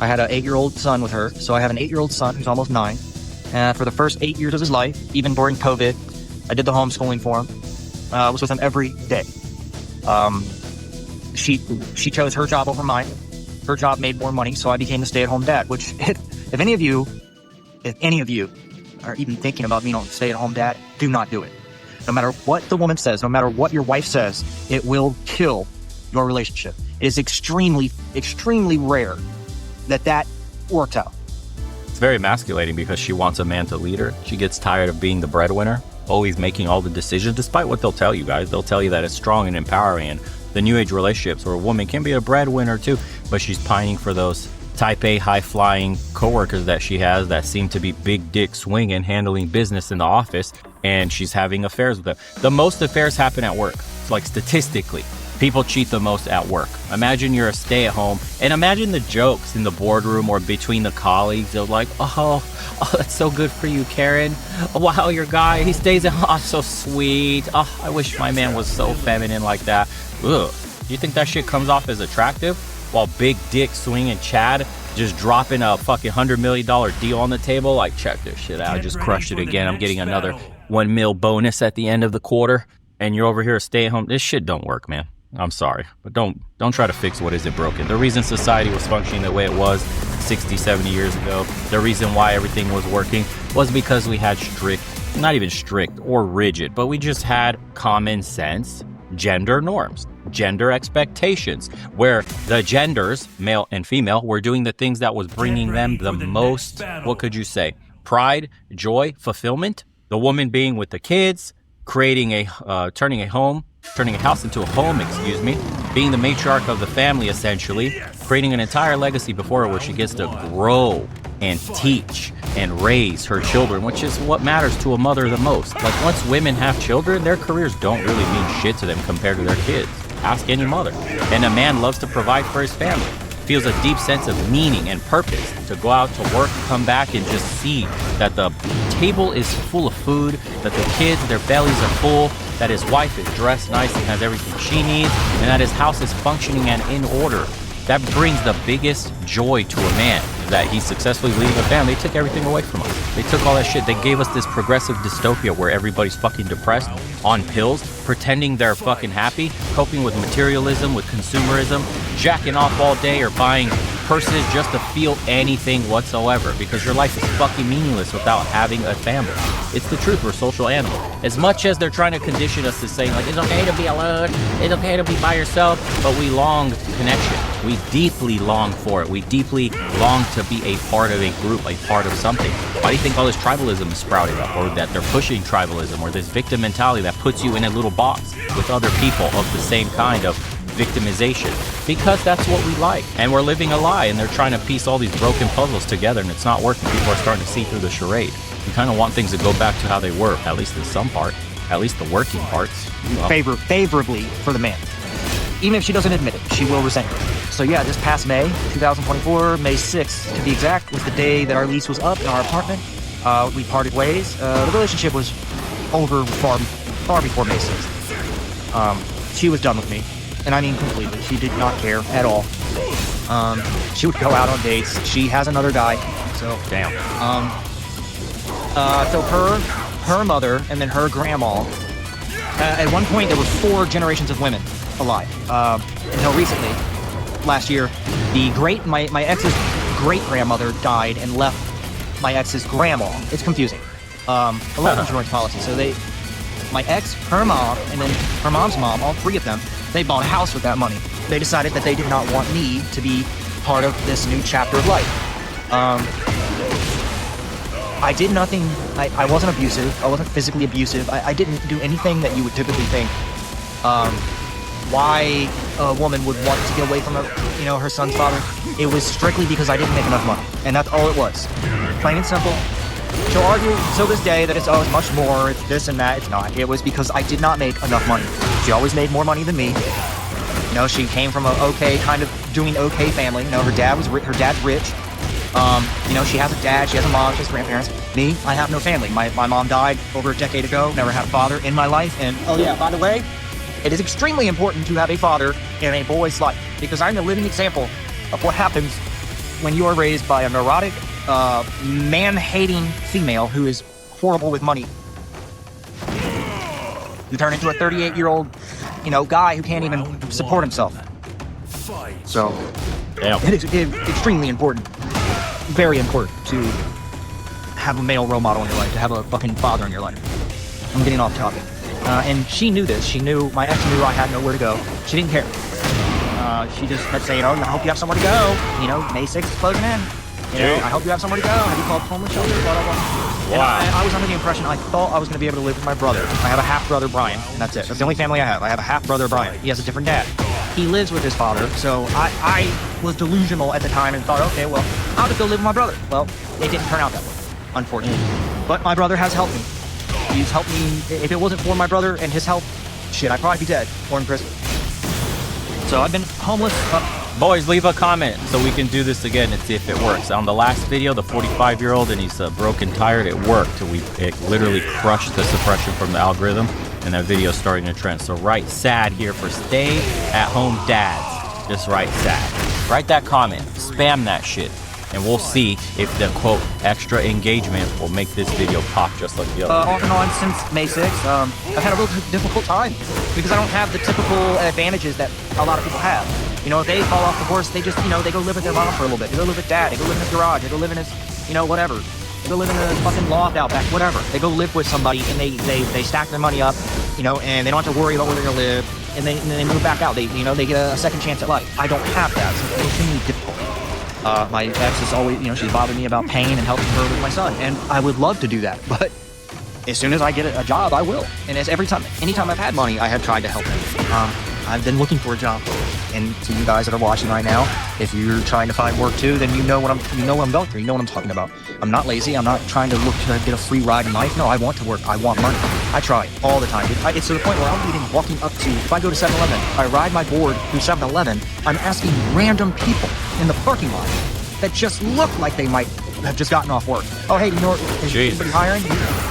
I had an 8-year-old son with her. So I have an 8-year-old son who's almost 9. For the first 8 years of his life, even during COVID, I did the homeschooling for him. I was with him every day. She chose her job over mine. Her job made more money, so I became the stay-at-home dad, which if any of you are even thinking about being a stay-at-home dad, do not do it. No matter what the woman says, no matter what your wife says, it will kill your relationship. It is extremely, extremely rare that works out. It's very emasculating because she wants a man to lead her. She gets tired of being the breadwinner, always making all the decisions, despite what they'll tell you guys. They'll tell you that it's strong and empowering, and the new age relationships where a woman can be a breadwinner too, but she's pining for those type A high-flying coworkers that she has that seem to be big dick swinging, handling business in the office, and she's having affairs with them. The most affairs happen at work. It's like statistically, people cheat the most at work. Imagine you're a stay-at-home, and imagine the jokes in the boardroom or between the colleagues. They're like, oh, that's so good for you, Karen. Oh, wow, your guy, he stays at home. Oh, so sweet. Oh, I wish my man was so feminine like that. Ugh. You think that shit comes off as attractive? While big dick swinging Chad just dropping a fucking $100 million deal on the table? Like, check this shit out. I just crushed it again. I'm getting another $1 million bonus at the end of the quarter. And you're over here stay at home. This shit don't work, man. I'm sorry. But don't try to fix what isn't broken. The reason society was functioning the way it was 60, 70 years ago, the reason why everything was working was because we had not even strict or rigid, but we just had common sense gender norms, gender expectations, where the genders, male and female, were doing the things that was bringing them the most, what could you say, pride, joy, fulfillment. The woman being with the kids, creating turning a house into a home, being the matriarch of the family, essentially, creating an entire legacy before her where she gets to grow and teach and raise her children, which is what matters to a mother the most. Like, once women have children, their careers don't really mean shit to them compared to their kids. Ask any mother. And a man loves to provide for his family, feels a deep sense of meaning and purpose to go out to work, come back, and just see that the table is full of food, that the kids, their bellies are full, that his wife is dressed nice and has everything she needs, and that his house is functioning and in order. That brings the biggest joy to a man, that he's successfully leading a family. They took everything away from us. They took all that shit. They gave us this progressive dystopia where everybody's fucking depressed, on pills, pretending they're fucking happy, coping with materialism, with consumerism, jacking off all day or buying purses just to feel anything whatsoever, because your life is fucking meaningless without having a family. It's the truth. We're social animals. As much as they're trying to condition us to say, like, it's okay to be alone, it's okay to be by yourself, but we long connection. We deeply long for it. We deeply long to be a part of a group, a part of something. Why do you think all this tribalism is sprouting up, or that they're pushing tribalism, or this victim mentality that puts you in a little box with other people of the same kind of victimization? Because that's what we like, and we're living a lie, and they're trying to piece all these broken puzzles together, and it's not working. People are starting to see through the charade. We kind of want things to go back to how they were, at least in some part, at least the working parts. Favorably for the man. Even if she doesn't admit it, she will resent it. So yeah, this past May 2024, May 6th to be exact, was the day that our lease was up in our apartment. We parted ways. The relationship was over far before May 6th. She was done with me, and I mean completely. She did not care at all. She would go out on dates. She has another guy. So damn. So her mother, and then her grandma. At one point, there were 4 generations of women alive. Until recently, last year, my ex's great-grandmother died and left my ex's grandma. It's confusing. A lot of insurance policy. So my ex, her mom, and then her mom's mom, all 3 of them, they bought a house with that money. They decided that they did not want me to be part of this new chapter of life. I did nothing. I wasn't abusive. I wasn't physically abusive. I didn't do anything that you would typically think why a woman would want to get away from her son's father. It was strictly because I didn't make enough money, and that's all it was. Plain and simple. She'll argue till this day that it's much more, it's this and that. It's not. It was because I did not make enough money. She always made more money than me. She came from a doing okay family. Her dad's rich. She has a dad, she has a mom, she has grandparents. Me, I have no family. My mom died over a decade ago, never had a father in my life. And oh yeah, by the way, it is extremely important to have a father in a boy's life, because I'm a living example of what happens when you are raised by a neurotic, man-hating female who is horrible with money, you turn into a 38-year-old, guy who can't even support himself. So, it is extremely important, very important to have a male role model in your life, to have a fucking father in your life. I'm getting off topic. And she knew this. My ex knew I had nowhere to go. She didn't care. She just kept saying, I hope you have somewhere to go. May 6th is closing in. I hope you have somewhere to go. Have you called homeless shelter? Blah, blah, blah. Wow. And I was under the impression I thought I was going to be able to live with my brother. I have a half-brother, Brian, and that's it. That's the only family I have. I have a half-brother, Brian. He has a different dad. He lives with his father, so I was delusional at the time and thought, okay, well, I'll just go live with my brother. Well, it didn't turn out that way, unfortunately. But my brother has helped me. He's helped me. If it wasn't for my brother and his help, shit, I'd probably be dead or in prison. So I've been homeless. Boys, leave a comment so we can do this again and see if it works. On the last video, the 45-year-old, and he's broken tired, it worked. It literally crushed the suppression from the algorithm, and that video is starting to trend. So write sad here for stay-at-home dads. Just write sad. Write that comment. Spam that shit. And we'll see if the, quote, extra engagement will make this video pop just like the other. Off and on since May 6th, I've had a real difficult time because I don't have the typical advantages that a lot of people have. If they fall off the horse, they just, they go live with their mom for a little bit. They go live with dad. They go live in his garage. They go live in his, whatever. They go live in a fucking loft out back, whatever. They go live with somebody and they stack their money up, and they don't have to worry about where they're gonna live. And they move back out. They get a second chance at life. I don't have that, so it's extremely difficult. My ex is always, she's bothered me about paying and helping her with my son, and I would love to do that, but as soon as I get a job, I will. And anytime I've had money, I have tried to help them. I've been looking for a job, and to you guys that are watching right now, if you're trying to find work too, then you know what I'm going through. You know what I'm talking about. I'm not lazy. I'm not trying to look to get a free ride in life. No, I want to work. I want money. I try all the time. It's to the point where I'm even walking up to, if I go to 7-Eleven, I ride my board through 7-Eleven, I'm asking random people in the parking lot that just look like they might have just gotten off work. Oh, hey, is anybody hiring?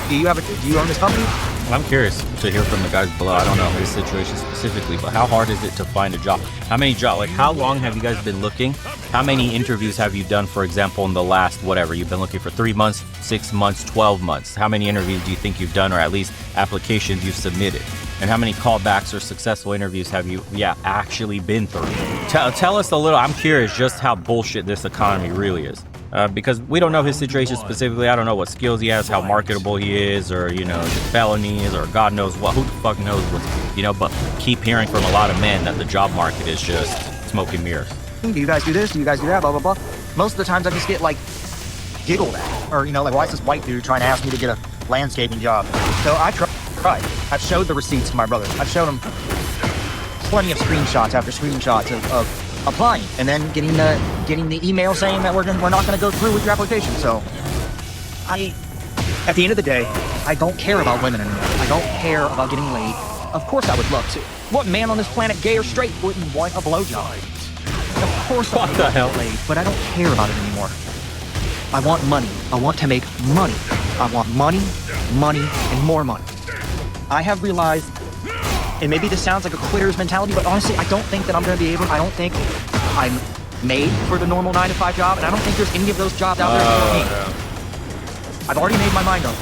Do you own this company? I'm curious to hear from the guys below. I don't know his situation specifically, but how hard is it to find a job? How many jobs? Like, how long have you guys been looking? How many interviews have you done, for example, in the last, whatever, you've been looking for 3 months, 6 months, 12 months? How many interviews do you think you've done, or at least applications you've submitted? And how many callbacks or successful interviews have you, actually been through? Tell us a little. I'm curious just how bullshit this economy really is. Because we don't know his situation specifically. I don't know what skills he has, how marketable he is, or, felonies, or God knows what. Who the fuck knows what, but keep hearing from a lot of men that the job market is just smoke and mirrors. Do you guys do this? Do you guys do that? Blah, blah, blah. Most of the times I just get, giggled at. Or, why is this white dude trying to ask me to get a landscaping job? So I tried. I've showed the receipts to my brother. I've showed him plenty of screenshots after screenshots of applying, and then getting the email saying that we're not going to go through with your application. So at the end of the day, I don't care about women anymore. I don't care about getting laid. Of course I would love to. What man on this planet, gay or straight, wouldn't want a blowjob? Of course I would love to get laid, but I don't care about it anymore. I want money. I want to make money. I want money, and more money. I have realized, and maybe this sounds like a quitter's mentality, but honestly, I don't think that I'm going to be able, I don't think I'm made for the normal 9-to-5 job, and I don't think there's any of those jobs out there for me. Yeah. I've already made my mind up.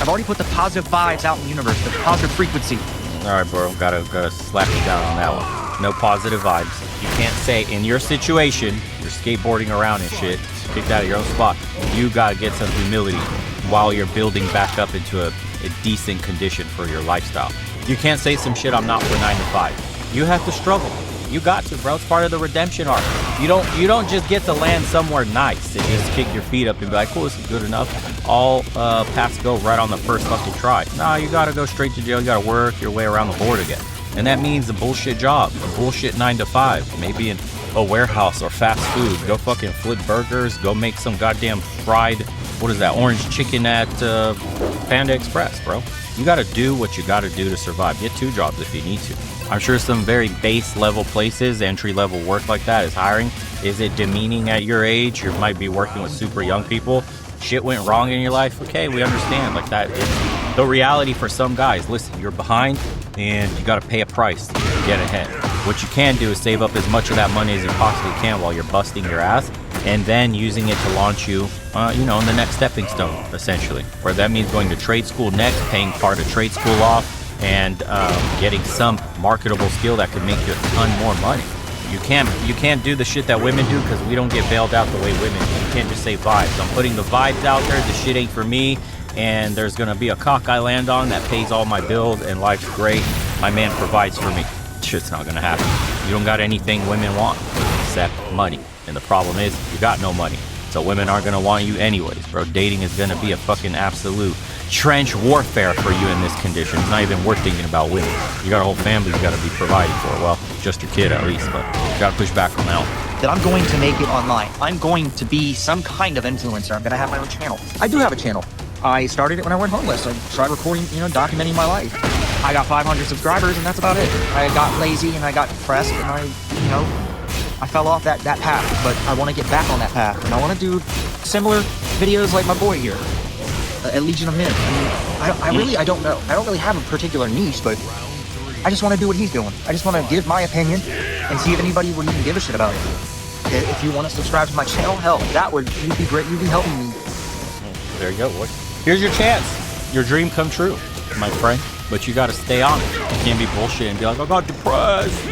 I've already put the positive vibes out in the universe, the positive frequency. All right, bro, gotta slap you down on that one. No positive vibes. You can't say in your situation, you're skateboarding around and shit, kicked out of your own spot. You gotta get some humility while you're building back up into a decent condition for your lifestyle. You can't say some shit, I'm not for 9 to 5. You have to struggle. You got to, bro. It's part of the redemption arc. You don't just get to land somewhere nice and just kick your feet up and be like, cool, this is good enough. All paths go right on the first fucking try. Nah, you gotta go straight to jail. You gotta work your way around the board again. And that means a bullshit job, a bullshit 9 to 5, maybe in a warehouse or fast food. Go fucking flip burgers. Go make some goddamn fried, what is that, orange chicken at Panda Express, bro. You gotta do what you gotta do to survive. Get 2 jobs if you need to. I'm sure some very base level places, entry level work like that is hiring. Is it demeaning at your age? You might be working with super young people. Shit went wrong in your life. Okay, we understand. Like that is the reality for some guys. Listen, you're behind and you gotta pay a price to get ahead. What you can do is save up as much of that money as you possibly can while you're busting your ass and then using it to launch you, in the next stepping stone, essentially. Where that means going to trade school next, paying part of trade school off, and getting some marketable skill that could make you a ton more money. You can't do the shit that women do because we don't get bailed out the way women do. You can't just say vibes. I'm putting the vibes out there. The shit ain't for me, and there's gonna be a cock I land on that pays all my bills, and life's great. My man provides for me. Shit's not gonna happen. You don't got anything women want except money, and the problem is you got no money, so women aren't gonna want you anyways, bro. Dating is gonna be a fucking absolute trench warfare for you in this condition. It's not even worth thinking about women. You got a whole family you gotta be providing for. Well, just your kid at least, but you gotta push back on that one. That I'm going to make it online. I'm going to be some kind of influencer. I'm gonna have my own channel. I do have a channel. I started it when I went homeless. I tried recording, documenting my life. I got 500 subscribers, and that's about it. I got lazy and I got depressed, and I fell off that path. But I want to get back on that path, and I want to do similar videos like my boy here at Legion of Men. I don't know. I don't really have a particular niche, but I just want to do what he's doing. I just want to give my opinion and see if anybody would even give a shit about it. If you want to subscribe to my channel, hell, you'd be great. You'd be helping me. There you go, boy. Here's your chance. Your dream come true, my friend. But you got to stay on it. You can't be bullshit and be like, I got depressed.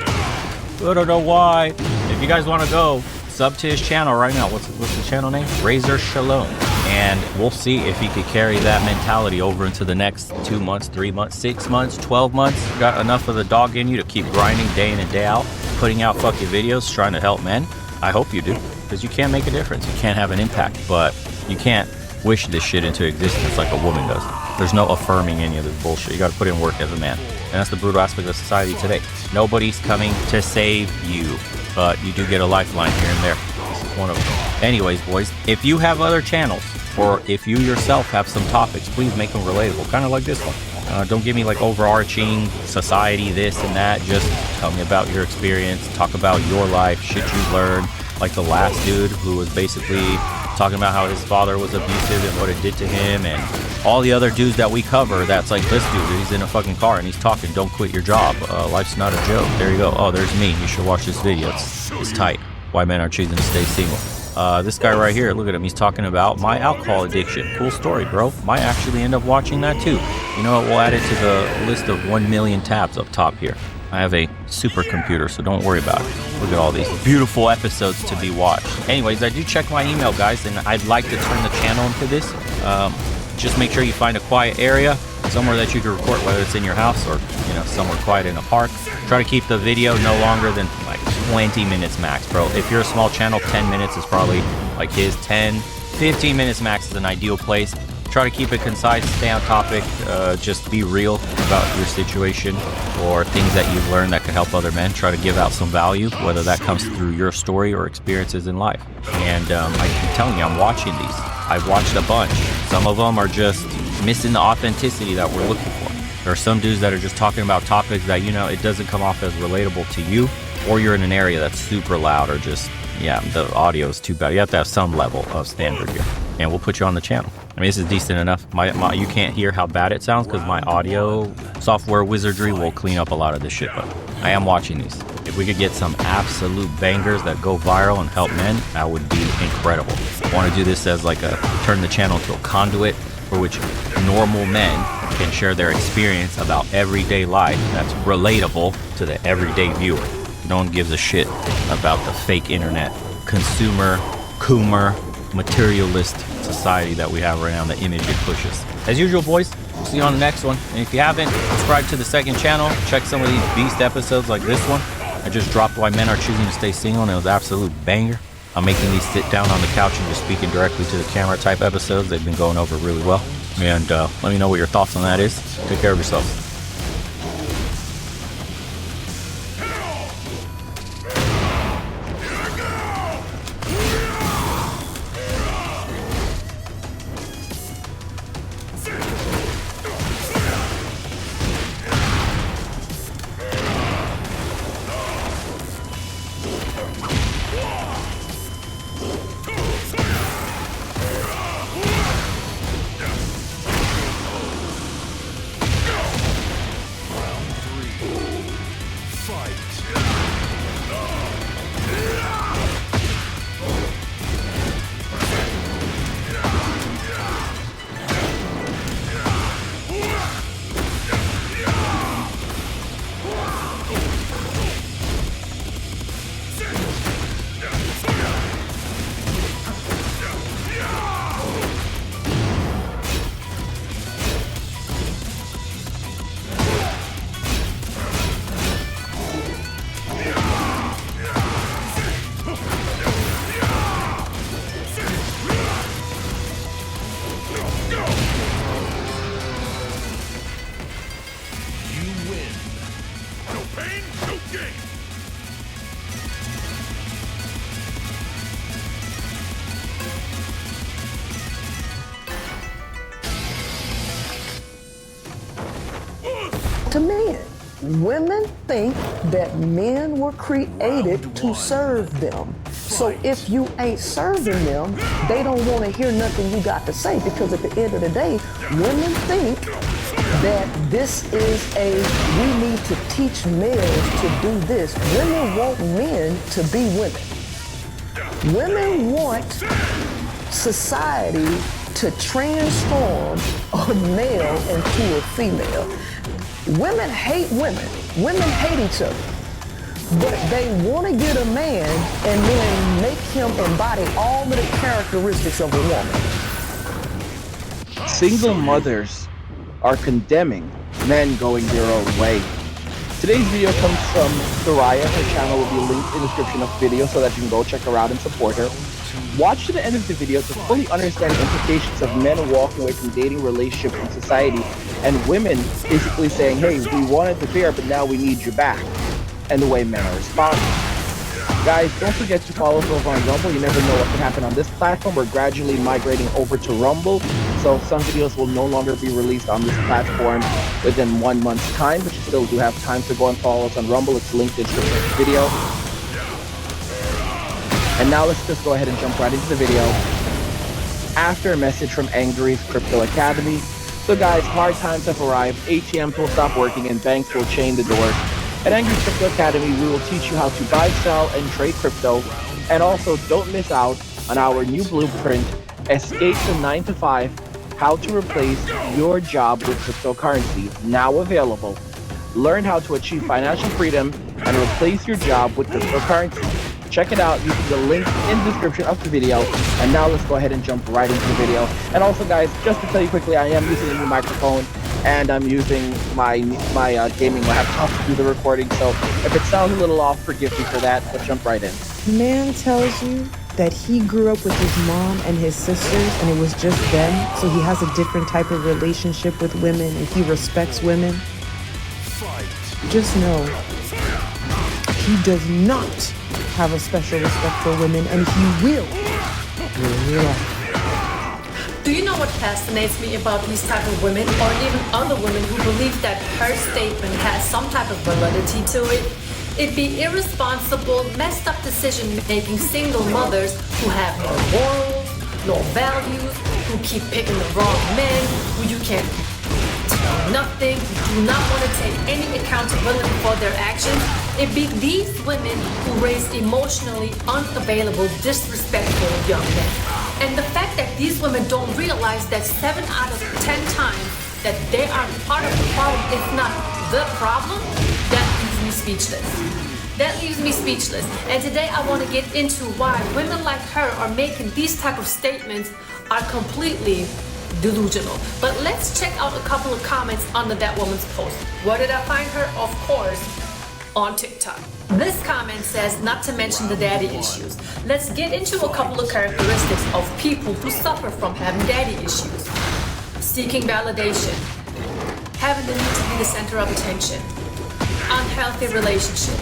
I don't know why. If you guys want to go, sub to his channel right now. What's the channel name? Razor Shalom. And we'll see if he could carry that mentality over into the next 2 months, 3 months, 6 months, 12 months. You got enough of the dog in you to keep grinding day in and day out, putting out fucking videos, trying to help men. I hope you do, because you can't make a difference. You can't have an impact, but you can't wish this shit into existence like a woman does. There's no affirming any of this bullshit. You got to put in work as a man. And that's the brutal aspect of society today. Nobody's coming to save you, but you do get a lifeline here and there. This is one of them. Anyways, boys, if you have other channels, or if you yourself have some topics, please make them relatable, kind of like this one. Don't give me like overarching society, this and that. Just tell me about your experience, talk about your life, shit you learned, like the last dude who was basically talking about how his father was abusive and what it did to him, and all the other dudes that we cover. That's like this dude, he's in a fucking car and he's talking, don't quit your job, life's not a joke. There you go. Oh, there's me. You should watch this video. It's tight. Why men are choosing to stay single. This guy right here, look at him. He's talking about my alcohol addiction. Cool story, bro. Might actually end up watching that too. You know what? We'll add it to the list of 1 million tabs up top here. I have a supercomputer, so don't worry about it. Look at all these beautiful episodes to be watched. Anyways, I do check my email, guys, and I'd like to turn the channel into this. Just make sure you find a quiet area, somewhere that you can record, whether it's in your house or somewhere quiet in a park. Try to keep the video no longer than like 20 minutes max, bro. If you're a small channel, 10 minutes is probably like his. 10, 15 minutes max is an ideal place. Try to keep it concise, stay on topic, just be real about your situation or things that you've learned that can help other men. Try to give out some value, whether that comes through your story or experiences in life. And I keep telling you, I'm watching these. I've watched a bunch. Some of them are just missing the authenticity that we're looking for. There are some dudes that are just talking about topics that, it doesn't come off as relatable to you, or you're in an area that's super loud, or just, the audio is too bad. You have to have some level of standard here, and we'll put you on the channel. I mean, this is decent enough. You can't hear how bad it sounds because my audio software wizardry will clean up a lot of this shit, but I am watching these. If we could get some absolute bangers that go viral and help men, that would be incredible. I want to do this as turn the channel into a conduit for which normal men can share their experience about everyday life that's relatable to the everyday viewer. No one gives a shit about the fake internet, consumer, coomer, materialist society that we have right now, the image it pushes. As usual, boys, we'll see you on the next one. And if you haven't, subscribe to the second channel. Check some of these beast episodes like this one. I just dropped Why Men Are Choosing to Stay Single, and it was an absolute banger. I'm making these sit down on the couch and just speaking directly to the camera type episodes. They've been going over really well. And let me know what your thoughts on that is. Take care of yourself. to men. Women think that men were created to serve them. So if you ain't serving them, they don't want to hear nothing you got to say, because at the end of the day, women think that this is we need to teach males to do this. Women want men to be women. Women want society to transform a male into a female. Women hate women. Women hate each other. But they want to get a man and then make him embody all of the characteristics of a woman. Single mothers are condemning men going their own way. Today's video comes from Soraya. Her channel will be linked in the description of the video so that you can go check her out and support her. Watch to the end of the video to fully understand the implications of men walking away from dating, relationships, and society, and women basically saying, hey, we wanted the bear, but now we need you back, and the way men are responding. Guys, don't forget to follow us over on Rumble. You never know what can happen on this platform. We're gradually migrating over to Rumble, so some videos will no longer be released on this platform within 1 month's time, but you still do have time to go and follow us on Rumble. It's linked in the description of the video. And now let's just go ahead and jump right into the video. After a message from Angry's Crypto Academy. So guys, hard times have arrived. ATMs will stop working and banks will chain the doors. At Angry's Crypto Academy, we will teach you how to buy, sell, and trade crypto. And also, don't miss out on our new blueprint, Escape from 9 to 5, how to replace your job with cryptocurrency, now available. Learn how to achieve financial freedom and replace your job with cryptocurrency. Check it out using the link in the description of the video. And now let's go ahead and jump right into the video. And also guys, just to tell you quickly, I am using a new microphone and I'm using my gaming laptop to do the recording. So if it sounds a little off, forgive me for that, but jump right in. Man tells you that he grew up with his mom and his sisters and it was just them, so he has a different type of relationship with women and he respects women. Just know, he does not have a special respect for women, and he will. Do you know what fascinates me about these type of women, or even other women who believe that her statement has some type of validity to it? It'd be irresponsible, messed up decision-making single mothers who have no morals, no values, who keep picking the wrong men, who you can't tell nothing, who do not want to take any accountability for their actions. It'd be these women who raise emotionally unavailable, disrespectful young men. And the fact that these women don't realize that 7 out of 10 times that they are part of the problem, if not the problem, that leaves me speechless. That leaves me speechless. And today I want to get into why women like her are making these type of statements are completely delusional. But let's check out a couple of comments under that woman's post. Where did I find her? Of course, on TikTok. This comment says, not to mention the daddy issues. Let's get into a couple of characteristics of people who suffer from having daddy issues. Seeking validation, having the need to be the center of attention, unhealthy relationship,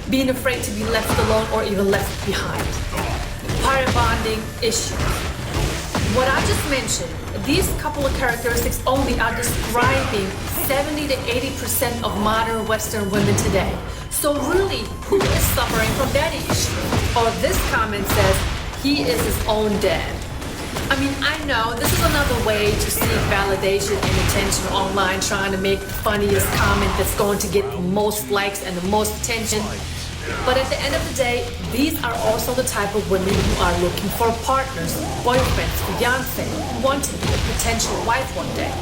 being afraid to be left alone or even left behind, parent bonding issues. What I just mentioned, these couple of characteristics only are describing 70 to 80% of modern Western women today. So really, who is suffering from daddy issues? Or this comment says, he is his own dad. I mean, I know this is another way to seek validation and attention online, trying to make the funniest comment that's going to get the most likes and the most attention. But at the end of the day, these are also the type of women who are looking for partners, boyfriends, fiancé, who want to be a potential wife one day.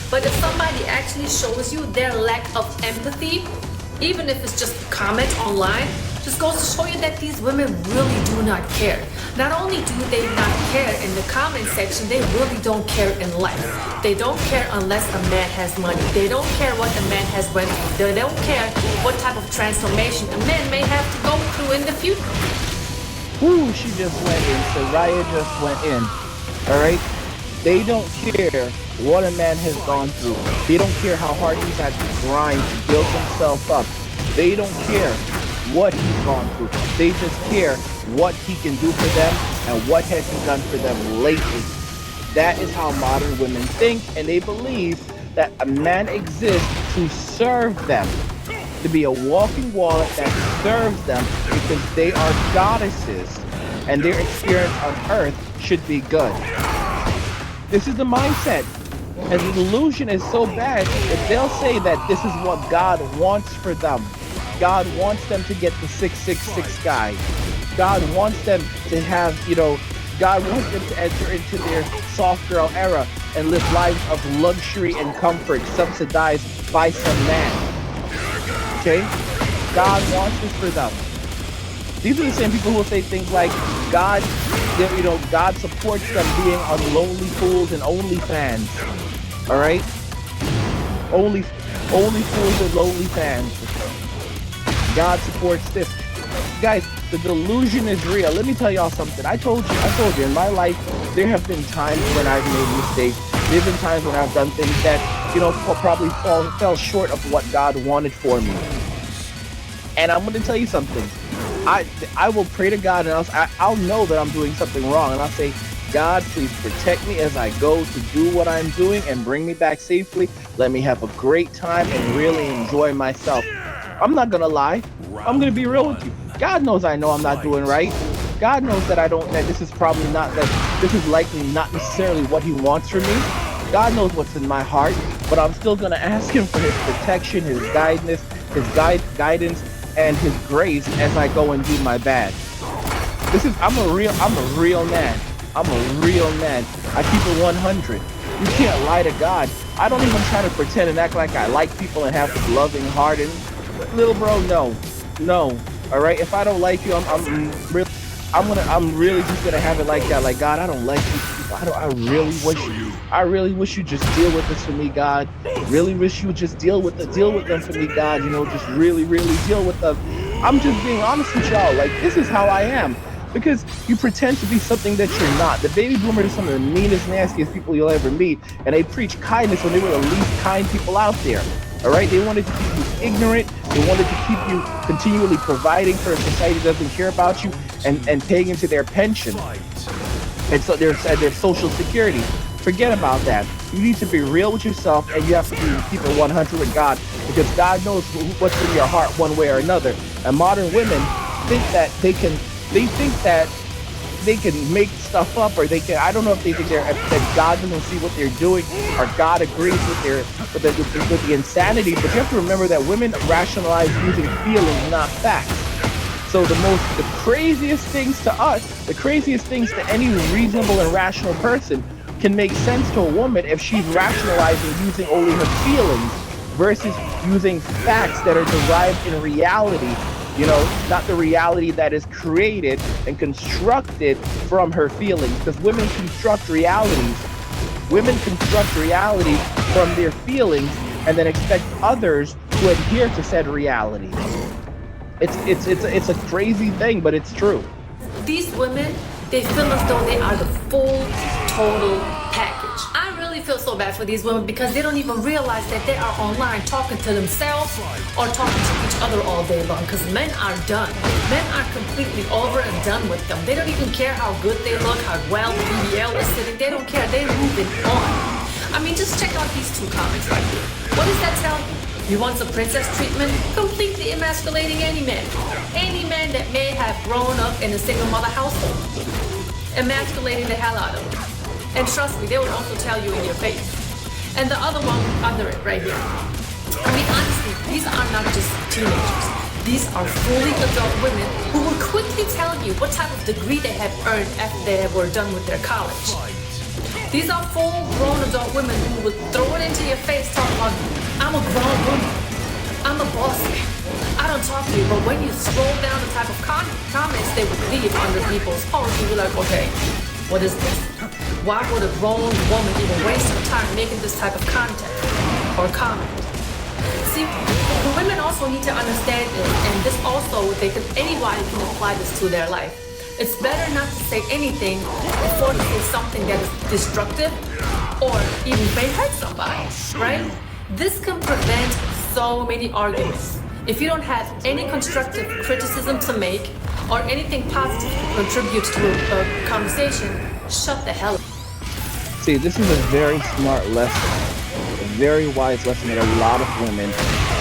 But if somebody actually shows you their lack of empathy, even if it's just a comment online, just goes to show you that these women really do not care. Not only do they not care in the comment section, they really don't care in life. They don't care unless a man has money. They don't care what the man has went through. They don't care what type of transformation a man may have to go through in the future. Woo, she just went in. Soraya just went in. Alright? They don't care what a man has gone through. They don't care how hard he's had to grind to build himself up. They don't care what he's gone through. They just care what he can do for them and what has he done for them lately. That is how modern women think, and they believe that a man exists to serve them, to be a walking wallet that serves them, because they are goddesses and their experience on earth should be good. This is the mindset. And the delusion is so bad that they'll say that this is what God wants for them. God wants them to get the 666 guy. God wants them to have, God wants them to enter into their soft girl era and live lives of luxury and comfort subsidized by some man. Okay? God wants this for them. These are the same people who will say things like God supports them being on Lonely Fools and OnlyFans. All right? Only fools and lonely fans. God supports this. Guys, the delusion is real. Let me tell y'all something. I told you, in my life, there have been times when I've made mistakes. There have been times when I've done things that, probably fell short of what God wanted for me. And I'm going to tell you something. I will pray to God, and I'll know that I'm doing something wrong, and I'll say, God, please protect me as I go to do what I'm doing and bring me back safely. Let me have a great time and really enjoy myself. I'm not going to lie. I'm going to be real with you. God knows I know I'm not doing right. God knows that that this is likely not necessarily what he wants for me. God knows what's in my heart, but I'm still going to ask him for his protection, his guidance, and his grace as I go and do my bad. I'm a real man. I'm a real man. I keep it 100. You can't lie to God. I don't even try to pretend and act like I like people and have this loving heart. And little bro, no. All right. If I don't like you, I'm really just gonna have it like that. Like, God, I don't like you. I really wish you just deal with this for me, God. Really wish you would just deal with them for me, God. Just really deal with them. I'm just being honest with y'all. Like, this is how I am. Because you pretend to be something that you're not. The baby boomers are some of the meanest, nastiest people you'll ever meet, and they preach kindness when they were the least kind people out there. All right, they wanted to keep you ignorant. They wanted to keep you continually providing for a society that doesn't care about you and paying into their pension and so their social security. Forget about that. You need to be real with yourself, and you have to keep it 100 with God, because God knows what's in your heart one way or another. And modern women think that they can make stuff up, or they can. I don't know if they think that God doesn't see what they're doing, or God agrees with the insanity. But you have to remember that women rationalize using feelings, not facts. So the craziest things to us, the craziest things to any reasonable and rational person, can make sense to a woman if she's rationalizing using only her feelings versus using facts that are derived in reality. Not the reality that is created and constructed from her feelings, because women construct realities. Women construct reality from their feelings and then expect others to adhere to said reality. It's a crazy thing, but it's true. These women, they feel as though they are the full, total package. I really feel so bad for these women because they don't even realize that they are online talking to themselves or talking to each other all day long, because men are done. Men are completely over and done with them. They don't even care how good they look, how well the BBL is sitting. They don't care. They're moving on. I mean, just check out these two comments right here. What does that tell you? You want some princess treatment? Completely emasculating any man. Any man that may have grown up in a single mother household. Emasculating the hell out of them. And trust me, they will also tell you in your face. And the other one under it right here. I mean, honestly, these are not just teenagers. These are fully adult women who will quickly tell you what type of degree they have earned after they were done with their college. These are full-grown adult women who would throw it into your face talking about, I'm a grown woman. I'm a boss man. I don't talk to you, but when you scroll down the type of comments they would leave under people's posts, you'd be like, okay, what is this? Why would a grown woman even waste her time making this type of content or comment? See, the women also need to understand this, and this also, anybody can apply this to their life. It's better not to say anything before you say something that is destructive or even may hurt somebody, right? This can prevent so many arguments. If you don't have any constructive criticism to make or anything positive to contribute to a conversation, shut the hell up. See, this is a very smart lesson, a very wise lesson that a lot of women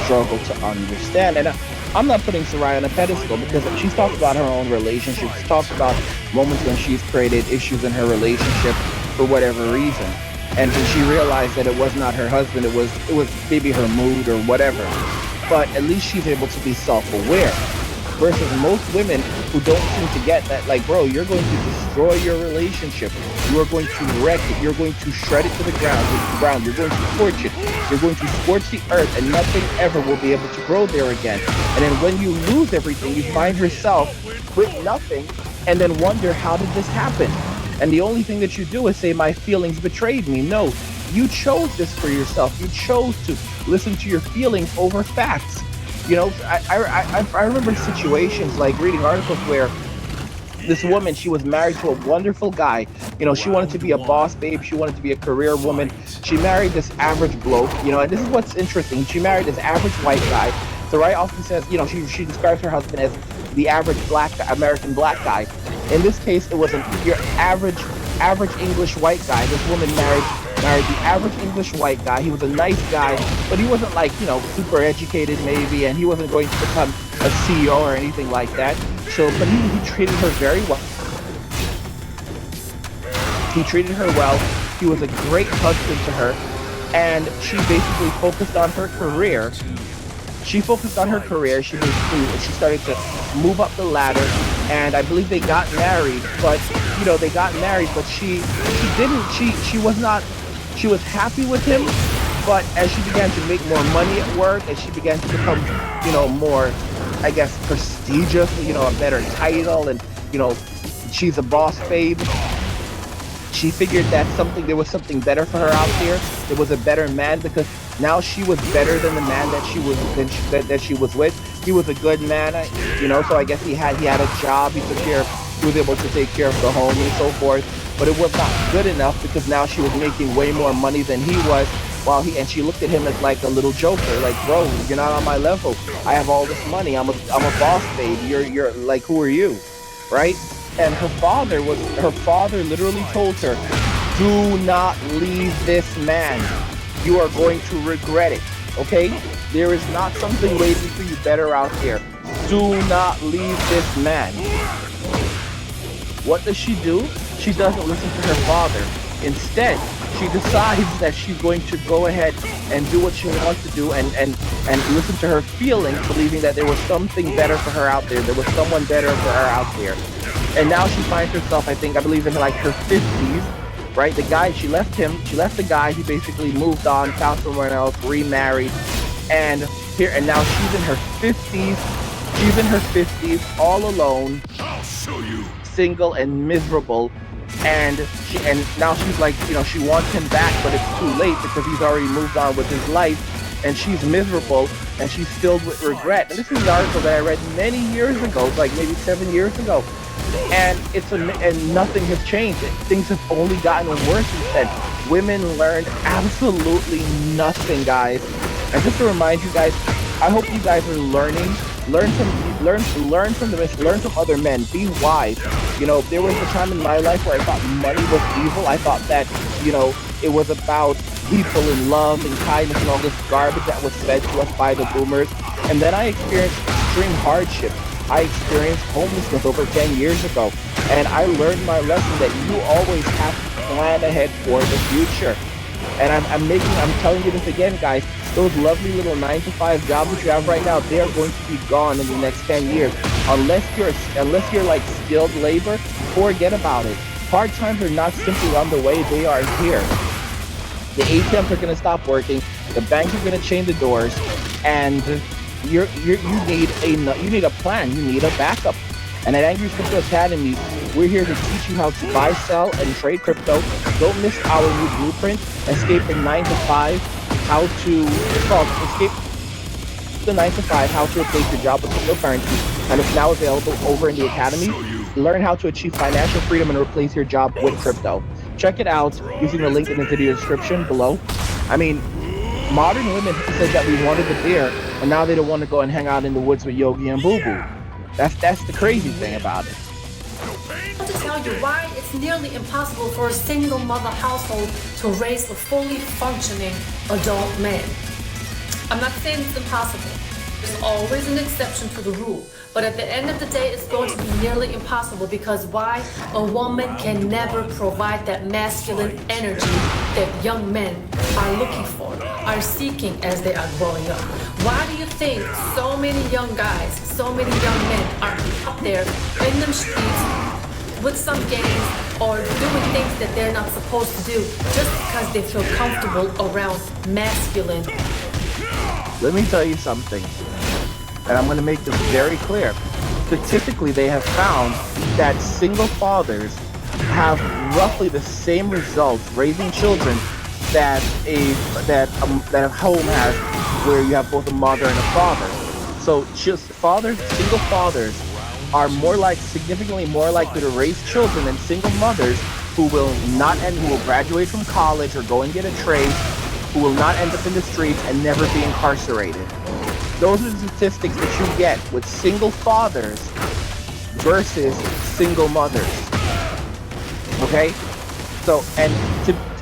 struggle to understand. And I'm not putting Soraya on a pedestal because she's talked about her own relationship. She's talked about moments when she's created issues in her relationship for whatever reason. And when she realized that it was not her husband, it was maybe her mood or whatever. But at least she's able to be self-aware. Versus most women who don't seem to get that, like, bro, you're going to destroy your relationship. You are going to wreck it. You're going to shred it to the ground. You're going to torch it. You're going to scorch the earth, and nothing ever will be able to grow there again. And then when you lose everything, you find yourself with nothing, and then wonder, how did this happen? And the only thing that you do is say, my feelings betrayed me. No, you chose this for yourself. You chose to listen to your feelings over facts. You know, I remember situations like reading articles where this woman, she was married to a wonderful guy. You know, she wanted to be a boss babe. She wanted to be a career woman. She married this average bloke, you know, and this is what's interesting. She married this average white guy. Soraya often says, you know, she describes her husband as the average black guy, American black guy. In this case, it was your average English white guy. This woman married the average English white guy. He was a nice guy, but he wasn't like, you know, super educated maybe, and he wasn't going to become a CEO or anything like that. So, but he treated her very well. He treated her well. He was a great husband to her, and she basically focused on her career. She started to move up the ladder, and I believe they got married. But you know, she was happy with him. But as she began to make more money at work, as she began to become, you know, more, I guess, prestigious, you know, a better title, and you know, she's a boss babe. She figured that there was something better for her out there. There was a better man, because now she was better than the man that she was with. He was a good man, you know. So I guess he had a job. He was able to take care of the home and so forth. But it was not good enough, because now she was making way more money than he was. And she looked at him as like a little joker, like, bro, you're not on my level. I have all this money. I'm a boss babe. You're like, who are you, right? And her father literally told her, do not leave this man. You are going to regret it, okay? There is not something waiting for you better out there. Do not leave this man. What does she do? She doesn't listen to her father. Instead, she decides that she's going to go ahead and do what she wants to do, and listen to her feelings, believing that there was something better for her out there. There was someone better for her out there. And now she finds herself, I believe in like her 50s, right? The guy, she left the guy. He basically moved on, found someone else, remarried, and now she's in her 50s. She's in her 50s, all alone, single and miserable. And now she's like, you know, she wants him back, but it's too late because he's already moved on with his life, and she's miserable, and she's filled with regret. And this is an article that I read many years ago, like maybe 7 years ago, and nothing has changed. Things have only gotten worse instead. Women learned absolutely nothing, guys. And just to remind you guys, I hope you guys are learning. Learn from other men. Be wise. You know, there was a time in my life where I thought money was evil. I thought that, you know, it was about people and love and kindness and all this garbage that was fed to us by the boomers. And then I experienced extreme hardship. I experienced homelessness over 10 years ago. And I learned my lesson that you always have to plan ahead for the future. And I'm telling you this again, guys. Those lovely little 9-to-5 jobs that you have right now, they are going to be gone in the next 10 years. Unless you're like skilled labor, forget about it. Part-times are not simply on the way, they are here. The ATMs are going to stop working, the banks are going to chain the doors, and you need a plan, you need a backup. And at Angry Crypto Academy, we're here to teach you how to buy, sell, and trade crypto. Don't miss our new blueprint, Escape the 9-to-5, Escape the 9-to-5, how to replace your job with cryptocurrency, and it's now available over in the Academy. Learn how to achieve financial freedom and replace your job with crypto. Check it out using the link in the video description below. I mean, modern women said that we wanted the bear, and now they don't want to go and hang out in the woods with Yogi and Boo Boo. That's the crazy thing about it. To tell you why it's nearly impossible for a single mother household to raise a fully functioning adult man. I'm not saying it's impossible. There's always an exception to the rule. But at the end of the day, it's going to be nearly impossible because why? A woman can never provide that masculine energy that young men are looking for, are seeking as they are growing up. Why do you think so many young guys, so many young men are up there in them streets with some gangs or doing things that they're not supposed to do just because they feel comfortable around masculine? Let me tell you something, and I'm going to make this very clear. Statistically, they have found that single fathers have roughly the same results raising children that a home has, where you have both a mother and a father. So, single fathers are significantly more likely to raise children than single mothers who will graduate from college or go and get a trade, who will not end up in the streets and never be incarcerated. Those are the statistics that you get with single fathers versus single mothers. Okay? So,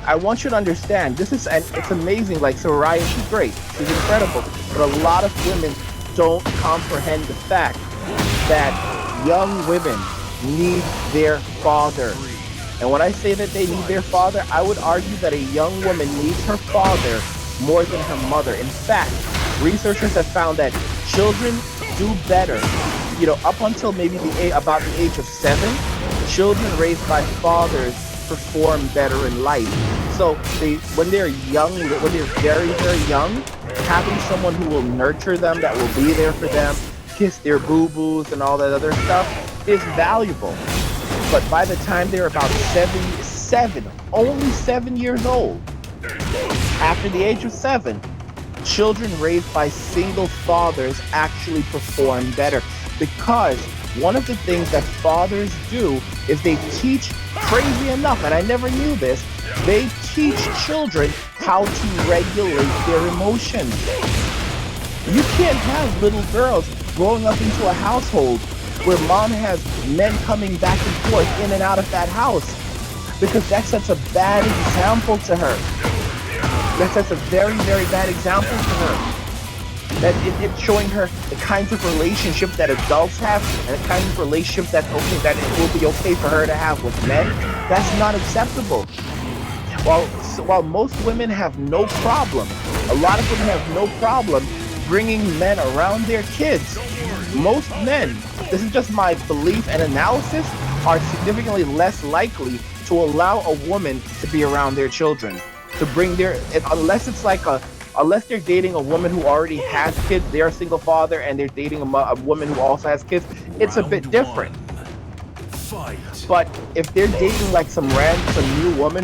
I want you to understand, it's amazing, like Soraya, she's great, she's incredible, but a lot of women don't comprehend the fact that young women need their father. And when I say that they need their father, I would argue that a young woman needs her father more than her mother. In fact, researchers have found that children do better, up until maybe about the age of 7, children raised by fathers perform better in life. So when they're very, very young, having someone who will nurture them, that will be there for them, kiss their boo-boos and all that other stuff is valuable. But by the time they're about only 7 years old, after the age of 7, children raised by single fathers actually perform better, because one of the things that fathers do is they teach, crazy enough, and I never knew this, they teach children how to regulate their emotions. You can't have little girls growing up into a household where mom has men coming back and forth in and out of that house, because that sets a bad example to her. That sets a very, very bad example to her. That it's showing her the kinds of relationships that adults have and the kinds of relationships that it will be okay for her to have with men. That's not acceptable. While most women have no problem, a lot of women have no problem bringing men around their kids. Most men, this is just my belief and analysis, are significantly less likely to allow a woman to be around their children. Unless they're dating a woman who already has kids, they're a single father, and they're dating a woman who also has kids, it's a bit different. But if they're dating like some random woman,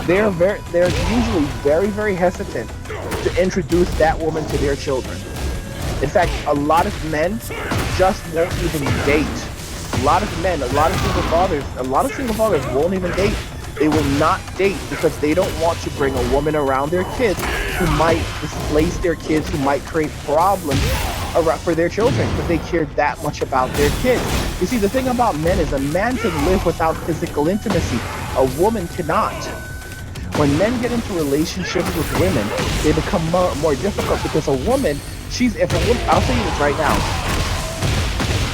they're usually very, very hesitant to introduce that woman to their children. In fact, a lot of men just won't even date. A lot of single fathers won't even date. They will not date because they don't want to bring a woman around their kids who might displace their kids, who might create problems for their children, because they care that much about their kids. You see, the thing about men is a man can live without physical intimacy. A woman cannot. When men get into relationships with women, they become more difficult, because I'll tell you this right now.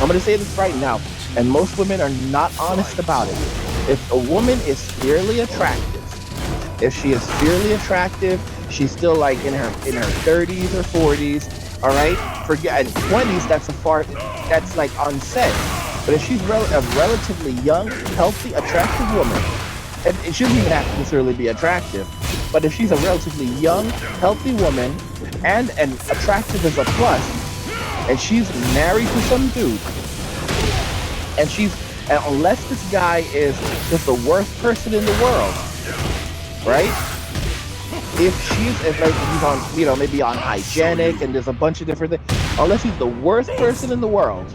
I'm going to say this right now, and most women are not honest about it. If a woman is fiercely attractive, she's still like in her 30s or 40s, all right? Forget 20s. That's like unsaid. But if she's a relatively young, healthy, attractive woman, and it shouldn't even have to necessarily be attractive, but if she's a relatively young, healthy woman, and attractive is a plus, and she's married to some dude, and unless this guy is just the worst person in the world, right? If he's on, maybe on hygienic, and there's a bunch of different things, unless he's the worst person in the world,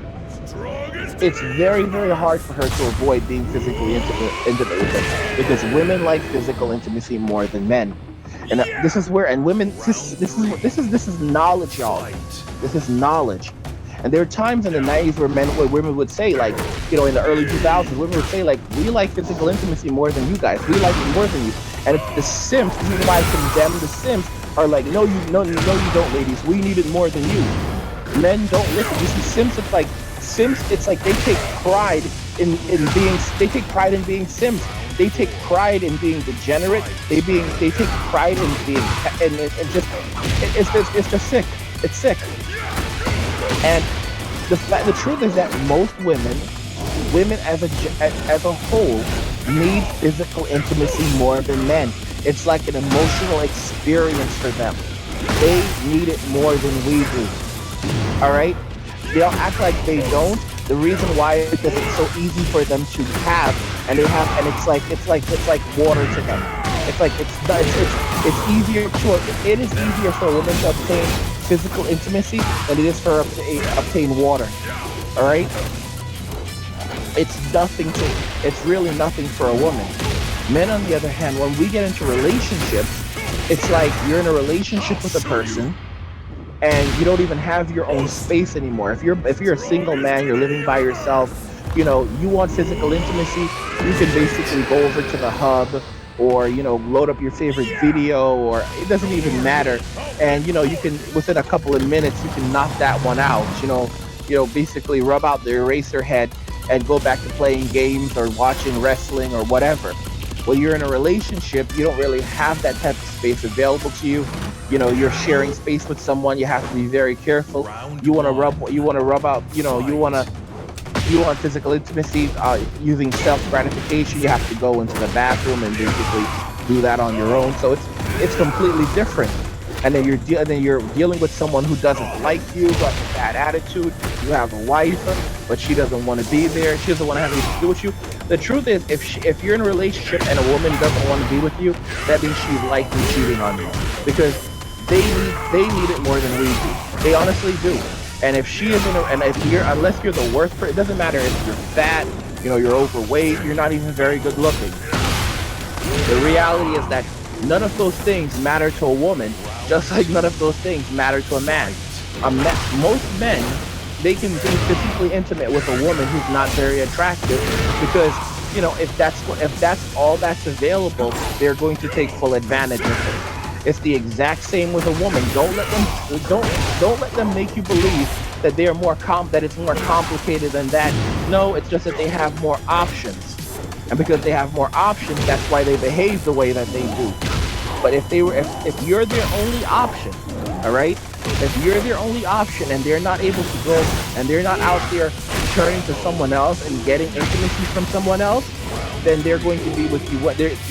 it's very, very hard for her to avoid being physically intimate with him, because women like physical intimacy more than men. And this is knowledge, y'all. This is knowledge. And there are times in the 90s where women would say, like, you know, in the early 2000s, women would say, like, we like physical intimacy more than you guys. We like it more than you. And if the simps, this is why I condemn the simps, are like, no, you don't, ladies. We need it more than you. Men don't listen. You see, simps, it's like they take pride in being simps. They take pride in being degenerate. They take pride in being it's just sick. It's sick. And the truth is that most women as a whole need physical intimacy more than men. It's like an emotional experience for them. They need it more than we do. All right? They don't act like they don't. The reason why is because it's so easy for them to have, and it's like water to them. It is easier for a woman to obtain physical intimacy than it is for her to obtain water. All right? It's really nothing for a woman. Men, on the other hand, when we get into relationships, it's like you're in a relationship with a person and you don't even have your own space anymore. If you're a single man, you're living by yourself, you know, you want physical intimacy, you can basically go over to the hub or, you know, load up your favorite video, or it doesn't even matter. And, you know, you can, within a couple of minutes, you can knock that one out, you know, basically rub out the eraser head and go back to playing games or watching wrestling or whatever. When you're in a relationship, you don't really have that type of space available to you. You know, you're sharing space with someone. You have to be very careful. You want to rub out, you know, you want physical intimacy using self-gratification. You have to go into the bathroom and basically do that on your own. So it's completely different. And then you're dealing with someone who doesn't like you, who has a bad attitude. You have a wife, but she doesn't want to be there. She doesn't want to have anything to do with you. The truth is, if you're in a relationship and a woman doesn't want to be with you, that means she's likely cheating on you, because they need it more than we do. They honestly do. And if she isn't, unless you're the worst person, it doesn't matter if you're fat, you know, you're overweight, you're not even very good looking. The reality is that none of those things matter to a woman, just like none of those things matter to a man. Most men, they can be physically intimate with a woman who's not very attractive, because, you know, if that's all that's available, they're going to take full advantage of it. It's the exact same with a woman. Don't let them make you believe that they are that it's more complicated than that. No, it's just that they have more options. And because they have more options, that's why they behave the way that they do. But if you're their only option, all right? If you're their only option and they're not able to go, and they're not out there turning to someone else and getting intimacy from someone else, then they're going to be with you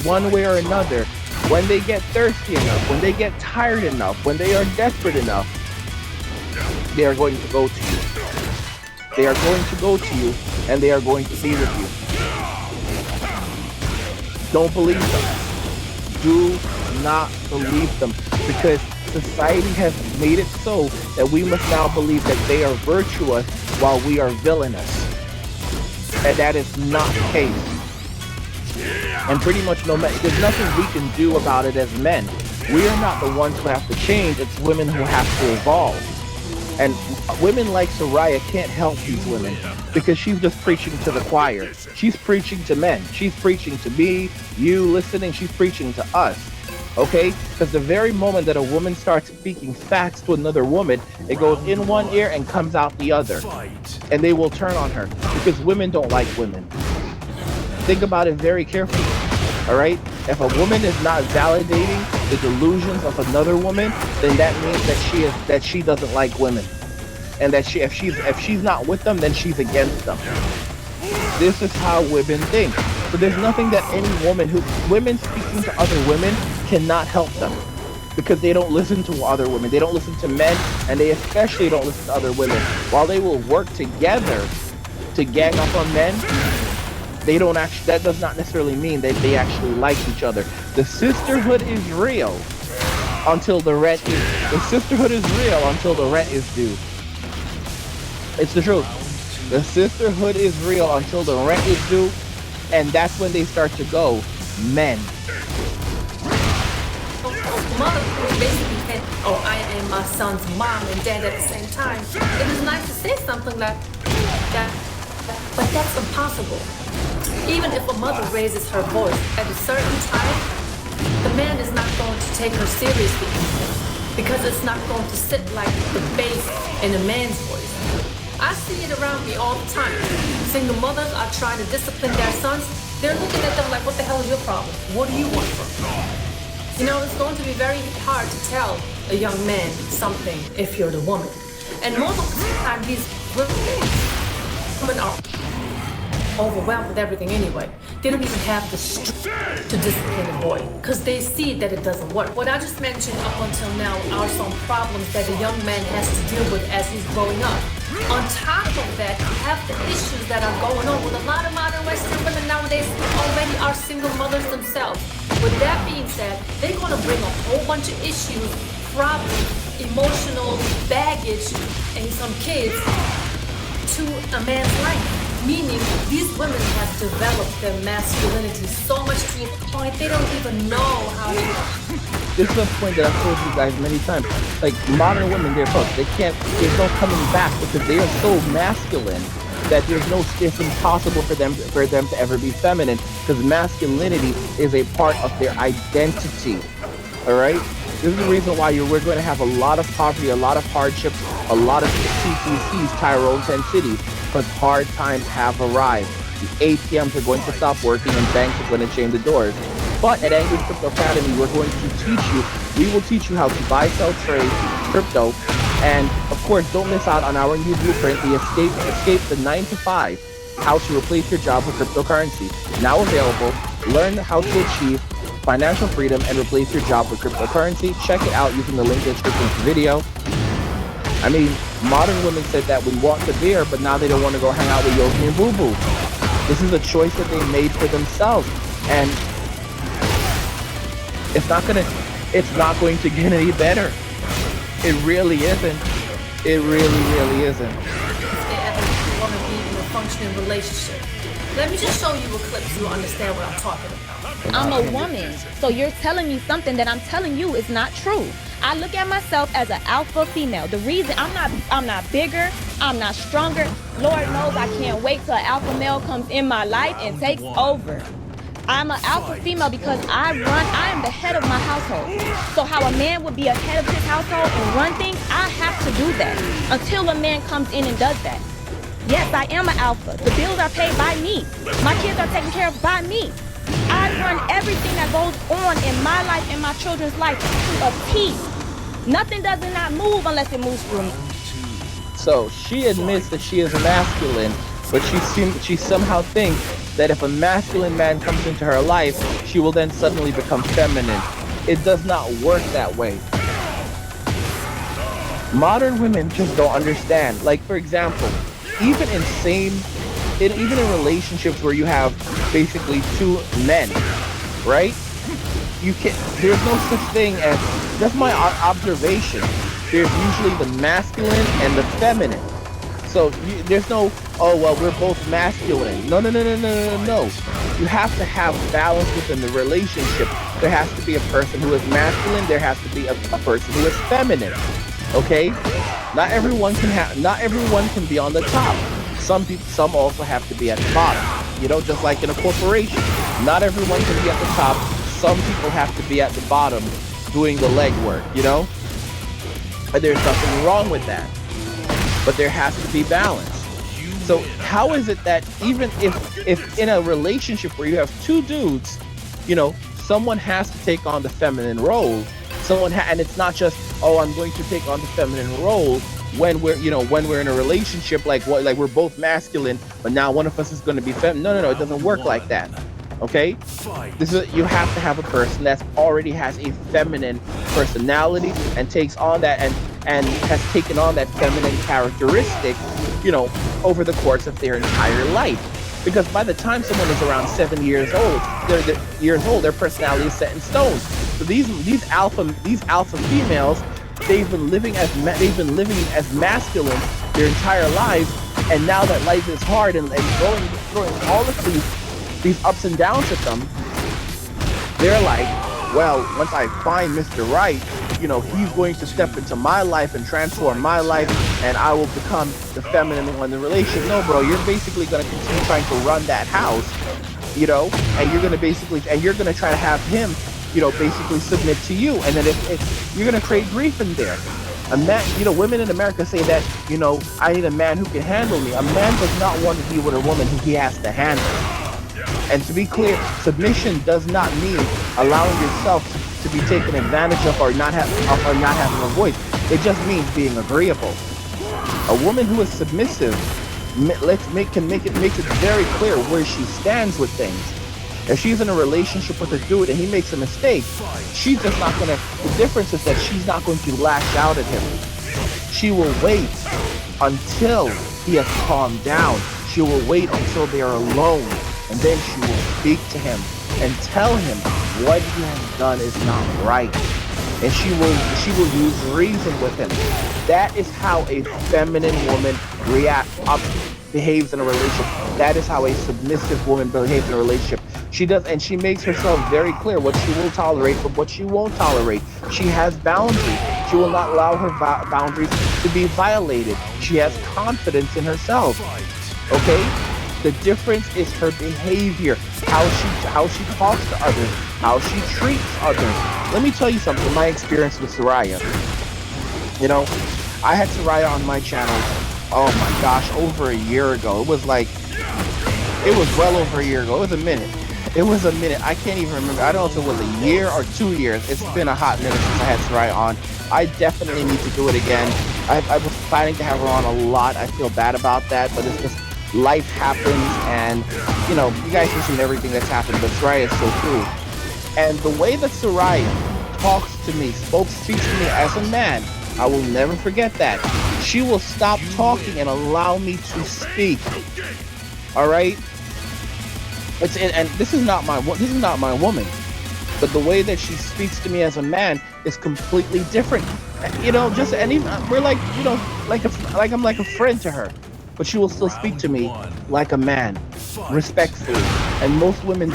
one way or another. When they get thirsty enough, when they get tired enough, when they are desperate enough, they are going to go to you. They are going to go to you, and they are going to be with you. Don't believe them. Do not believe them, because society has made it so that we must now believe that they are virtuous while we are villainous. And that is not the case. And pretty much there's nothing we can do about it as men. We are not the ones who have to change, it's women who have to evolve. And women like Soraya can't help these women, because she's just preaching to the choir. She's preaching to men. She's preaching to me, you listening, she's preaching to us. Okay? Because the very moment that a woman starts speaking facts to another woman, it goes in one ear and comes out the other. And they will turn on her, because women don't like women. Think about it very carefully. All right? If a woman is not validating the delusions of another woman, then that means that she doesn't like women, and that if she's not with them, then she's against them. This is how women think. So there's nothing that women speaking to other women cannot help them, because they don't listen to other women. They don't listen to men, and they especially don't listen to other women. While they will work together to gang up on men, that does not necessarily mean that they actually like each other. The sisterhood is real until the rent is due. It's the truth. The sisterhood is real until the rent is due, and that's when they start to go men. mother who basically said, oh, I am my son's mom and dad at the same time, it is nice to say something like that, but that's impossible. Even if a mother raises her voice at a certain time, the man is not going to take her seriously because it's not going to sit like the bass in a man's voice. I see it around me all the time. Single mothers are trying to discipline their sons. They're looking at them like, what the hell is your problem? What do you want from them? You know, it's going to be very hard to tell a young man something if you're the woman. And most of the time, these women are overwhelmed with everything anyway. They don't even have the strength to discipline a boy because they see that it doesn't work. What I just mentioned up until now are some problems that a young man has to deal with as he's growing up. On top of that, you have the issues that are going on with a lot of modern Western women nowadays already are single mothers themselves. With that being said, they're going to bring a whole bunch of issues, problems, emotional baggage, and some kids to a man's life. Meaning, these women have developed their masculinity so much to the point they don't even know how to. This is a point that I've told you guys many times. Like, modern women, they're folks, there's no coming back because they are so masculine that it's impossible for them to ever be feminine because masculinity is a part of their identity. All right? This is the reason why we're going to have a lot of poverty, a lot of hardships, a lot of TCCs, Tyrone 10 cities, because hard times have arrived. The ATMs are going to stop working and banks are going to chain the doors. But at Angry Crypto Academy, we're going to we will teach you how to buy, sell, trade crypto. And of course, don't miss out on our new blueprint, the Escape the 9 to 5, how to replace your job with cryptocurrency. Now available. Learn how to achieve financial freedom and replace your job with cryptocurrency. Check it out using the link in the description of the video. I mean, modern women said that we want the beer, but now they don't want to go hang out with Yogi and Boo Boo. This is a choice that they made for themselves, and it's not going to get any better. It really isn't. It really isn't. If they ever want to be in a functioning relationship. Let me just show you a clip so you understand what I'm talking about. I'm a woman, so you're telling me something that I'm telling you is not true. I look at myself as an alpha female. The reason I'm not bigger, I'm not stronger. Lord knows I can't wait till an alpha male comes in my life and takes over. I'm an alpha female because I am the head of my household. So how a man would be a head of his household and run things, I have to do that until a man comes in and does that. Yes, I am an alpha. The bills are paid by me. My kids are taken care of by me. I run everything that goes on in my life and my children's life to a T. Nothing does not move unless it moves through me. So she admits that she is masculine, but she somehow thinks that if a masculine man comes into her life, she will then suddenly become feminine. It does not work that way. Modern women just don't understand. Like, for example, even in relationships where you have basically two men, right? There's no such thing as, that's my observation. There's usually the masculine and the feminine. So there's no, oh, well, we're both masculine. No. You have to have balance within the relationship. There has to be a person who is masculine. There has to be a person who is feminine. Okay? Not everyone can be on the top. Some also have to be at the bottom. You know, just like in a corporation. Not everyone can be at the top. Some people have to be at the bottom doing the legwork, you know? And there's nothing wrong with that. But there has to be balance. So how is it that even if in a relationship where you have two dudes, you know, someone has to take on the feminine role, and it's not just, oh, I'm going to take on the feminine role when we're in a relationship, like we're both masculine, but now one of us is going to be feminine. No, it doesn't work like that. Okay, you have to have a person that already has a feminine personality and takes on that and has taken on that feminine characteristic, you know, over the course of their entire life. Because by the time someone is around 7 years old, their personality is set in stone. So these alpha females, they've been living as masculine their entire lives, and now that life is hard and throwing all of these ups and downs at them, they're like, well, once I find Mr. Right, you know, he's going to step into my life and transform my life, and I will become the feminine one in the relationship. No, bro, you're basically going to continue trying to run that house, you know, and you're going to try to have him, you know, basically submit to you. And then if you're going to create grief in there. A man, you know, women in America say that, you know, I need a man who can handle me. A man does not want to be with a woman who he has to handle. And to be clear, submission does not mean allowing yourself to be taken advantage of or not having a voice. It just means being agreeable. A woman who is submissive makes it very clear where she stands with things. If she's in a relationship with a dude and he makes a mistake, she's just not gonna. The difference is that she's not going to lash out at him. She will wait until he has calmed down. She will wait until they are alone, and then she will speak to him and tell him what he has done is not right. And she will use reason with him. That is how a feminine woman behaves in a relationship. That is how a submissive woman behaves in a relationship. She does, and she makes herself very clear what she will tolerate from what she won't tolerate. She has boundaries. She will not allow her boundaries to be violated. She has confidence in herself. Okay? The difference is her behavior, how she talks to others, how she treats others. Let me tell you something, my experience with Soraya. You know, I had Soraya on my channel, oh my gosh, over a year ago. It was well over a year ago. It was a minute. I can't even remember. I don't know if it was a year or 2 years. It's been a hot minute since I had Soraya on. I definitely need to do it again. I was planning to have her on a lot. I feel bad about that, but it's just life happens, and you know, you guys have seen everything that's happened, but Soraya is so true. And the way that Soraya speaks to me as a man, I will never forget that. She will stop talking and allow me to speak. All right. And this is not my woman, but the way that she speaks to me as a man is completely different. You know, we're like, you know, like I'm like a friend to her, but she will still speak to me like a man, respectfully. And most women,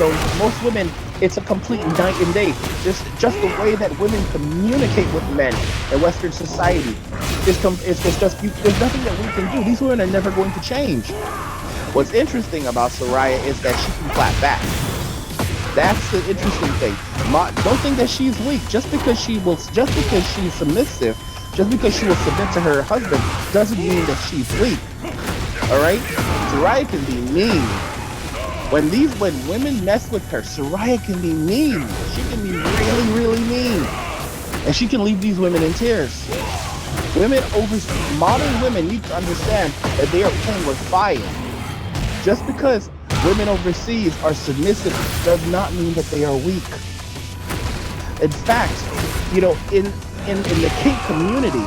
it's a complete night and day. Just the way that women communicate with men in Western society. There's nothing that we can do. These women are never going to change. What's interesting about Soraya is that she can clap back. That's the interesting thing. Don't think that she's weak. Just because she's submissive, just because she will submit to her husband, doesn't mean that she's weak. All right? Soraya can be mean. When women mess with her, Soraya can be mean. She can be really, really mean. And she can leave these women in tears. Modern women need to understand that they are playing with fire. Just because women overseas are submissive does not mean that they are weak. In fact, you know, in the kink community,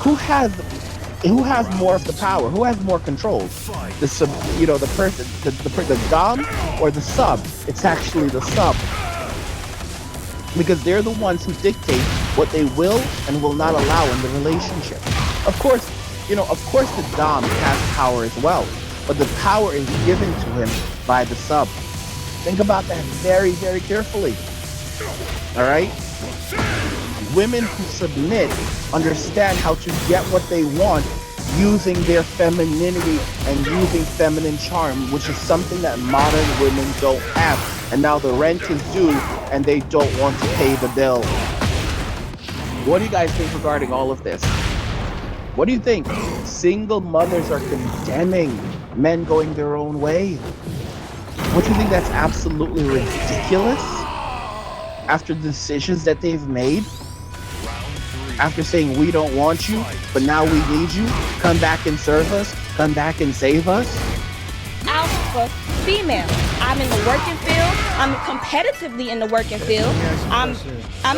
who has more of the power? Who has more control? The dom or the sub? It's actually the sub, because they're the ones who dictate what they will and will not allow in the relationship. Of course, the dom has power as well, but the power is given to him by the sub. Think about that very, very carefully. All right? Women who submit understand how to get what they want using their femininity and using feminine charm, which is something that modern women don't have. And now the rent is due and they don't want to pay the bill. What do you guys think regarding all of this? What do you think? Single mothers are condemning men going their own way. Don't you think that's absolutely ridiculous? After decisions that they've made? After saying we don't want you, but now we need you? Come back and serve us? Come back and save us? Alpha female. I'm in the working field. I'm competitively in the working field. I'm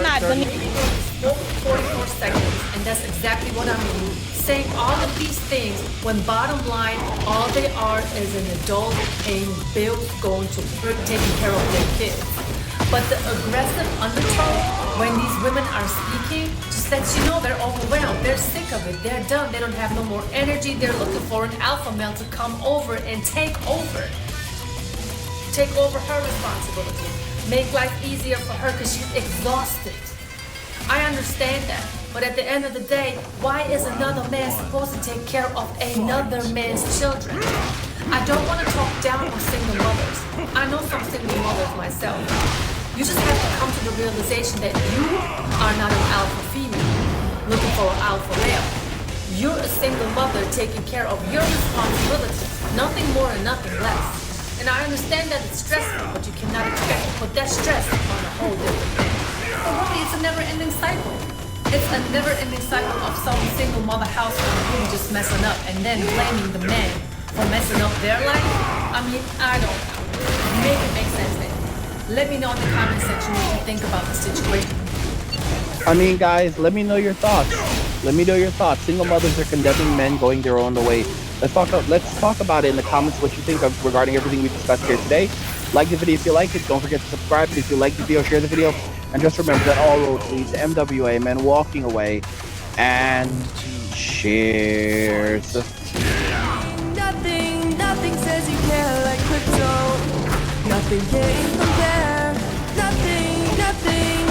not gonna 44 seconds, and that's exactly what I mean. Saying all of these things when bottom line, all they are is an adult paying bills, going to work, taking care of their kids. But the aggressive undertone when these women are speaking just lets you know they're overwhelmed. They're sick of it. They're done. They don't have no more energy. They're looking for an alpha male to come over and take over her responsibility. make life easier for her because she's exhausted. I understand that, but at the end of the day, why is another man supposed to take care of another man's children? I don't want to talk down on single mothers. I know some single mothers myself. You just have to come to the realization that you are not an alpha female looking for an alpha male. You're a single mother taking care of your responsibilities, nothing more and nothing less. And I understand that it's stressful, but you cannot expect to put that stress on a whole different thing. But really, it's a never-ending cycle. It's a never-ending cycle of some single mother household really just messing up and then blaming the men for messing up their life. I mean, I don't know. Make it make sense then. Let me know in the comment section what you think about the situation. I mean, guys, let me know your thoughts. Let me know your thoughts. Single mothers are condemning men going their own way. Let's talk about it in the comments what you think of regarding everything we discussed here today. Like the video if you like it. Don't forget to subscribe. If you like the video, share the video. And just remember that all roads lead to MWA, men walking away. And cheers. Nothing says you care like crypto. Nothing can compare.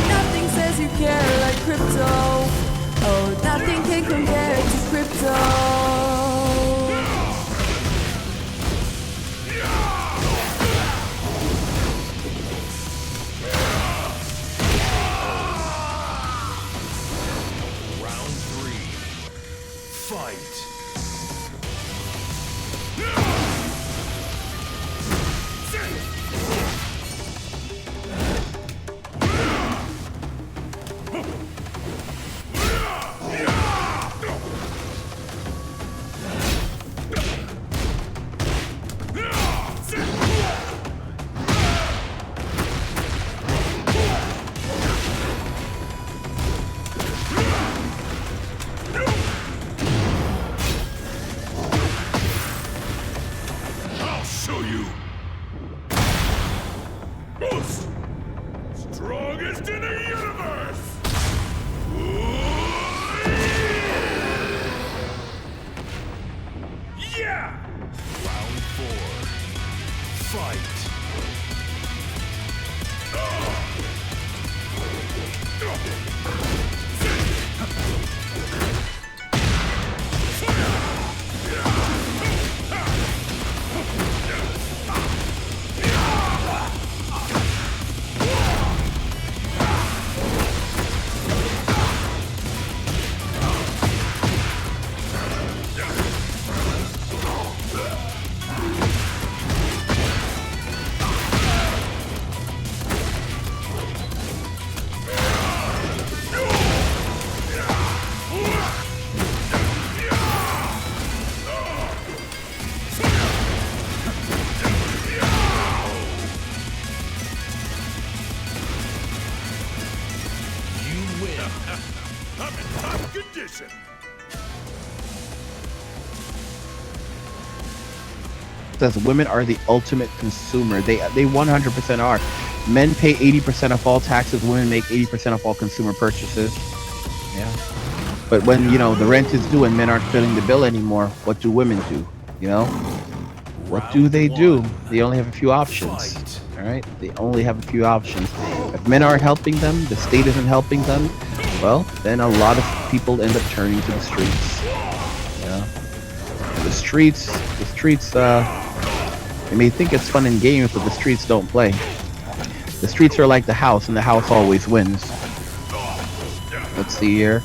Nothing says you care like crypto. Oh, nothing can compare to crypto. Strongest in the universe! Yeah! Round 4. Fight! I'm in top condition. Says women are the ultimate consumer. They 100% are. Men pay 80% of all taxes. Women make 80% of all consumer purchases. Yeah. But when, you know, the rent is due and men aren't filling the bill anymore, what do women do? You know? What do? They only have a few options. All right? They only have a few options. If men aren't helping them, the state isn't helping them, well, then a lot of people end up turning to the streets. Yeah. The streets, you may think it's fun in games, but the streets don't play. The streets are like the house, and the house always wins. Let's see here.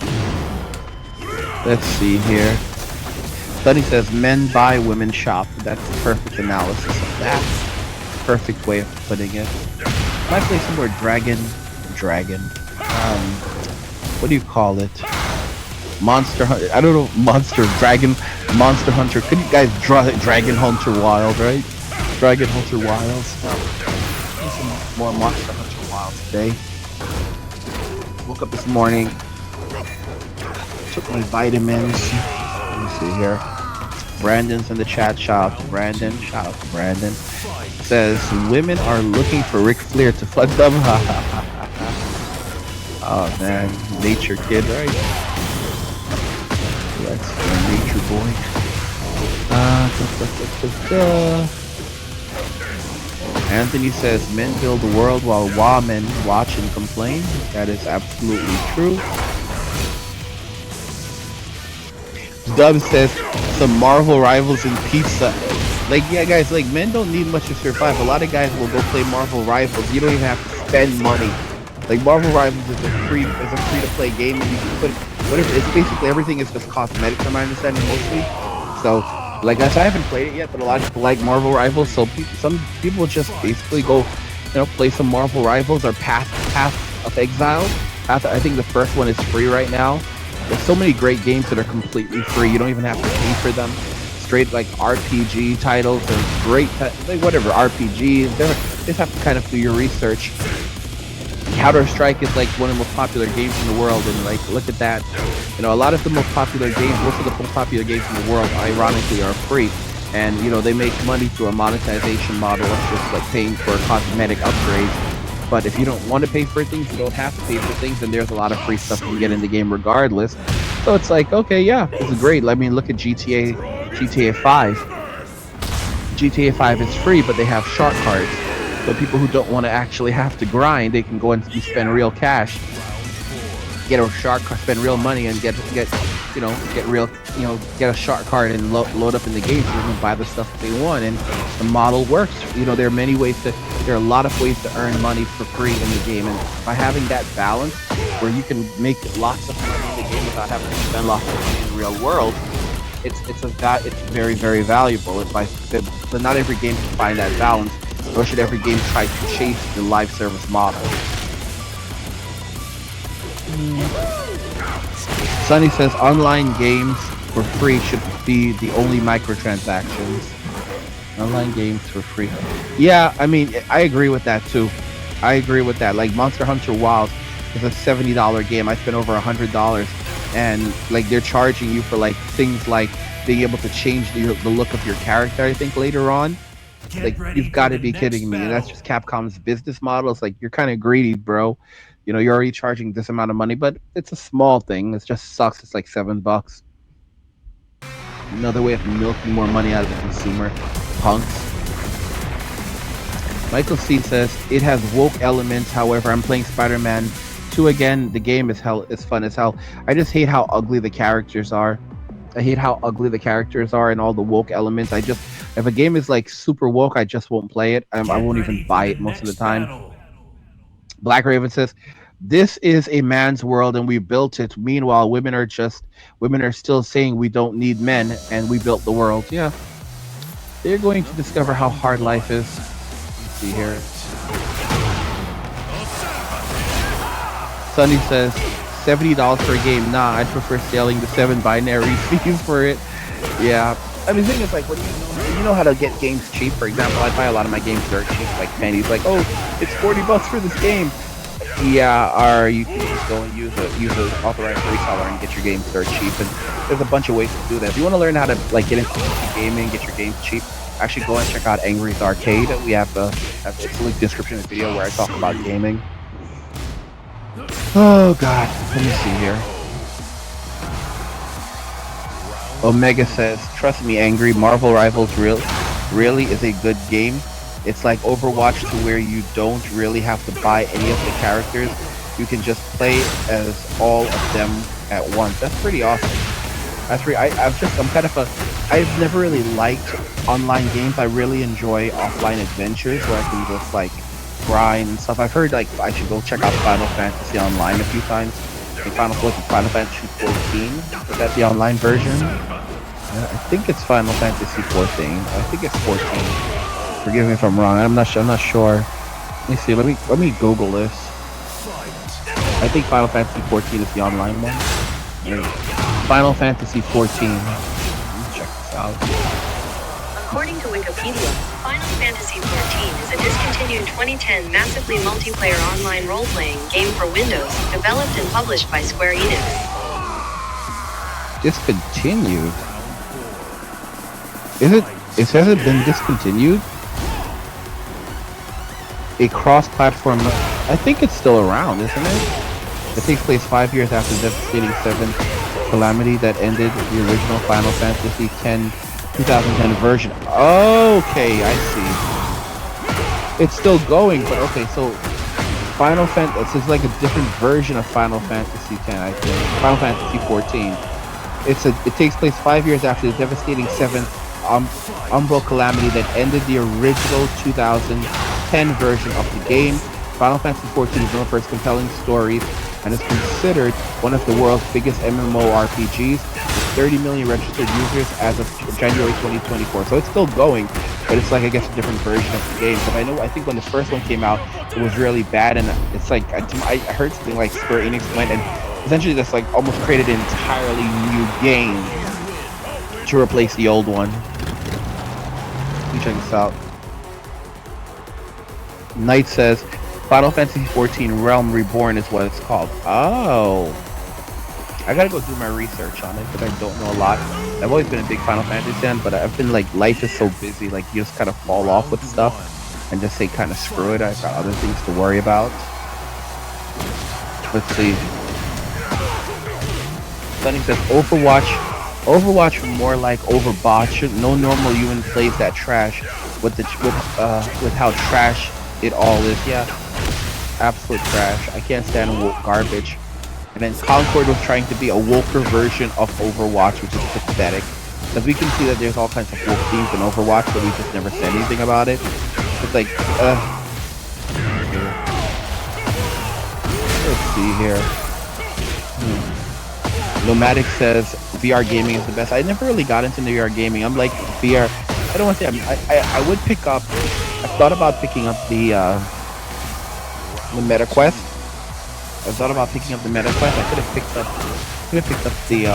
Study says men buy, women shop. That's the perfect analysis of that. Perfect way of putting it. Might play some more dragon. What do you call it? Monster Hunter. I don't know. Monster Hunter. Could you guys draw Dragon Hunter Wild, right? Dragon Hunter Wilds. Some more Monster Hunter Wild today. Woke up this morning. Took my vitamins. Let me see here. Brandon's in the chat. Shout out to Brandon. Says women are looking for Ric Flair to fuck them. Oh man, nature kid, right? That's a nature boy. Anthony says men build the world while women watch and complain. That is absolutely true. Dub says some Marvel Rivals and pizza. Like, yeah, guys, like, men don't need much to survive. A lot of guys will go play Marvel Rivals. You don't even have to spend money. Like, Marvel Rivals is a free-to-play game, and you can put whatever. It's basically everything is just cosmetic, from my understanding, mostly. So, like, I haven't played it yet, but a lot of people like Marvel Rivals. So, some people just basically go, play some Marvel Rivals or Path of Exile. I think the first one is free right now. There's so many great games that are completely free. You don't even have to pay for them. Straight like RPG titles are great. Like whatever RPG, just have to kind of do your research. Counter-Strike is like one of the most popular games in the world, and like look at that. A lot of the most popular games, most of the most popular games in the world, ironically, are free. And they make money through a monetization model of just like paying for cosmetic upgrades. But if you don't want to pay for things, you don't have to pay for things, and there's a lot of free stuff you can get in the game regardless. So it's like, okay, yeah, it's great. I mean, look at GTA 5. GTA 5 is free, but they have shark cards. So people who don't want to actually have to grind, they can go and spend real cash, get a shark card, spend real money, and get a shark card and load up in the game so they can buy the stuff that they want. And the model works. There are a lot of ways to earn money for free in the game, and by having that balance where you can make lots of money in the game without having to spend lots of money in the real world, it's very, very valuable. But not every game can find that balance, nor should every game try to chase the live service model. Sunny says online games for free should be the only microtransactions. Online games for free. Yeah, I mean, I agree with that too. I agree with that. Like Monster Hunter Wilds is a $70 game. I spent over $100, and like they're charging you for like things like being able to change the look of your character. I think later on, like you've got to be kidding me. And that's just Capcom's business model. It's like you're kind of greedy, bro. You're already charging this amount of money, but it's a small thing. It just sucks. It's like $7. Another way of milking more money out of the consumer. Punks. Michael C says it has woke elements. However, I'm playing Spider-Man 2 again. The game is fun as hell. I just hate how ugly the characters are. I hate how ugly the characters are and all the woke elements. If a game is like super woke, I just won't play it. I won't even buy it most of the time. Black Raven says, this is a man's world and we built it. Meanwhile, women are still saying we don't need men and we built the world. Yeah. They're going to discover how hard life is. Let's see here. Sunny says, $70 for a game. Nah, I'd prefer selling the 7 binary fees for it. Yeah. I mean, the thing is, like, when you know how to get games cheap. For example, I buy a lot of my games dirt cheap, like pennies. Like, oh, it's $40 for this game. Yeah, or you can just go and use an authorized reseller and get your games dirt cheap. And there's a bunch of ways to do that. If you want to learn how to like get into gaming, get your games cheap, actually go and check out Angry's Arcade. We have it's a link description of the video where I talk about gaming. Oh God, let me see here. Omega says, trust me, Angry, Marvel Rivals really is a good game. It's like Overwatch to where you don't really have to buy any of the characters. You can just play as all of them at once. That's pretty awesome. I've never really liked online games. I really enjoy offline adventures where I can just like grind and stuff. I've heard like I should go check out Final Fantasy Online a few times. Final Fantasy 14. Is that the online version? Yeah, I think it's Final Fantasy 14. I think it's 14. Forgive me if I'm wrong. I'm not sure. Let me see. Let me Google this. I think Final Fantasy 14 is the online one. Final Fantasy 14. Let me check this out. According to Wikipedia, Final Fantasy 14 is a discontinued 2010 massively multiplayer online role-playing game for Windows, developed and published by Square Enix. Discontinued? It says it's been discontinued? A cross-platform... I think it's still around, isn't it? It takes place 5 years after the devastating 7th calamity that ended the original Final Fantasy X 2010 version. Okay, I see. It's still going, but okay, so Final Fantasy, this is like a different version of Final Fantasy X, I think. Final Fantasy 14. It takes place 5 years after the devastating seventh Umbral calamity that ended the original 2010 version of the game. Final Fantasy 14 is known for its compelling stories and is considered one of the world's biggest MMORPGs with 30 million registered users as of January 2024. So it's still going, but it's like, I guess, a different version of the game. But I think when the first one came out, it was really bad, and it's like, I heard something like Square Enix went and essentially just like almost created an entirely new game to replace the old one. Let me check this out. Knight says, Final Fantasy XIV Realm Reborn is what it's called. Oh. I gotta go do my research on it, because I don't know a lot. I've always been a big Final Fantasy fan, but I've been like, life is so busy, like you just kind of fall off with stuff and just say kind of screw it, I've got other things to worry about. Let's see. Sunny says, Overwatch more like Overwatch. No normal human plays that trash with how trash it all is. Yeah, absolute trash. I can't stand woke garbage. And then Concord was trying to be a woker version of Overwatch, which is pathetic. Because we can see that there's all kinds of woke themes in Overwatch, but we just never said anything about it. It's like, let's see here. Nomadic says VR gaming is the best. I never really got into VR gaming. I'm like VR. I don't want to say I would pick up. I thought about picking up the MetaQuest. I thought about picking up the MetaQuest. I could have picked up the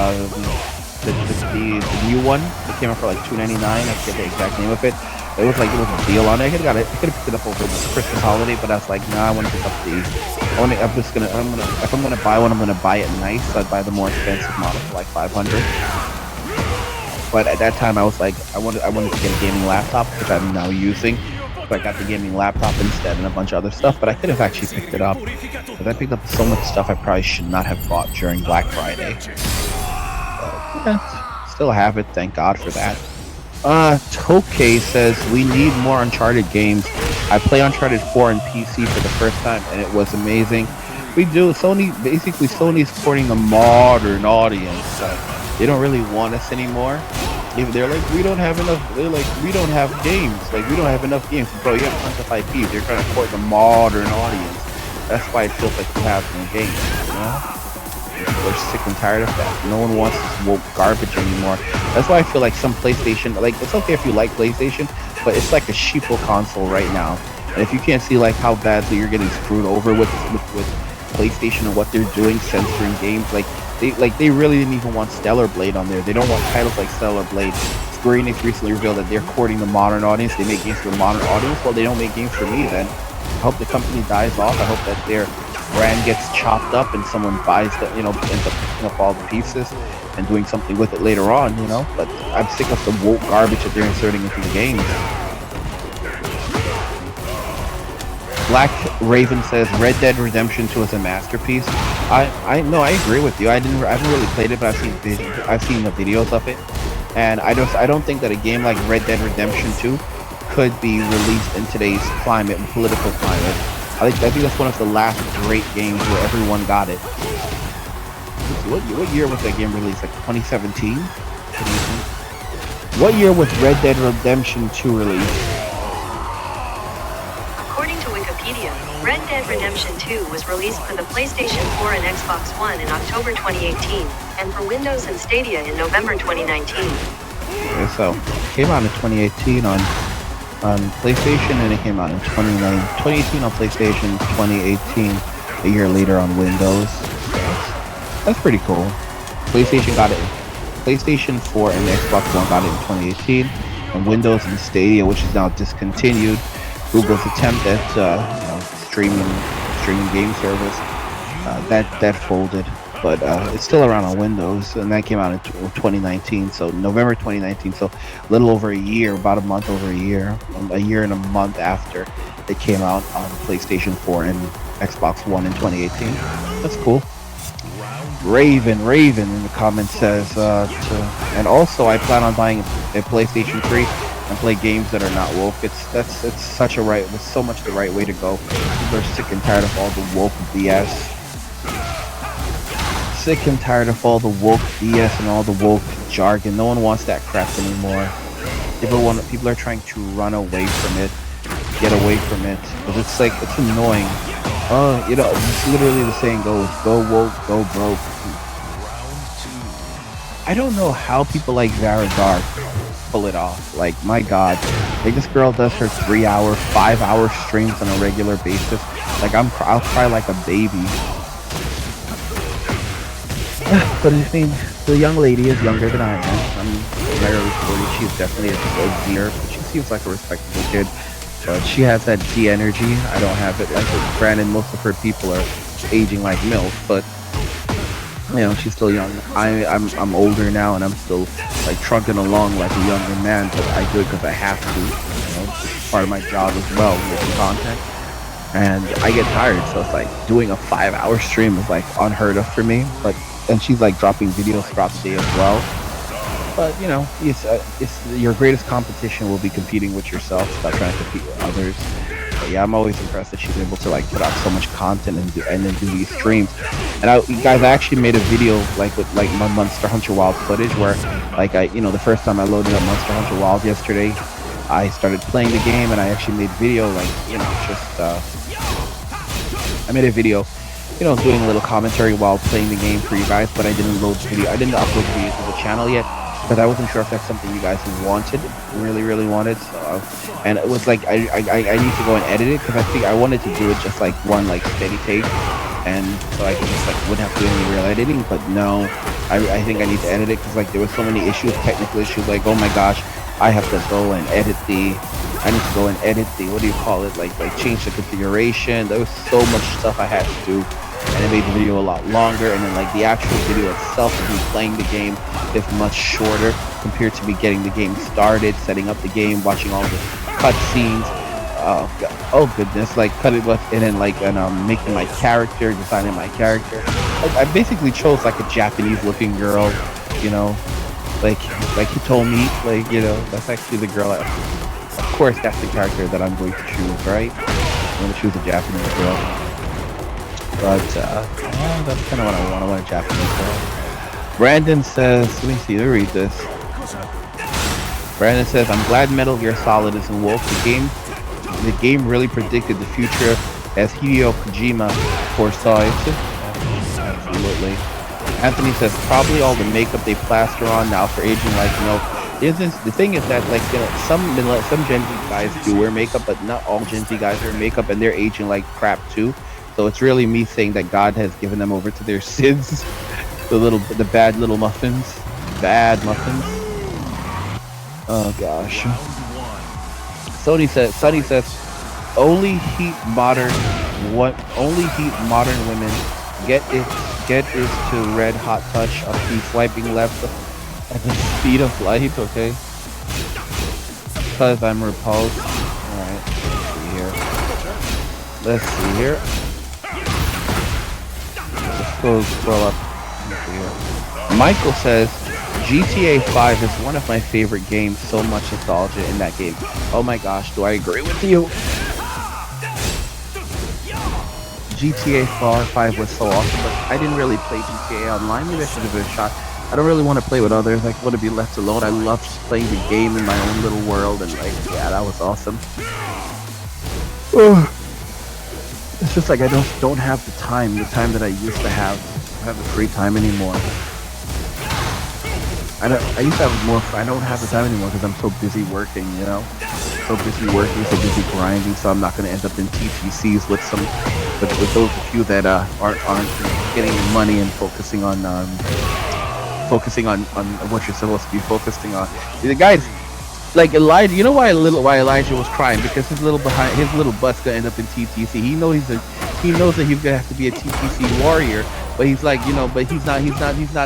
new one. It came out for like $2.99. I forget the exact name of it. It was a deal on it. I could have picked it up over the Christmas holiday, but I was like, nah, I want to pick up the. If I'm gonna buy one, I'm gonna buy it nice. So I'd buy the more expensive model for like $500. But at that time, I was like, I wanted to get a gaming laptop, which I'm now using. So I got the gaming laptop instead and a bunch of other stuff. But I could have actually picked it up, because I picked up so much stuff I probably should not have bought during Black Friday. But, yeah, still have it. Thank God for that. Tokay says, we need more Uncharted games. I play Uncharted 4 on PC for the first time, and it was amazing. We do. Sony's courting the modern audience. They don't really want us anymore. They're like, we don't have enough. They're like, we don't have games. Like, we don't have enough games. Bro, you have tons of IPs. They're trying to court the modern audience. That's why it feels like we have no games, you know? We're sick and tired of that. No one wants this woke garbage anymore. That's why I feel like some PlayStation, like, it's okay if you like PlayStation, but it's like a sheeple console right now. And if you can't see like how badly you're getting screwed over with PlayStation and what they're doing, censoring games, they really didn't even want Stellar Blade on there. They don't want titles like Stellar Blade. Square Enix recently revealed that they're courting the modern audience. They make games for the modern audience. Well, they don't make games for me then. I hope the company dies off. I hope that their brand gets chopped up and someone buys the, ends up picking up all the pieces and doing something with it later on, But I'm sick of the woke garbage that they're inserting into the games. Black Raven says Red Dead Redemption 2 is a masterpiece. I agree with you. I haven't really played it, but I've seen the videos of it, and I don't think that a game like Red Dead Redemption 2 could be released in today's climate and political climate. I think that's one of the last great games where everyone got it. What year was that game released? Like 2017? What year was Red Dead Redemption 2 released? According to Wikipedia, Red Dead Redemption 2 was released for the PlayStation 4 and Xbox One in October 2018, and for Windows and Stadia in November 2019. Okay, so it came out in 2018 on PlayStation, and it came out in 2018 on PlayStation, 2018 a year later on Windows. That's pretty cool. PlayStation got it. PlayStation 4 and Xbox One got it in 2018, and Windows and Stadia, which is now discontinued. Google's attempt at streaming game service that folded, but it's still around on Windows, and that came out in 2019, so November 2019, so a little over a year, about a month over a year and a month after it came out on PlayStation 4 and Xbox One in 2018. That's cool. Raven in the comments says, and also I plan on buying a PlayStation 3 and play games that are not woke. It's so much the right way to go. People are sick and tired of all the woke BS. Sick and tired of all the woke BS and all the woke jargon. No one wants that crap anymore. People are trying to run away from it, get away from it, because it's annoying. It's literally the saying goes, go woke, go broke. I don't know how people like Zara Dark pull it off. Like, my god. Like, this girl does her 3-hour, 5-hour streams on a regular basis. Like, I'll cry like a baby. But I mean, the young lady is younger than I am. I'm in my early 40s. She's definitely a Z'er, but she seems like a respectable kid. But she has that Z energy. I don't have it. Like, granted, most of her people are aging like MILF, but she's still young. I'm older now, and I'm still like trucking along like a younger man, but I do it because I have to. It's part of my job as well, making content. And I get tired, so it's like doing a 5-hour stream is like unheard of for me. And she's like dropping videos throughout the day as well. But it's your greatest competition will be competing with yourself, not trying to compete with others. But yeah, I'm always impressed that she's able to like put out so much content and then do these streams. And I actually made a video like with like my Monster Hunter Wild footage where like the first time I loaded up Monster Hunter Wild yesterday, I started playing the game and I actually made video I made a video, doing a little commentary while playing the game for you guys, but I didn't upload videos to the channel yet because I wasn't sure if that's something you guys wanted, really wanted. So, and it was like I need to go and edit it because I think I wanted to do it just like one like steady take, and so I could just like wouldn't have to do any real editing. But no, I think I need to edit it because like there was so many issues, technical issues. Like, oh my gosh, I have to go and edit what do you call it? Like change the configuration. There was so much stuff I had to do. And it made the video a lot longer, and then like the actual video itself of me playing the game is much shorter compared to me getting the game started, setting up the game, watching all the cutscenes. Oh goodness, like cut it with, and then making my character, designing my character. I basically chose like a Japanese looking girl, like Hitomi, that's actually the girl. Of course, that's the character that I'm going to choose, right? I'm going to choose a Japanese girl. But that's kind of what I want. I want a Japanese girl. Brandon says, let me read this. Brandon says, I'm glad Metal Gear Solid isn't woke. The game really predicted the future as Hideo Kojima foresaw it. Absolutely. Anthony says, probably all the makeup they plaster on now for aging the thing is that some Gen Z guys do wear makeup, but not all Gen Z guys wear makeup, and they're aging like crap too. So it's really me saying that God has given them over to their sins, the bad little muffins, bad muffins. Oh gosh. Sunny says, only heat modern women get is to red hot touch of the swiping left at the speed of light. Okay. Because I'm repulsed. All right. Let's see here. Go scroll up. Michael says GTA 5 is one of my favorite games. So much nostalgia in that game. Oh my gosh, do I agree with you? GTA 5 was so awesome, but I didn't really play GTA Online. Maybe I should give it a shot. I don't really want to play with others. I want to be left alone. I love playing the game in my own little world, and that was awesome. It's just like I don't have the time that I used to have. I don't have the free time anymore. I used to have more. I don't have the time anymore because I'm so busy working. So busy grinding. So I'm not going to end up in TTCs with those of you that aren't getting money and focusing on what you're supposed to be focusing on. The guys. Like Elijah, you know why Elijah was crying? Because his little butt's gonna end up in TTC. He knows that he's gonna have to be a TTC warrior, but he's like, but he's not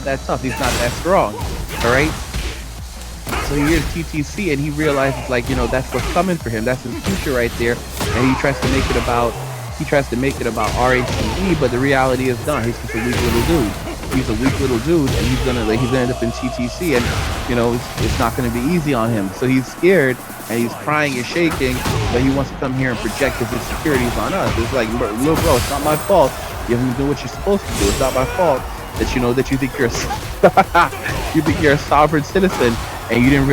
that tough. He's not that strong. All right. So he hears TTC and he realizes that's what's coming for him. That's his future right there, and he tries to make it about RACE, but the reality is done. He's just a weak little dude. he's a weak little dude, and he's gonna end up in TTC, and you know it's not gonna be easy on him. So he's scared and he's crying and shaking, but he wants to come here and project his insecurities on us. It's like, little bro, it's not my fault. You haven't been doing what you're supposed to do. It's not my fault that you know that you think you're a sovereign citizen, and you didn't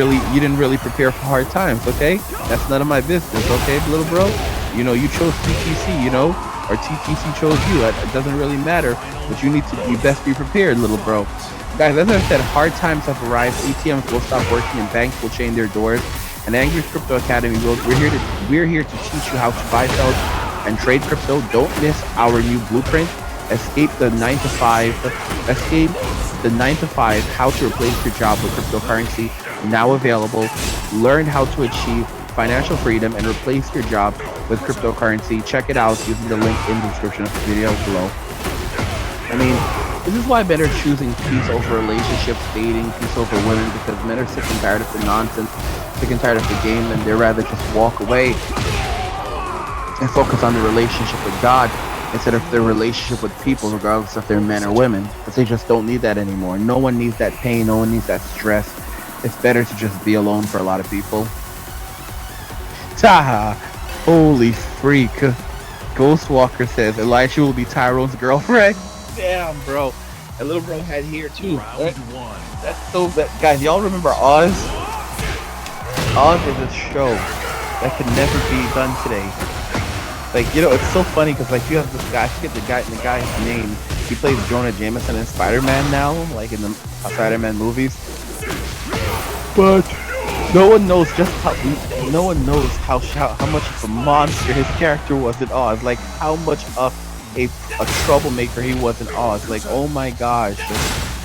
really prepare for hard times. Okay, that's none of my business. Okay, little bro, you know you chose TTC, you know, or TTC chose you. It doesn't really matter, but you need to best be prepared, little bro. Guys, as I said, hard times have arrived. ATMs will stop working and banks will chain their doors. And Angry Crypto Academy, we're here to teach you how to buy, sell, and trade crypto. Don't miss our new blueprint. Escape the 9-to-5. Escape the 9-to-5. How to replace your job with cryptocurrency. Now available. Learn how to achieve financial freedom and replace your job with cryptocurrency. Check it out using the link in the description of the video below. I mean, this is why men are choosing peace over relationships, dating, peace over women, because men are sick and tired of the nonsense, sick and tired of the game, and they'd rather just walk away and focus on the relationship with God instead of their relationship with people, regardless if they're men or women. But they just don't need that anymore. No one needs that pain. No one needs that stress. It's better to just be alone for a lot of people. Taha! Holy freak. Ghostwalker says Elisha will be Tyrone's girlfriend. Damn, bro. That little bro had hair too. That's so bad. Guys, y'all remember Oz? Oz is a show that could never be done today. Like, you know, it's so funny because like you have this guy, I forget the guy's name. He plays Jonah Jameson in Spider-Man now, like in the Spider-Man movies. But no one knows how much of a monster his character was in Oz. Like how much of a troublemaker he was in Oz. Like, oh my gosh.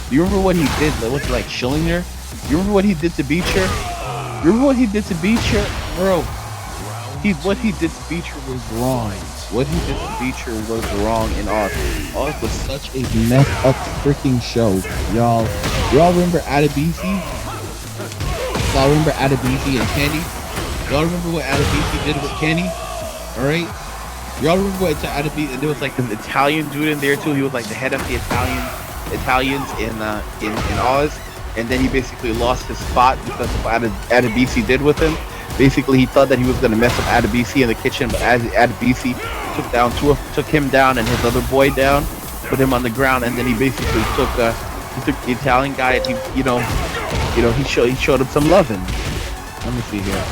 Do you remember what he did? Was it like Schillinger? You remember what he did to Beecher? You remember what he did to Beecher? Bro, what he did to Beecher was wrong. What he did to Beecher was wrong in Oz. Oz was such a messed up freaking show. Y'all remember Adebisi? Y'all remember Adebisi and Kenny? Y'all remember what Adebisi did with Kenny? Alright? Y'all remember what Adebisi, and there was like an Italian dude in there too. He was like the head of the Italians in Oz, and then he basically lost his spot because of what Adebisi did with him. Basically, he thought that he was gonna mess up Adebisi in the kitchen, but as Adebisi took him down and his other boy down, put him on the ground, and then he basically took the Italian guy and he showed him some loving. Let me see here.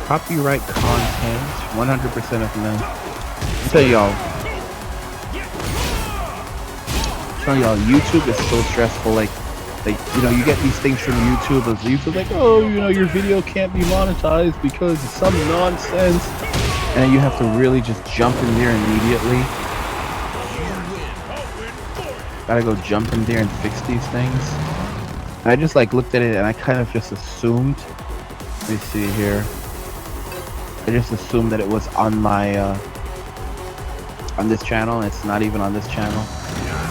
Copyright content, 100% of men. I'll tell y'all, YouTube is so stressful. Like, you know, you get these things from YouTube, and YouTube's like, oh, you know, your video can't be monetized because it's some nonsense, and you have to really just jump in there immediately. Gotta go jump in there and fix these things. And I just like looked at it and I kind of just assumed. Let me see here. I just assumed that it was on my on this channel, and it's not even on this channel.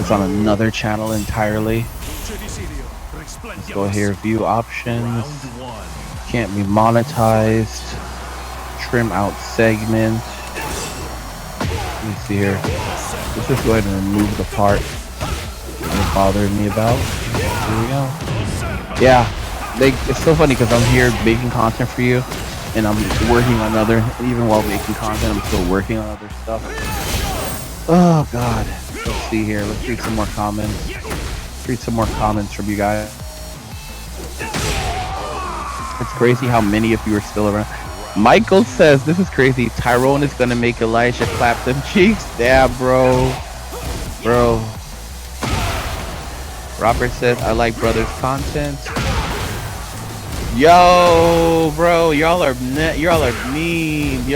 It's on another channel entirely. Let's go here, view options. Can't be monetized. Trim out segment. Let me see here. Let's just go ahead and remove the part that bothered me about. Here we go. Yeah, it's so funny because I'm here making content for you, and I'm working on even while making content, I'm still working on other stuff. Oh god. Let's see here. Let's read some more comments. Read some more comments from you guys. It's crazy how many of you are still around. Michael says, this is crazy. Tyrone is gonna make Elijah clap them cheeks. Damn, bro. Robert says, I like brothers' content. Yo, bro, y'all are mean. Y'all are mean.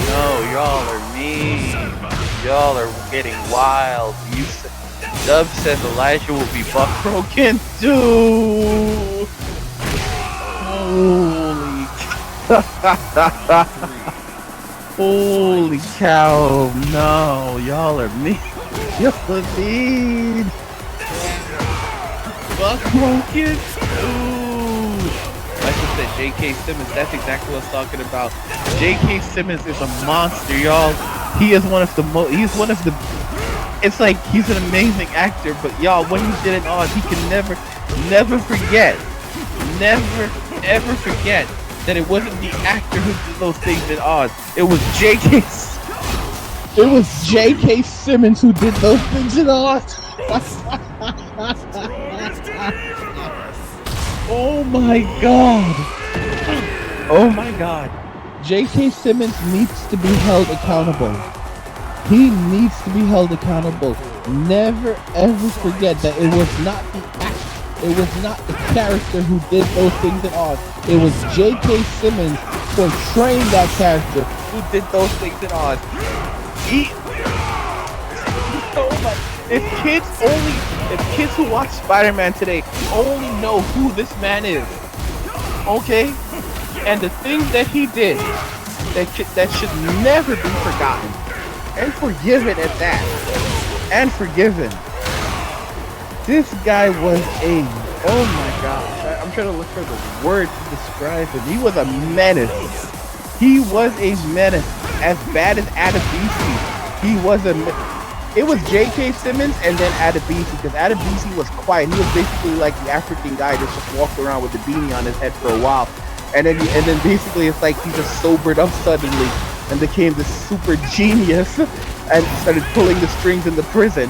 No, y'all are mean. Y'all are getting wild. Dub says Elijah will be buck broken too. Holy cow. No, y'all are mean. Y'all are mean. Buck broken too. Like I said, said J.K. Simmons. That's exactly what I was talking about. J.K. Simmons is a monster, y'all. He is one of the it's like he's an amazing actor, but y'all, when he did it Oz, he can never forget, ever forget that it wasn't the actor who did those things in Oz. It was J.K. Simmons who did those things in Oz. Oh my god. Oh my god. J.K. Simmons needs to be held accountable. He needs to be held accountable. Never ever forget that it was not the actor, it was not the character who did those things in Oz. It was J.K. Simmons portraying that character who did those things in Oz. If kids who watch Spider-Man today only know who this man is, okay? And the things that he did that should never be forgotten and forgiven at that, and forgiven. This guy was oh my gosh, I'm trying to look for the word to describe him. He was a menace. He was a menace. As bad as Adebisi, it was J.K. Simmons and then Adebisi, because Adebisi was quiet. He was basically like the African guy that just walked around with the beanie on his head for a while. And then basically it's like he just sobered up suddenly and became this super genius and started pulling the strings in the prison.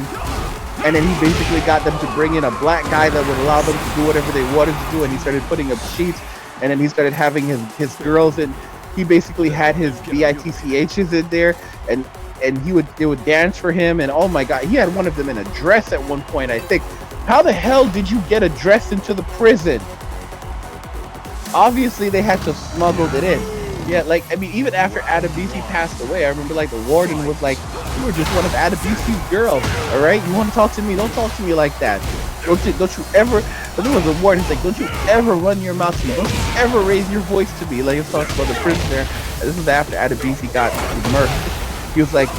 And then he basically got them to bring in a black guy that would allow them to do whatever they wanted to do. And he started putting up sheets, and then he started having his girls in. He basically had his BITCHs in there, and they would dance for him. And oh my god, he had one of them in a dress at one point, I think. How the hell did you get a dress into the prison? Obviously they had to smuggle it in. Yeah, like, I mean, even after Adebisi passed away, I remember like the warden was like, "You were just one of Adebisi's girls, all right? You want to talk to me? Don't talk to me like that. Don't you ever?" But there was a warden. He's like, "Don't you ever run your mouth to me? Don't you ever raise your voice to me?" Like, he was talking about the prisoner. And this was after Adebisi got murdered. He was like,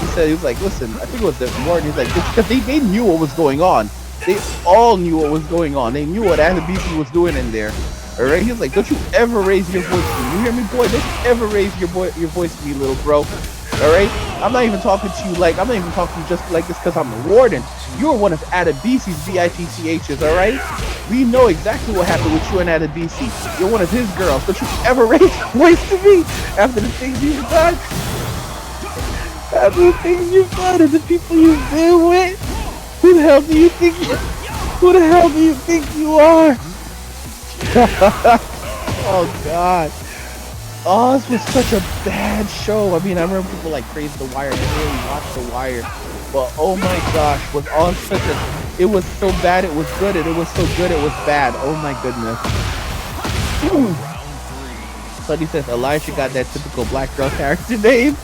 "Listen, I think it was the warden." He's like, "Because they knew what was going on. They all knew what was going on. They knew what Adebisi was doing in there." Alright, he was like, "Don't you ever raise your voice to me. You hear me, boy? Don't you ever raise your voice to me, little bro. Alright? I'm not even talking to you just like this because I'm the warden. You're one of Adebisi's BITCHs, alright? We know exactly what happened with you and Adebisi. You're one of his girls. Don't you ever raise your voice to me after the things you've done? After the things you've done and the people you've been with? Who the hell do you think you are?" Oh god. Oz was such a bad show. I mean, I remember people like praise The Wire. I didn't really watch The Wire, but oh my gosh, was Oz such a... It was so bad it was good, and it was so good it was bad. Oh my goodness. Sonny says Elijah got that typical black girl character name,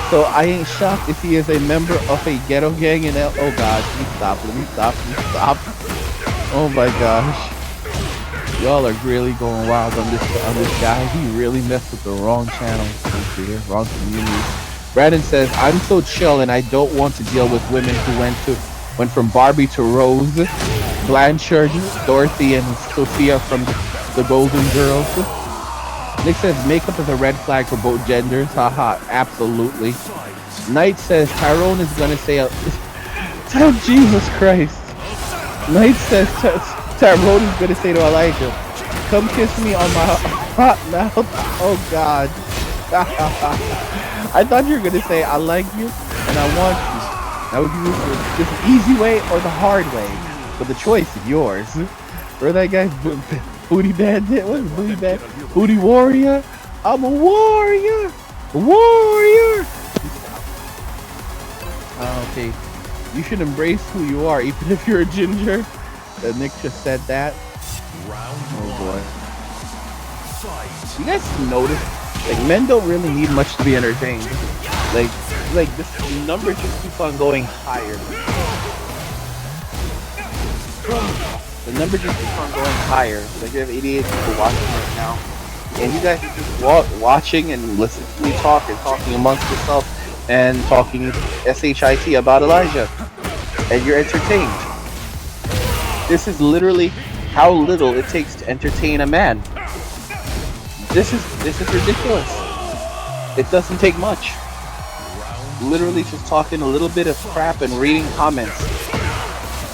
so I ain't shocked if he is a member of a ghetto gang in L. Oh gosh, let me stop. Oh my gosh. Y'all are really going wild on this guy. He really messed with the wrong channel here, wrong community. Brandon says, "I'm so chill and I don't want to deal with women who went from Barbie to Rose, Blanchard, Dorothy, and Sophia from the Golden Girls." Nick says, "Makeup is a red flag for both genders." Haha, absolutely. Knight says, "Tyrone is gonna say Jesus Christ." Knight says, Tyrone is gonna say to Elijah, "Come kiss me on my hot mouth." Oh god. I thought you were gonna say, "I like you and I want you." Now would you use this easy way or the hard way? But the choice is yours. Where that guy Booty Bandit? What is Booty Bandit? Booty Warrior? I'm a warrior! Warrior! Okay. You should embrace who you are, even if you're a ginger. Nick just said that. Oh boy. You guys notice, like, men don't really need much to be entertained. Like this number just keeps on going higher. The number just keeps on going higher. Like, you have 88 people watching right now, and you guys are just watching and listening to me talk and talking amongst yourself and talking shit about Elijah, and you're entertained. This is literally how little it takes to entertain a man. This is ridiculous. It doesn't take much. Literally just talking a little bit of crap and reading comments,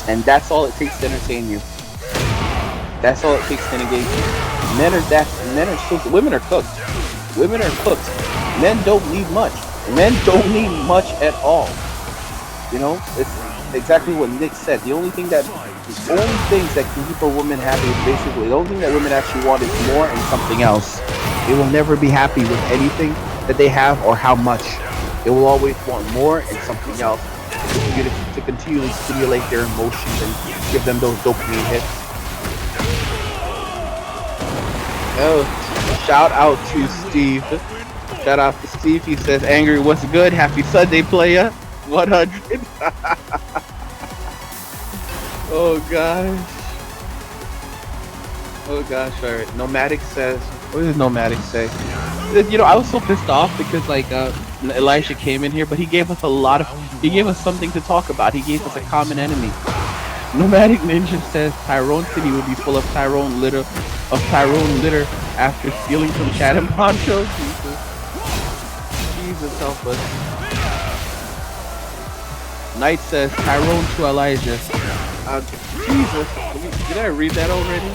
and that's all it takes to entertain you. That's all it takes to engage you. Men are so, women are cooked. Women are cooked. Men don't need much. Men don't need much at all. You know, it's exactly what Nick said. The only things that can keep a woman happy is basically, the only thing that women actually want is more and something else. They will never be happy with anything that they have or how much. They will always want more and something else to continually stimulate their emotions and give them those dopamine hits. Oh, shout out to Steve. Shout out to Steve. He says, "Angry, what's good? Happy Sunday, playa." 100. Oh gosh. Oh gosh. All right. Nomadic says, what does Nomadic say? You know, I was so pissed off because like Elijah came in here, but he gave us something to talk about. He gave us a common enemy. Nomadic Ninja says Tyrone City would be full of Tyrone litter after stealing from Chad and Poncho. Jesus help us. Knight says Tyrone to Elijah. Jesus, did I read that already?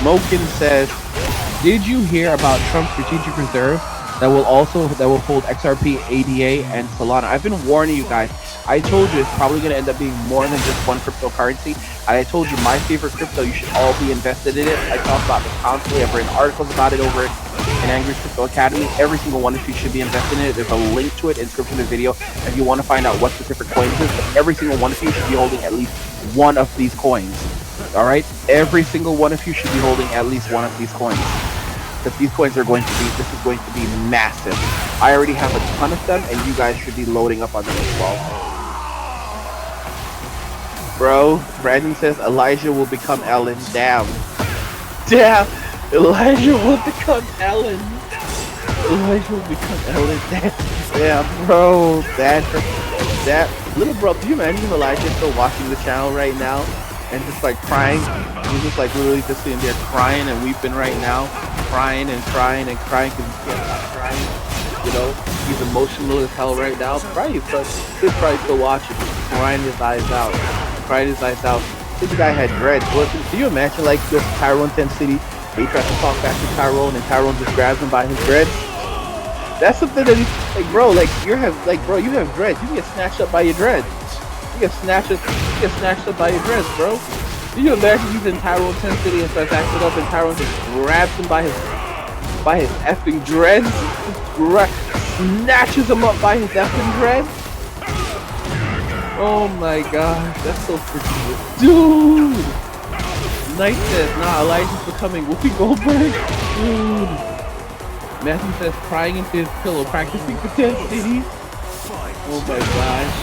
Smokin says, did you hear about Trump's strategic reserve that will hold XRP, ADA, and Solana? I've been warning you guys. I told you it's probably going to end up being more than just one cryptocurrency. I told you my favorite crypto, you should all be invested in it. I talk about this constantly. I've written articles about it over in Angry Crypto Academy. Every single one of you should be invested in it. There's a link to it in the description of the video if you want to find out what specific coins is. But every single one of you should be holding at least one of these coins. Alright? Every single one of you should be holding at least one of these coins. Because these coins are this is going to be massive. I already have a ton of them, and you guys should be loading up on them as well. Bro, Brandon says Elijah will become Ellen. Damn. Elijah will become Ellen. Elijah will become Ellen. Damn, bro. That little bro. Do you imagine Elijah still watching the channel right now and just like crying? He's just like literally just sitting there crying and weeping right now, crying and crying and crying because he can't stop crying. You know, he's emotional as hell right now. Probably, but he's probably still watching, crying his eyes out. This guy had dreads. Can you imagine like just Tyrone 10 City? He tries to talk back to Tyrone, and Tyrone just grabs him by his dreads. That's something that he's like, bro. Like you have dreads. You get snatched up by your dreads. You get snatched up by your dreads, bro. Can you imagine using Tyrone 10 City and starts acting up, and Tyrone just grabs him by his effing dreads, snatches him up by his effing dreads. Oh my gosh, that's so freaking good. Dude! Knight says, nah, Elijah's becoming Whoopi Goldberg. Dude. Matthew says, crying into his pillow, practicing for 10 City. Oh my gosh.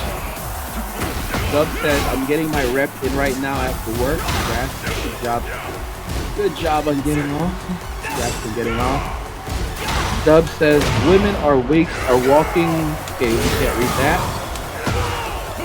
Dub says, I'm getting my rep in right now after work. Congrats. Good job. Good job on getting off. Congrats on getting off. Dub says, women are walking. Okay, we can't read that.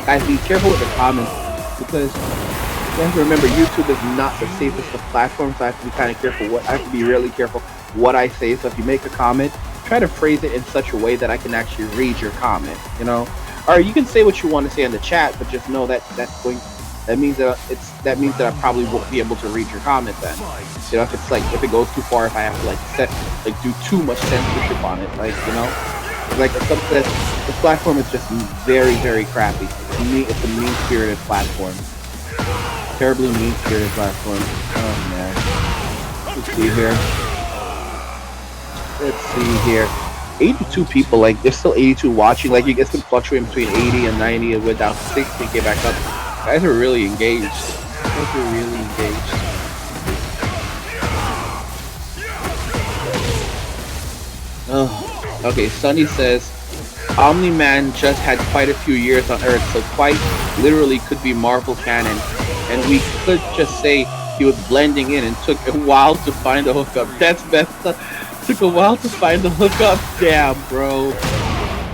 Guys, be careful with the comments because you have to remember YouTube is not the safest of platforms, so I have to be kind of careful. I have to be really careful what I say. So if you make a comment, try to phrase it in such a way that I can actually read your comment. You know, or you can say what you want to say in the chat, but just know that that means that I probably won't be able to read your comment then. You know, if it goes too far, if I have to do too much censorship on it, like, you know. Like this platform is just very, very crappy. It's a mean-spirited platform. Terribly mean-spirited platform. Oh man. Let's see here. 82 people. Like there's still 82 watching. Like you guys can fluctuate between 80 and 90 and went down to 60 and get back up. Guys are really engaged. Oh. Okay, Sunny says, Omni-Man just had quite a few years on Earth, so quite literally could be Marvel canon, and we could just say he was blending in and took a while to find a hookup. That's messed up. Took a while to find the hookup. Damn, bro.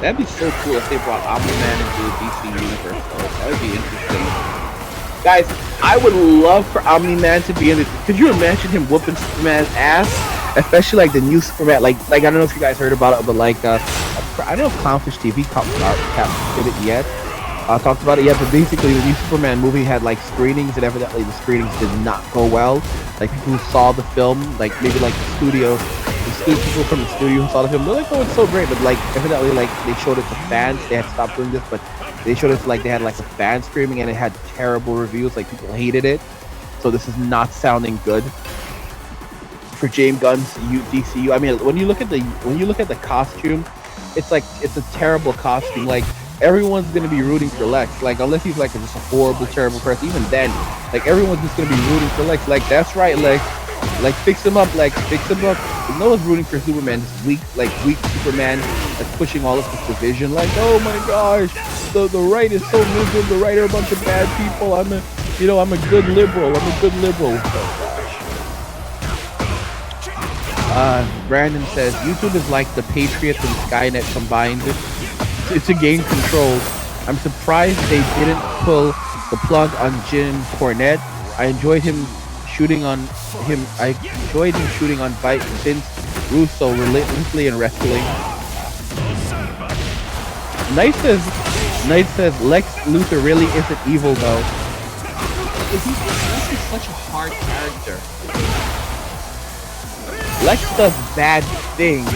That'd be so cool if they brought Omni-Man into the DC universe, though. That would be interesting. Guys, I would love for Omni-Man to be in it. Could you imagine him whooping Superman's ass? Especially like the new Superman, like I don't know if you guys heard about it, but like I don't know if Clownfish TV captured it yet. Talked about it yet, but basically the new Superman movie had like screenings, and evidently the screenings did not go well. Like people who saw the film, like maybe like the people from the studio who saw the film, they're like, oh, it's so great, but like evidently like they showed it to fans. They had stopped doing this, but they showed it to, like, they had like a fan streaming, and it had terrible reviews. Like people hated it, so this is not sounding good for James Gunn's DCU. I mean, when you look at the costume, it's like it's a terrible costume. Like everyone's gonna be rooting for Lex, like unless he's like just a horrible, terrible person. Even then, like everyone's just gonna be rooting for Lex. Like that's right, Lex. Like fix him up, Lex. Fix him up. No one's rooting for Superman. This weak Superman that's pushing all of this division. Like, oh my gosh, the right is so miserable. The right are a bunch of bad people. I'm a good liberal. Brandon says YouTube is like the Patriots and Skynet combined to gain control. I'm surprised they didn't pull the plug on Jim Cornette. I enjoyed him shooting on Vince Russo relentlessly in wrestling. Knight says Lex Luthor really isn't evil though. Lex is such a hard character. Lex does bad things,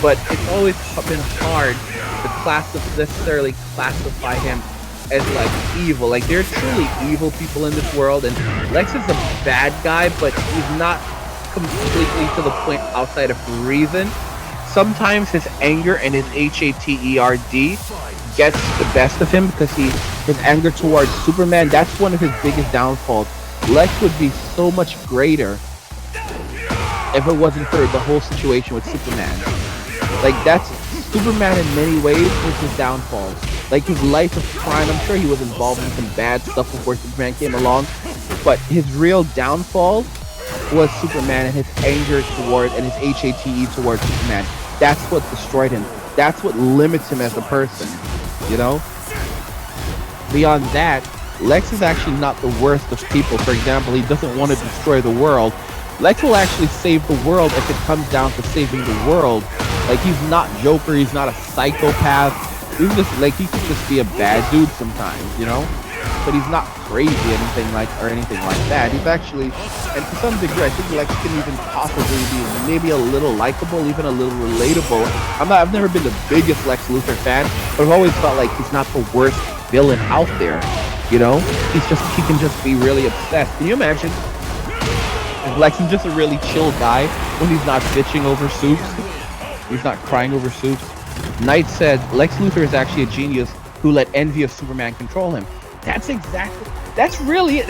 but it's always been hard to necessarily classify him as like evil. Like there are truly evil people in this world, and Lex is a bad guy, but he's not completely to the point outside of reason. Sometimes his anger and his hatred gets the best of him because his anger towards Superman, that's one of his biggest downfalls. Lex would be so much greater if it wasn't for the whole situation with Superman. Like that's Superman in many ways was his downfall. Like his life of crime, I'm sure he was involved in some bad stuff before Superman came along, but his real downfall was Superman and his anger toward and his HATE towards Superman. That's what destroyed him. That's what limits him as a person, you know? Beyond that, Lex is actually not the worst of people. For example, he doesn't want to destroy the world. Lex will actually save the world if it comes down to saving the world. Like he's not Joker, he's not a psychopath. He's just like he could just be a bad dude sometimes, you know? But he's not crazy or anything like that. He's actually, and to some degree, I think Lex can even possibly be maybe a little likable, even a little relatable. I've never been the biggest Lex Luthor fan, but I've always felt like he's not the worst villain out there. You know, he can just be really obsessed. Can you imagine? Lex is just a really chill guy when he's not bitching over soups. He's not crying over soups. Knight said Lex Luthor is actually a genius who let envy of Superman control him. That's exactly really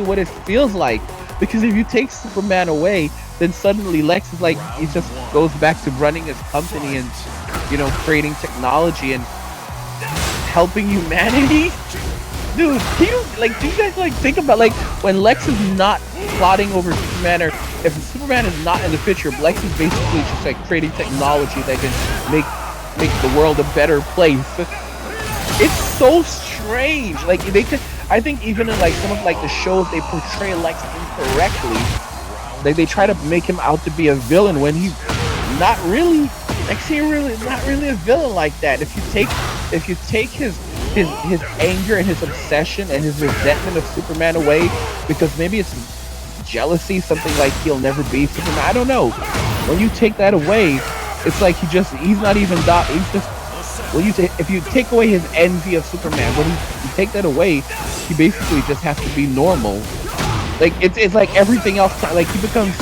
what it feels like. Because if you take Superman away, then suddenly Lex is like, he just goes back to running his company and, you know, creating technology and helping humanity. Dude, do you guys like think about like when Lex is not plotting over Superman, or if Superman is not in the picture, Lex is basically just like creating technology that can make the world a better place. It's so strange. Like I think even in like some of like the shows, they portray Lex incorrectly. Like they try to make him out to be a villain when he's not really. Lex is not really a villain like that. If you take his anger and his obsession and his resentment of Superman away, because maybe it's jealousy, something like he'll never be Superman, I don't know. When you take that away, it's like he's not even that. He's just, if you take away his envy of Superman, when you take that away, he basically just has to be normal. Like it's like everything else, like he becomes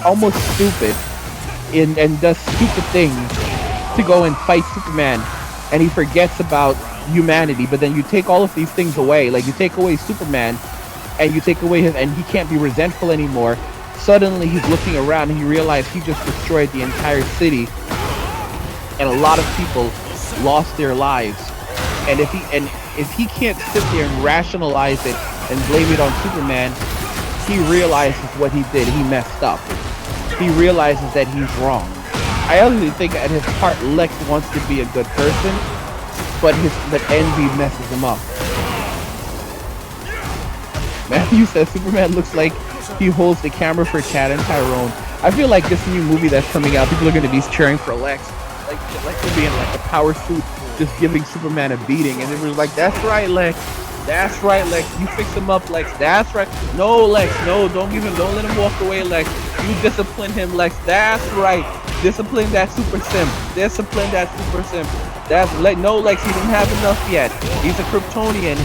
almost stupid and does stupid things to go and fight Superman, and he forgets about humanity. But then you take all of these things away, like you take away Superman and you take away and he can't be resentful anymore. Suddenly he's looking around and he realized he just destroyed the entire city and a lot of people lost their lives. And if he can't sit there and rationalize it and blame it on Superman, he realizes what he did. He messed up. He realizes that he's wrong. I honestly think at his heart Lex wants to be a good person, but envy messes him up. Matthew says Superman looks like he holds the camera for Chad and Tyrone. I feel like this new movie that's coming out, people are going to be cheering for Lex. Like Lex will be in like a power suit, just giving Superman a beating. And it was like, that's right, Lex. That's right, Lex. You fix him up, Lex. That's right. No, Lex. No, don't let him walk away, Lex. You discipline him, Lex. That's right. Discipline that super simp. Discipline that super simp. That's no, Lex. He didn't have enough yet. He's a Kryptonian.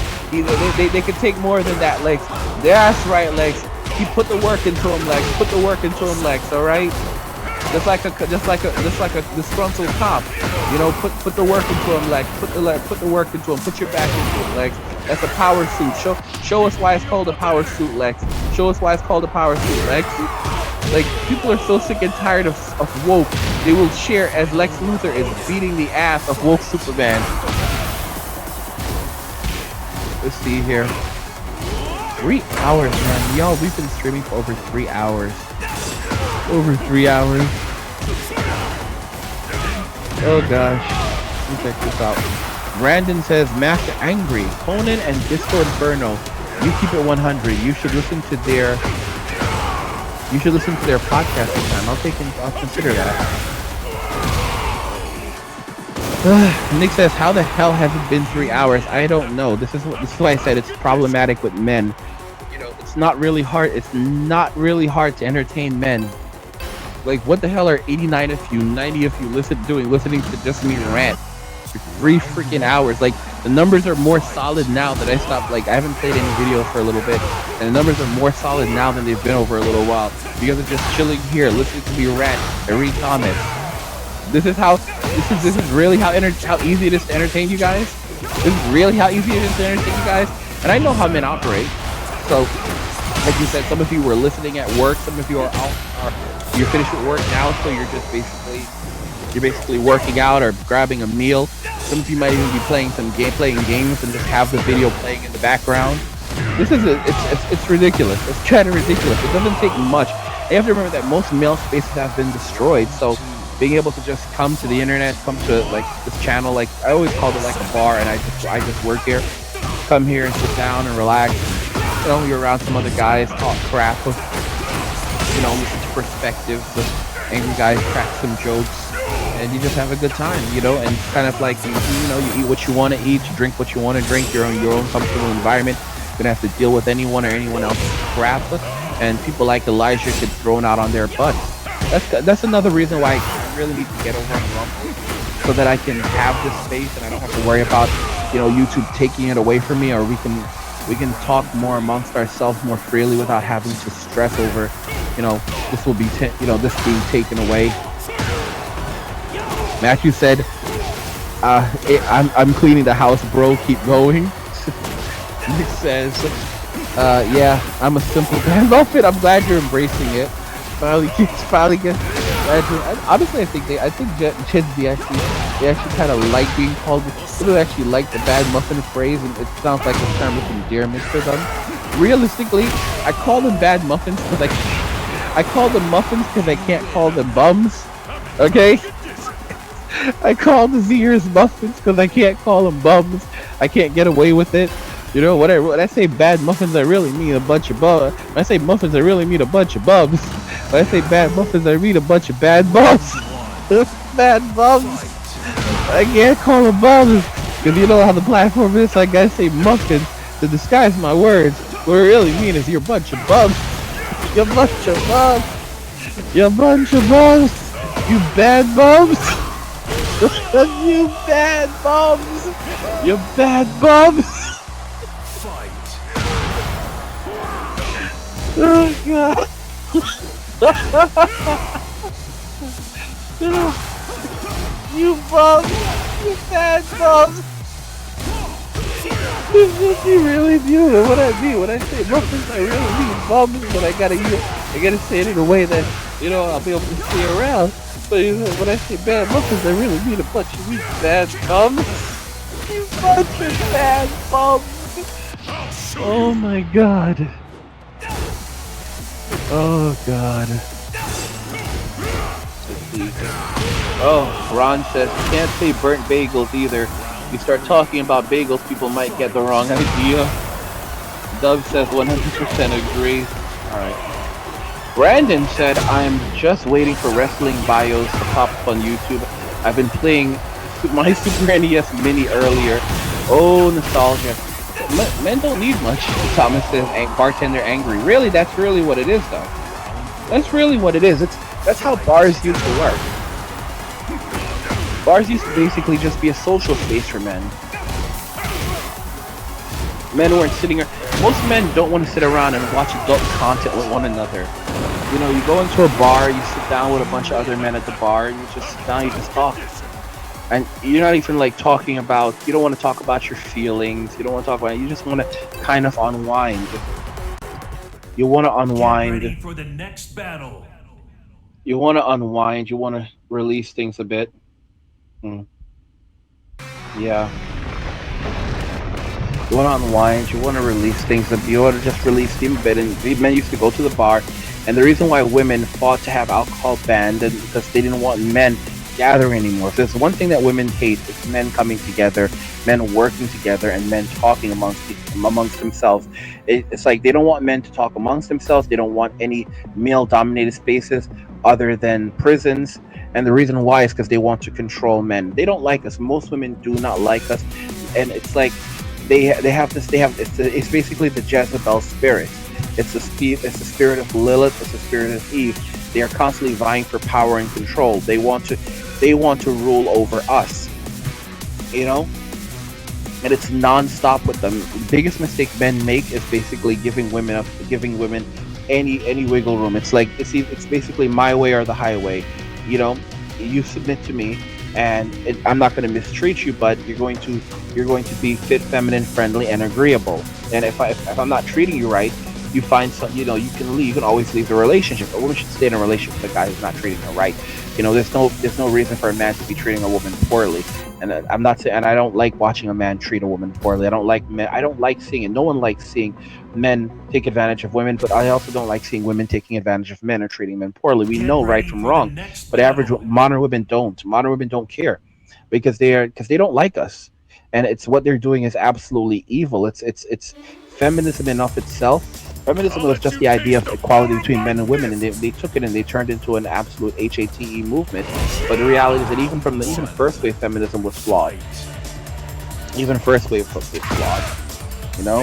They could take more than that, Lex. That's right, Lex. He put the work into him, Lex. Put the work into him, Lex. All right. Just like a disgruntled cop. You know, put the work into him, Lex. Put the work into him. Put your back into it, Lex. That's a power suit. Show us why it's called a power suit, Lex. Show us why it's called a power suit, Lex. Like, people are so sick and tired of woke. They will cheer as Lex Luthor is beating the ass of woke Superman. Let's see here. 3 hours, man. Y'all, we've been streaming for over 3 hours. Over 3 hours. Oh gosh. Let me check this out. Brandon says, Master Angry, Conan and Disco Inferno. You keep it 100. You should listen to their podcast sometime. I'll consider that. Nick says, how the hell has it been 3 hours? I don't know. This is why I said it's problematic with men. You know, it's not really hard to entertain men. Like, what the hell are 89 of you, 90 of you listening to just me rant for 3 freaking hours? Like, the numbers are more solid now that I stopped. Like, I haven't played any videos for a little bit, and the numbers are more solid now than they've been over a little while. You guys are just chilling here, listening to me rant and read comments. This is really how easy it is to entertain you guys. This is really how easy it is to entertain you guys. And I know how men operate. So, like you said, some of you were listening at work. Some of you are you're finished with work now, so you're basically working out or grabbing a meal. Some of you might even be playing games and just have the video playing in the background. It's ridiculous. It's kind of ridiculous. It doesn't take much. You have to remember that most male spaces have been destroyed, so being able to just come to the internet, come to like this channel, like I always called it like a bar, and I just work here. Come here and sit down and relax. You know, you're around some other guys, talk crap, you know, listen to perspectives, the angry guys crack some jokes, and you just have a good time, you know, and kind of like, you know, you eat what you want to eat, you drink what you want to drink, you're in your own comfortable environment. You don't have to deal with anyone or anyone else's crap, and people like Elijah get thrown out on their butts. That's another reason why I really need to get over on Rumble, so that I can have this space and I don't have to worry about, you know, YouTube taking it away from me, or we can talk more amongst ourselves more freely without having to stress over, you know, this being taken away. Matthew said, I'm cleaning the house, bro, keep going. Nick says, yeah, I'm a simple man. Love it. I'm glad you're embracing it. Finally gets. Honestly, I think Gen Z actually kind of like being called. They don't actually like the bad muffin phrase, and it sounds like a term of endearment for them. Realistically, I call them bad muffins because I call them muffins because I can't call them bums. Okay. I call the Zers muffins because I can't call them bums. I can't get away with it. You know, when I say bad muffins, I really mean a bunch of bums. When I say muffins, I really mean a bunch of bums. When I say bad muffins, I mean a bunch of bad bums. Bad bums. I can't call them bums because you know how the platform is. So I gotta say muffins to disguise my words. What I really mean is you're a bunch of bums. You're a bunch of bums. You're a bunch of bums. You bad bums. You bad bums. You bad bums. Oh god. You bums. You bad bums. You really do what I mean. When I say muffins, I really mean bums, but I gotta say it in a way that, you know, I'll be able to stay around. But you know, when I say bad muffins, I really mean a bunch of you bad bums. You bunch of bad bums. Oh my god. Oh god. Let's see. Oh, Ron says, can't say burnt bagels either. You start talking about bagels, people might get the wrong idea. Dove says 100% agree. Alright. Brandon said, I'm just waiting for wrestling bios to pop up on YouTube. I've been playing my Super NES Mini earlier. Oh, nostalgia. Men don't need much. Thomas says, bartender angry. Really, that's really what it is, though. That's really what it is. That's how bars used to work. Bars used to basically just be a social space for men. Men weren't sitting. Most men don't want to sit around and watch adult content with one another. You know, you go into a bar, you sit down with a bunch of other men at the bar, and you just sit down, you just talk. And you're not even like talking about, you don't want to talk about your feelings, you don't want to talk about it, you just want to kind of unwind. You want to unwind. Get ready for the next battle. You want to unwind, you want to release things a bit. Yeah. You want to unwind, you want to release things, you want to just release steam a bit. And men used to go to the bar, and the reason why women fought to have alcohol banned is because they didn't want men gathering anymore. If there's one thing that women hate, it's men coming together, men working together, and men talking amongst themselves. It's like they don't want men to talk amongst themselves. They don't want any male-dominated spaces other than prisons. And the reason why is because they want to control men. They don't like us. Most women do not like us, and it's like it's basically the Jezebel spirit. It's the spirit of Lilith. It's the spirit of Eve. They are constantly vying for power and control. They want to rule over us. You know, and it's non-stop with them. The biggest mistake men make is basically giving women any wiggle room. It's like it's basically my way or the highway. You know, you submit to me, and I'm not going to mistreat you, but you're going to be fit, feminine, friendly, and agreeable. And if I'm not treating you right, you find some, you know, you can leave. You can always leave the relationship. A woman should stay in a relationship with a guy who's not treating her right. You know, there's no reason for a man to be treating a woman poorly. And I'm not saying, and I don't like watching a man treat a woman poorly. I don't like seeing it. No one likes seeing men take advantage of women, but I also don't like seeing women taking advantage of men or treating men poorly. We know right from wrong, but modern women don't. Modern women don't care because they don't like us, and it's what they're doing is absolutely evil. It's feminism in of itself. Feminism was just the idea of equality between men and women, and they took it and they turned into an absolute HATE movement. But the reality is that even first wave feminism was flawed. Even first wave was flawed. You know?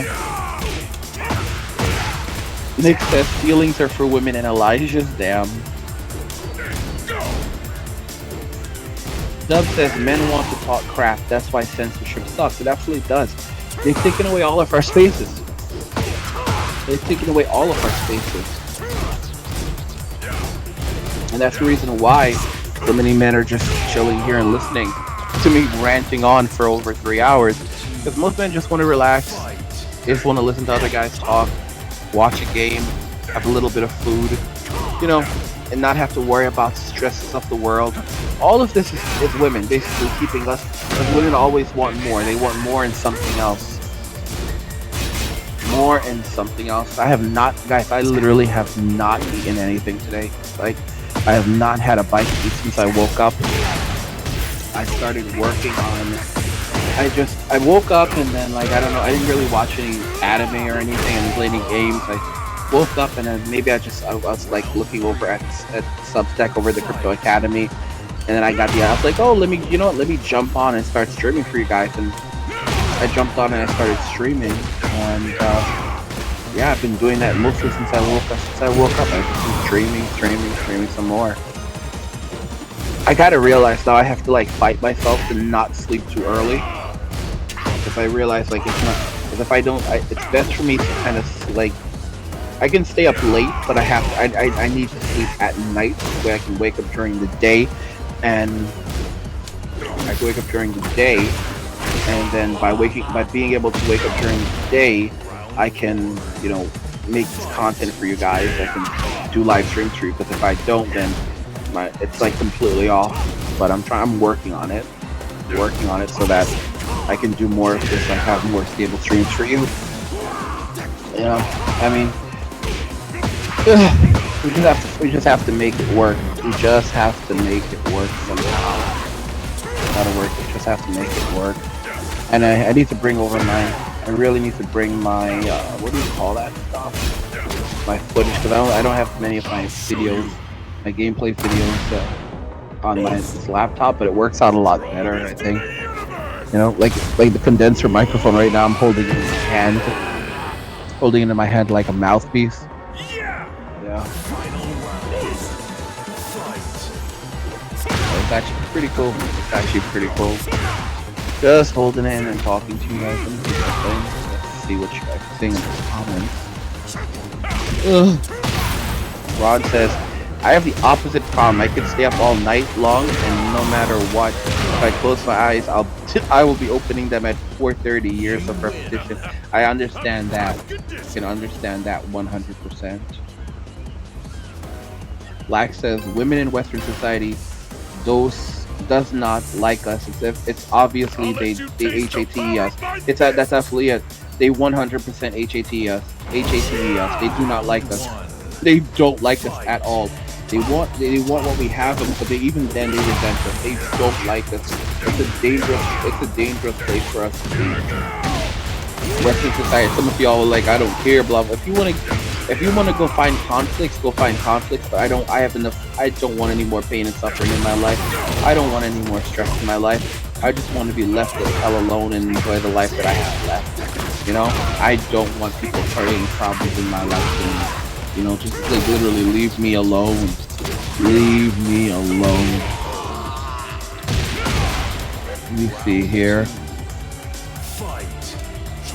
Nick says feelings are for women, and Elijah's damn. Dub says men want to talk crap. That's why censorship sucks. It absolutely does. They've taken away all of our spaces. They've taken away all of our spaces. And that's the reason why so many men are just chilling here and listening to me ranting on for over 3 hours. Because most men just want to relax. They just want to listen to other guys talk, watch a game, have a little bit of food, you know, and not have to worry about stresses of the world. All of this is women basically keeping us, because women always want more. They want more and something else. More and something else. I have not, guys, I literally have not eaten anything today. Like, I have not had a bite to eat since I woke up. I started working on, I woke up and then, like, I don't know, I didn't really watch any anime or anything, and play any games. I woke up and then maybe I was like looking over at Substack over the Crypto Academy, and then I was like, oh, let me jump on and start streaming for you guys. And I jumped on and I started streaming, and yeah, I've been doing that mostly since I woke up. I've been streaming some more. I gotta realize now I have to like fight myself to not sleep too early, because I realize like it's not, because if I don't, it's best for me to kind of like, I can stay up late, but I need to sleep at night so I can wake up during the day, and I can wake up during the day. And then by being able to wake up during the day, I can, you know, make this content for you guys. I can do live streams for you, because if I don't, then it's like completely off. But I'm working on it so that I can do more of this. I have more stable streams for you. You know, I mean, we just have to make it work. We just have to make it work somehow. Gotta work. We just have to make it work. And I need to bring over I really need to bring my, what do you call that stuff? My footage, because I don't have many of my videos, my gameplay videos on this laptop, but it works out a lot better, I think. You know, like the condenser microphone right now, I'm holding it in my hand like a mouthpiece. Yeah. It's actually pretty cool. Just holding it in and talking to you guys. Let's see what you guys think in the comments. Ron says, I have the opposite problem. I could stay up all night long, and no matter what, if I close my eyes, I will be opening them at 4:30. Years of repetition. I understand that. I can understand that 100%. Black says, women in Western society, does not like us. It's obviously they HATE us. That's absolutely it. They 100% HATE us. They do not like us. They don't like us at all. They want what we have, but even then they resent us. They don't like us. It's a dangerous place for us to be. Western society. Some of y'all are like, I don't care, blah blah. If you want to go find conflicts, go find conflicts. But I don't want any more pain and suffering in my life. I don't want any more stress in my life. I just want to be left the hell alone and enjoy the life that I have left. You know, I don't want people creating problems in my life. You know, just like literally leave me alone. Leave me alone. Let me see here.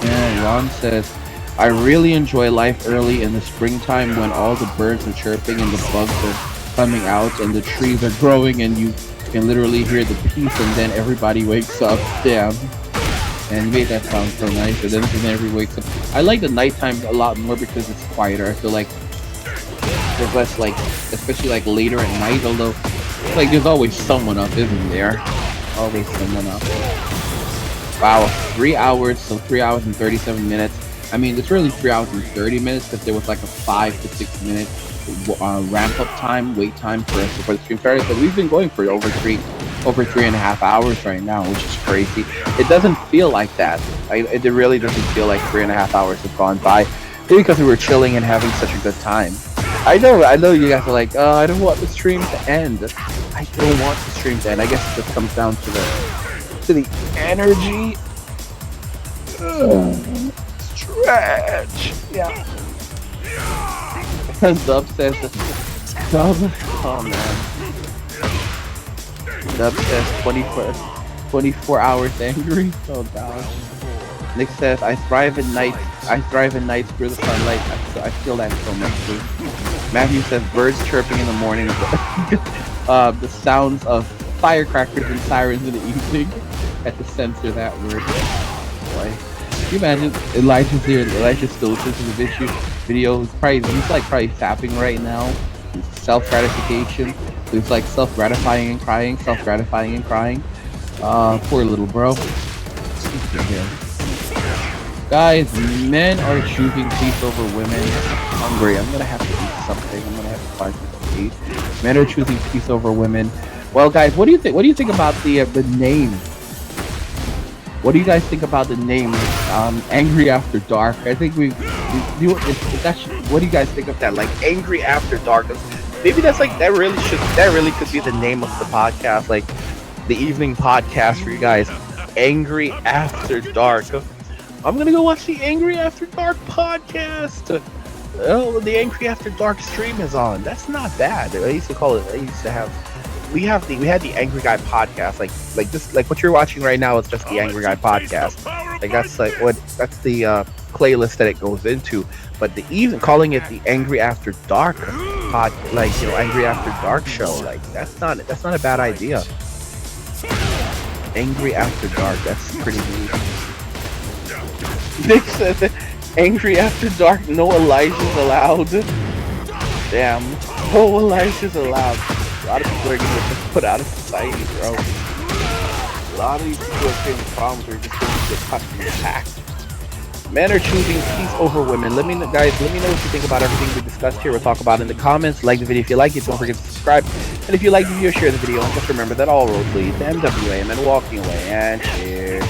And Ron says, I really enjoy life early in the springtime when all the birds are chirping and the bugs are coming out and the trees are growing and you can literally hear the peace, and then everybody wakes up. Damn. And you made that sound so nice. And then everybody wakes up. I like the nighttime a lot more because it's quieter. I feel like there's less, like, especially like later at night, although like there's always someone up, isn't there? Always someone up. Wow, 3 hours, so 3 hours and 37 minutes. I mean, it's really 3 hours and 30 minutes because there was like a 5 to 6 minute ramp up time, wait time for the stream started. But we've been going for over 3.5 hours right now, which is crazy. It doesn't feel like that. It really doesn't feel like 3.5 hours have gone by. Maybe because we were chilling and having such a good time. I know you guys are like, oh, I don't want the stream to end. I don't want the stream to end. I guess it just comes down to the energy. Stretch. Yeah. Dub says, oh man. Dub says 24 hours angry. Oh gosh. Nick says, I thrive at night through the sunlight. I feel that so much too. Matthew says, birds chirping in the morning. The sounds of firecrackers and sirens in the evening. I had to censor that word. Boy. Can you imagine Elijah's here, Elijah still listens to the video. He's probably fapping right now. Self-gratification. He's like self-gratifying and crying. Poor little bro. Guys, men are choosing peace over women. I'm hungry. I'm gonna have to eat something. I'm gonna have to find something to eat. Men are choosing peace over women. Well, guys, what do you think? What do you think about the name? What do you guys think about the name? Angry After Dark. I think what do you guys think of that? Like Angry After Dark. Maybe that really could be the name of the podcast, like the evening podcast for you guys. Angry After Dark. I'm gonna go watch the Angry After Dark podcast. Oh, the Angry After Dark stream is on. That's not bad. We had the Angry Guy podcast, like what you're watching right now is just the Angry Guy podcast. Like that's the playlist that it goes into. But calling it the Angry After Dark Angry After Dark show, like that's not a bad idea. Angry After Dark, that's pretty neat. Nick says, Angry After Dark, no Elijah's allowed. Damn, no Elijah's allowed. A lot of people are gonna get put out of society, bro. A lot of these people are facing problems are just going to get cut and attacked. Men are choosing peace over women. Let me know what you think about everything we discussed here. We'll talk about it in the comments. Like the video if you like it. Don't forget to subscribe. And if you like the video, share the video. And just remember that all roads lead to MWA and walking away. And cheers.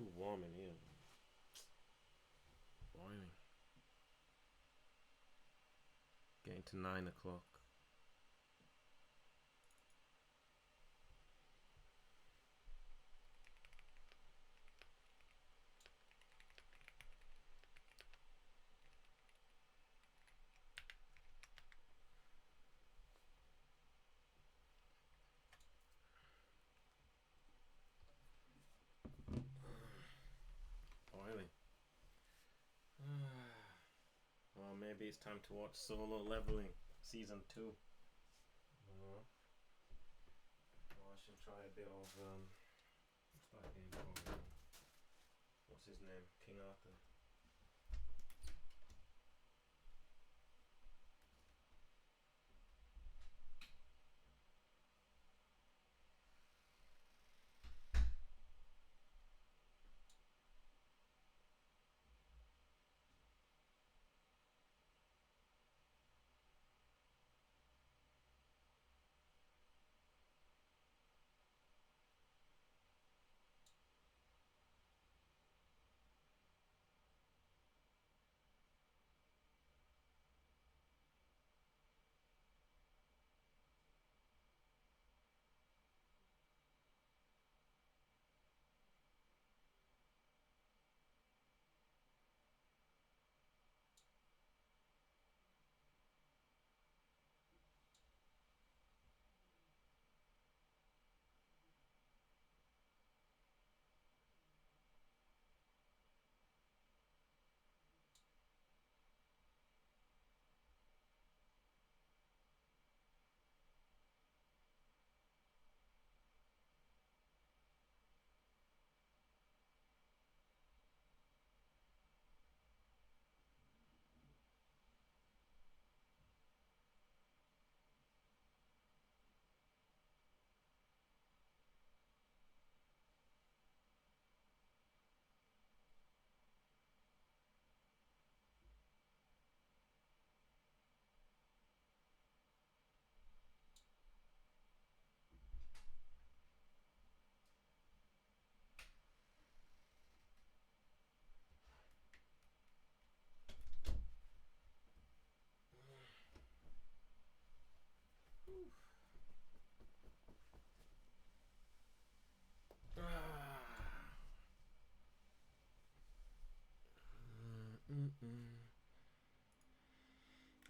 too warm in here. Boiling. Getting to 9 o'clock. Boiling. Well, maybe it's time to watch Solo Leveling Season 2. Or I should try a bit of what's that game called? What's his name? King Arthur.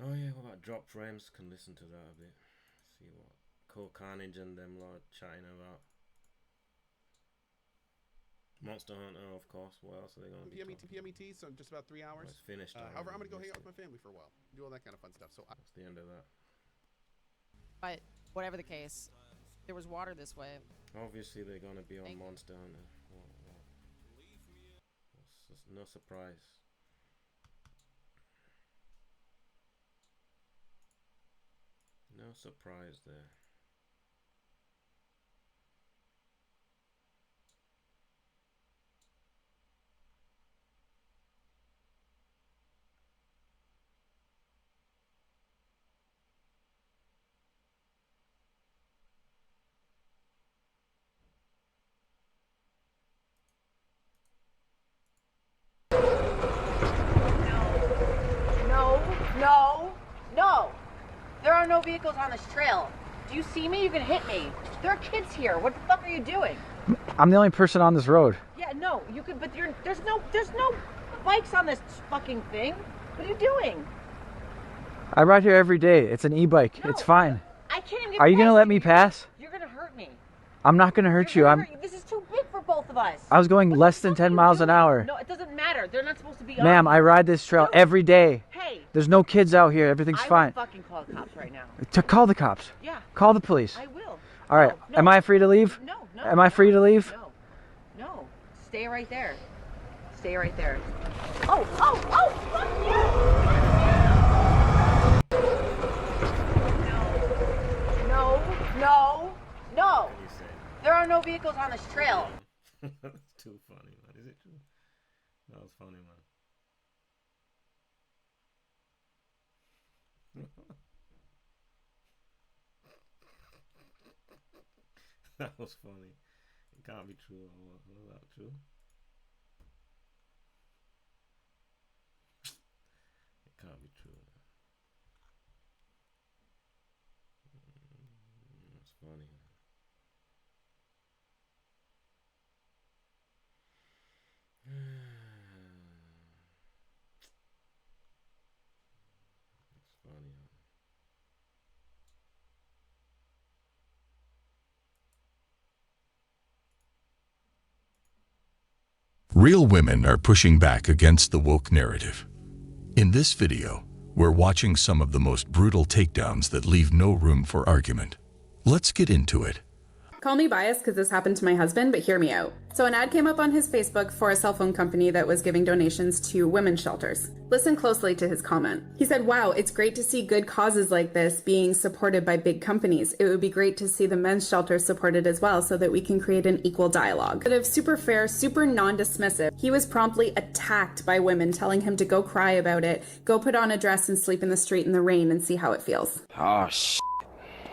Oh yeah, what about Drop Frames? Can listen to that a bit. See what Cole Carnage and them lot chatting about. Monster Hunter, of course. What else are they going to be PMET, so in just about 3 hours. It's finished. However, I'm going to go hang out with my family for a while. Do all that kind of fun stuff. So that's the end of that. But whatever the case, there was water this way. Obviously, they're going to be on Monster Hunter. No surprise. No surprise there. No. There are no vehicles on this trail. Do you see me? You can hit me. There are kids here. What the fuck are you doing? I'm the only person on this road. Yeah, no, you could, but there's no bikes on this fucking thing. What are you doing? I ride here every day. It's an e-bike. No, it's fine. I can't even get Are you past gonna let me pass? You're gonna hurt me. I'm not gonna hurt you. This is too big for both of us. I was going less than 10 miles an hour. No, it doesn't matter. They're not supposed to be on. Ma'am, I ride this trail every day. Hey. There's no kids out here. Everything's fine. I will fucking call the cops right now. To call the cops. Yeah. Call the police. I will. All right. No. Am I free to leave? No. Am I free to leave? No. Stay right there. Stay right there. Oh, fuck you! No. There are no vehicles on this trail. That's too funny, man. Is it true? That was funny, man. That was funny. It can't be true. Was that true? Real women are pushing back against the woke narrative. In this video, we're watching some of the most brutal takedowns that leave no room for argument. Let's get into it. Call me biased because this happened to my husband, but hear me out. So an ad came up on his Facebook for a cell phone company that was giving donations to women's shelters. Listen closely to his comment. He said, "Wow, it's great to see good causes like this being supported by big companies. It would be great to see the men's shelters supported as well so that we can create an equal dialogue." Instead of super fair, super non-dismissive, he was promptly attacked by women telling him to go cry about it, go put on a dress and sleep in the street in the rain and see how it feels. Oh, shit.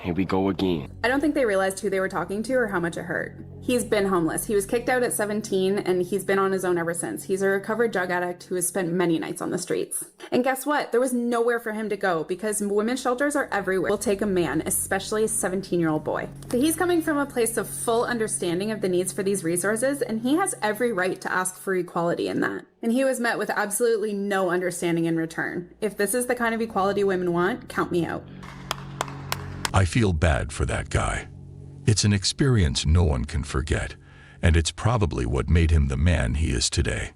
Here we go again. I don't think they realized who they were talking to or how much it hurt. He's been homeless. He was kicked out at 17 and he's been on his own ever since. He's a recovered drug addict who has spent many nights on the streets. And guess what? There was nowhere for him to go because women's shelters are everywhere. Will take a man, especially a 17-year-old boy. So he's coming from a place of full understanding of the needs for these resources, and he has every right to ask for equality in that. And he was met with absolutely no understanding in return. If this is the kind of equality women want, count me out. I feel bad for that guy. It's an experience no one can forget, and it's probably what made him the man he is today.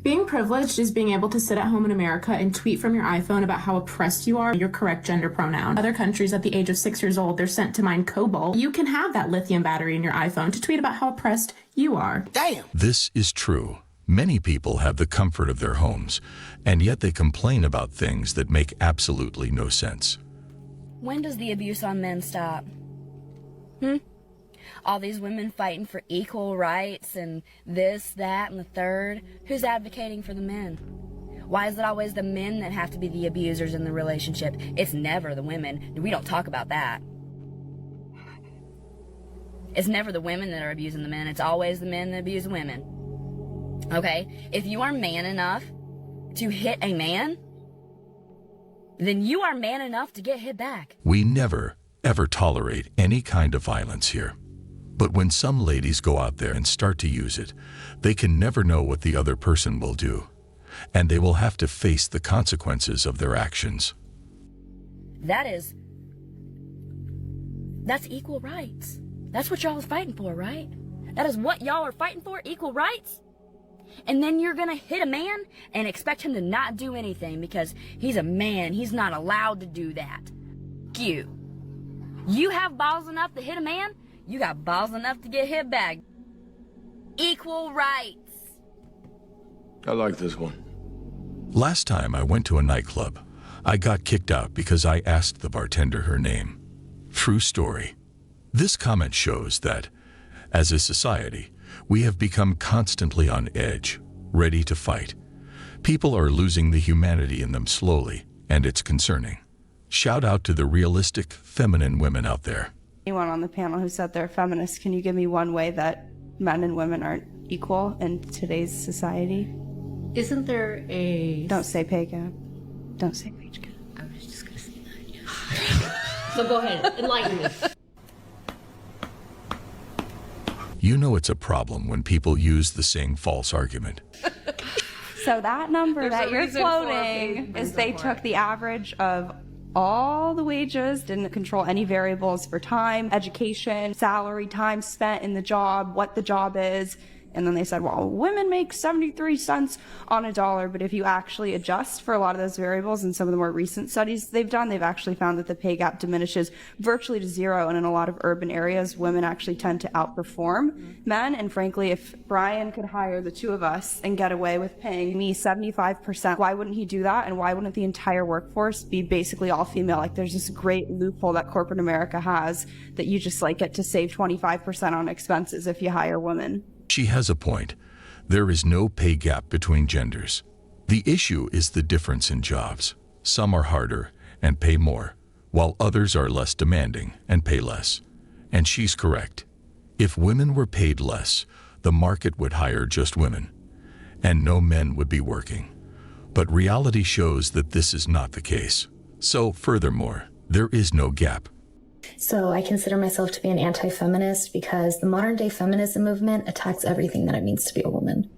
Being privileged is being able to sit at home in America and tweet from your iPhone about how oppressed you are, your correct gender pronoun. Other countries, at the age of 6 years old, they're sent to mine cobalt. You can have that lithium battery in your iPhone to tweet about how oppressed you are. Damn! This is true. Many people have the comfort of their homes, and yet they complain about things that make absolutely no sense. When does the abuse on men stop? All these women fighting for equal rights and this, that, and the third. Who's advocating for the men? Why is it always the men that have to be the abusers in the relationship? It's never the women. We don't talk about that. It's never the women that are abusing the men. It's always the men that abuse women. Okay? If you are man enough to hit a man, then you are man enough to get hit back. We never, ever tolerate any kind of violence here. But when some ladies go out there and start to use it, they can never know what the other person will do, and they will have to face the consequences of their actions. That's equal rights. That's what y'all are fighting for, right? That is what y'all are fighting for, equal rights? And then you're gonna hit a man and expect him to not do anything because he's a man. He's not allowed to do that. You have balls enough to hit a man, you got balls enough to get hit back. Equal rights. I like this one. Last time I went to a nightclub, I got kicked out because I asked the bartender her name. True story. This comment shows that, as a society, we have become constantly on edge, ready to fight. People are losing the humanity in them slowly, and it's concerning. Shout out to the realistic, feminine women out there. Anyone on the panel who said they're feminists, can you give me one way that men and women aren't equal in today's society? Isn't there a... Don't say pay gap. Don't say wage gap. I was just going to say that, yeah. So go ahead, enlighten me. You know it's a problem when people use the same false argument. So that number that you're quoting is they took the average of all the wages, didn't control any variables for time, education, salary, time spent in the job, what the job is. And then they said, well, women make 73 cents on a dollar, but if you actually adjust for a lot of those variables in some of the more recent studies they've done, they've actually found that the pay gap diminishes virtually to zero. And in a lot of urban areas, women actually tend to outperform men. And frankly, if Brian could hire the two of us and get away with paying me 75%, why wouldn't he do that? And why wouldn't the entire workforce be basically all female? Like there's this great loophole that corporate America has that you just like get to save 25% on expenses if you hire women. She has a point. There is no pay gap between genders. The issue is the difference in jobs. Some are harder and pay more, while others are less demanding and pay less. And she's correct. If women were paid less, the market would hire just women, and no men would be working. But reality shows that this is not the case. So, furthermore, there is no gap. So I consider myself to be an anti-feminist because the modern day feminism movement attacks everything that it means to be a woman.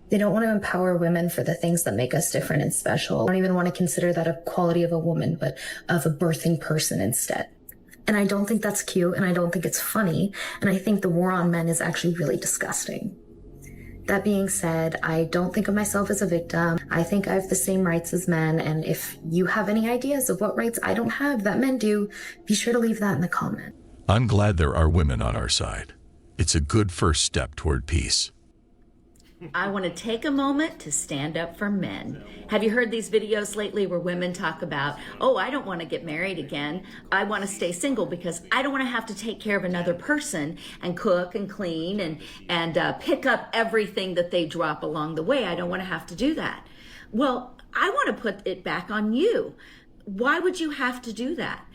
They don't want to empower women for the things that make us different and special. They don't even want to consider that a quality of a woman, but of a birthing person instead. And I don't think that's cute, and I don't think it's funny, and I think the war on men is actually really disgusting. That being said, I don't think of myself as a victim. I think I have the same rights as men, and if you have any ideas of what rights I don't have that men do, be sure to leave that in the comments. I'm glad there are women on our side. It's a good first step toward peace. I want to take a moment to stand up for men. Have you heard these videos lately where women talk about, oh, I don't want to get married again. I want to stay single because I don't want to have to take care of another person and cook and clean and pick up everything that they drop along the way. I don't want to have to do that. Well, I want to put it back on you. Why would you have to do that?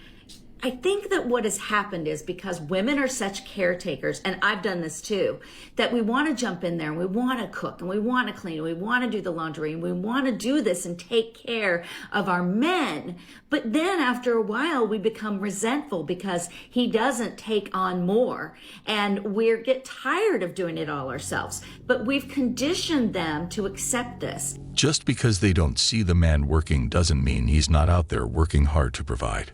I think that what has happened is because women are such caretakers, and I've done this too, that we want to jump in there and we want to cook and we want to clean and we want to do the laundry and we want to do this and take care of our men. But then after a while, we become resentful because he doesn't take on more and we get tired of doing it all ourselves. But we've conditioned them to accept this. Just because they don't see the man working doesn't mean he's not out there working hard to provide.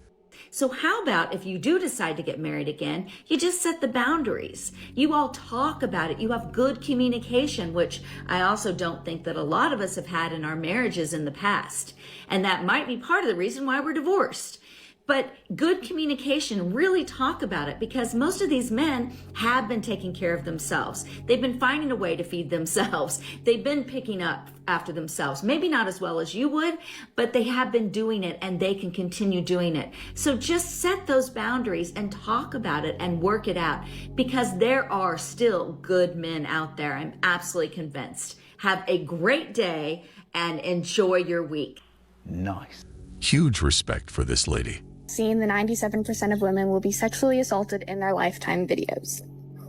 So how about if you do decide to get married again, you just set the boundaries. You all talk about it. You have good communication, which I also don't think that a lot of us have had in our marriages in the past. And that might be part of the reason why we're divorced. But good communication, really talk about it, because most of these men have been taking care of themselves. They've been finding a way to feed themselves. They've been picking up after themselves. Maybe not as well as you would, but they have been doing it and they can continue doing it. So just set those boundaries and talk about it and work it out, because there are still good men out there. I'm absolutely convinced. Have a great day and enjoy your week. Nice. Huge respect for this lady. Seeing the 97% of women will be sexually assaulted in their lifetime videos.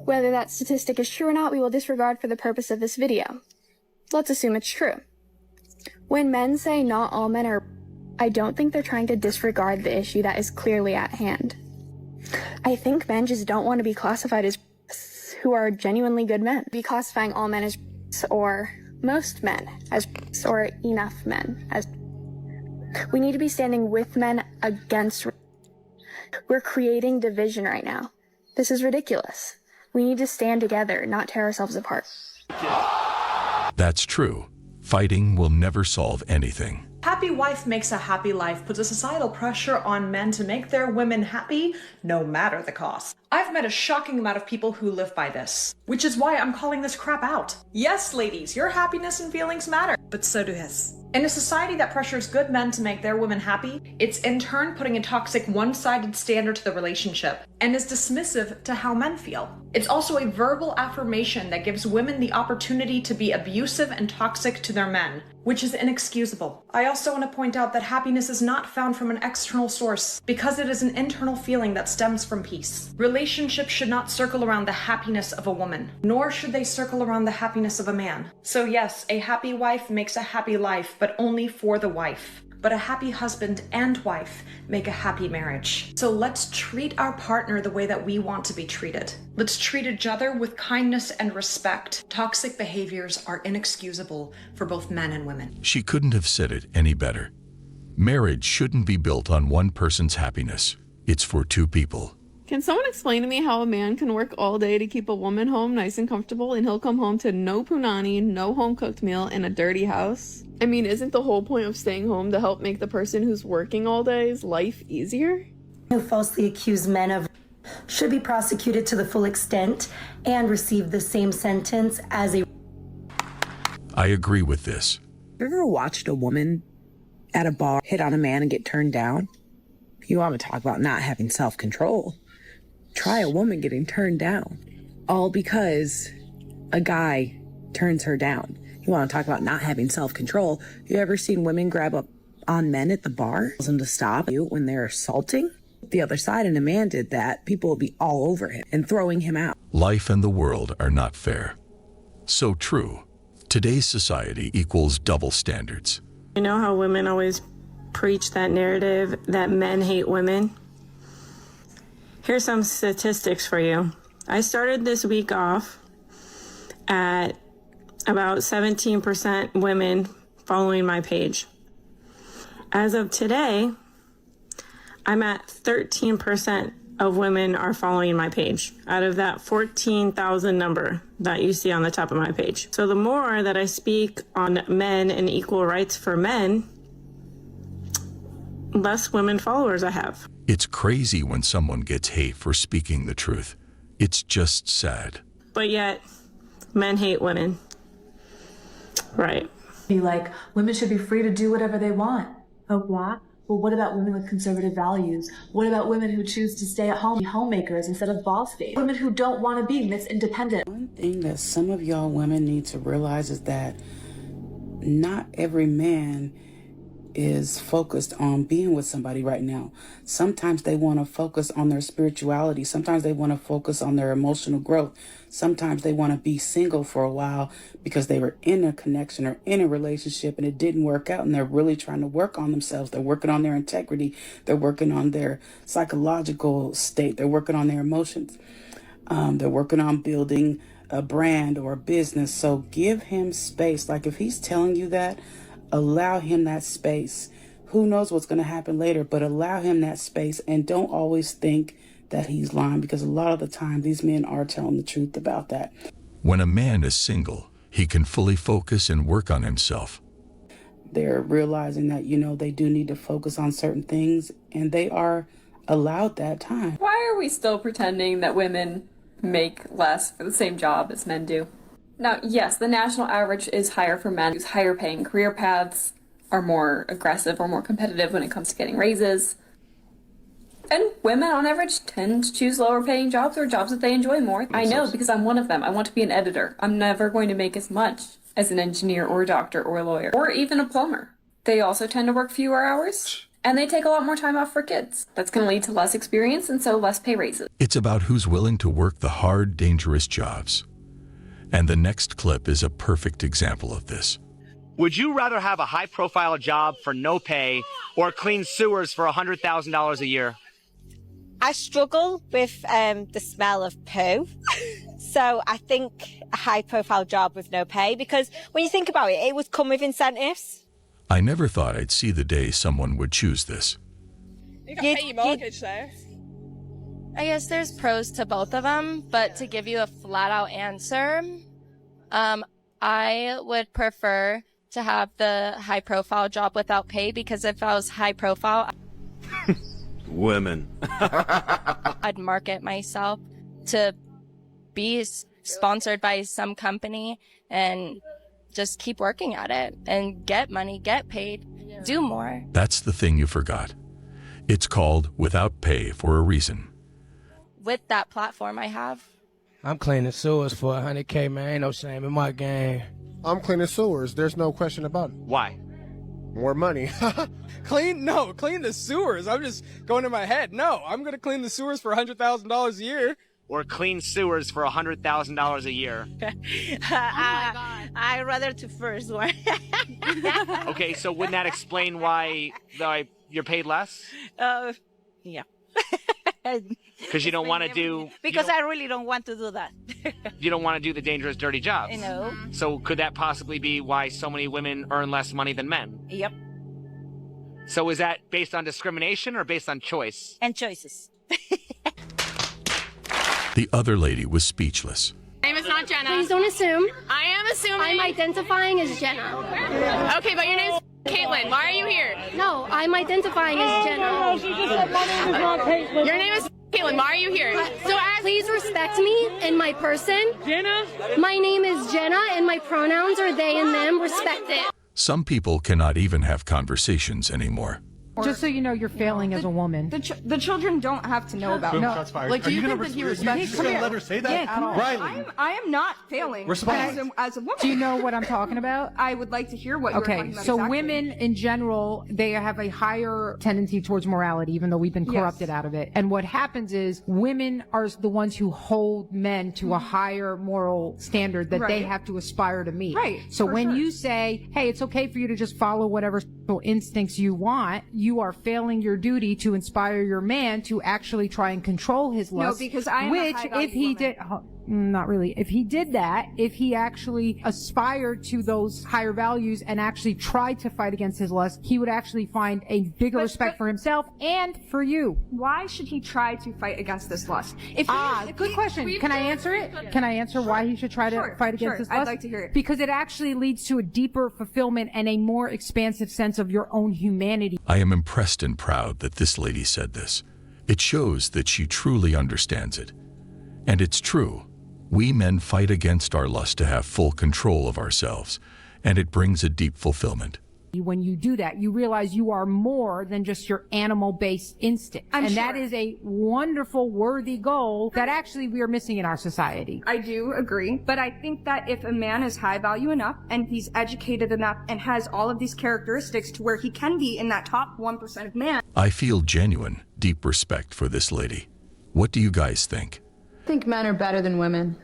Whether that statistic is true or not, we will disregard for the purpose of this video. Let's assume it's true. When men say not all men are, I don't think they're trying to disregard the issue that is clearly at hand. I think men just don't want to be classified as who are genuinely good men. Be classifying all men as or most men as or enough men as. We need to be standing with men against. We're creating division right now. This is ridiculous. We need to stand together, not tear ourselves apart. That's true. Fighting will never solve anything. Happy wife makes a happy life puts a societal pressure on men to make their women happy, no matter the cost. I've met a shocking amount of people who live by this, which is why I'm calling this crap out. Yes, ladies, your happiness and feelings matter, but so do his. In a society that pressures good men to make their women happy, it's in turn putting a toxic one-sided standard to the relationship and is dismissive to how men feel. It's also a verbal affirmation that gives women the opportunity to be abusive and toxic to their men, which is inexcusable. I also want to point out that happiness is not found from an external source because it is an internal feeling that stems from peace. Relationships should not circle around the happiness of a woman, nor should they circle around the happiness of a man. So yes, a happy wife makes a happy life, but only for the wife. But a happy husband and wife make a happy marriage. So let's treat our partner the way that we want to be treated. Let's treat each other with kindness and respect. Toxic behaviors are inexcusable for both men and women. She couldn't have said it any better. Marriage shouldn't be built on one person's happiness. It's for two people. Can someone explain to me how a man can work all day to keep a woman home nice and comfortable and he'll come home to no punani, no home-cooked meal, and a dirty house? I mean, isn't the whole point of staying home to help make the person who's working all day's life easier? Who falsely accuse men of should be prosecuted to the full extent and receive the same sentence as a... I agree with this. Have you ever watched a woman at a bar hit on a man and get turned down? You want to talk about not having self-control. Try a woman getting turned down, all because a guy turns her down. You want to talk about not having self-control. You ever seen women grab up on men at the bar, tell them to stop you when they're assaulting? The other side, and a man did that, people will be all over him and throwing him out. Life and the world are not fair. So true. Today's society equals double standards. You know how women always preach that narrative that men hate women? Here's some statistics for you. I started this week off at about 17% women following my page. As of today, I'm at 13% of women are following my page out of that 14,000 number that you see on the top of my page. So the more that I speak on men and equal rights for men, less women followers I have. It's crazy when someone gets hate for speaking the truth. It's just sad. But yet, men hate women. Right. Be like, women should be free to do whatever they want. Oh, what? Well, what about women with conservative values? What about women who choose to stay at home, be homemakers instead of boss babes? Women who don't want to be Miss Independent. One thing that some of y'all women need to realize is that not every man is focused on being with somebody right now. Sometimes they want to focus on their spirituality. Sometimes they want to focus on their emotional growth. Sometimes they want to be single for a while because they were in a connection or in a relationship and it didn't work out, and they're really trying to work on themselves. They're working on their integrity. They're working on their psychological state. They're working on their emotions. They're working on building a brand or a business. So give him space. Like if he's telling you that, allow him that space. Who knows what's going to happen later, but allow him that space, and don't always think that he's lying, because a lot of the time these men are telling the truth about that. When a man is single, he can fully focus and work on himself. They're realizing that, they do need to focus on certain things, and they are allowed that time. Why are we still pretending that women make less for the same job as men do? Now, yes, the national average is higher for men whose higher paying career paths are more aggressive or more competitive when it comes to getting raises. And women, on average, tend to choose lower paying jobs or jobs that they enjoy more. I know, because I'm one of them. I want to be an editor. I'm never going to make as much as an engineer or a doctor or a lawyer or even a plumber. They also tend to work fewer hours, and they take a lot more time off for kids. That's going to lead to less experience and so less pay raises. It's about who's willing to work the hard, dangerous jobs. And the next clip is a perfect example of this. Would you rather have a high-profile job for no pay or clean sewers for $100,000 a year? I struggle with the smell of poo. So I think a high-profile job with no pay, because when you think about it, it would come with incentives. I never thought I'd see the day someone would choose this. You can pay your mortgage there. I guess there's pros to both of them, but to give you a flat-out answer, I would prefer to have the high-profile job without pay, because if I was high-profile, Women. I'd market myself to be sponsored by some company and just keep working at it and get money, get paid, do more. That's the thing you forgot. It's called without pay for a reason. With that platform I have. I'm cleaning sewers for $100K, man. Ain't no shame in my game. I'm cleaning sewers. There's no question about it. Why? More money. Clean the sewers. I'm just going in my head. No, I'm going to clean the sewers for $100,000 a year. Or clean sewers for $100,000 a year? Oh my God. I'd rather the first one. Okay, so wouldn't that explain why you're paid less? Yeah. Because you don't want to do... Because I really don't want to do that. You don't want to do the dangerous, dirty jobs. No. So could that possibly be why so many women earn less money than men? Yep. So is that based on discrimination or based on choice? And choices. The other lady was speechless. My name is not Jenna. Please don't assume. I am assuming. I'm identifying as Jenna. Okay, but your name's Caitlin. Why are you here? No, I'm identifying as Jenna. She just said my name is not Caitlin. Your name is Caitlin. Why are you here? Please respect me and my person. Jenna? My name is Jenna and my pronouns are they and them. Respect it. Some people cannot even have conversations anymore. Just so you know, you're failing as a woman. The children don't have to know about No. it. Shots fired. Like, do you think that he respects? Just gonna let her say that? Yeah, Riley. I am not failing as a woman. Do you know what I'm talking about? I would like to hear what you're talking about. So exactly. women in general, they have a higher tendency towards morality, even though we've been corrupted out of it. And what happens is women are the ones who hold men to a higher moral standard that they have to aspire to meet. Right. So when you say, hey, it's okay for you to just follow whatever instincts you want, you are failing your duty to inspire your man to actually try and control his lust. No, because I am a which, high-value if he woman. did, not really. If he did that, if he actually aspired to those higher values and actually tried to fight against his lust, he would actually find a bigger respect for himself and for you. Why should he try to fight against this lust? Good question. Can I answer it? Can I answer why he should try to fight against this lust? I'd like to hear it. Because it actually leads to a deeper fulfillment and a more expansive sense of your own humanity. I am impressed and proud that this lady said this. It shows that she truly understands it. And it's true. We men fight against our lust to have full control of ourselves, and it brings a deep fulfillment. When you do that, you realize you are more than just your animal-based instinct. That is a wonderful, worthy goal that actually we are missing in our society. I do agree, but I think that if a man is high value enough and he's educated enough and has all of these characteristics to where he can be in that top 1% of man. I feel genuine, deep respect for this lady. What do you guys think? I think men are better than women.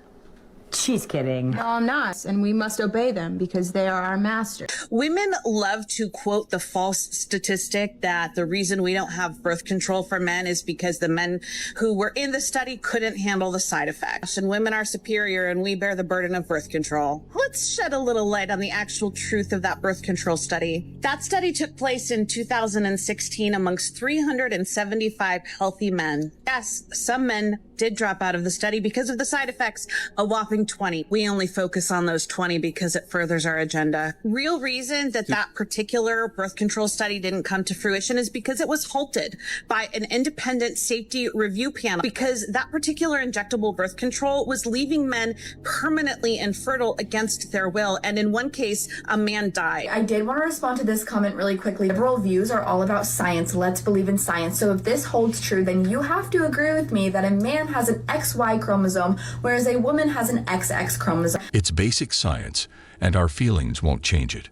She's kidding. No, I'm not. And we must obey them because they are our master. Women love to quote the false statistic that the reason we don't have birth control for men is because the men who were in the study couldn't handle the side effects. And women are superior and we bear the burden of birth control. Let's shed a little light on the actual truth of that birth control study. That study took place in 2016 amongst 375 healthy men. Yes, some men did drop out of the study because of the side effects, a whopping 20. We only focus on those 20 because it furthers our agenda. Real reason that that particular birth control study didn't come to fruition is because it was halted by an independent safety review panel, because that particular injectable birth control was leaving men permanently infertile against their will. And in one case, a man died. I did want to respond to this comment really quickly. Liberal views are all about science. Let's believe in science. So if this holds true, then you have to agree with me that a man has an XY chromosome, whereas a woman has an XX chromosome. It's basic science, and our feelings won't change it.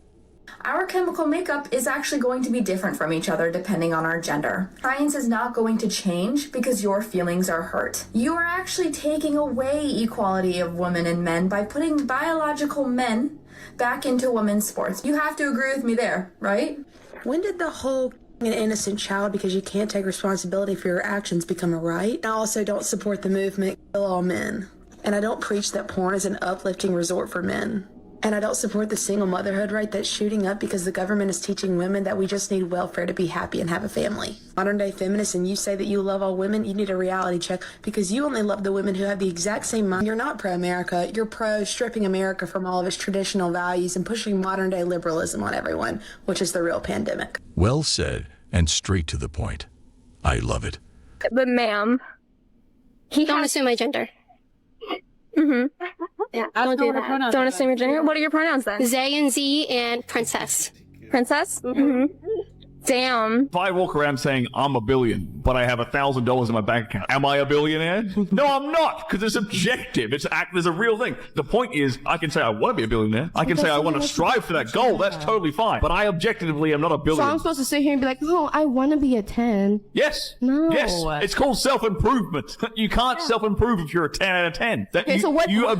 Our chemical makeup is actually going to be different from each other depending on our gender. Science is not going to change because your feelings are hurt. You are actually taking away equality of women and men by putting biological men back into women's sports. You have to agree with me there, right? When did the whole an innocent child because you can't take responsibility for your actions become a right? I also don't support the movement, kill all men. And I don't preach that porn is an uplifting resort for men. And I don't support the single motherhood right that's shooting up because the government is teaching women that we just need welfare to be happy and have a family. Modern day feminists, and you say that you love all women, you need a reality check because you only love the women who have the exact same mind. You're not pro-America. You're pro-stripping America from all of its traditional values and pushing modern day liberalism on everyone, which is the real pandemic. Well said, and straight to the point. I love it. But ma'am, don't assume my gender. Yeah, don't do that. Don't assume your gender. What are your pronouns then? They and Z and princess. Princess? Damn. If I walk around saying I'm a billion, but I have $1,000 in my bank account, am I a billionaire? No, I'm not, because it's objective. There's a real thing. The point is, I can say I want to be a billionaire. I can say I want to strive for that goal. That's totally fine. But I objectively am not a So billionaire. I'm supposed to sit here and be like, oh, I want to be a 10. Yes. No. Yes. It's called self-improvement. You can't self-improve if you're a 10 out of 10. Okay, so what? You so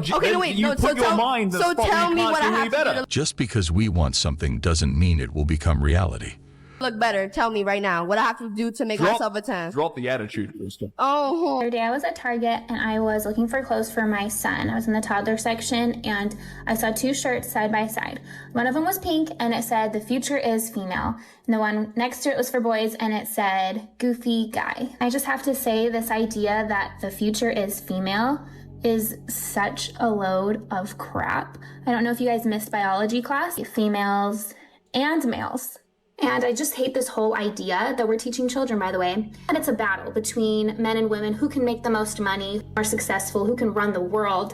put your mind in the spot where tell you me can't what do I any have to do better. to Just because we want something doesn't mean it will become reality. look better. Tell me right now what I have to do to make myself a 10. Drop the attitude, Krista. Oh. The other day I was at Target and I was looking for clothes for my son. I was in the toddler section and I saw two shirts side by side. One of them was pink and it said the future is female. And the one next to it was for boys and it said goofy guy. I just have to say this idea that the future is female is such a load of crap. I don't know if you guys missed biology class. Females and males. And I just hate this whole idea that we're teaching children, by the way. And it's a battle between men and women, who can make the most money, are successful, who can run the world.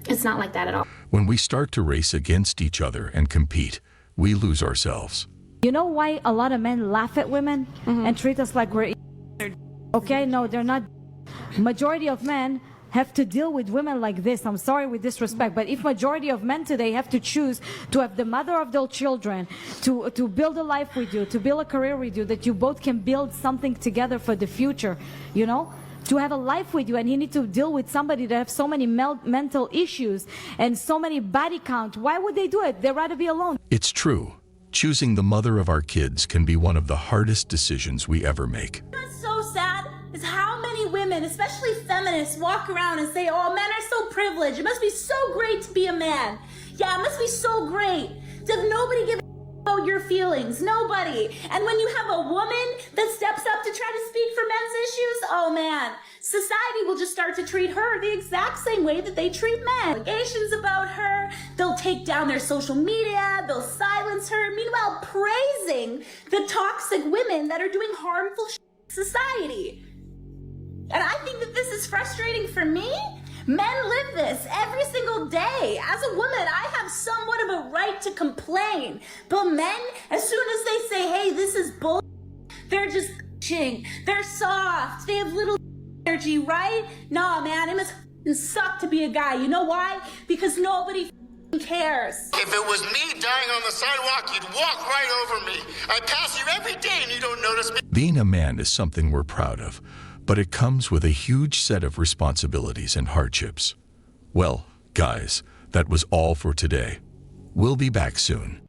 It's not like that at all. When we start to race against each other and compete, we lose ourselves. You know why a lot of men laugh at women and treat us like we're okay? No, they're not. Majority of men have to deal with women like this. I'm sorry with disrespect, but if majority of men today have to choose to have the mother of their children, to build a life with you, to build a career with you, that you both can build something together for the future, you know, to have a life with you, and you need to deal with somebody that have so many mental issues and so many body count, why would they do it? They'd rather be alone. It's true. Choosing the mother of our kids can be one of the hardest decisions we ever make. What's so sad is how many women, especially feminists, walk around and say, oh, men are so privileged. It must be so great to be a man. Yeah, it must be so great. Does nobody give a about your feelings? Nobody. And when you have a woman that steps up to try to speak for men's issues, oh man, society will just start to treat her the exact same way that they treat men. Allegations about her, they'll take down their social media, they'll silence her, meanwhile praising the toxic women that are doing harmful shit to society. And I think that this is frustrating for me. Men live this every single day. As a woman, I have somewhat of a right to complain. But men, as soon as they say, hey, this is bull, they're just ching. They're soft. They have little energy, right? Nah, man, it must suck to be a guy. You know why? Because nobody cares. If it was me dying on the sidewalk, you'd walk right over me. I pass you every day and you don't notice me. Being a man is something we're proud of, but it comes with a huge set of responsibilities and hardships. Well, guys, that was all for today. We'll be back soon.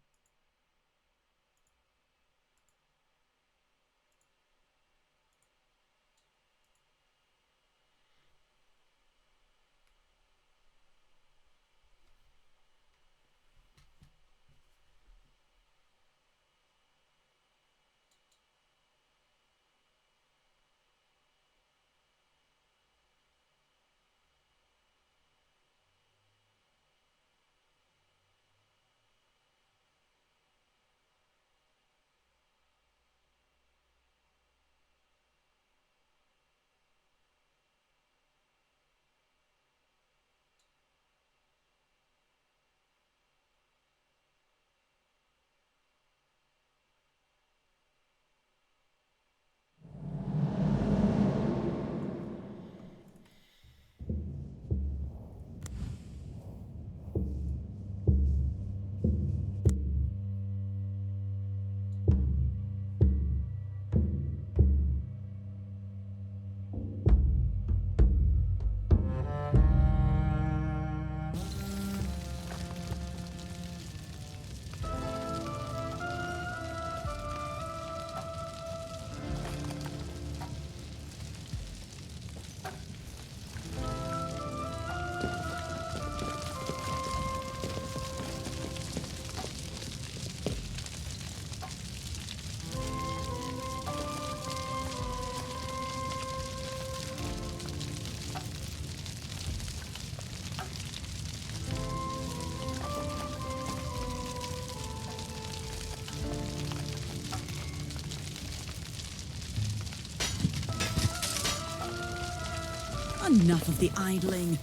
Enough of the idling.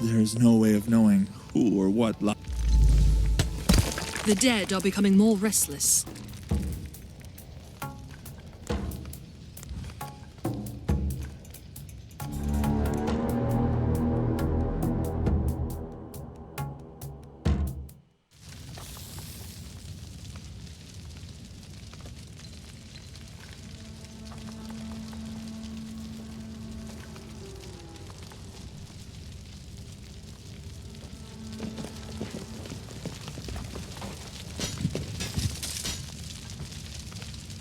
There is no way of knowing who or what lies. The dead are becoming more restless.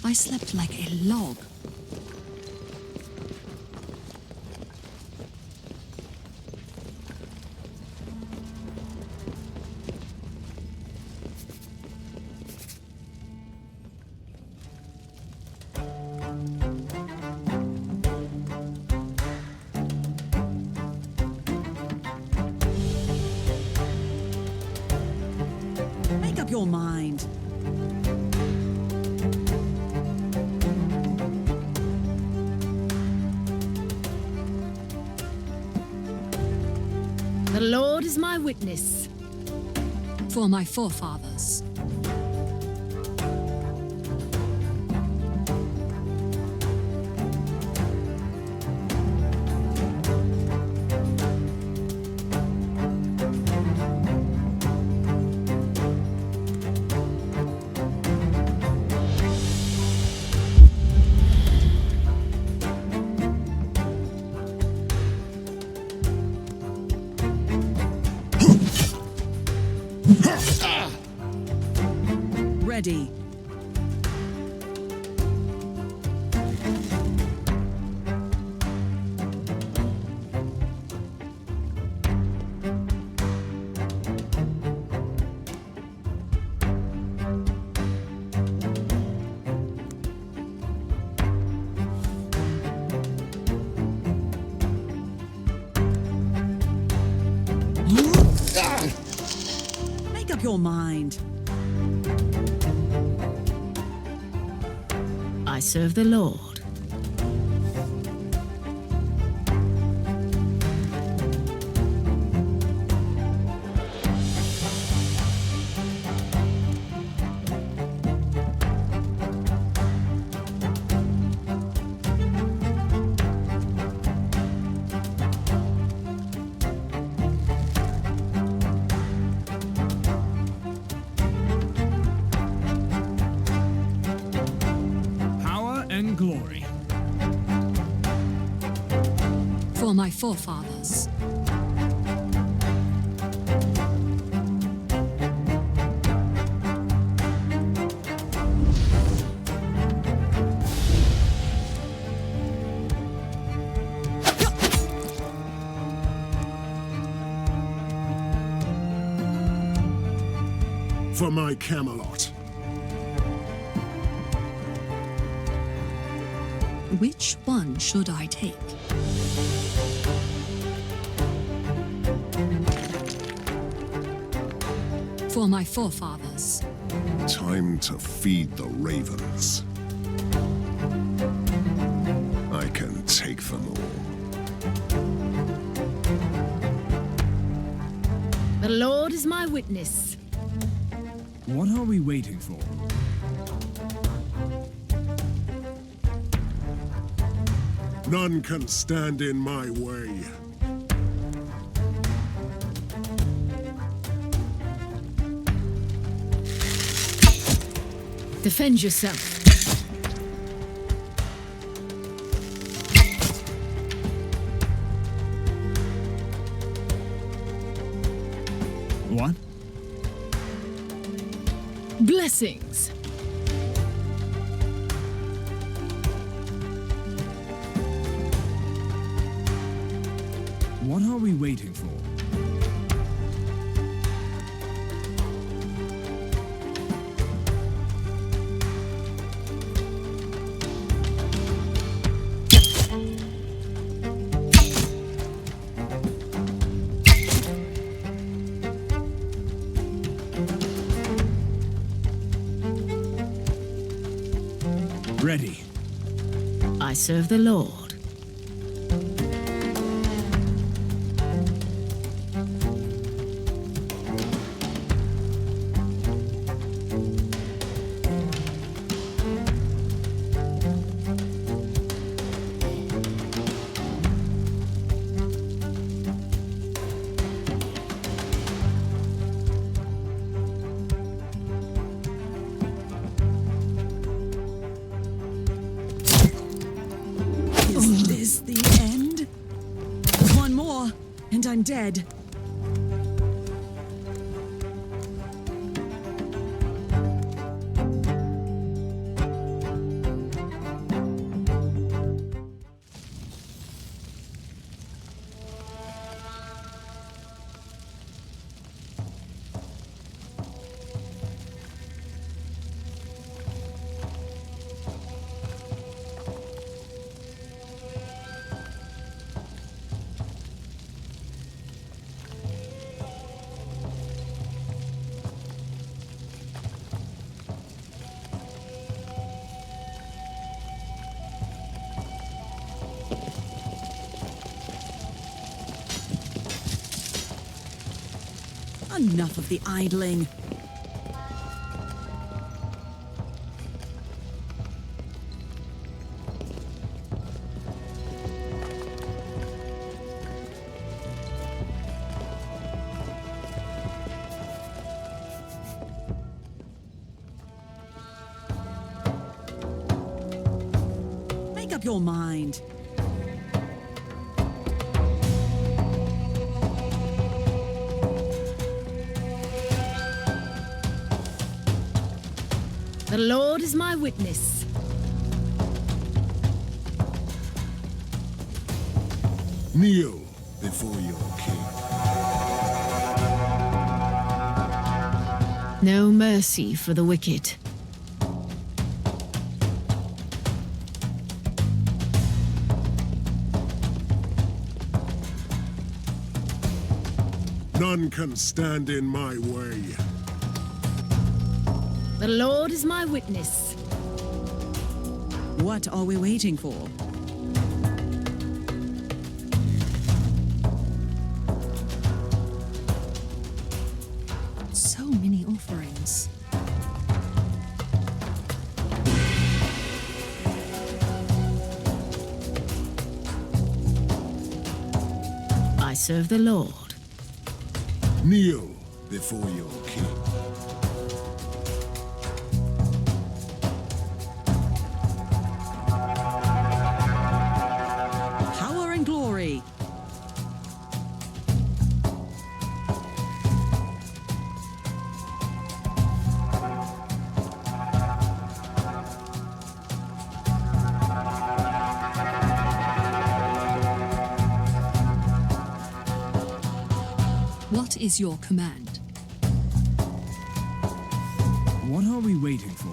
I slept like a log. Make up your mind. The Lord is my witness. For my forefathers. ready. Make up your mind. I serve the Lord. Power and glory. For my forefathers. For my Camelot. Which one should I take? For my forefathers. Time to feed the ravens. I can take them all. The Lord is my witness. What are we waiting for? None can stand in my way. Defend yourself. What? Blessings. What are we waiting for? Ready. I serve the Lord. Is this the end? One more, and I'm dead. Enough of the idling. Make up your mind. The Lord is my witness. Kneel before your king. No mercy for the wicked. None can stand in my way. The Lord is my witness. What are we waiting for? So many offerings. I serve the Lord. Kneel before your king. Power and glory. What is your command? What are we waiting for?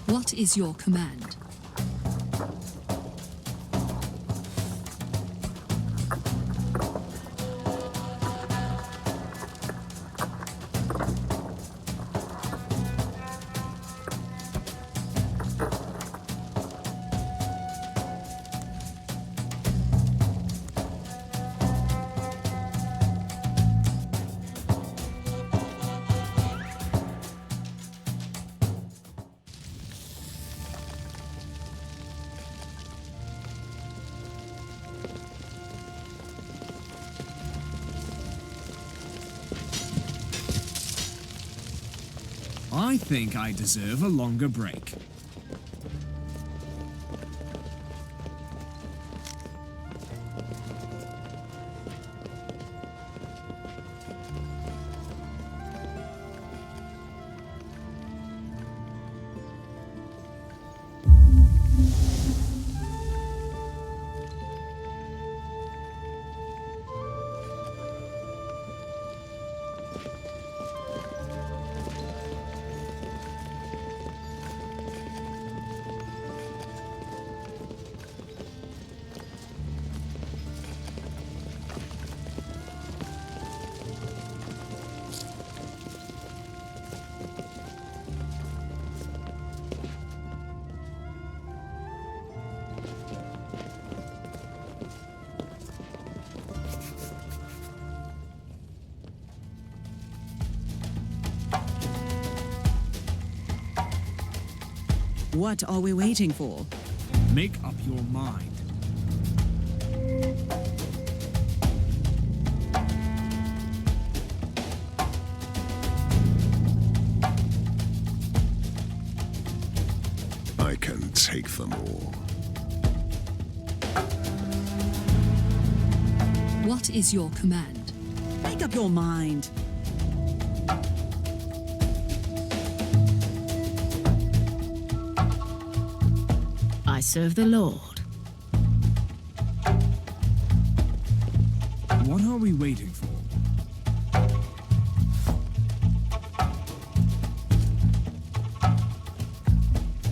What is your command? I think I deserve a longer break. What are we waiting for? Make up your mind. I can take them all. What is your command? Make up your mind. I serve the Lord. What are we waiting for?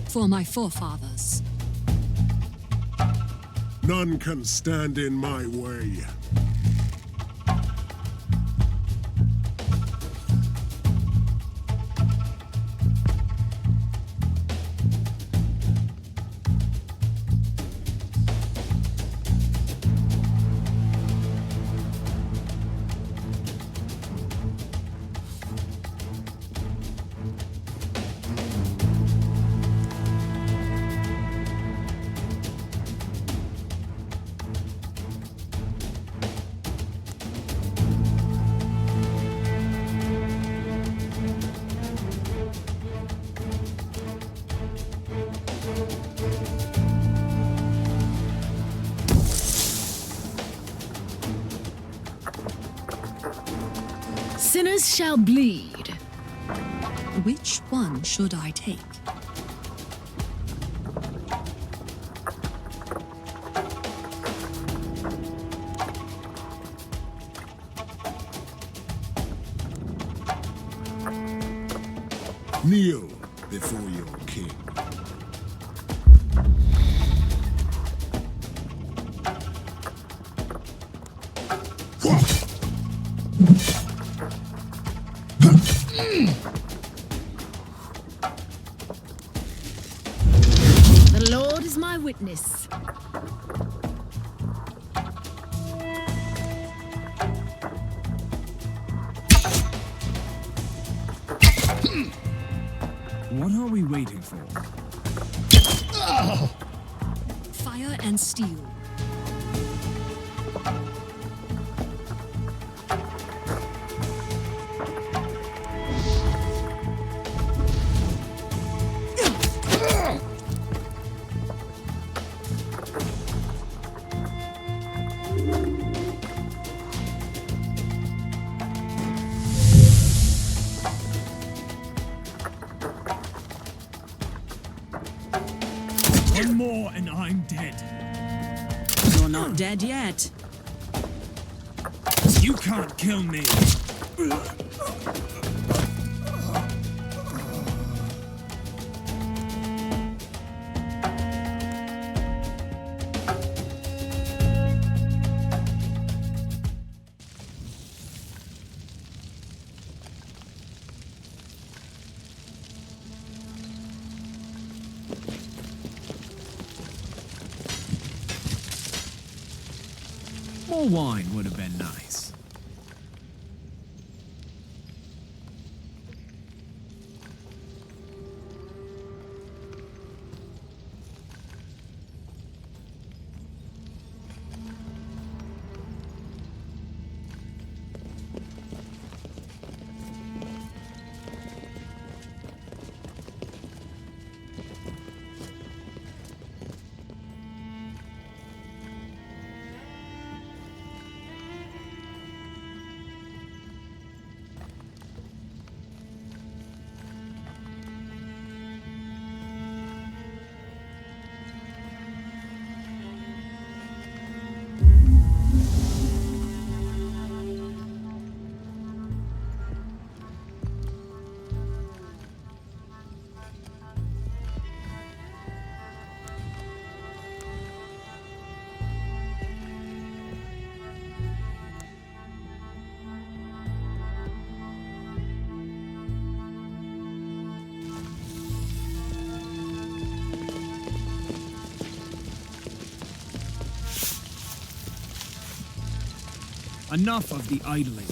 For my forefathers. None can stand in my way. Sinners shall bleed. Which one should I take? Kneel before your king. The Lord is my witness. What are we waiting for? Fire and steel. One more and I'm dead. You're not dead yet. You can't kill me. More wine would have been nice. Enough of the idling.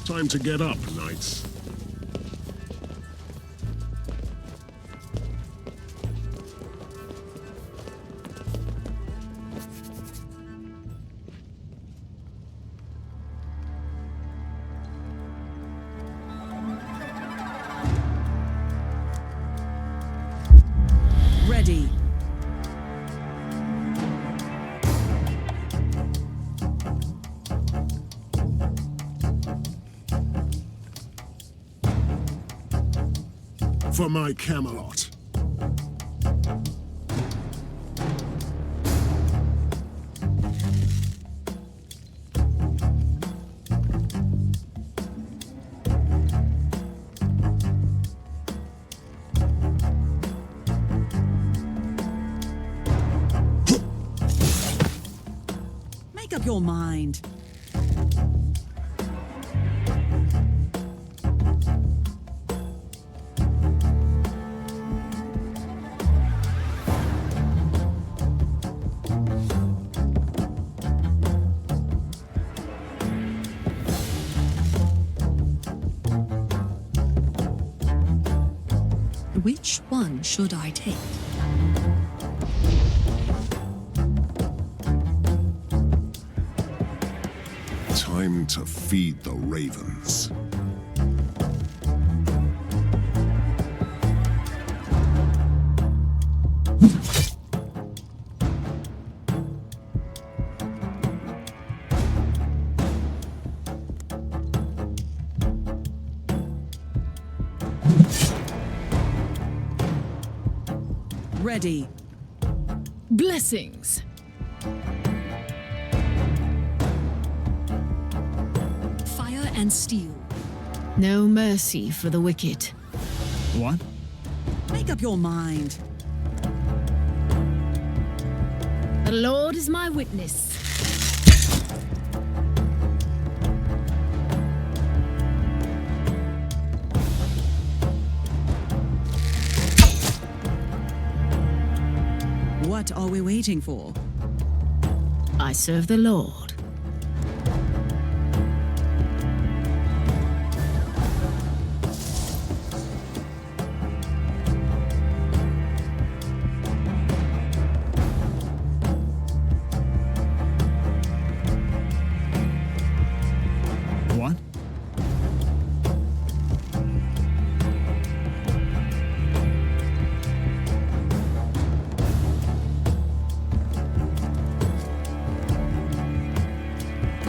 Time to get up, knights. Ready. for my Camelot. Make up your mind. Which one should I take? Time to feed the ravens. Ready. Blessings. Fire and steel. No mercy for the wicked. What? Make up your mind. The Lord is my witness. What are we waiting for? I serve the Lord. What?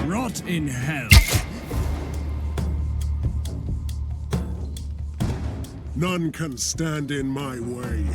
Rot in hell. None can stand in my way.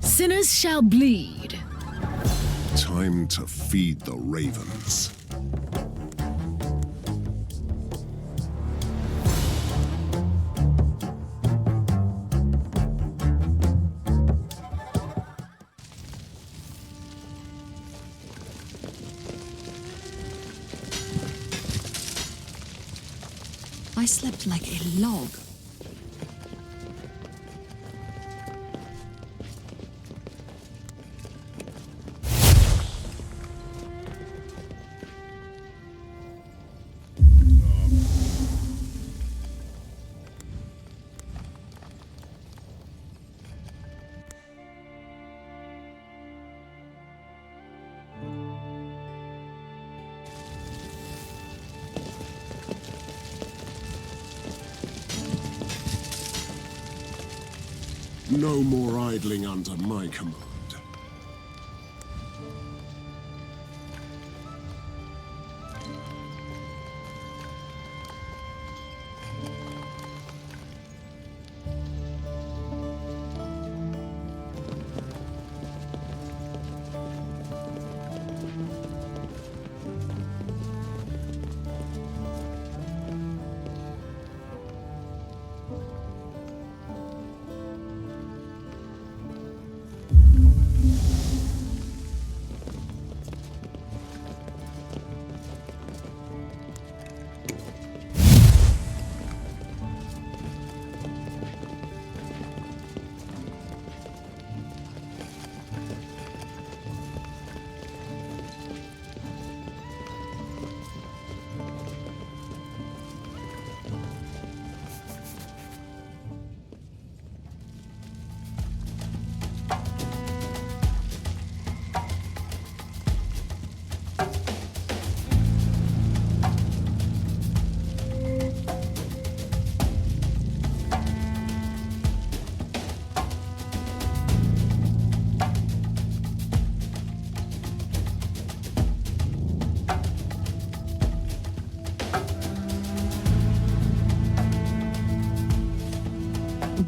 Sinners shall bleed. Time to feed the ravens. I slept like a log. No more idling under my command.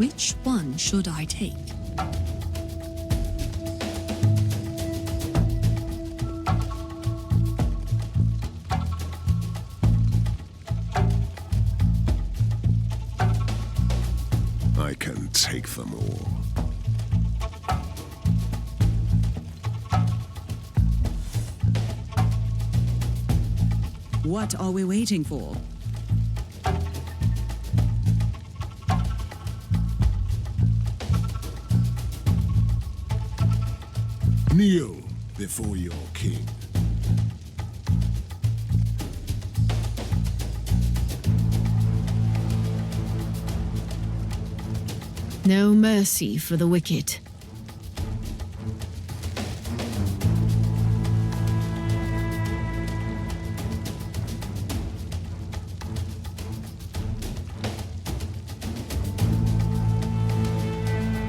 Which one should I take? I can take them all. What are we waiting for? Kneel before your king. No mercy for the wicked.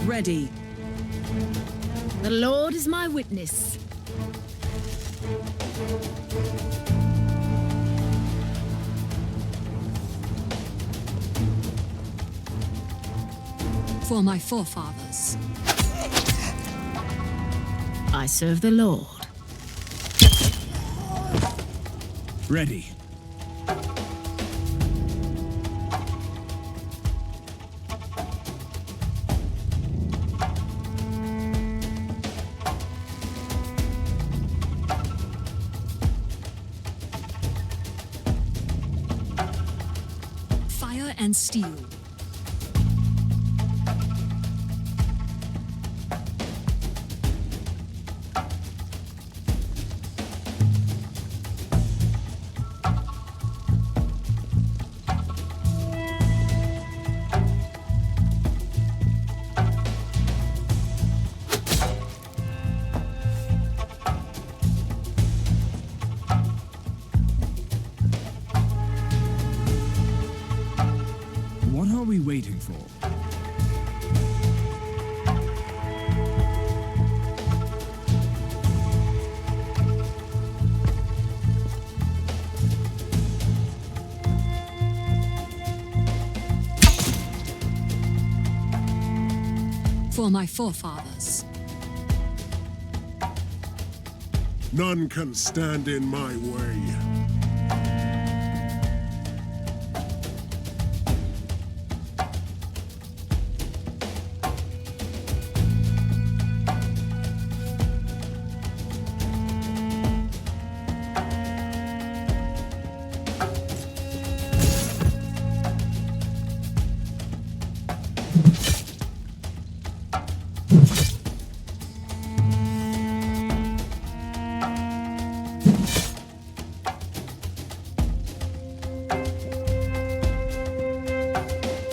Ready. The Lord is my witness. For my forefathers. I serve the Lord. Ready. Fire and steel. What are we waiting for? For my forefathers. None can stand in my way.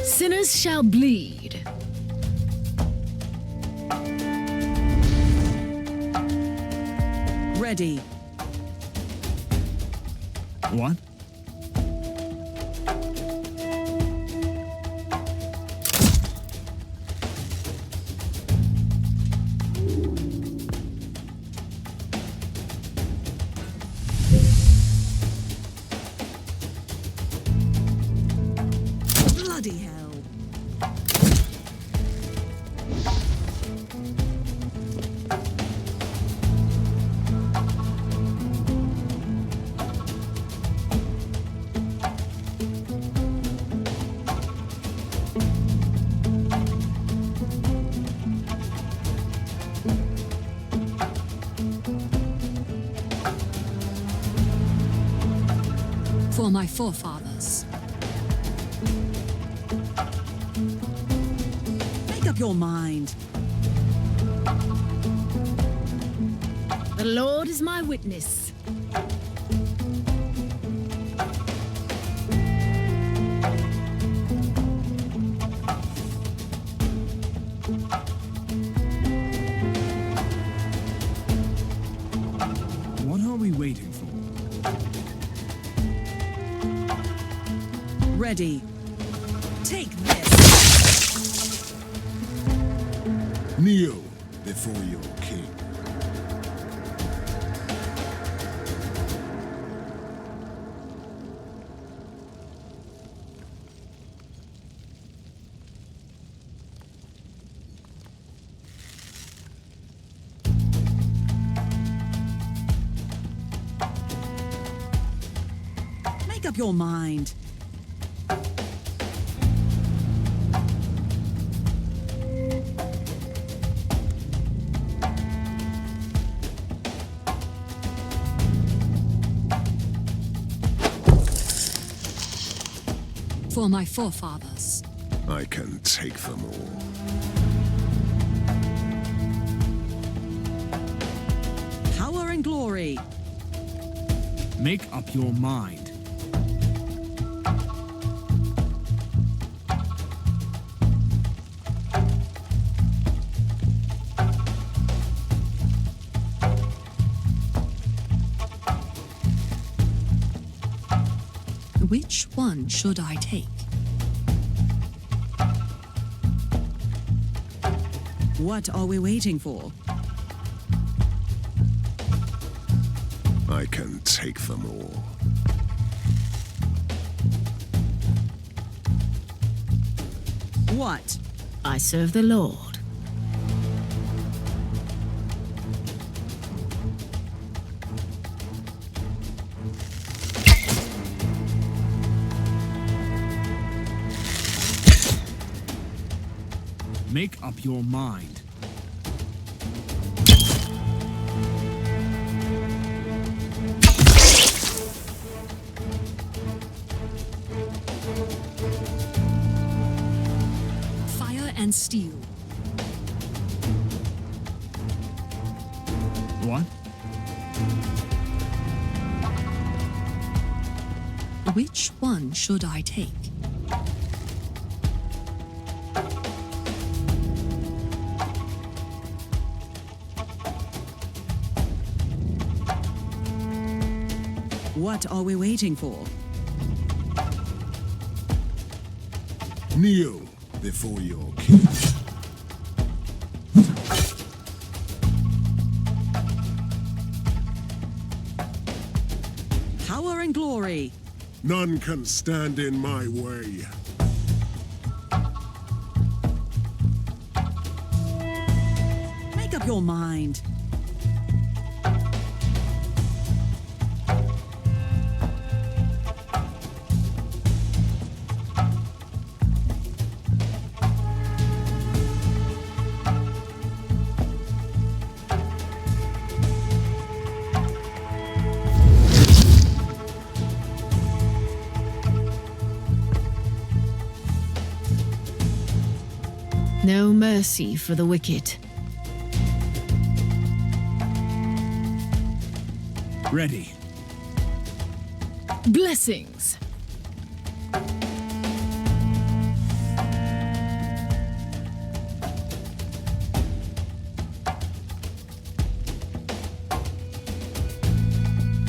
Sinners shall bleed. Ready. What? Bloody hell. For my forefathers. Make up your mind. The Lord is my witness. What are we waiting for? Ready. Take this. Kneel before your king. your mind. For my forefathers. I can take them all. Power and glory. Make up your mind. Which one should I take? What are we waiting for? I can take them all. What? I serve the Lord. Make up your mind. Fire and steel. What? Which one should I take? What are we waiting for? Kneel before your king. Power and glory. None can stand in my way. Make up your mind. No mercy for the wicked. Ready. Blessings.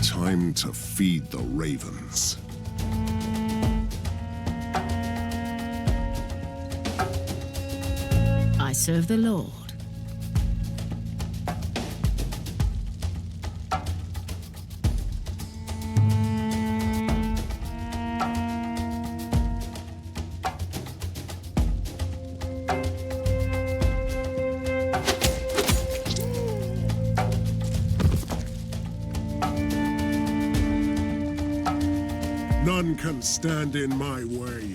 Time to feed the ravens. I serve the Lord. None can stand in my way.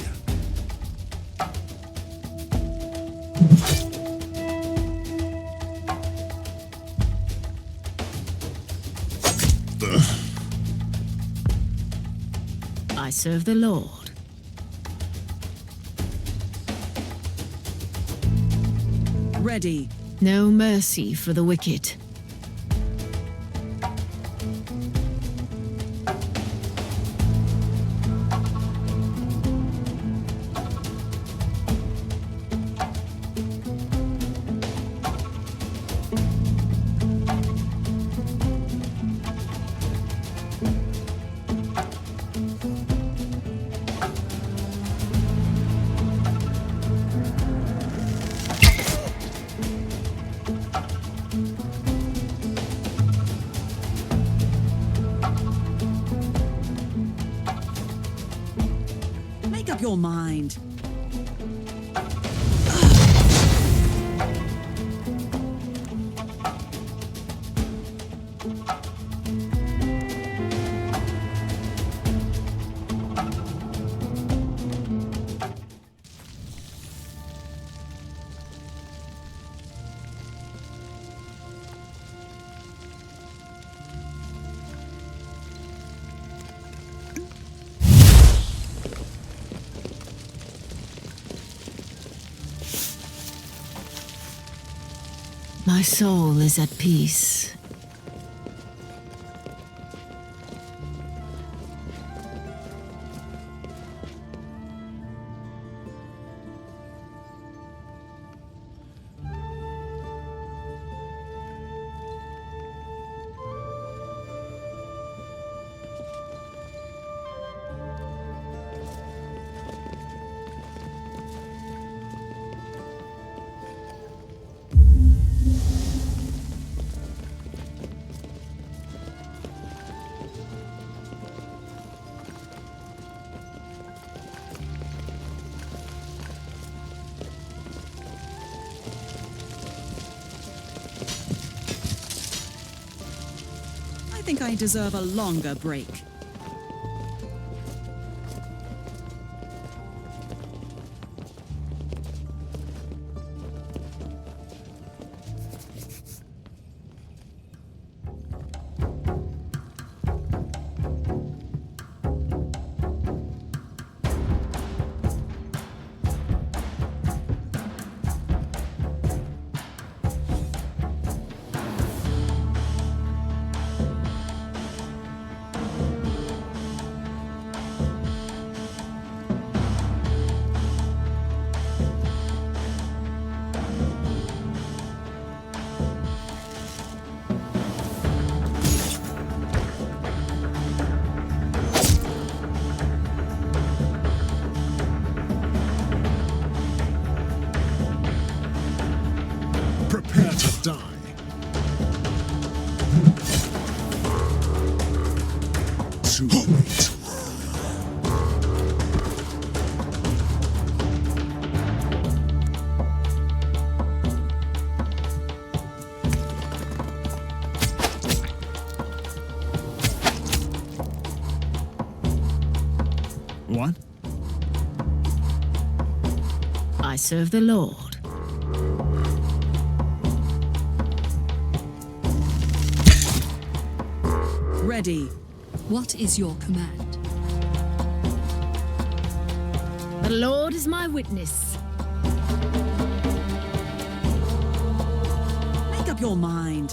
I serve the Lord. Ready. No mercy for the wicked. Make up your mind. My soul is at peace. I think I deserve a longer break. Prepare to die. Too late. What? I serve the Lord. Ready. What is your command? The Lord is my witness. Make up your mind.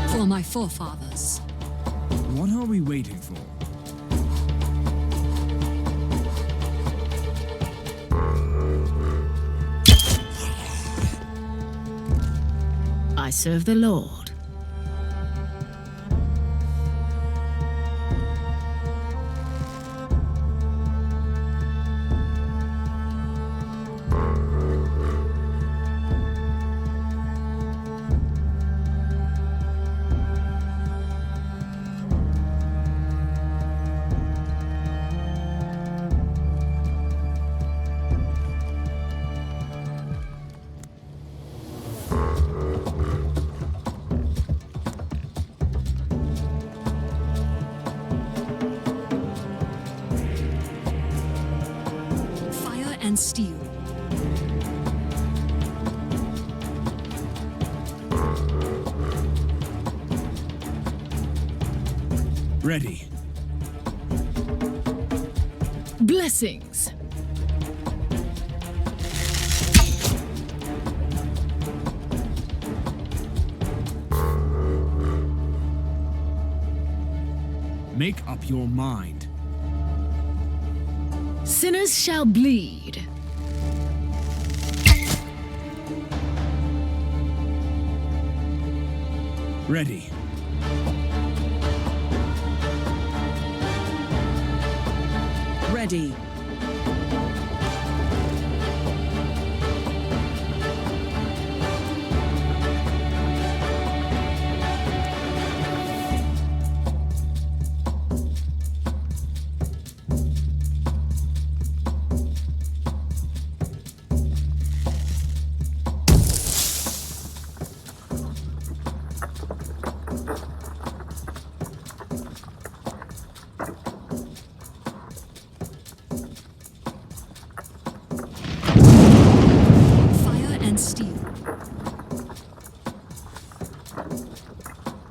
For my forefathers. What are we waiting for? I serve the Lord. Fire and steel. Ready. Blessings. Make up your mind. Sinners shall bleed. Ready. Ready.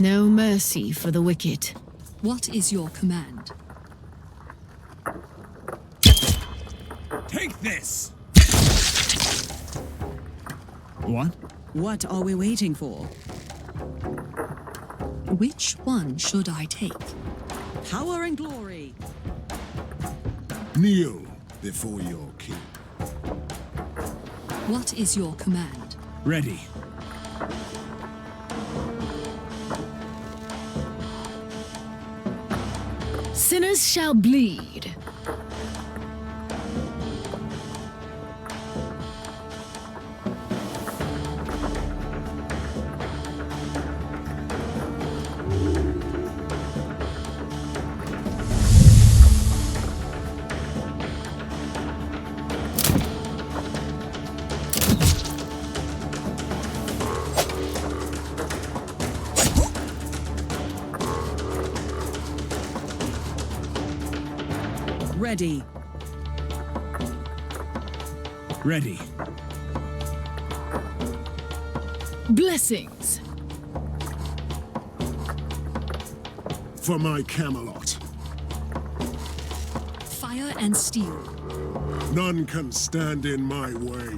No mercy for the wicked. What is your command? Take this! What? What are we waiting for? Which one should I take? Power and glory. Kneel before your king. What is your command? Ready. Sinners shall bleed. Ready. Ready. Blessings. For my Camelot. Fire and steel. None can stand in my way.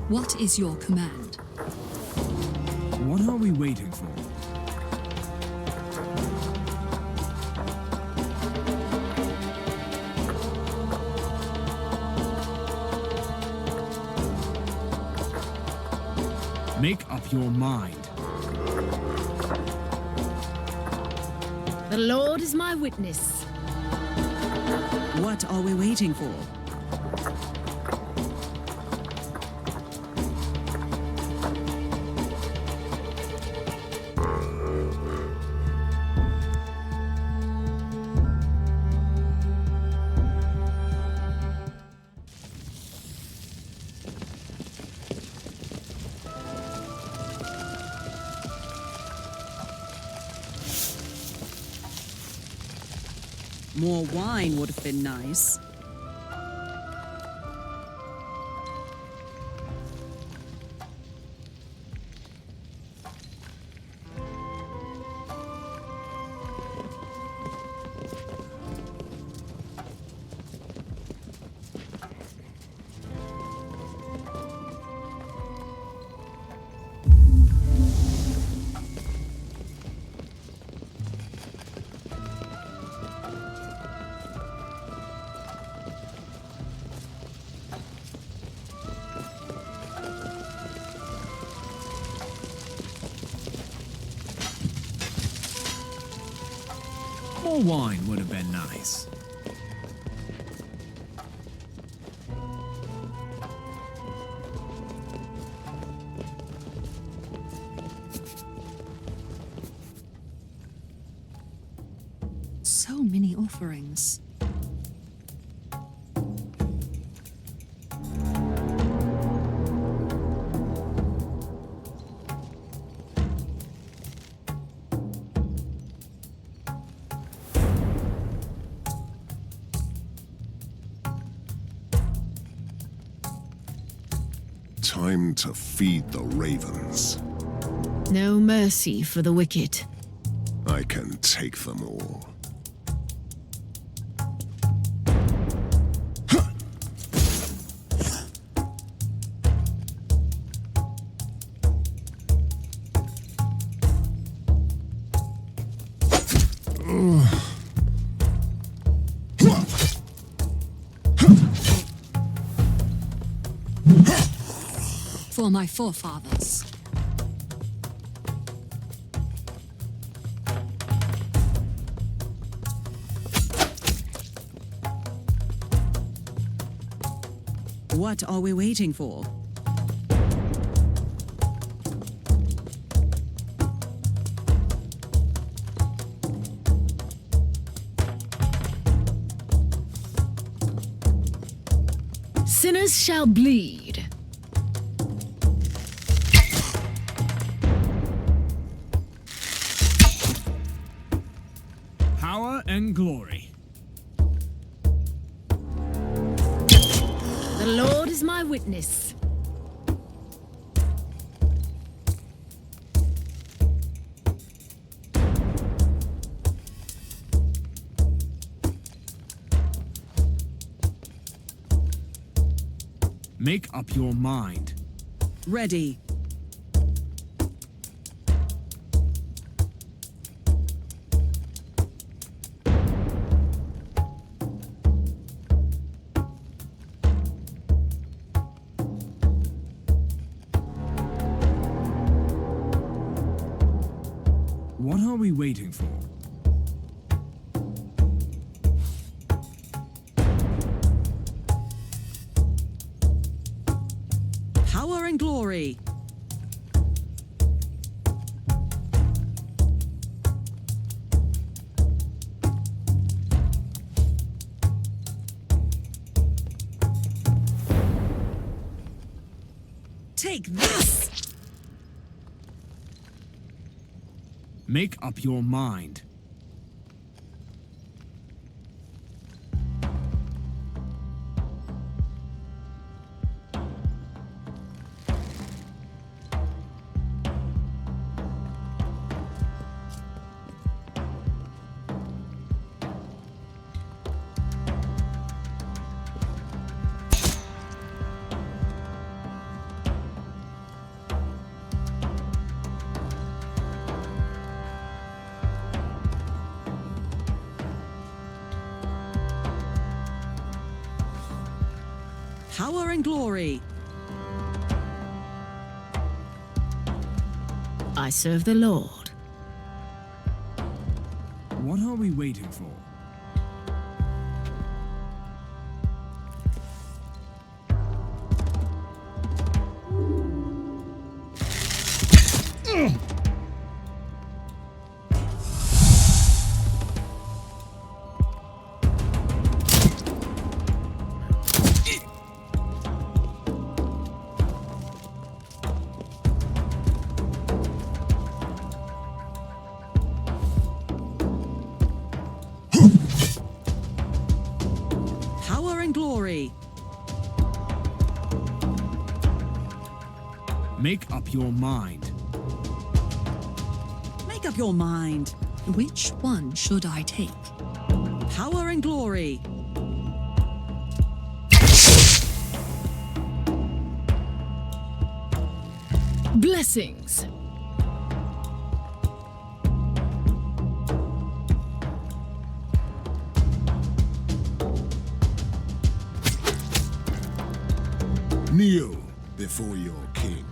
What is your command? What are we waiting for? Make up your mind. The Lord is my witness. What are we waiting for? More wine would have been nice. More wine would have been nice. So many offerings. Time to feed the ravens. No mercy for the wicked. I can take them all. For my forefathers. What are we waiting for? Sinners shall bleed. Power and glory. The Lord is my witness. Make up your mind. Ready. What are we waiting for? Power and glory. Take this! Make up your mind. Power and glory. I serve the Lord. What are we waiting for? Power and glory. Make up your mind. Make up your mind. Which one should I take? Power and glory. Blessings. Kneel before your king.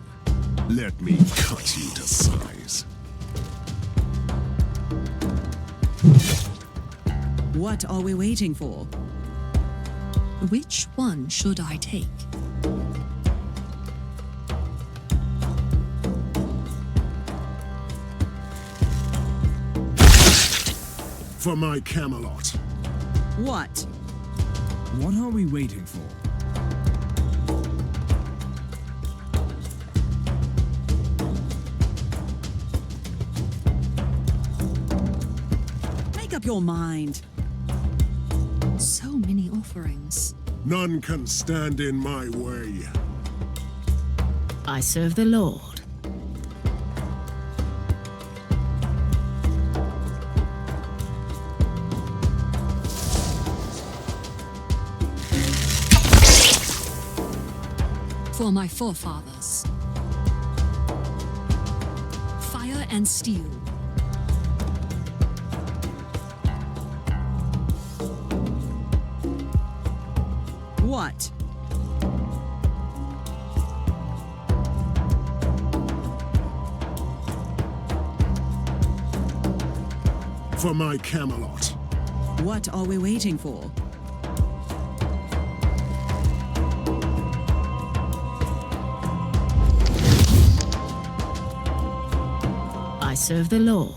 Let me cut you to size. What are we waiting for? Which one should I take? For my Camelot. What? What are we waiting for? Make up your mind. So many offerings. None can stand in my way. I serve the Lord. For my forefathers. Fire and steel. What? For my Camelot. What are we waiting for? I serve the Lord.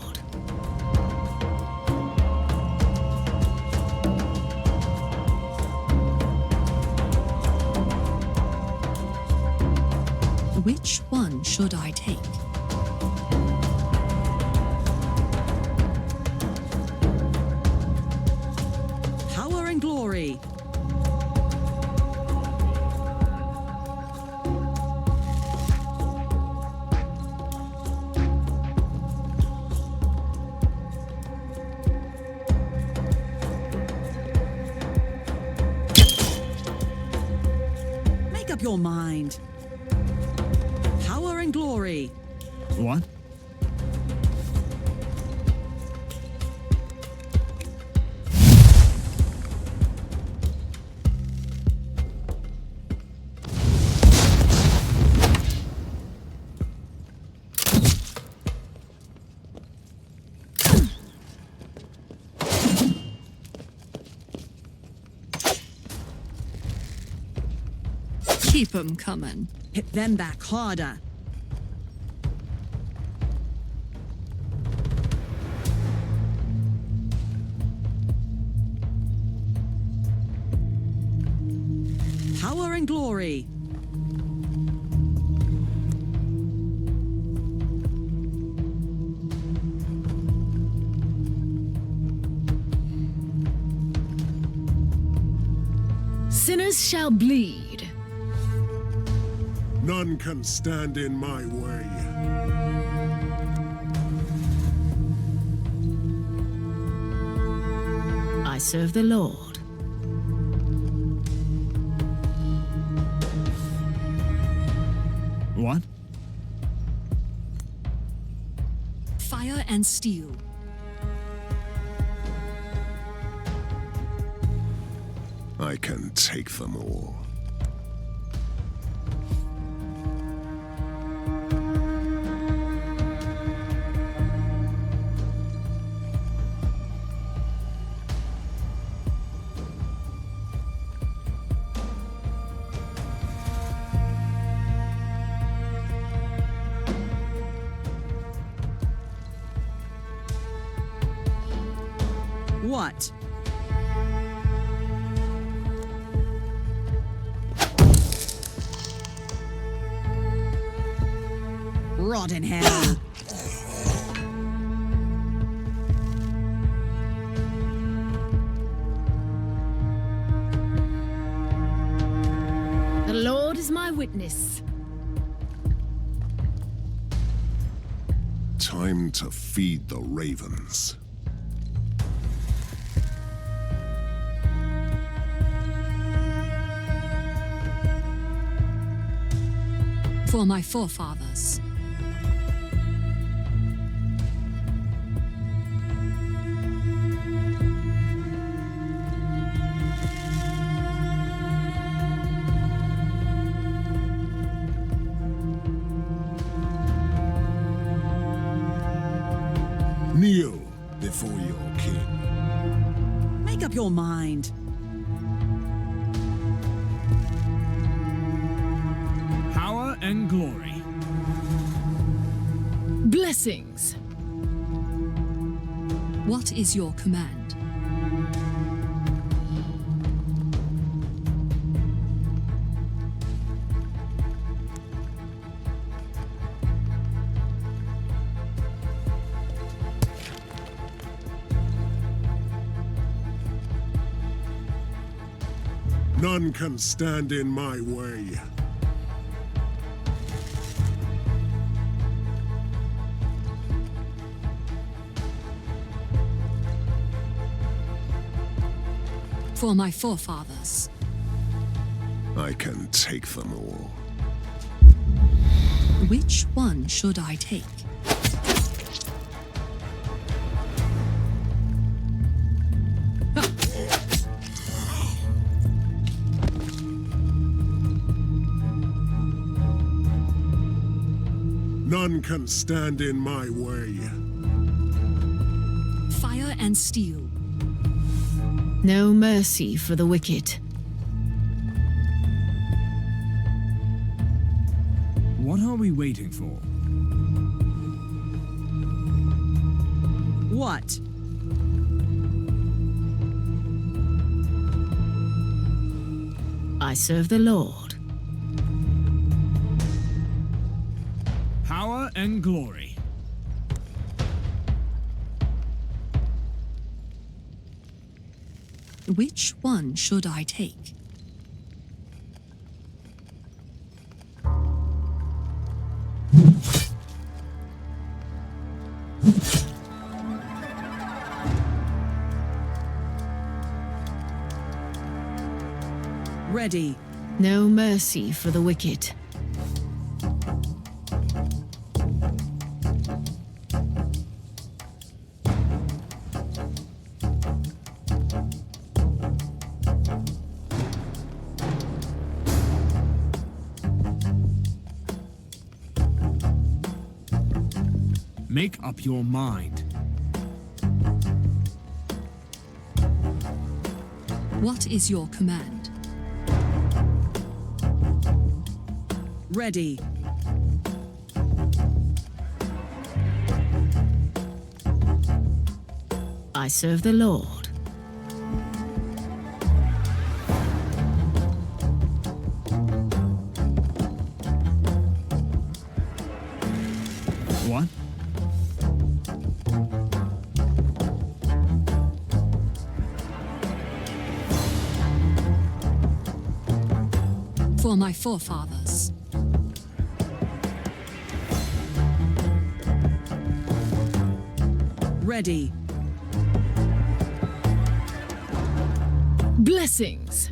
Which one should I take? Power and glory. up your mind. Power and glory. What? Keep 'em coming. Hit them back harder. Power and glory. Sinners shall bleed. None can stand in my way. I serve the Lord. What? Fire and steel. I can take them all. What? Rot in hell. The Lord is my witness. Time to feed the ravens. For my forefathers. Kneel before your king. Make up your mind. Power and glory. Blessings. What is your command? None can stand in my way. For my forefathers. I can take them all. Which one should I take? None can stand in my way. Fire and steel. No mercy for the wicked. What are we waiting for? What? I serve the Lord. Power and glory. Which one should I take? Ready. No mercy for the wicked. Make up your mind. What is your command? Ready. I serve the Lord. What? For my forefathers. Ready. Blessings.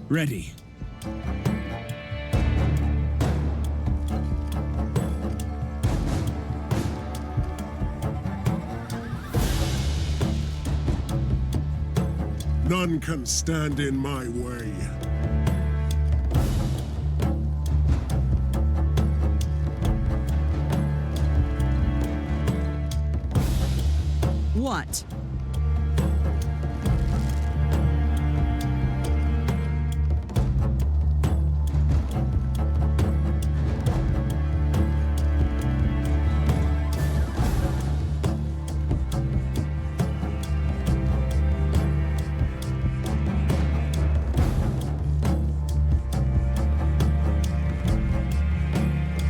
Ready. None can stand in my way. What?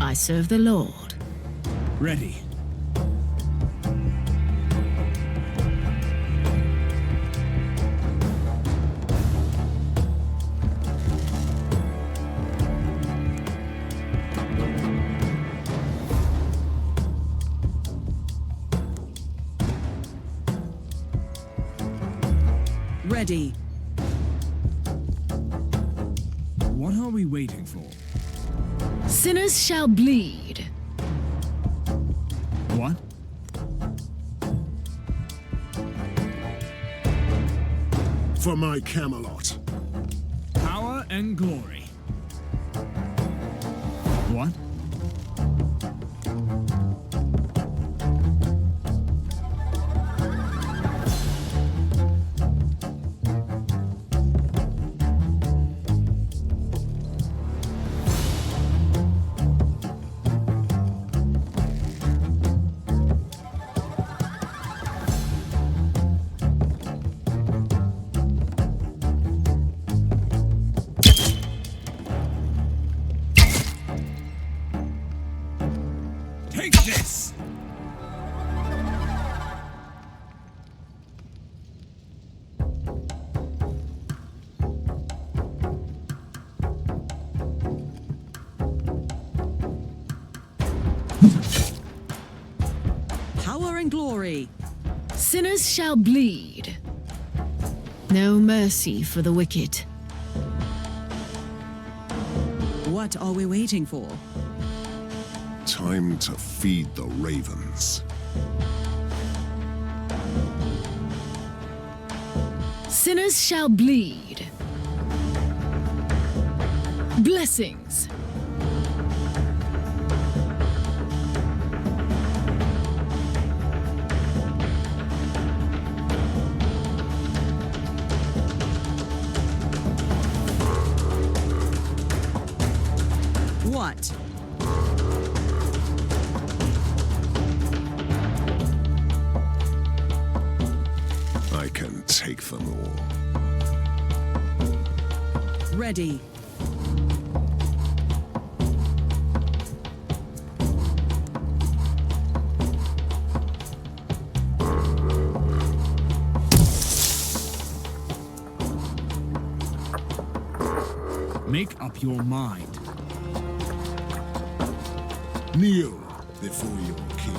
I serve the Lord. Ready. Ready. What are we waiting for? Sinners shall bleed. What? For my Camelot. Power and glory. What? Take this! Power and glory. Sinners shall bleed. No mercy for the wicked. What are we waiting for? Time to feed the ravens. Sinners shall bleed. Blessings. What? I can take them all. Ready. Make up your mind. Kneel before your king.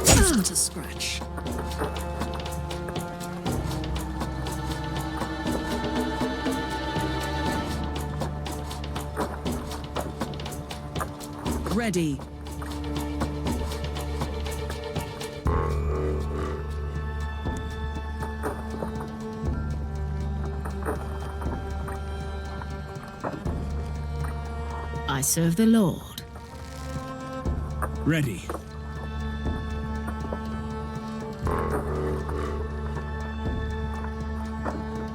Isn't a scratch. Ready. I serve the Lord. Ready.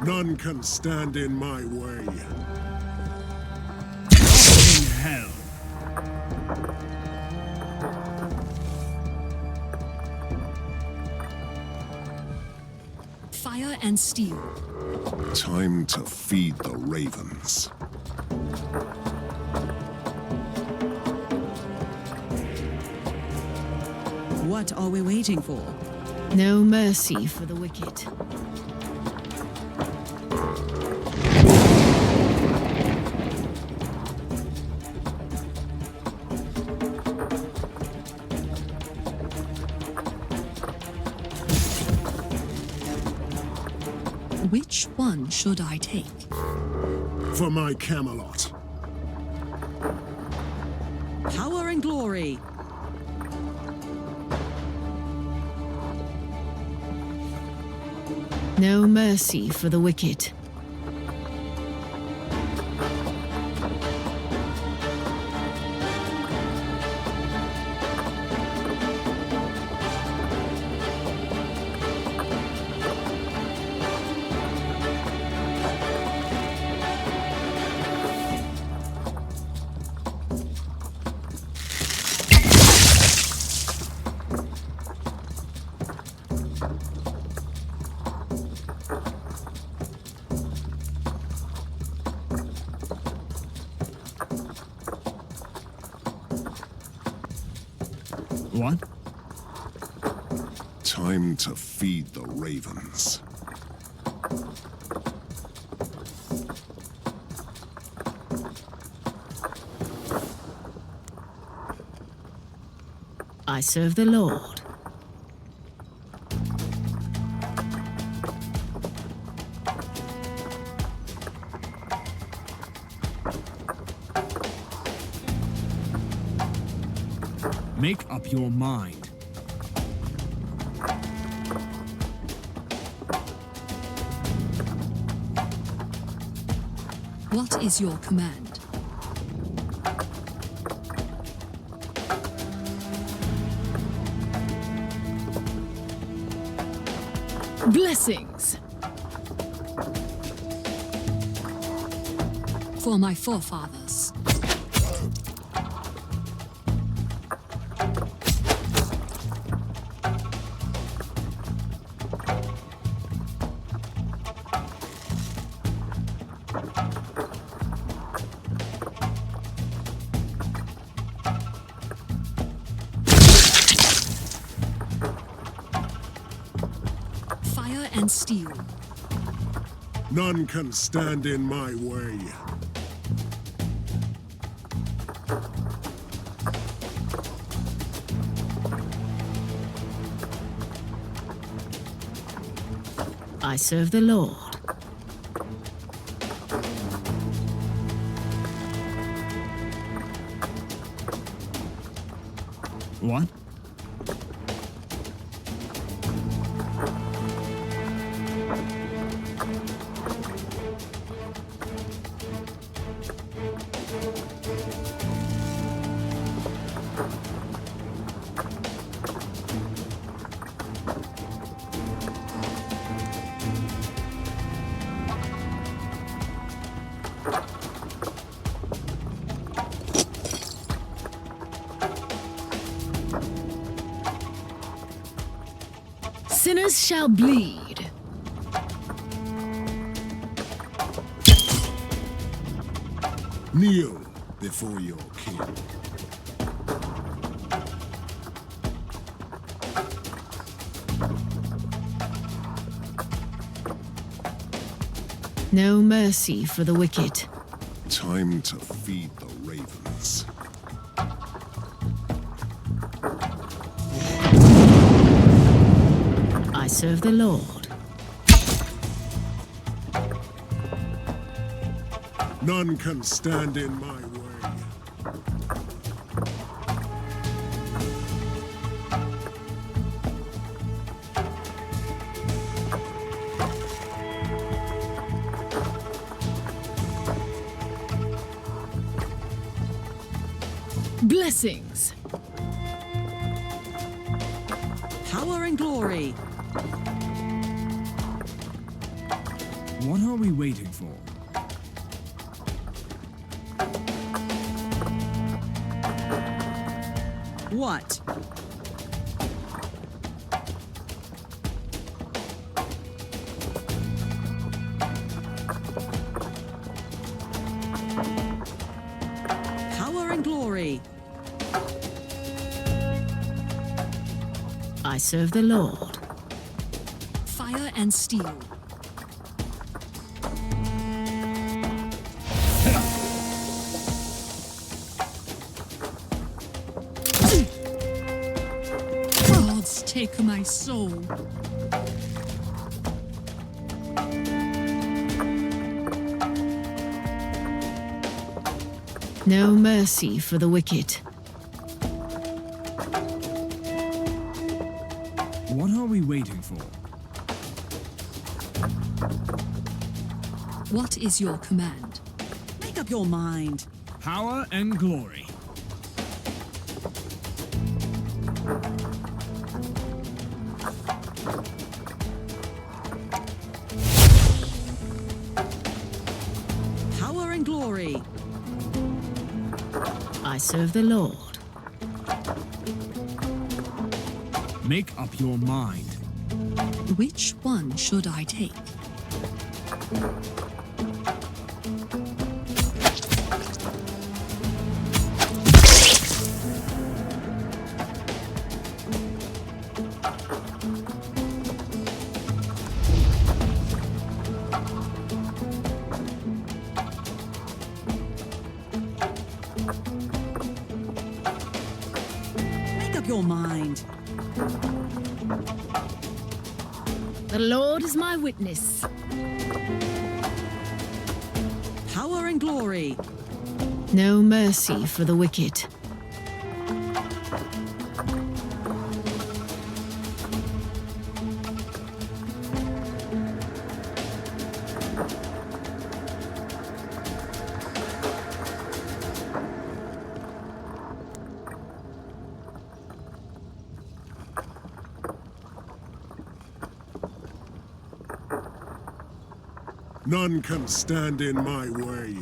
None can stand in my way. In hell. Fire and steel. Time to feed the ravens. What are we waiting for? No mercy for the wicked. Which one should I take? For my Camelot. Power and glory. No mercy for the wicked. What? Time to feed the ravens. I serve the Lord. Make up your mind. What is your command? Blessings. For my forefathers. Fire and steel. None can stand in my way. I serve the Lord. What? Sinners shall bleed. Kneel before your king. No mercy for the wicked. Time to feed the ravens. I serve the Lord. None can stand in my way. Blessings. Power and glory. What are we waiting for? What? Power and glory. I serve the Lord. Fire and steel. Gods take my soul. No mercy for the wicked. What are we waiting for? What is your command? Make up your mind. Power and glory. Power and glory. I serve the Lord. Make up your mind. Which one should I take? Make up your mind. The Lord is my witness. Power and glory. No mercy for the wicked. None can stand in my way.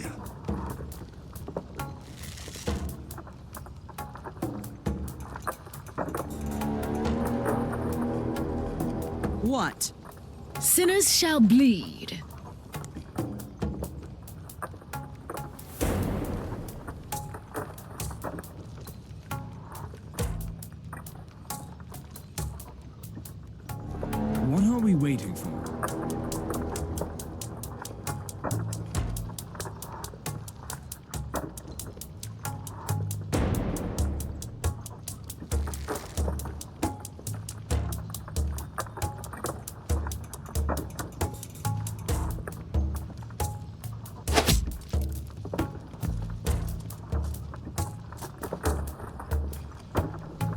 What? Sinners shall bleed. What are we waiting for?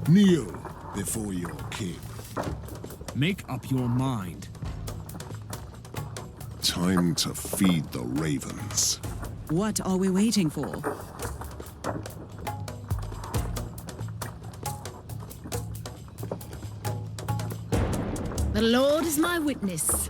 Kneel before your king. Make up your mind. Time to feed the ravens. What are we waiting for? The Lord is my witness.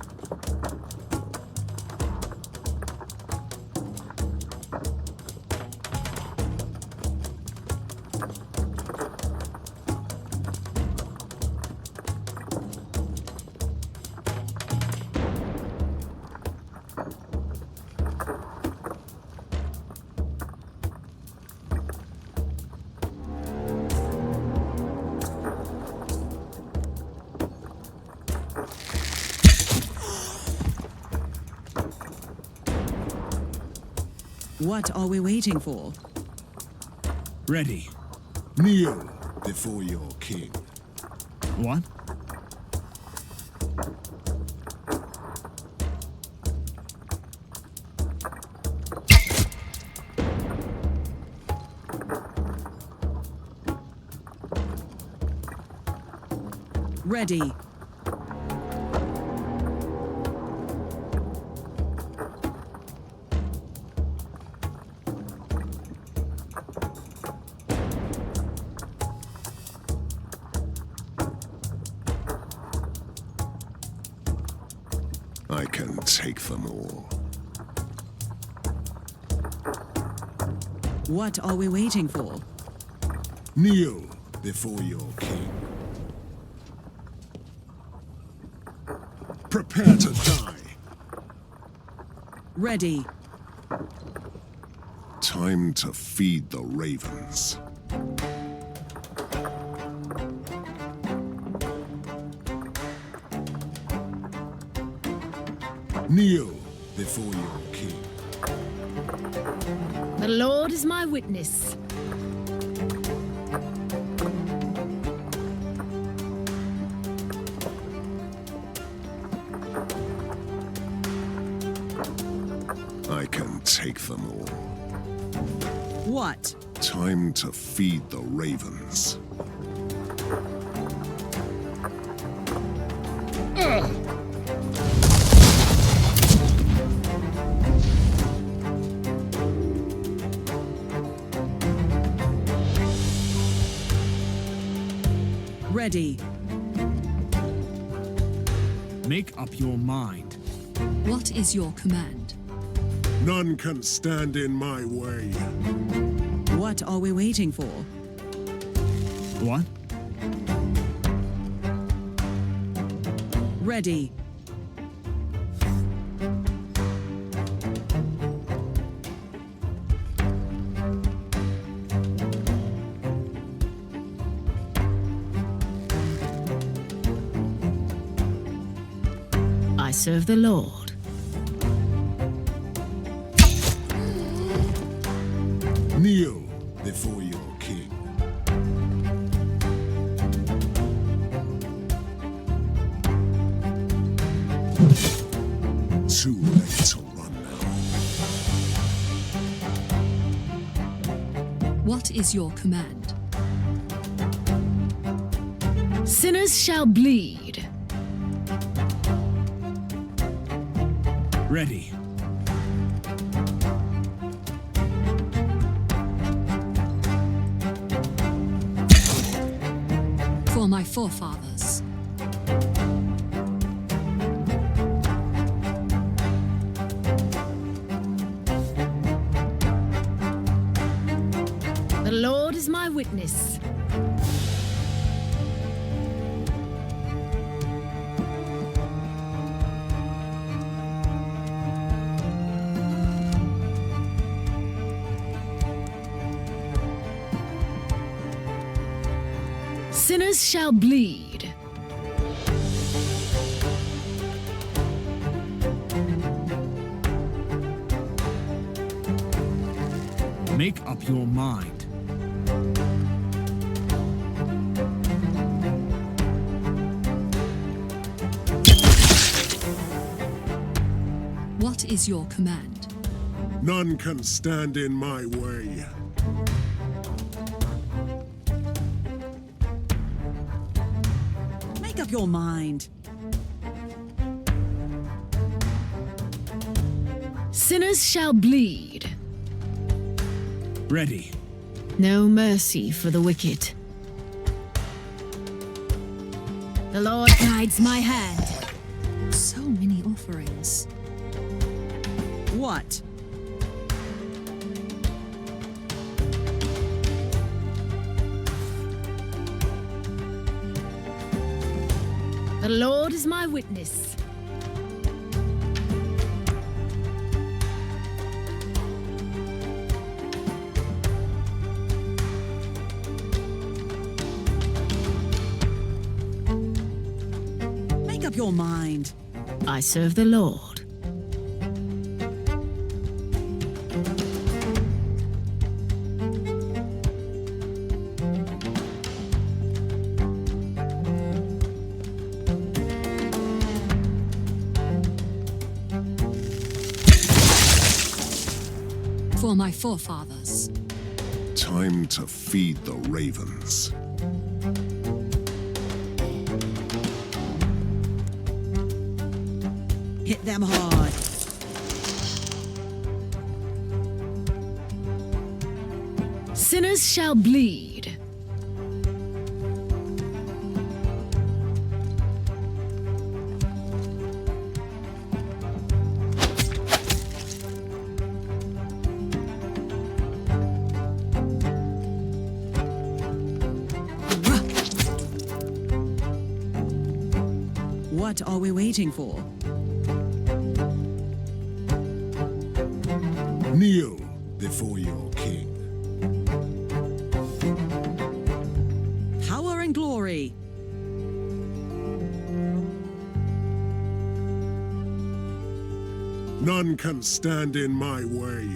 What are we waiting for? Ready. Kneel before your king. What? Ready. I can take them all. What are we waiting for? Kneel before your king. Prepare to die. Ready. Time to feed the ravens. Kneel before your king. The Lord is my witness. I can take them all. What? Time to feed the ravens. Ready. Make up your mind. What is your command? None can stand in my way. What are we waiting for? What? Ready. I serve the Lord. Kneel before your king. Too late to run now. What is your command? Sinners shall bleed. Ready. For my forefathers. The Lord is my witness. Sinners shall bleed. Make up your mind. What is your command? None can stand in my way. Make up your mind. Sinners shall bleed. Ready. No mercy for the wicked. The Lord guides my hand. So many offerings. What? The Lord is my witness. Make up your mind. I serve the Lord. For my forefathers. Time to feed the ravens. Hit them hard. Sinners shall bleed. What are we waiting for? Kneel before your king. Power and glory. None can stand in my way.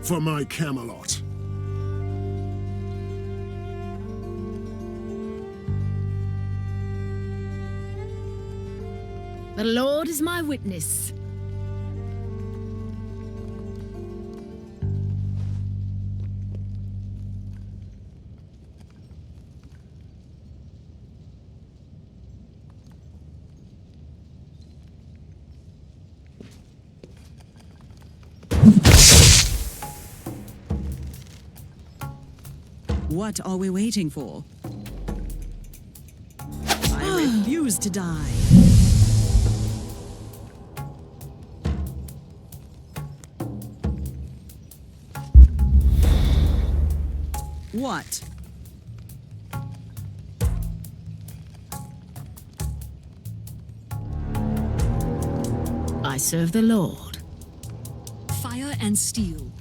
For my Camelot. The Lord is my witness. What are we waiting for? I refuse to die. What? I serve the Lord. Fire and steel.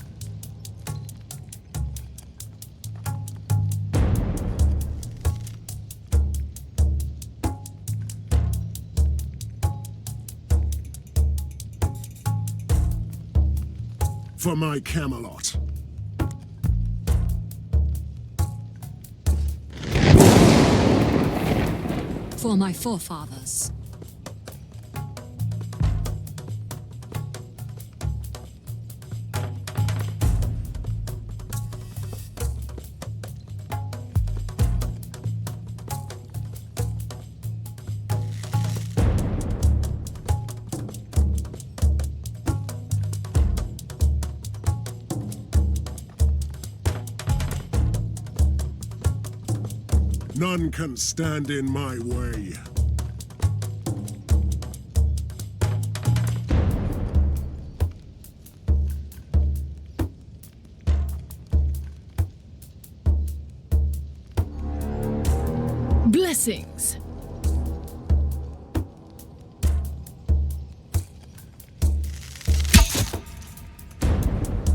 For my Camelot. For my forefathers. None can stand in my way. Blessings.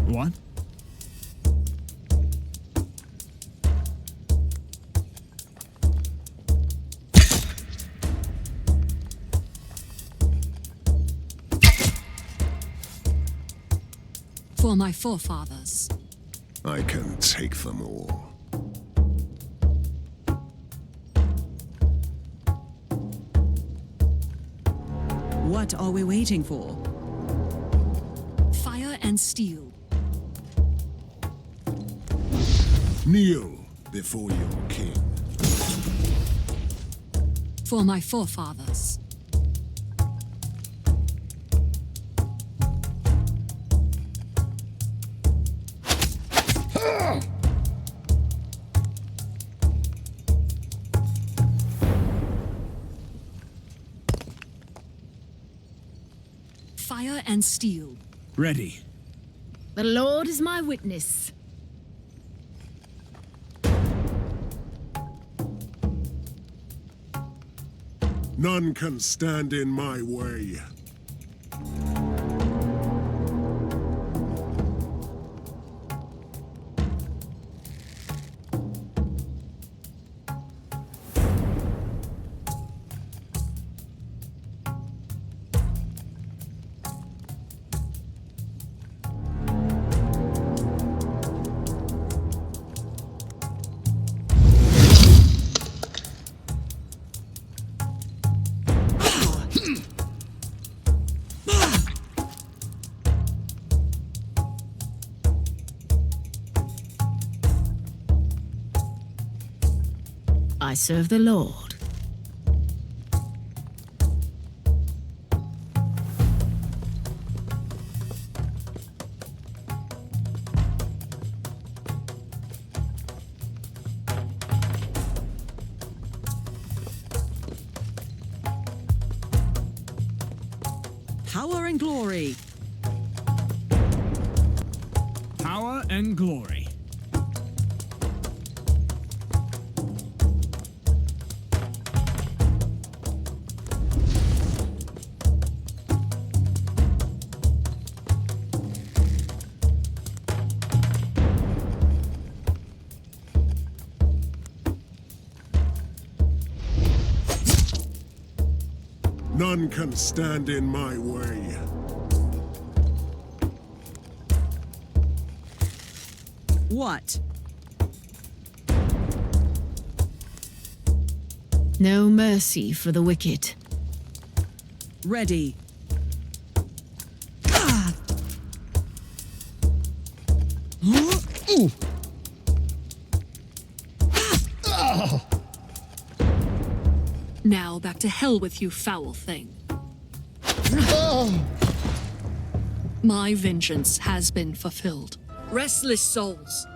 What? For my forefathers. I can take them all. What are we waiting for? Fire and steel. Kneel before your king. For my forefathers. Fire and steel. Ready. The Lord is my witness. None can stand in my way. I serve the Lord. Power and glory. Power and glory. None can stand in my way. What? No mercy for the wicked. Ready. Now back to hell with you, foul thing. My vengeance has been fulfilled. Restless souls,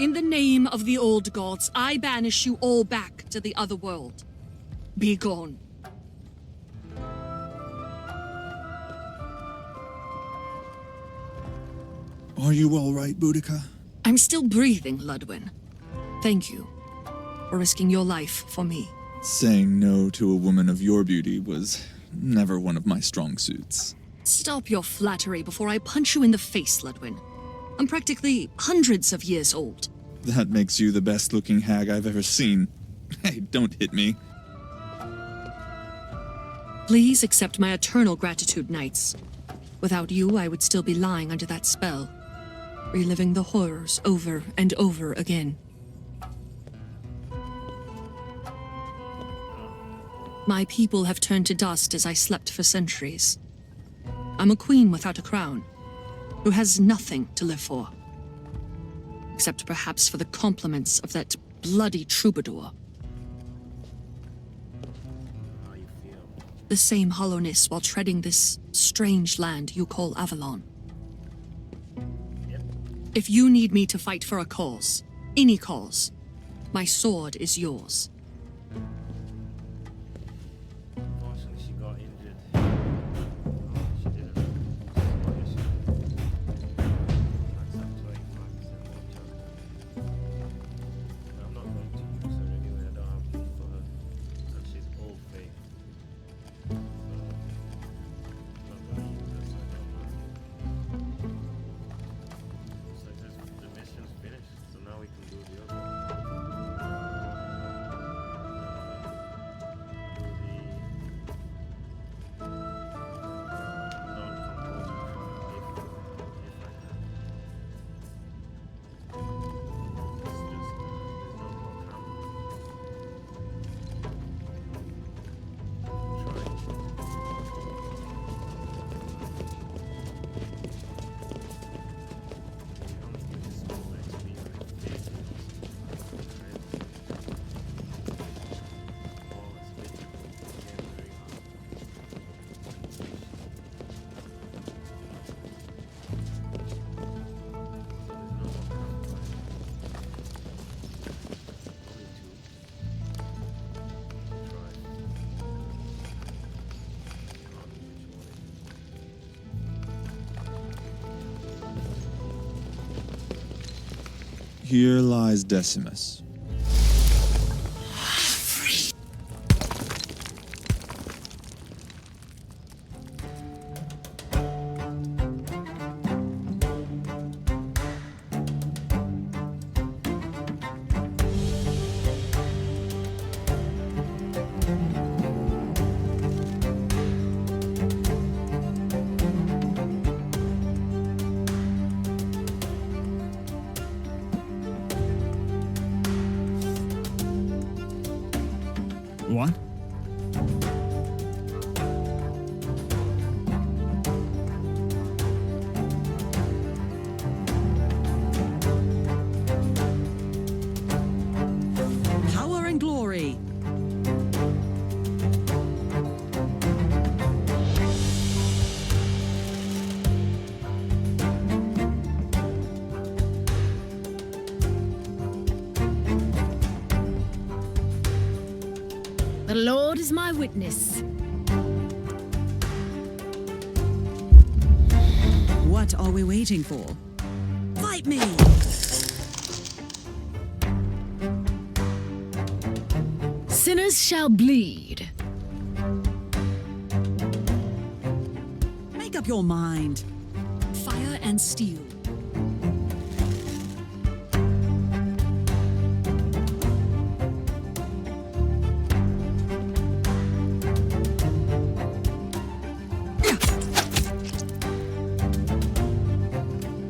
in the name of the old gods, I banish you all back to the other world. Be gone. Are you all right, Boudica? I'm still breathing, Ludwin. Thank you for risking your life for me. Saying no to a woman of your beauty was never one of my strong suits. Stop your flattery before I punch you in the face, Ludwin. I'm practically hundreds of years old. That makes you the best-looking hag I've ever seen. Hey, don't hit me. Please accept my eternal gratitude, knights. Without you, I would still be lying under that spell, reliving the horrors over and over again. My people have turned to dust as I slept for centuries. I'm a queen without a crown, who has nothing to live for. Except perhaps for the compliments of that bloody troubadour. The same hollowness while treading this strange land you call Avalon. If you need me to fight for a cause, any cause, my sword is yours. Unfortunately, she got injured. She didn't. That's actually 5% more chance. I'm not going to use her anyway. I don't have room for her. And she's old faith. So, I'm not going to use her, so I don't know. So the mission's finished, so now we can do the other one. Here lies Decimus. What? Power and glory. is my witness. What are we waiting for? Fight me! Sinners shall bleed. Make up your mind. Fire and steel.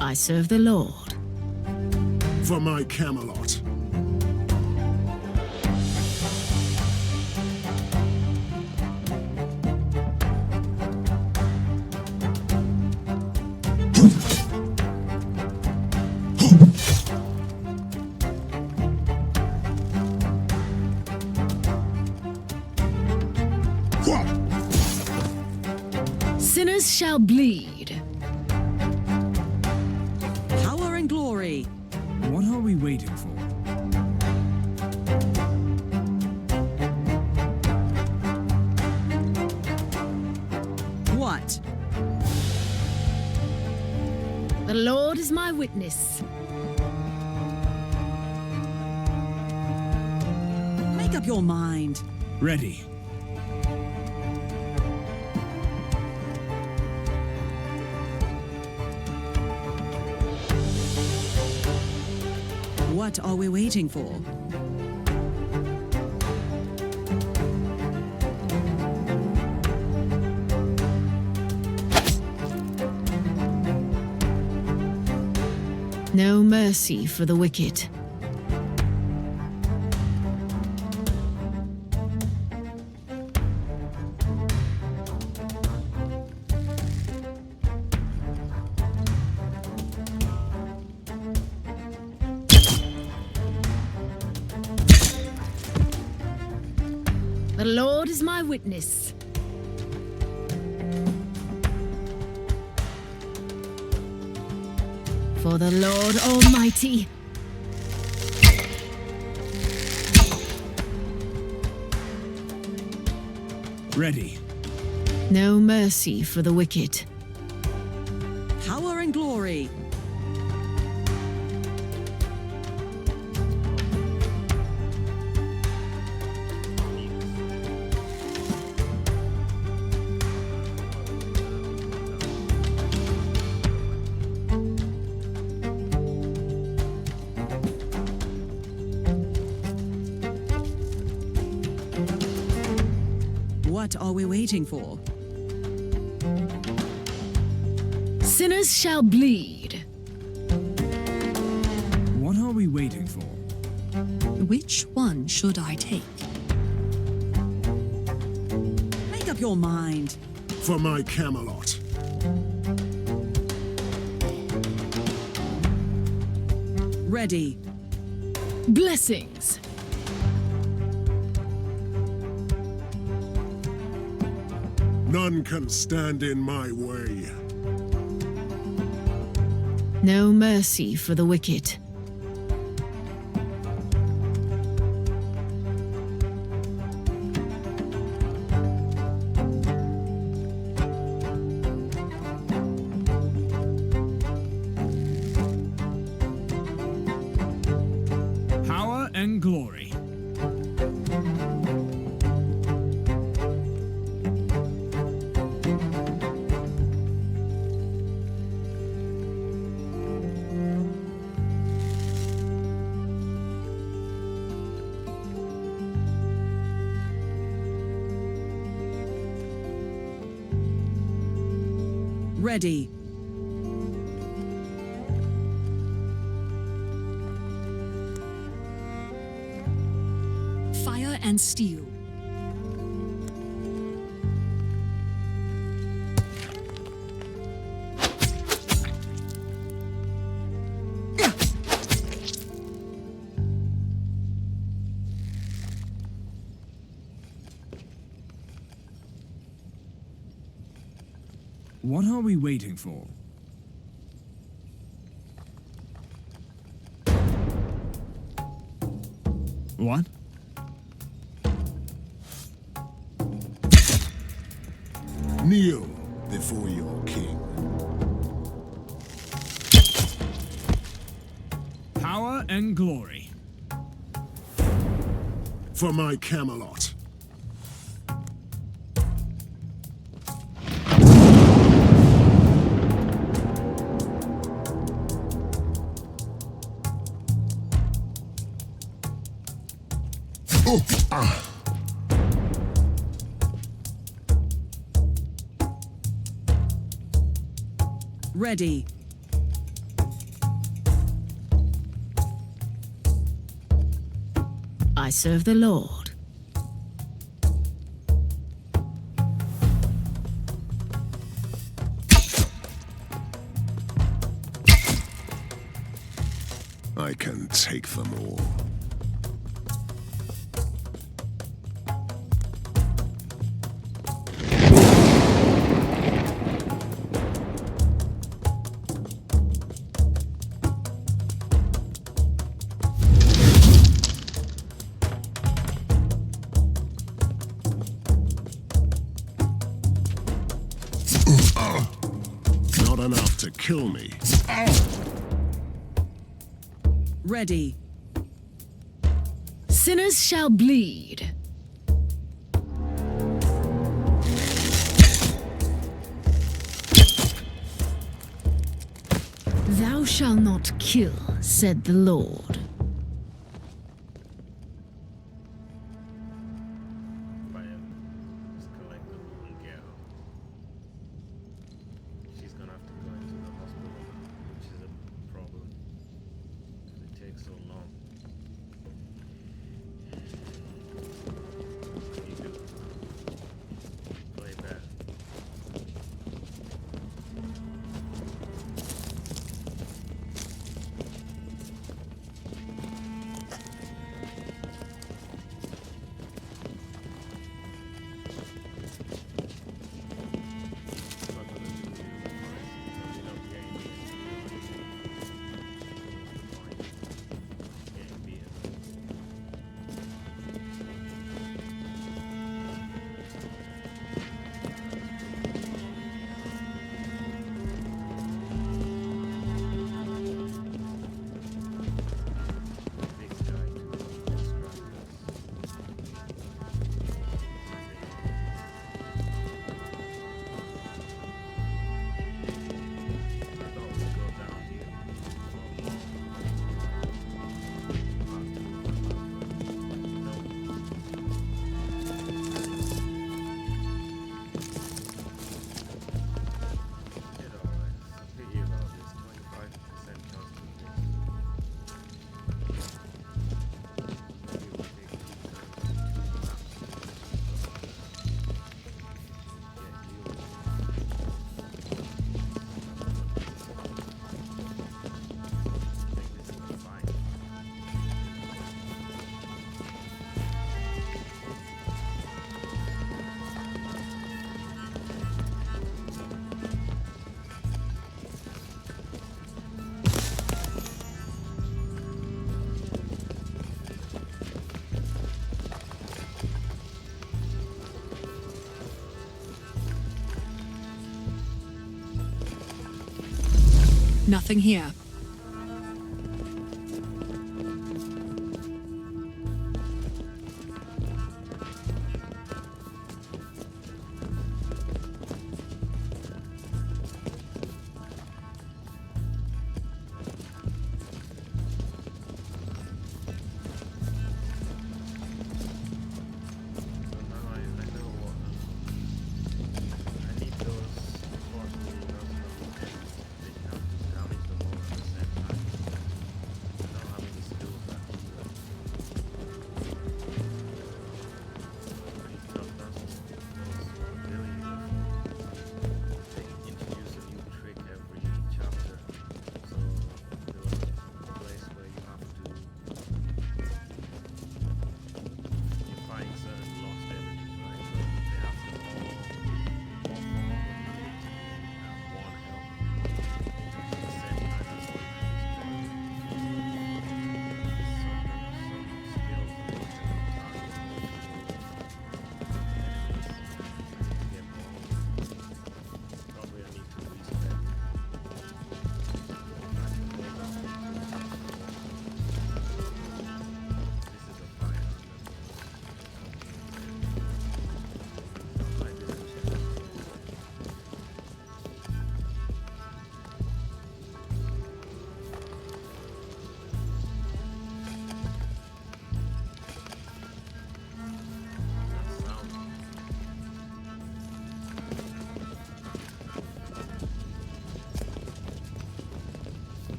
I serve the Lord. For my Camelot. Sinners shall bleed. Power and glory. What are we waiting for? What? The Lord is my witness. Make up your mind. Ready. What are we waiting for? No mercy for the wicked. The Lord is my witness. For the Lord Almighty. Ready. No mercy for the wicked. Power and glory. What are we waiting for? Sinners shall bleed. What are we waiting for? Which one should I take? Make up your mind. For my Camelot. Ready. Blessings. None can stand in my way. No mercy for the wicked. Power and glory. Ready. Fire and steel. What are we waiting for? What? power and glory. For my Camelot. Oh, ah. Ready. I serve the Lord. I can take them all. Not enough to kill me. Ready. Sinners shall bleed. Thou shalt not kill, said the Lord. She's gonna have to go into the hospital, which is a problem. It takes so long. You do. Play bad. Nothing here.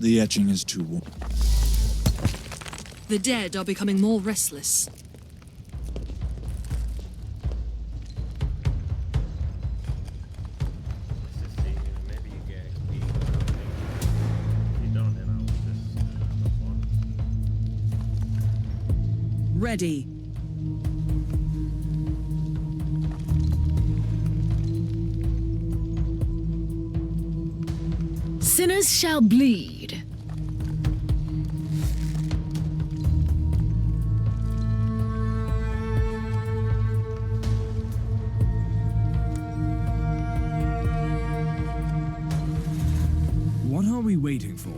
The etching is too warm. The dead are becoming more restless. Maybe you get XP. If you don't, then I'll just have fun. Ready. Sinners shall bleed. What are we waiting for?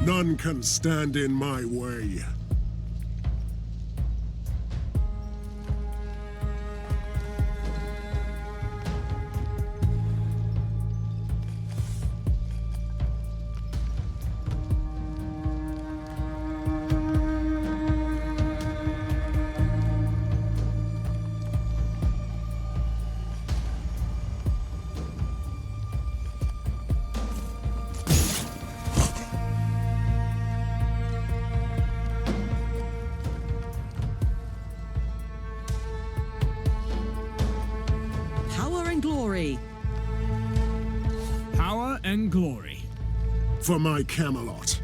None can stand in my way. Power and glory. Power and glory. For my Camelot.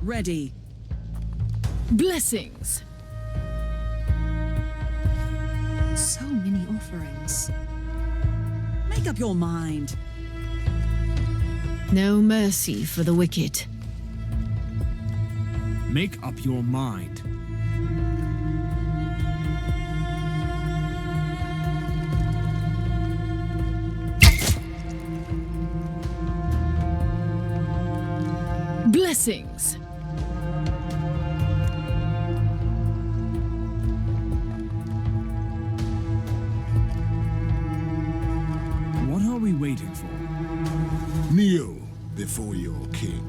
Ready. Blessings. So many offerings. Make up your mind. No mercy for the wicked. Make up your mind. Blessings. What are we waiting for? Kneel before your king.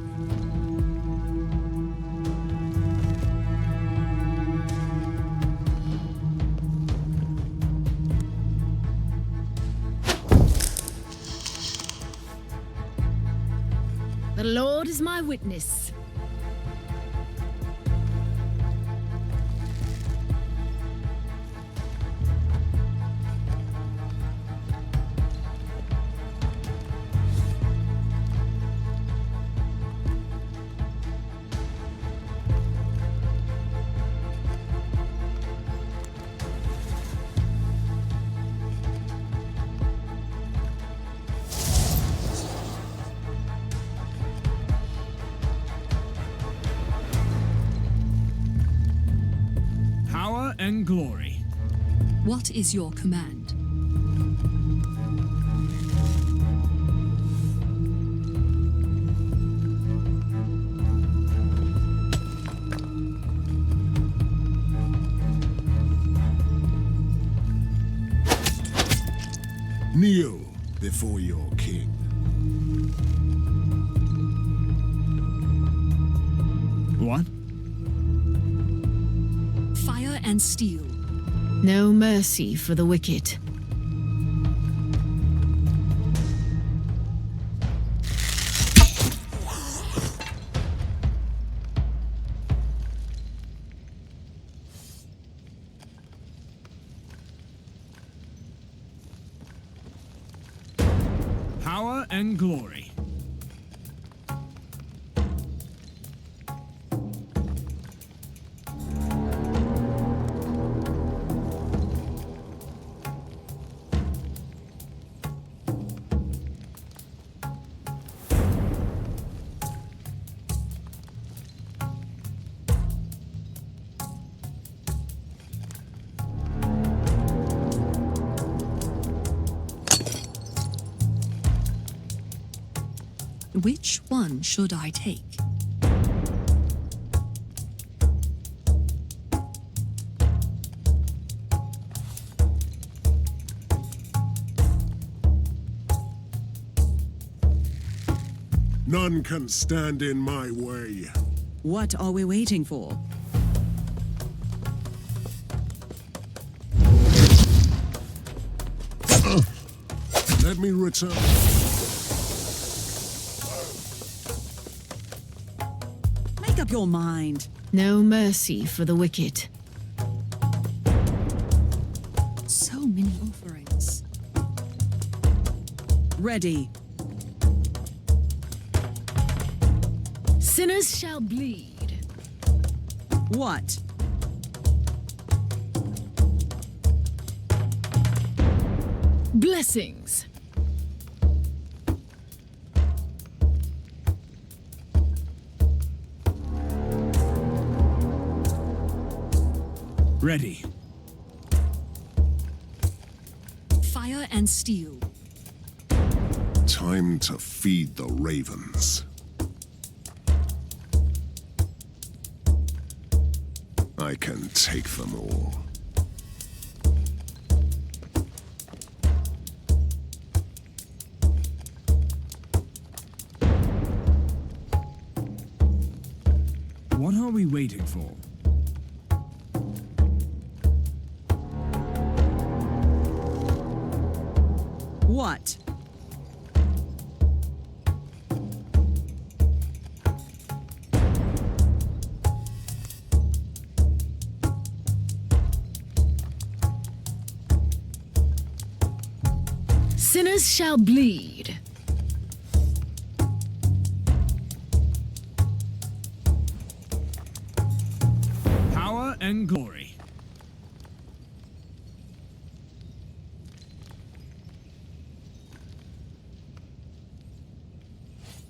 The Lord is my witness. Power and glory. What is your command? Kneel before your king. What? Fire and steel. No mercy for the wicked. Power and glory. Which one should I take? None can stand in my way. What are we waiting for? Let me return. Make up your mind. No mercy for the wicked. So many offerings. Ready. Sinners shall bleed. What? Blessings. Ready. Fire and steel. Time to feed the ravens. I can take them all. What are we waiting for? What? Sinners shall bleed. Power and glory.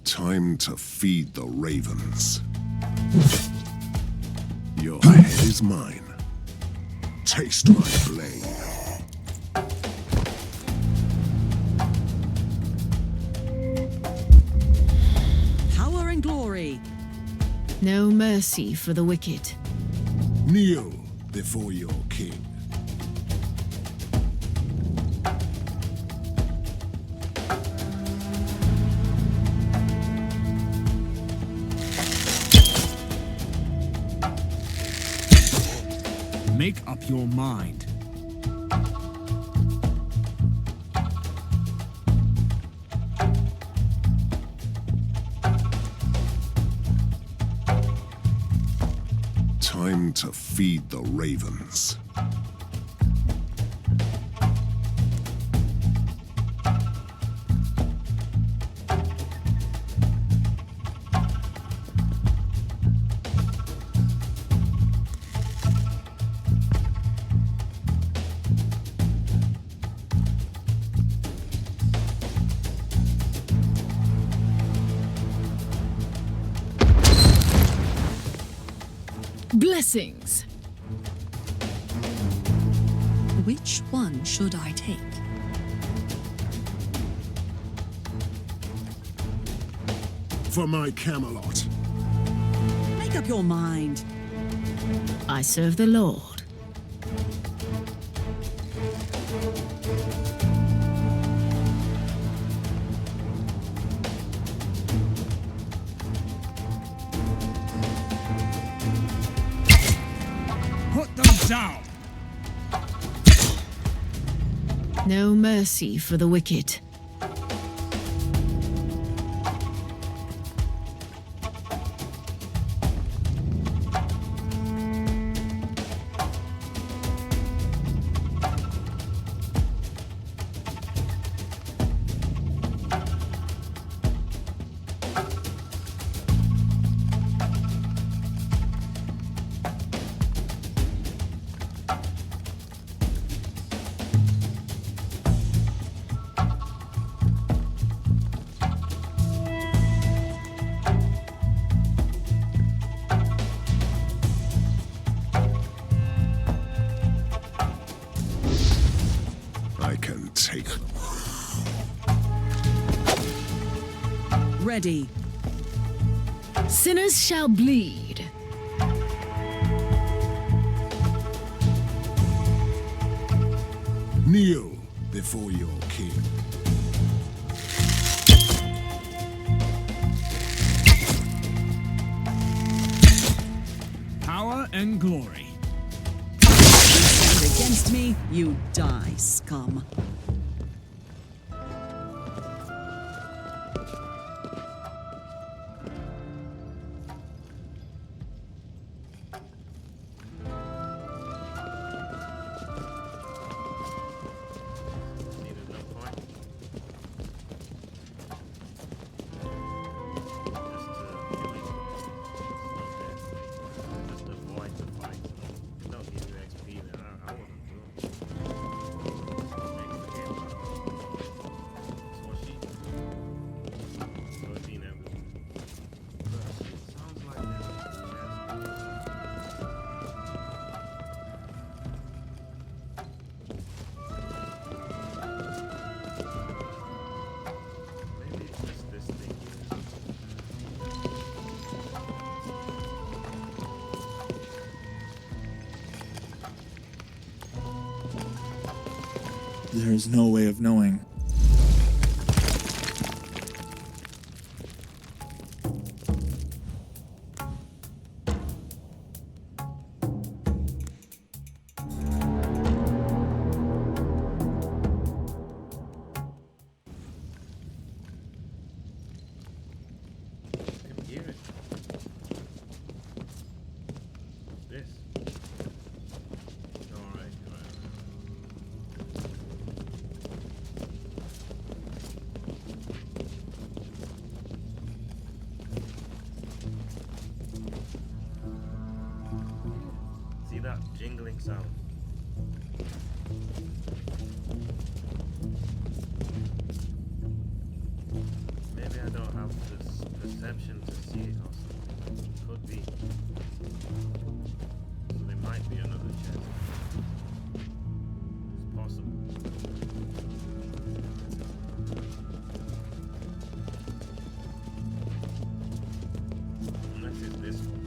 Time to feed the ravens. Your head is mine. Taste my blade. Power and glory. No mercy for the wicked. Kneel before your king. Make up your mind. Time to feed the ravens. Blessings. Which one should I take? For my Camelot. Make up your mind. I serve the Lord. Put them down. No mercy for the wicked. I can take them. Ready. Sinners shall bleed. Kneel before your king. and glory. Stand against me, you die, scum. There is no way of knowing. That jingling sound. Maybe I don't have this perception to see it or something. Could be. So there might be another chest. It's possible. Unless it's this one.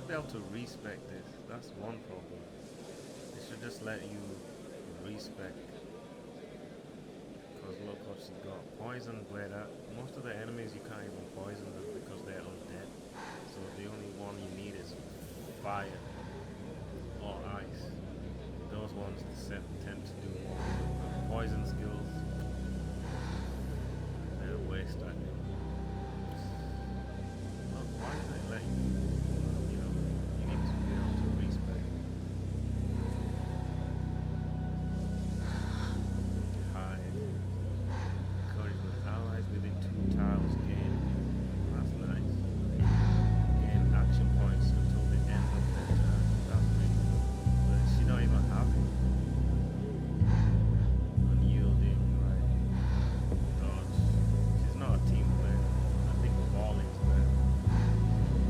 should be able to respec this. That's one problem. They should just let you respec. Because look what she's got. Poison, where that most of the enemies you can't even poison them because they're undead. So the only one you need is fire or ice. Those ones tend to do more. Poison skills, they're a waste, I think. Look, why does it let you, you know, you need to be able to respec. Hide. Encouragement. Allies within 2 tiles gain. That's nice. Gain action points until the end of their turn. That's pretty good. But she don't even have it. Unyielding, right? Dodge. She's not a team player. I think balling's better.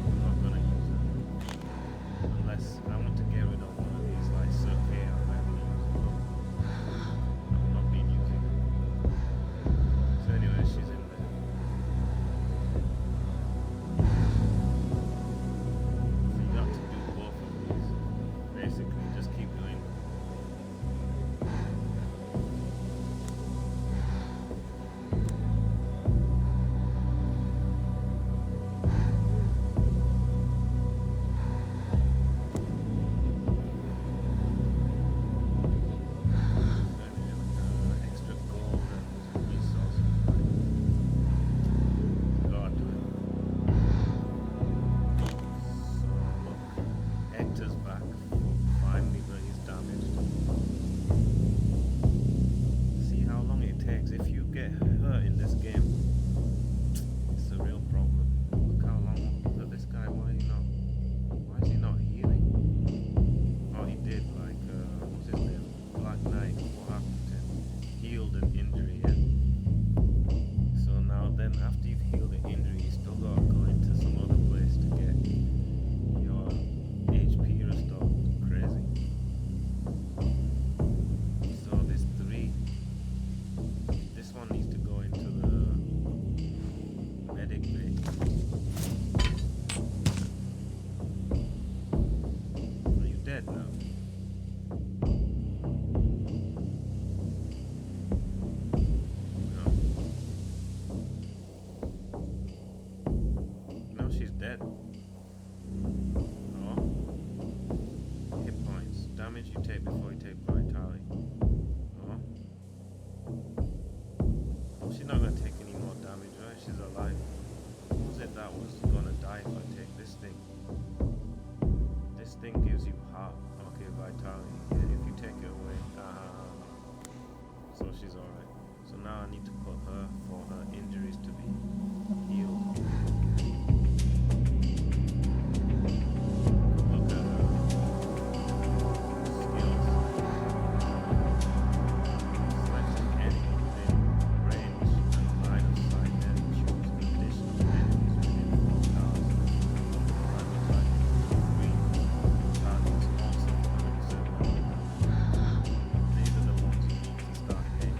I'm not gonna use her. Unless I want to get rid of one of these, like Circuit, I'm gonna use it. I've not been using it. So anyway, she's in there. So you got to do both of these. Basically, just keep doing them. Extra gold and resources. God. So look, Hector's back finally, but he's damaged. See how long it takes. If you get hurt in this game, it's a real problem. Look how long. Look at this guy. Why is he not healing? Oh, he did. Like what's his name? Black Knight. What happened to him? Healed an injury. Yeah. So now then, after you've healed an injury, you still gotta go into some other place to get your HP restored. Crazy. So there's 3. This one needs to go into the medic bay. Are you dead now? No. No, she's dead. Oh. Hit points. Damage you take before you take vitality. Oh. She's not gonna take any more damage, right? She's alive. Who was it that was gonna die if I take this thing? This thing gives you half. Okay, vitality. Yeah, if you take it away. So she's alright. So now I need to put her for her injuries to be healed. Look at her skills. Selecting enemy within range and line of sight, then choose additional enemies within 4 tiles. Prioritizing 3 targets also 100%. These are the ones you need to start getting.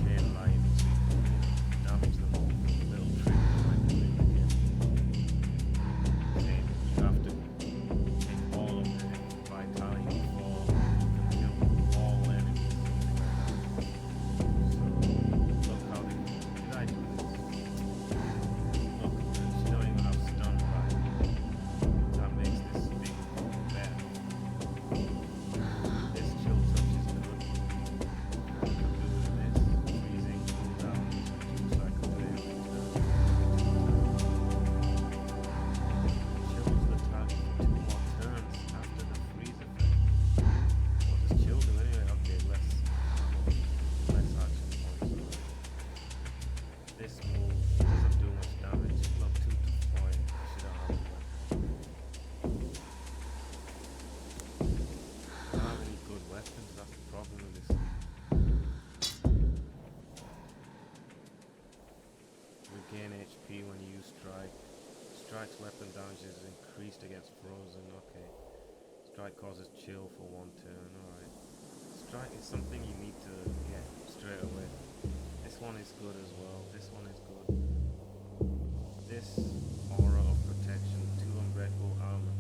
Chain lines, so you can damage them all. Little trick like doing again. Saying you have to take all of their vitality before you can kill all enemies. So look how they did I do this? Look, she don't even have stun fire. That makes this thing better. This chill touch is good. I can do with this. Freezing cooldown is reduced like a veil. Chills the target for 2 more turns after the freeze effect. What does chill do anyway? Okay, less action points. This move doesn't do much damage. Look, 2 to 4. She don't have enough. I don't have any good weapons. That's the problem with this. Regain HP when you use strike. Strike's weapon damage is increased against frozen. Okay. Strike causes chill for 1 turn. Alright. Strike is something you need to get straight away. This one is good as well. This one is good. This aura of protection, 2 unbreakable armor.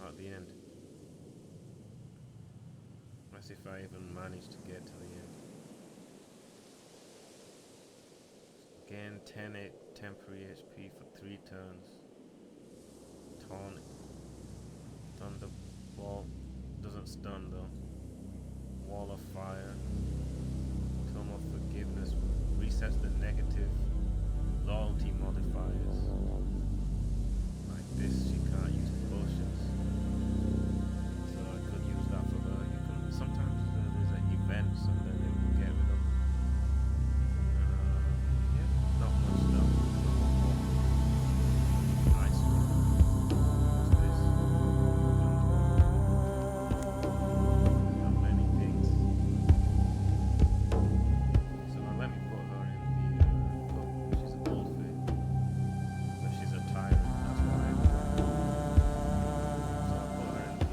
Not at the end. Let's see if I even manage to get to the end. Again, 10 temporary HP for 3 turns. Taunt. Thunderball. Doesn't stun though. Wall of Fire. Tome of Forgiveness. Resets the negative loyalty modifiers. Like this, she can't use potions. So I could use that for her. You can, sometimes there's an event and then they will get rid of yeah, not much stuff. Nice one. What's this? Not many things. So now let me put her in the oh, she's a goldfish. So she's a tyrant, that's why. So I'll put her in the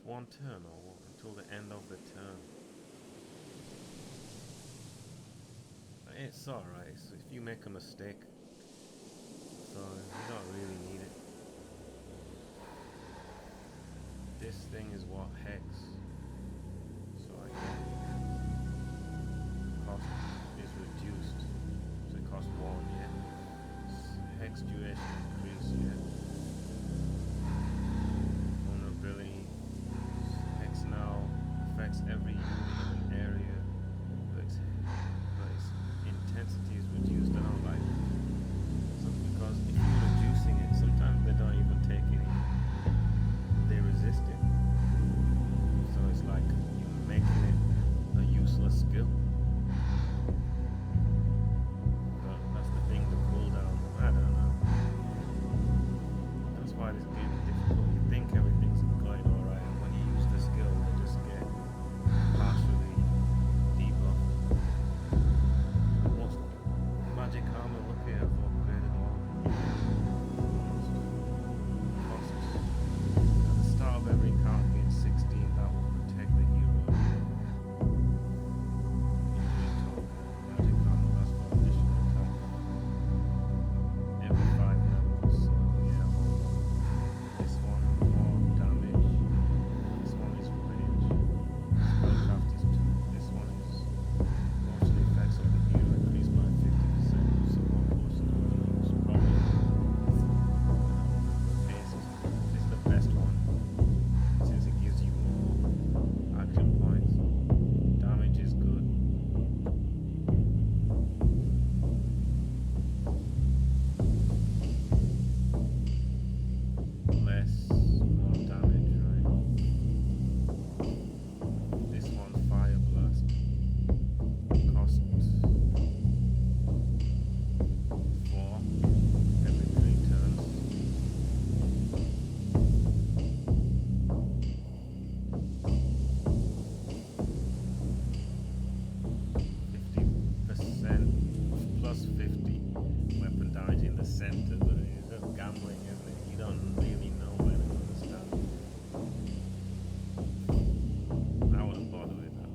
one turn or until the end of the turn. It's alright, if you make a mistake, so you don't really need it. This thing is what hex, so I get cost is reduced, so it costs 1, yeah. Hex duration increase, yeah. Vulnerability. Hex now affects every unit in an area, but its intensity is reduced. I don't like it. the center, but it's just gambling, isn't it? You don't really know where they're going to stand. I wouldn't bother with that.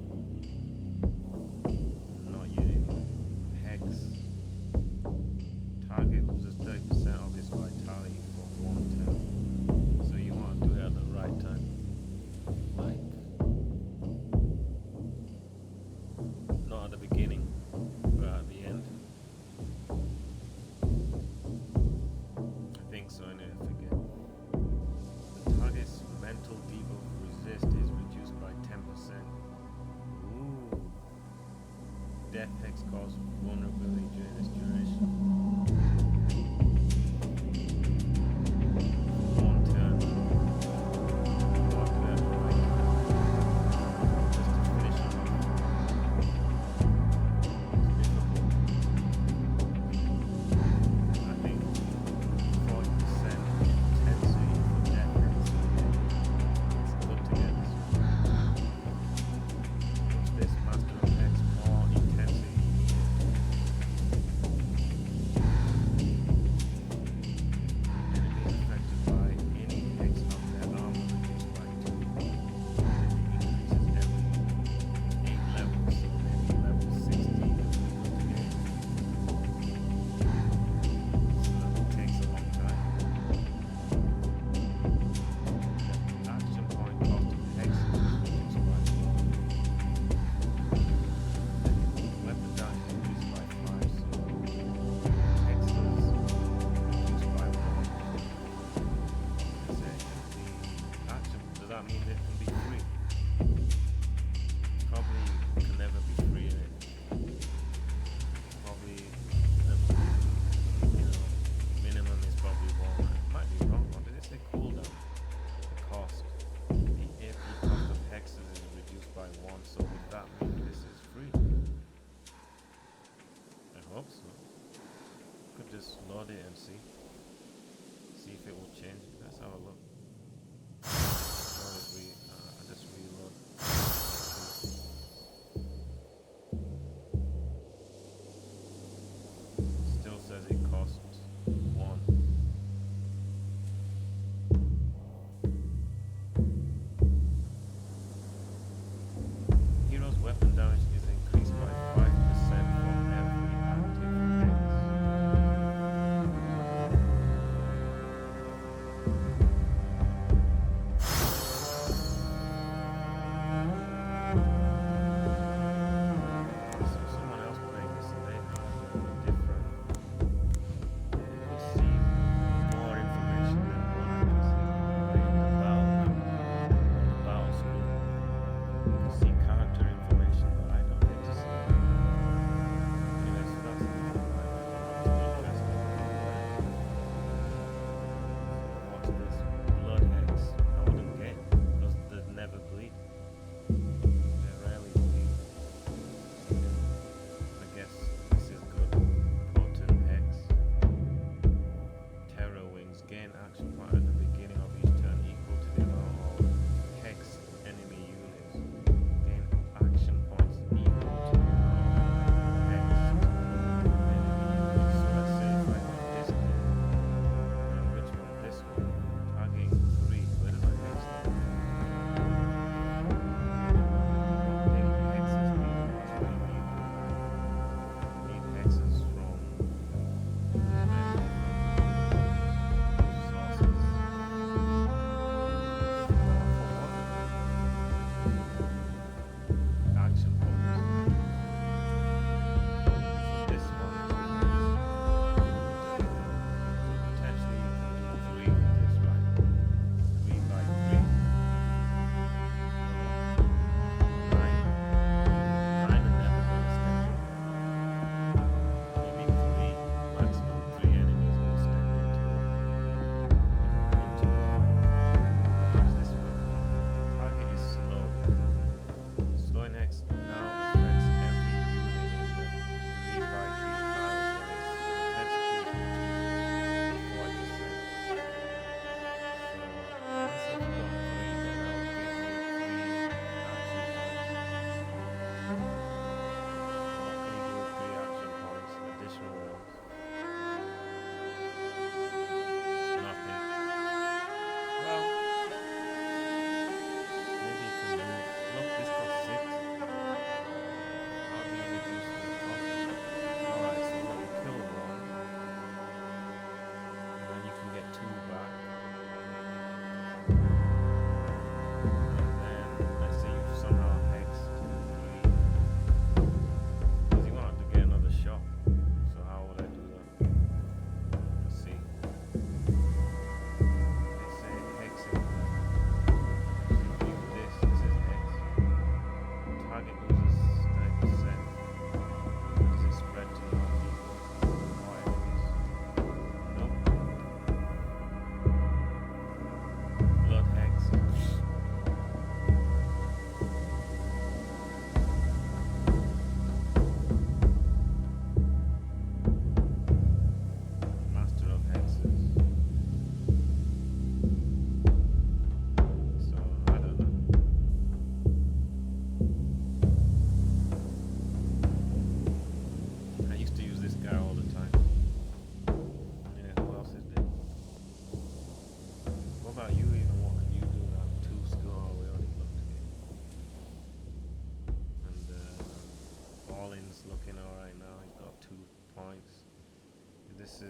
Not yet. Hex. Target loses 30% of its vitality for 1 turn. So you want to do it at the right time. Like, not at the beginning, but at the end. I think so, anyway, I forget. The target's mental debuff resist is reduced by 10%. Ooh. Death Hex causes vulnerability during this duration. 1 turn. Not to have the right time. Just to finish him off. It's difficult. I think 40% intensity for Death Hex. It's good to get this one. Puts this Master of Hex more intensity needed. Enemies affected by any hex of their armor reduced by 2. It increases every 8 levels, so maybe level 60 that we go to get. So it takes a long time. The action point cost of hex is reduced by 1. Weapon damage is increased by 5, so hexes reduced by 1. Is there the action? Does that mean it can be free? Probably can never be free, innit? Probably the minimum is probably 1. I might be wrong. What did it say? Cooldown. The cost. The AP cost of hexes is reduced by 1, so would that mean this is free? I hope so. Could just load it and see. See if it will change. Let's have a look. Or if we just reload. Still says it costs 1. Hero's weapon damage is increased by 5% for every active hex.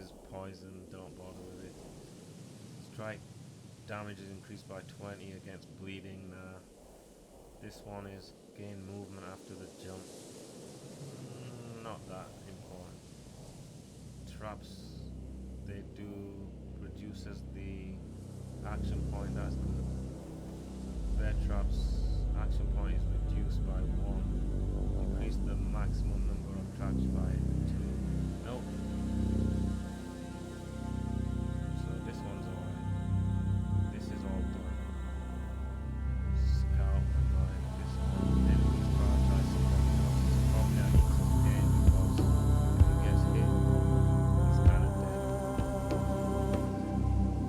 is poison, don't bother with it. Strike damage is increased by 20 against bleeding. Nah. This one is gain movement after the jump. Not that important. Traps, they do reduces the action point, that's good. Bear traps, action point is reduced by 1. Increase the maximum number of traps by 2. Nope. So this one's alright. This is all done. Scout, annoying. This one. Enemies prioritize somebody else. Probably I need to gain because if he gets hit, he's kind of dead.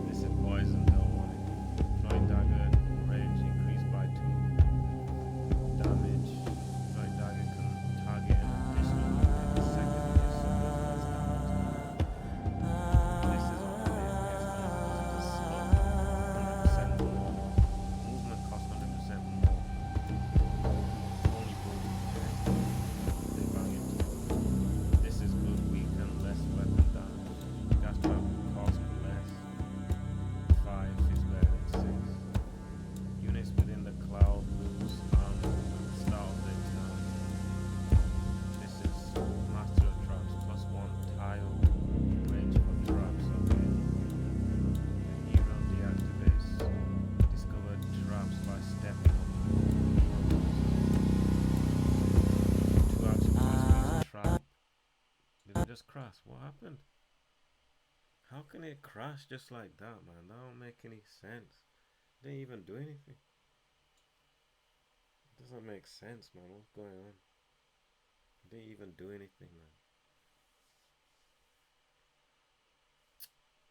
This is poison, don't want it. Throwing dagger, range increased by 2. Damage. Throwing dagger can target an additional unit in a second if someone has damage. This is all it is. It's slot 100% more. Movement costs 100% more. Only bullet. They bang it. This is good, weaken, less weapon damage. Gas trap cost less. 5 is better than 6. Units within the cloud lose armor at the start of their turn. This is Master of Traps, +1 tile range for traps, okay. Hero deactivates. Discover traps by stepping on them. 2 action points for each trap. Did it just crash? What happened? How can it crash just like that, man? That don't make any sense. Didn't even do anything. It doesn't make sense, man. What's going on? Didn't even do anything, man.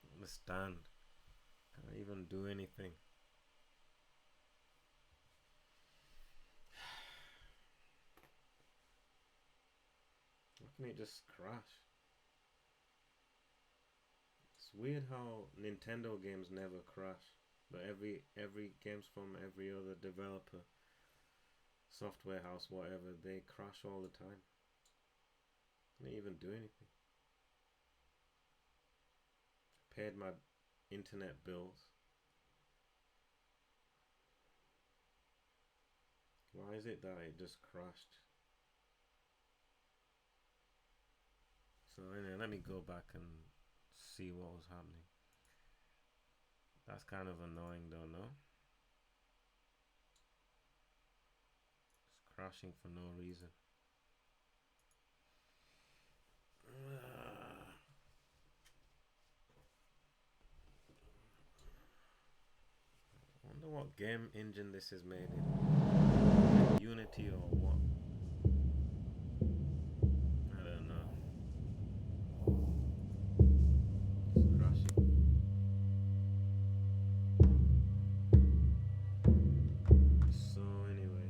I understand. Can't even do anything. Why can it just crash? It's weird how Nintendo games never crash, but every games from every other developer, software house, whatever, they crash all the time. They didn't even do anything. Paid my internet bills. Why is it that it just crashed? So anyway, let me go back and see what was happening. That's kind of annoying though, no? It's crashing for no reason. I wonder what game engine this is made in. Unity or what? I don't know. It's crashing. So anyway.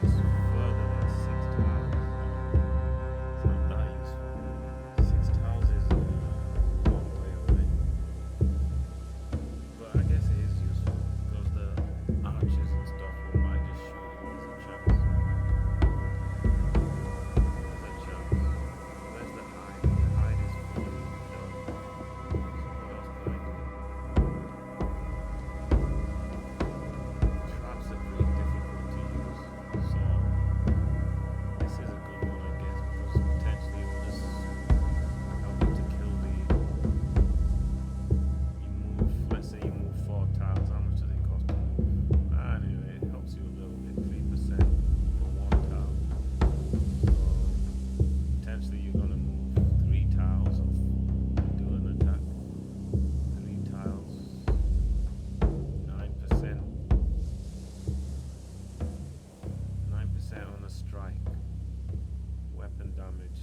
it's further than 6 tiles. It's not that useful. 6 tiles is a long way away. But I guess it is useful because the archers and stuff might just shoot him. There's a chance. There's a chance. Where's the hide? The hide is fully done. So what else can I do? Traps are pretty difficult to use, so this is a good one, I guess, because potentially it will just help you to kill the. You move, let's say you move 4 tiles, how much does it cost to move? Anyway, it helps you a little bit, 3% for 1 tile. So potentially you're gonna move 3 tiles or do an attack. 3 tiles, 9%. 9% on a strike. Weapon damage.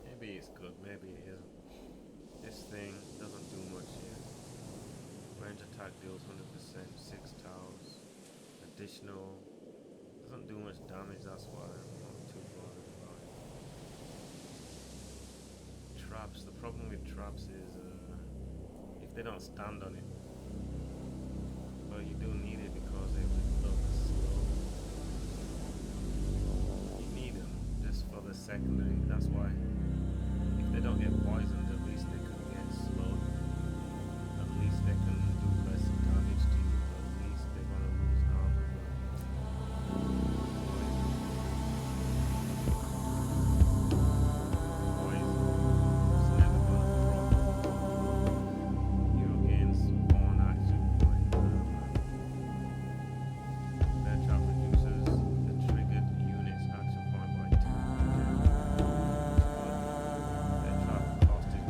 Maybe it's good, maybe it isn't. This thing doesn't do much here. Range attack deals 100%, 6 tiles. Additional. Doesn't do much damage, that's why I'm not too bothered about it. Traps. The problem with traps is if they don't stand on it. But you do need it because they look slow. You need them just for the secondary. That's why if they don't get poisoned, at least they can get slowed. At least they can do less damage to you. At least they're gonna lose armor. Poison. It's never gonna drop. You gain spawn action point. That trap reduces the triggered unit's action point by 2. That trap cost is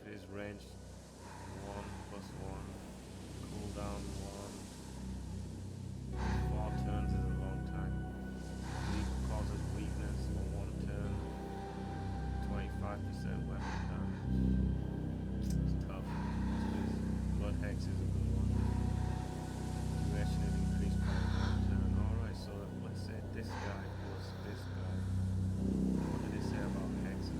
It is range 1+1. Cooldown 1. 4 turns is a long time. Weak causes weakness for 1 turn. 25% weapon damage. It's tough. Blood Hex is a good one. Duration is increased by 1 turn. Alright, so let's say this guy plus this guy. What did it say about hexes?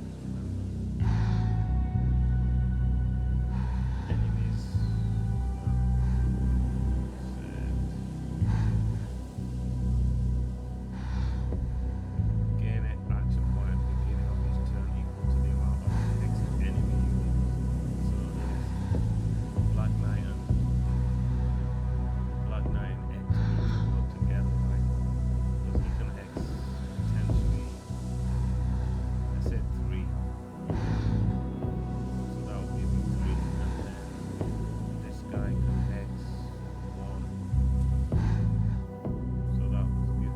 Enemies. Gain an action point at the beginning of each turn equal to the amount of hexed enemy units. So there's Black Knight and Black Knight and X need to work together, right? Because he can hex potentially, let's say 3. So that will give you 3, and then this guy can hex 1. So that was giving you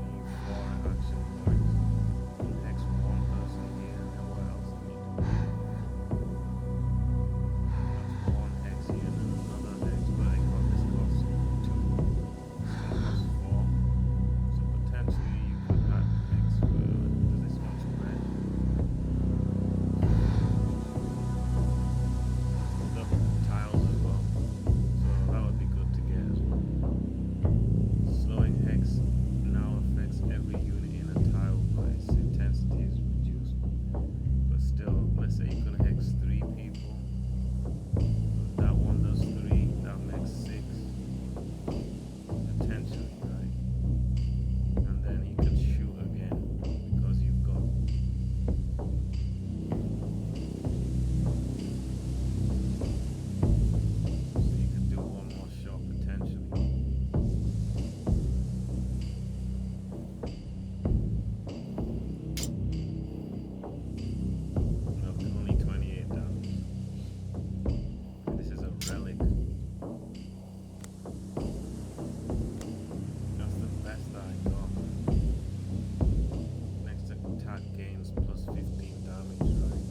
4 action points. You can hex 1 person here, and then what else do you do? That's 1 hex here, and then another hex, but this costs 2. This one costs 4. So potentially you could have hex does this one spread? The tiles as well. So that would be good to get as well. Slowing hex now affects every unit in a tile, but its intensity is reduced. But still, let's say you can hex 3 people. That one does 3, that makes 6. Potentially, right? And then he can shoot again because you've got. So you could do 1 more shot potentially. No, only 28 damage. This is a relic. That's the best that I got. Next attack gains plus 15 damage, right?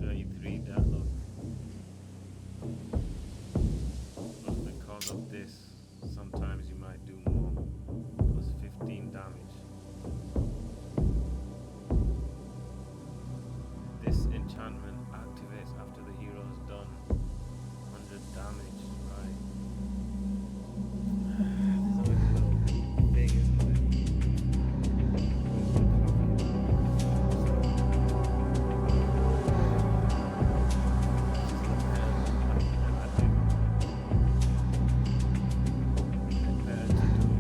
33 that look. But because of this, sometimes you might do more. Plus 15 damage. This enchantment activates after the hero has done 100 damage, right? There's always a little thing, isn't there? Where's the better to do.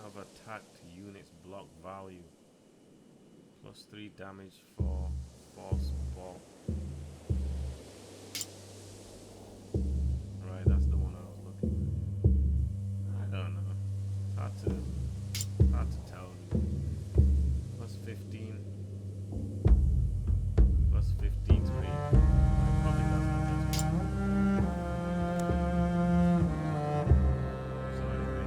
of attack to units block value. Plus 3 damage for false ball. Right, that's the one I was looking at. I don't know. Hard to tell. Plus 15. Plus 15 is pretty. Probably not the best one. So anyway.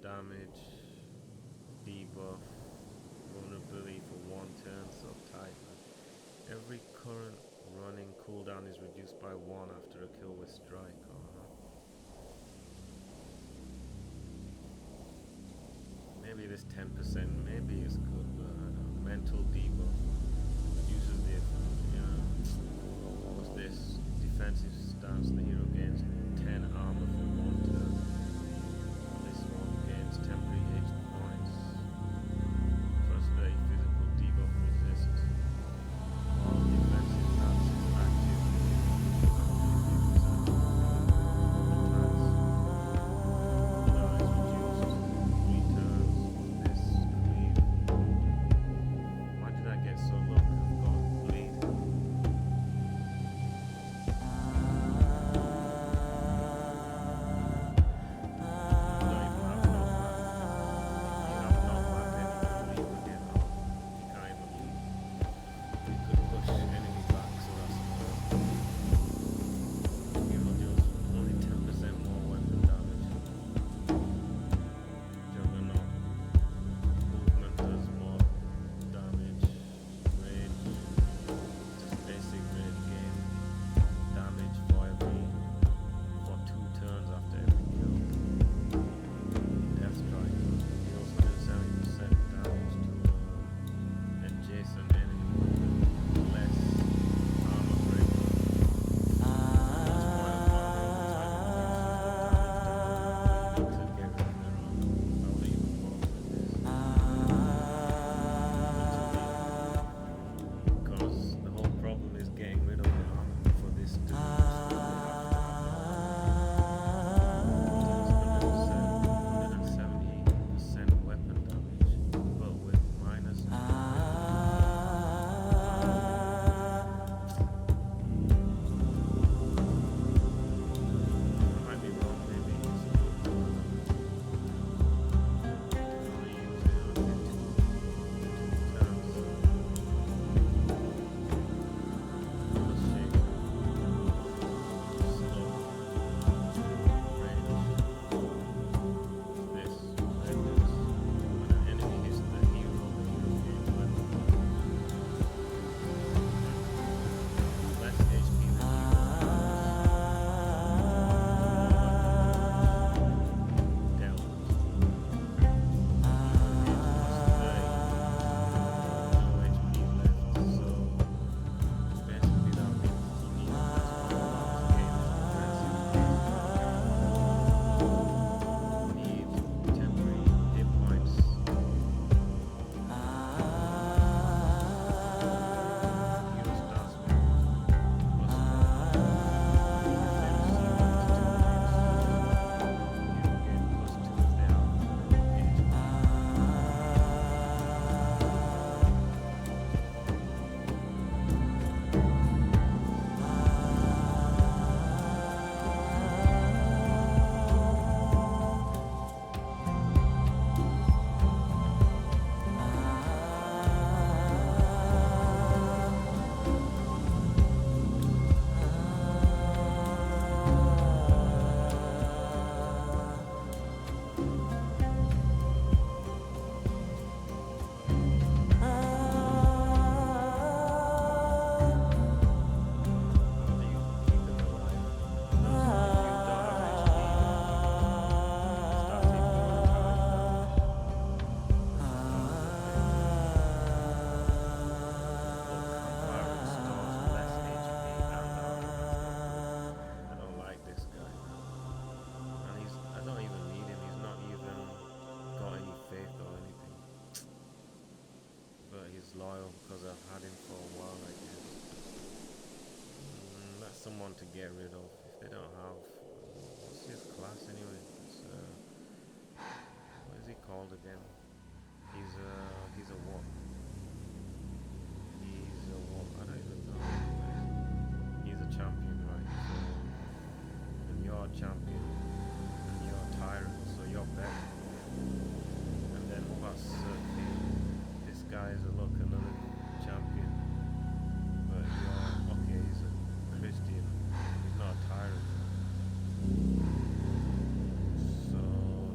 damage, debuff, vulnerability for 1 turn, subtype. Every current running cooldown is reduced by 1 after a kill with strike. Maybe this 10%, maybe it's good, but I don't know. Mental debuff reduces the, what was this? Defensive stance, the hero gains 10 armor for 1 turn. This one gains temporary HP points, plus a physical debuff resist. All defensive stats is active. someone to get rid of if they don't have. What's his class anyway? It's, what is he called again? He's a what? He's a what? I don't even know. He's a champion, right? So, and you're a champion, and you're a tyrant, so you're better. And then what about Circle? This guy is another champion, but you're okay. He's a Christian. He's not a tyrant. So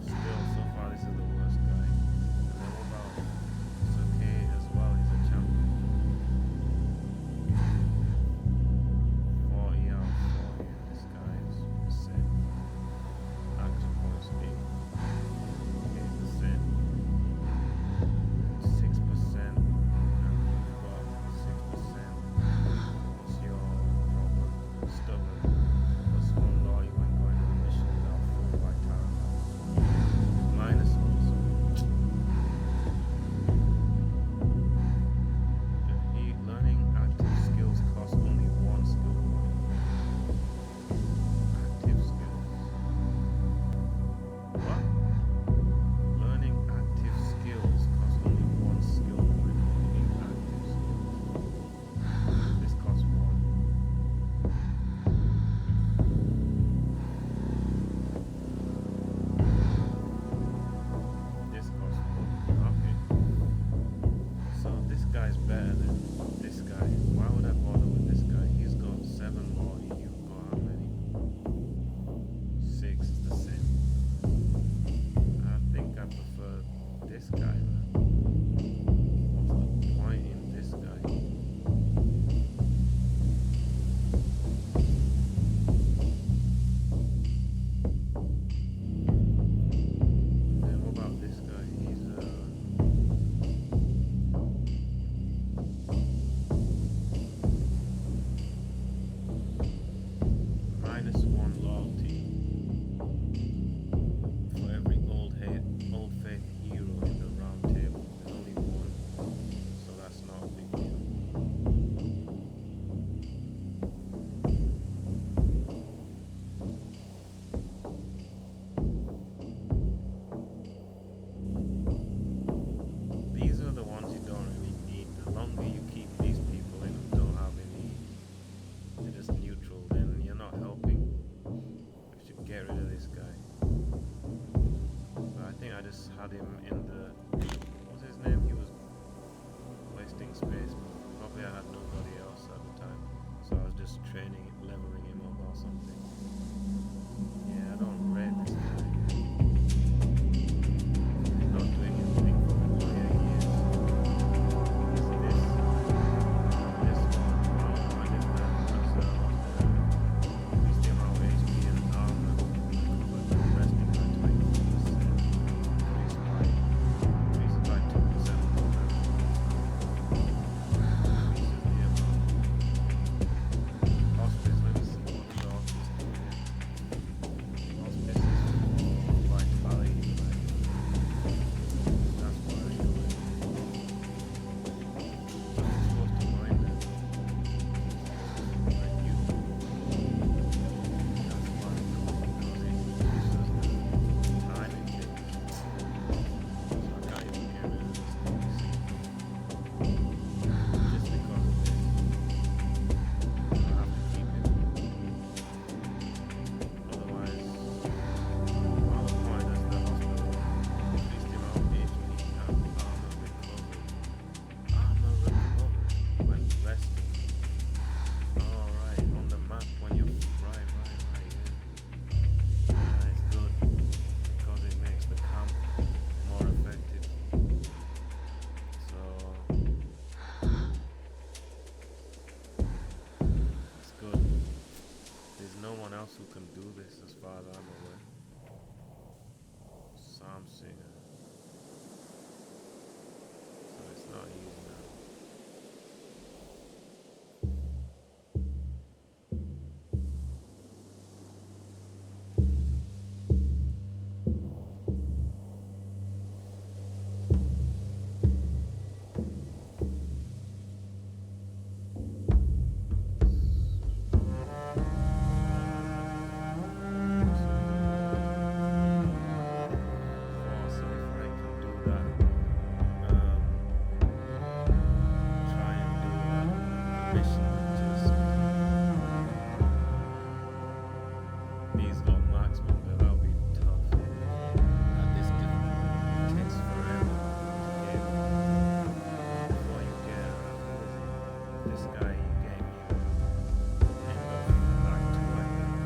still, so far this him in the... What's his name? He was wasting space. Probably I had nobody else at the time. So I was just training, leveling him up or something. Yeah, I don't rate this guy. He's not doing anything for me. Oh yeah, he is. He's this. This one. Oh, I did that. That's increase the amount of HP and armor. But the resting by 24%. Increases by 2% more damage. Increases the amount. Hospice, let me see what the hospice do. Hospice is vitality, like, that's why I do it. So I'm supposed to mind it. Like you. That's why I do it, because it reduces the time it takes. So I can't even get rid of this thing, you see. Just because of this. I have to keep it. Otherwise, all the point is the hospital. Increase the amount of HP and armor recovery. Armor recovery when resting. Alright, on the map when you're right, yeah. Yeah, it's good because it makes the camp more effective. So it's good. There's no one else who can do this as far as I'm aware. Psalm singer. So it's not easy now. So if I can do that, try and do a mission with just these got marksman, but that'll be tough. At this difficulty, it takes forever to get before you get this guy. He gave me the end of Act 2, I think.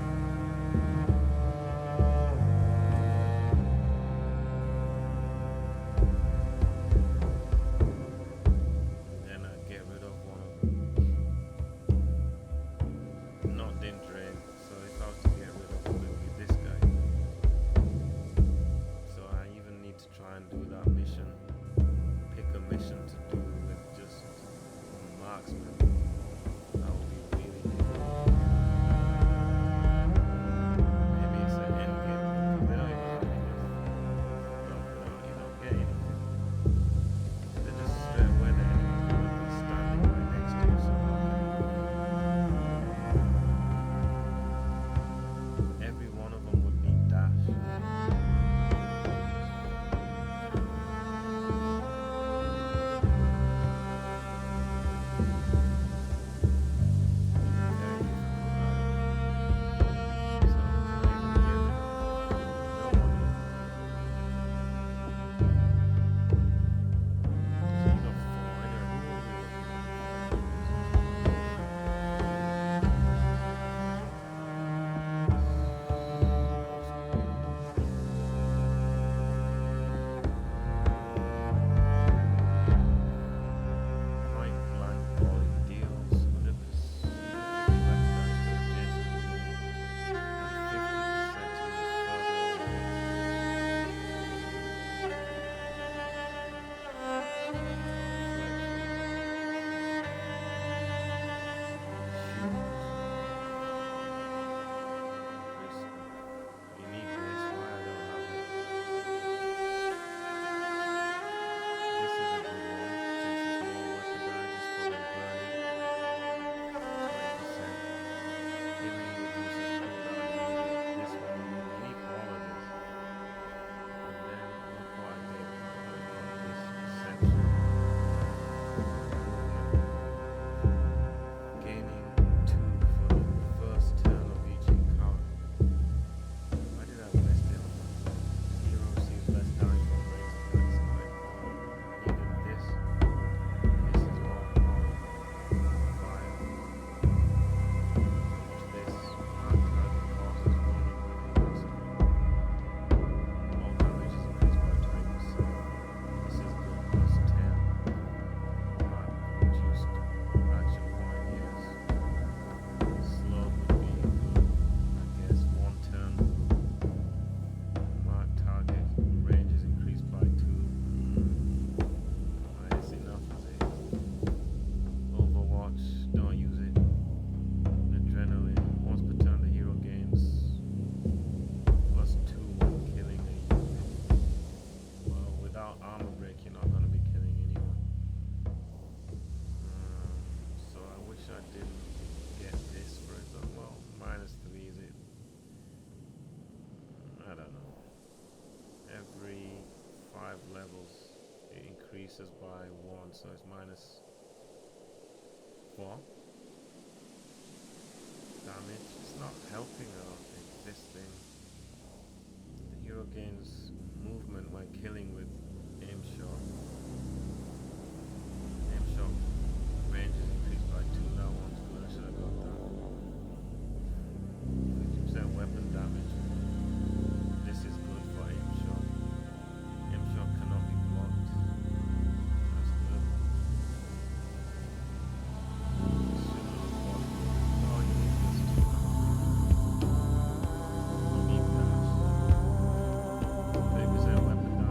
increases by 1, so it's minus 4 damage. It's not helping, I don't think, this thing. The hero gains movement when killing with aim shot. Aim shot range is increased by 2. That one's good, I should have got that. 50% weapon damage. This is good for aim shot. Aim shot cannot be blocked. That's good. Oh, you need this too. You need that. 30% weapon damage.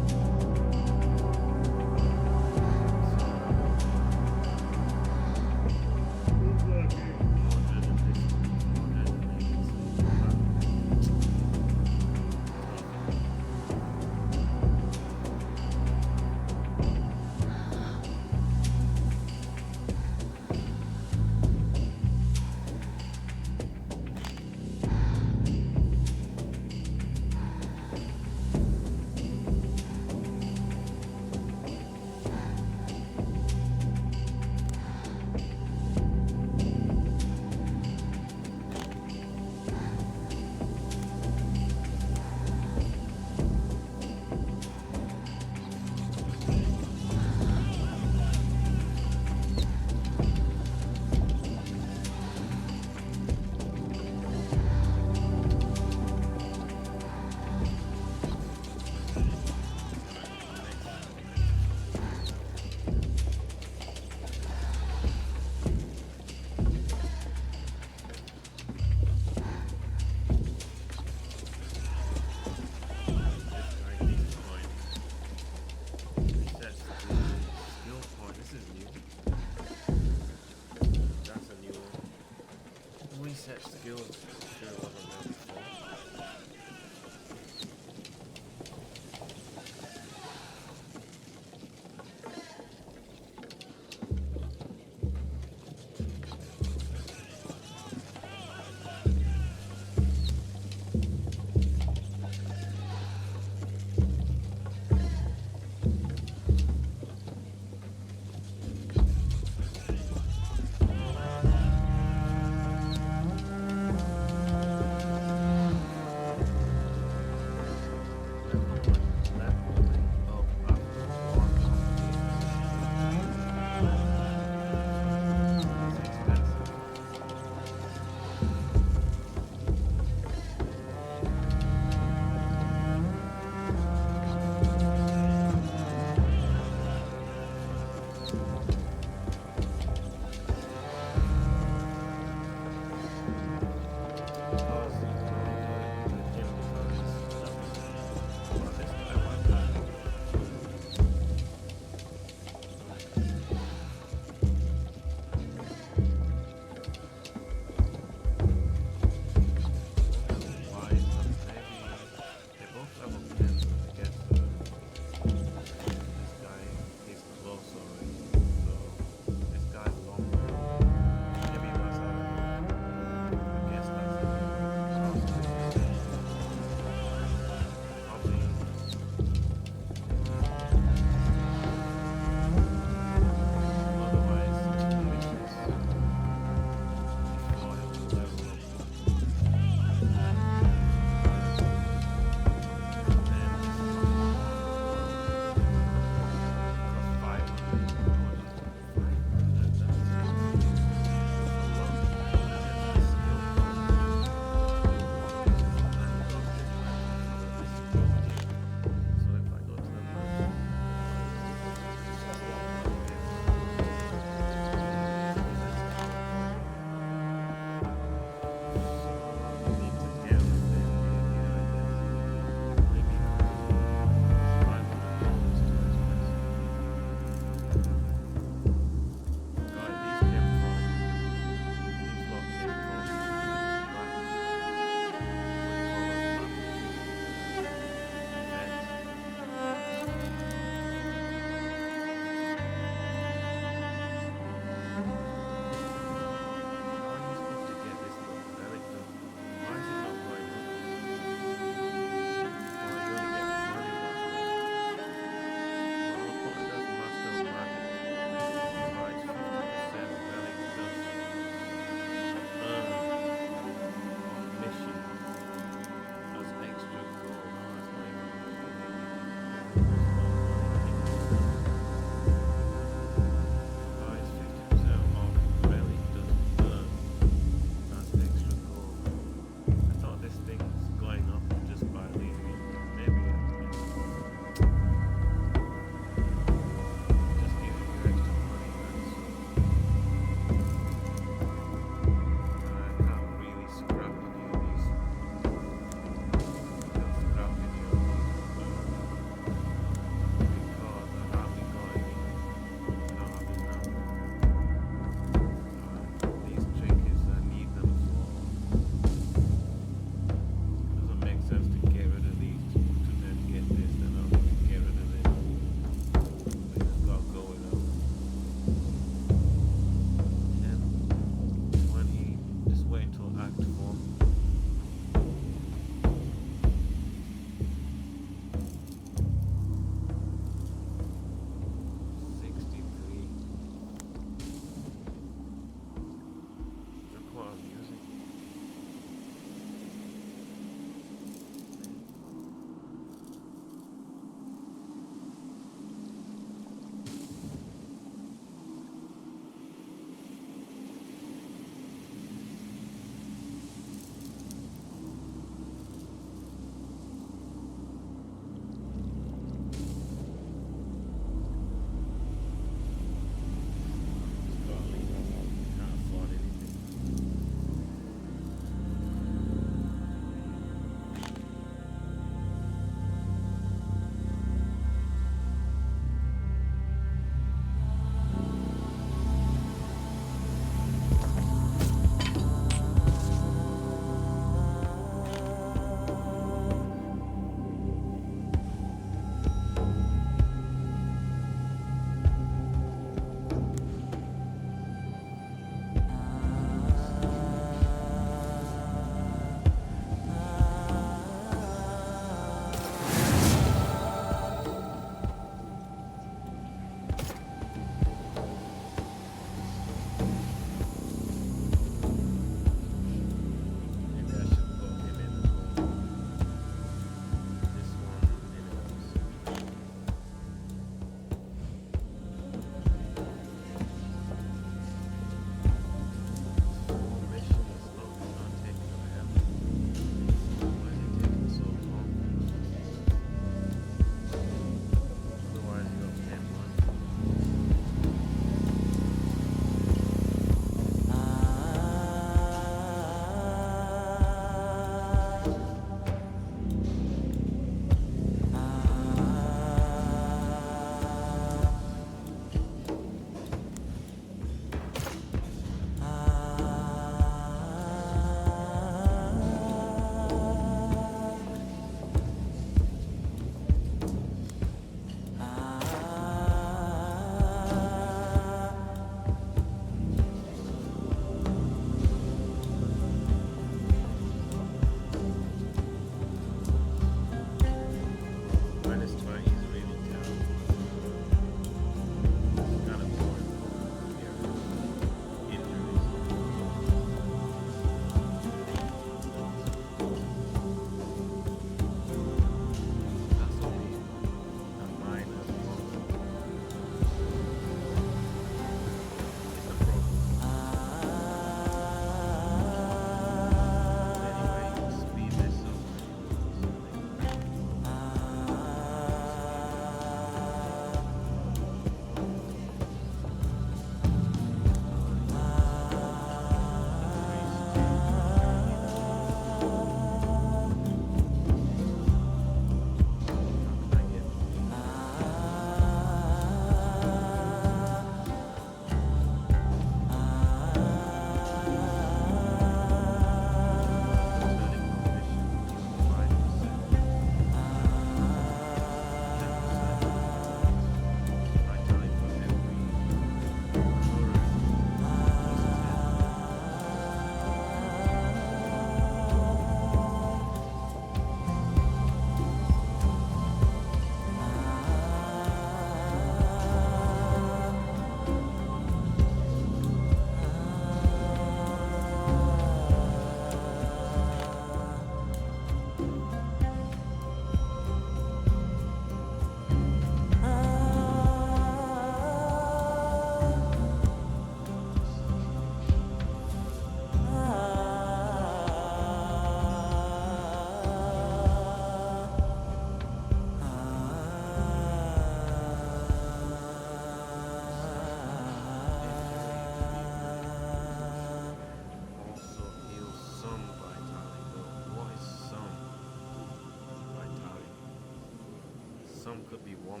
some could be 1%. So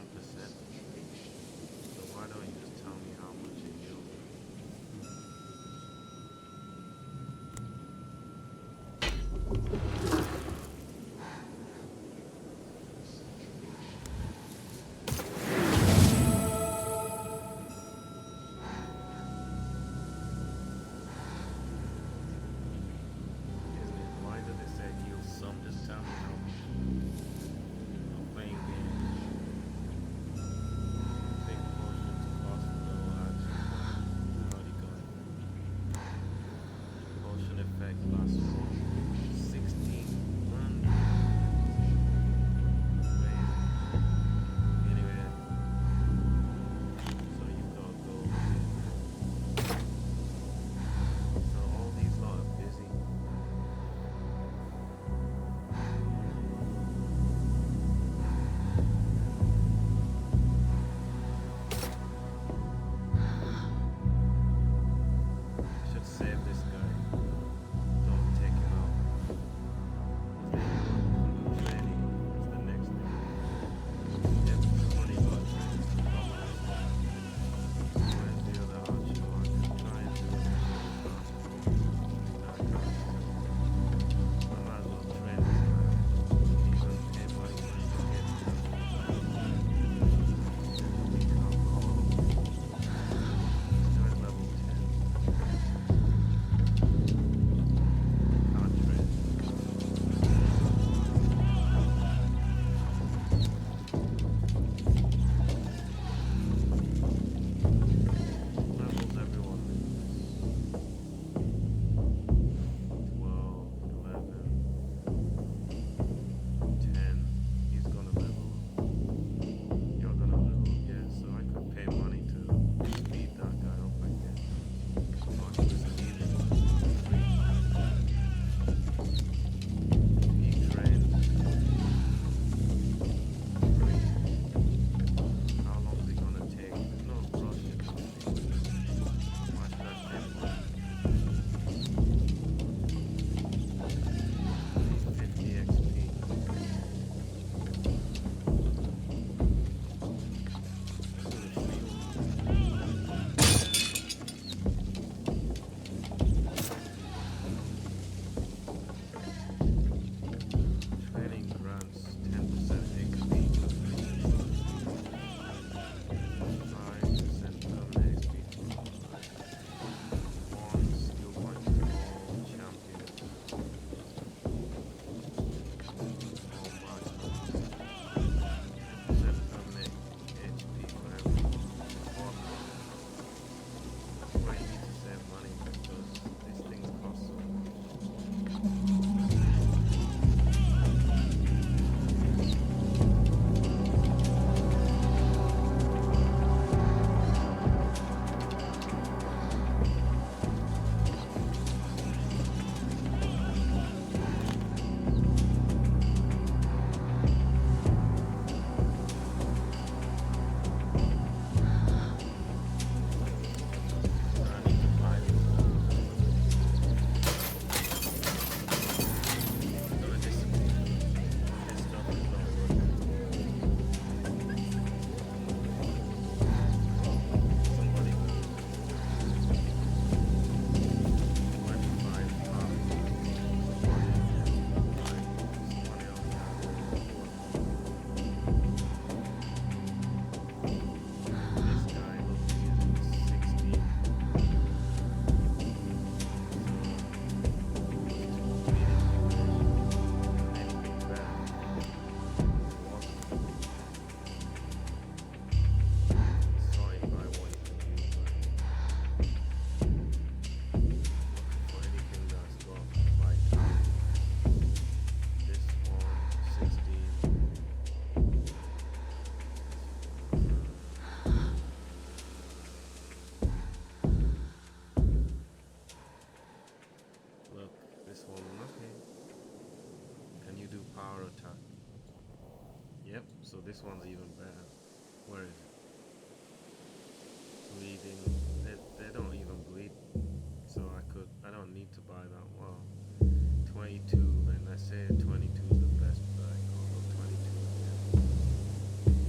why don't you just tell me how much it yields? So this one's even better. Where is it? Bleeding. They don't even bleed. So I don't need to buy that. Well, 22, and I say 22 is the best, but I go 22 again.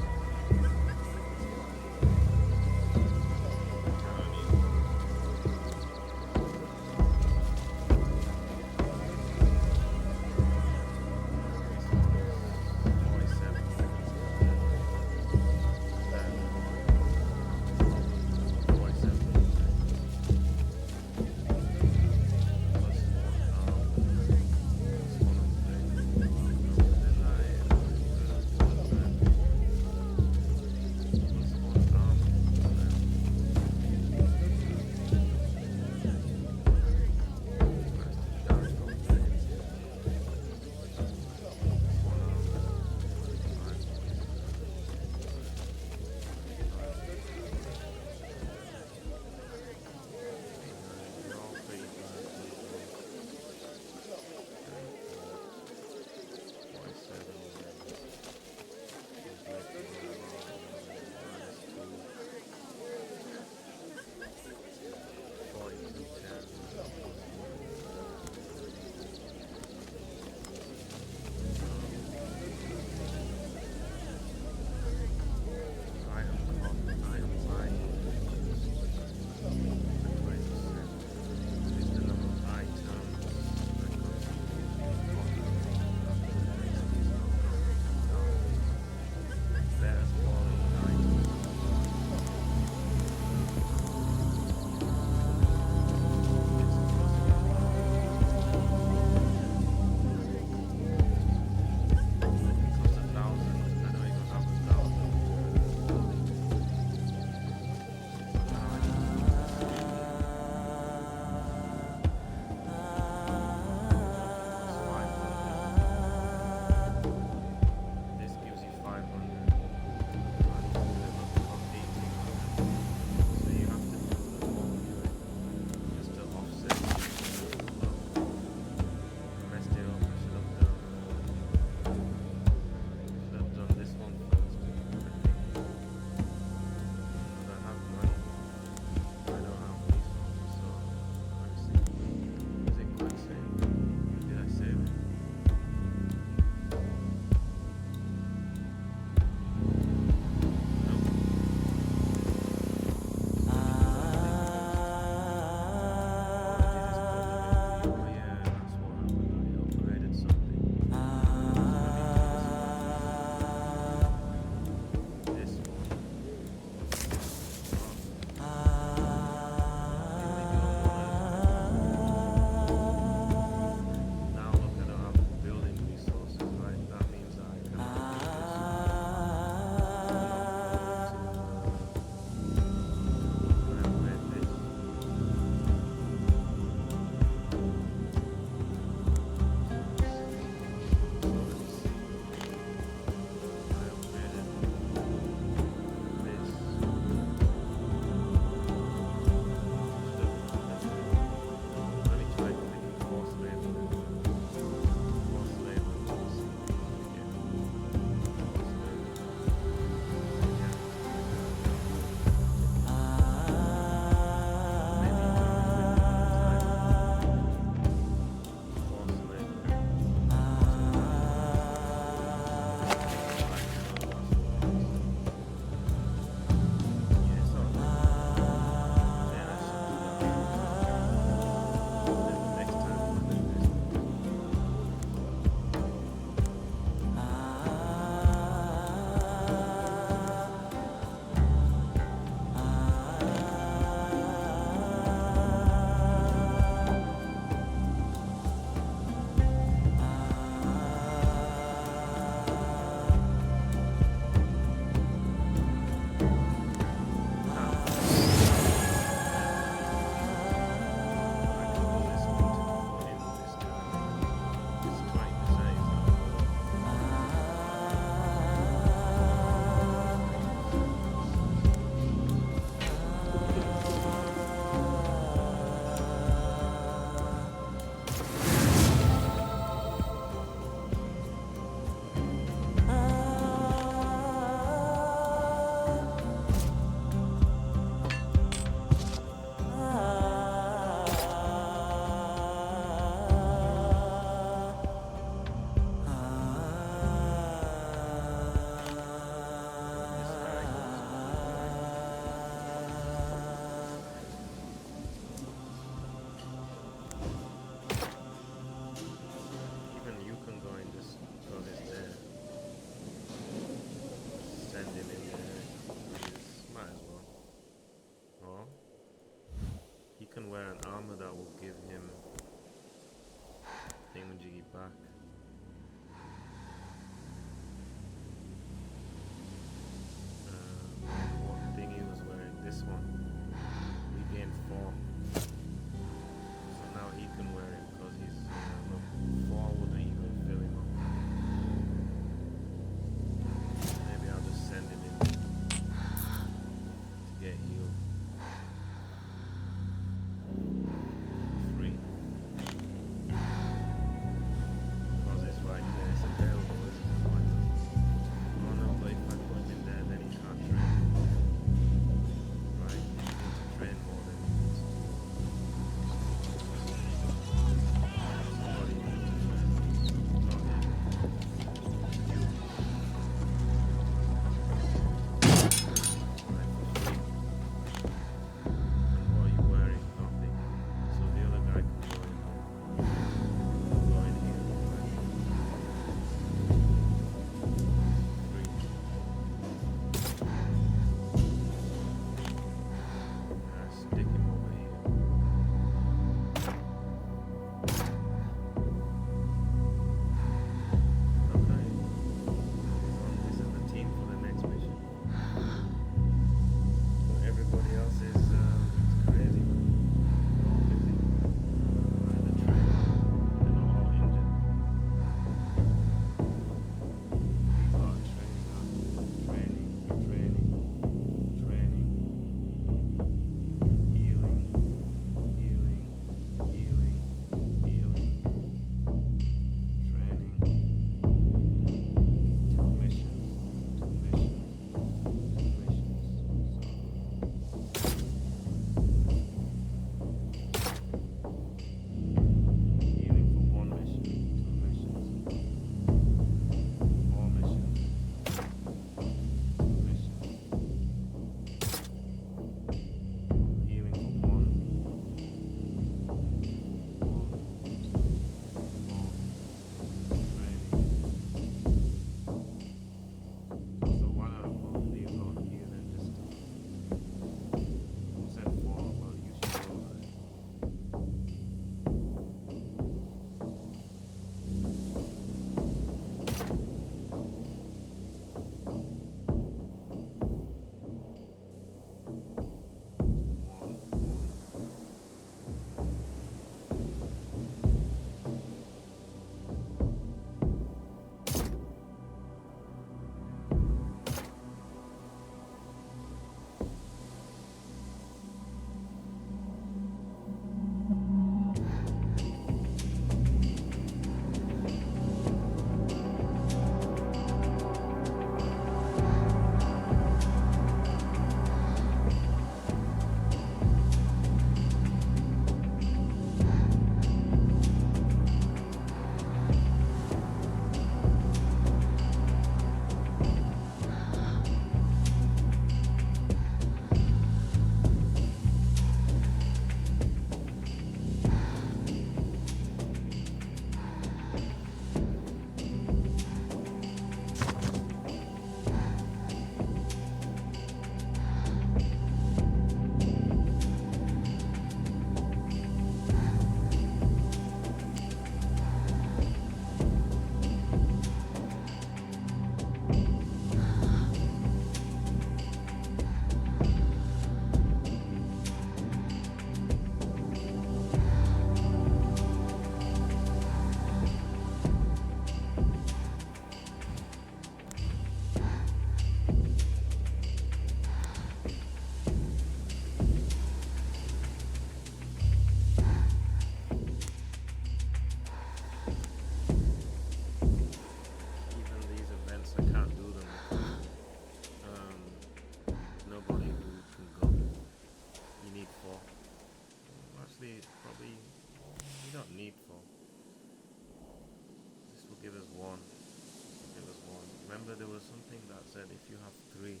remember there was something that said if you have 3,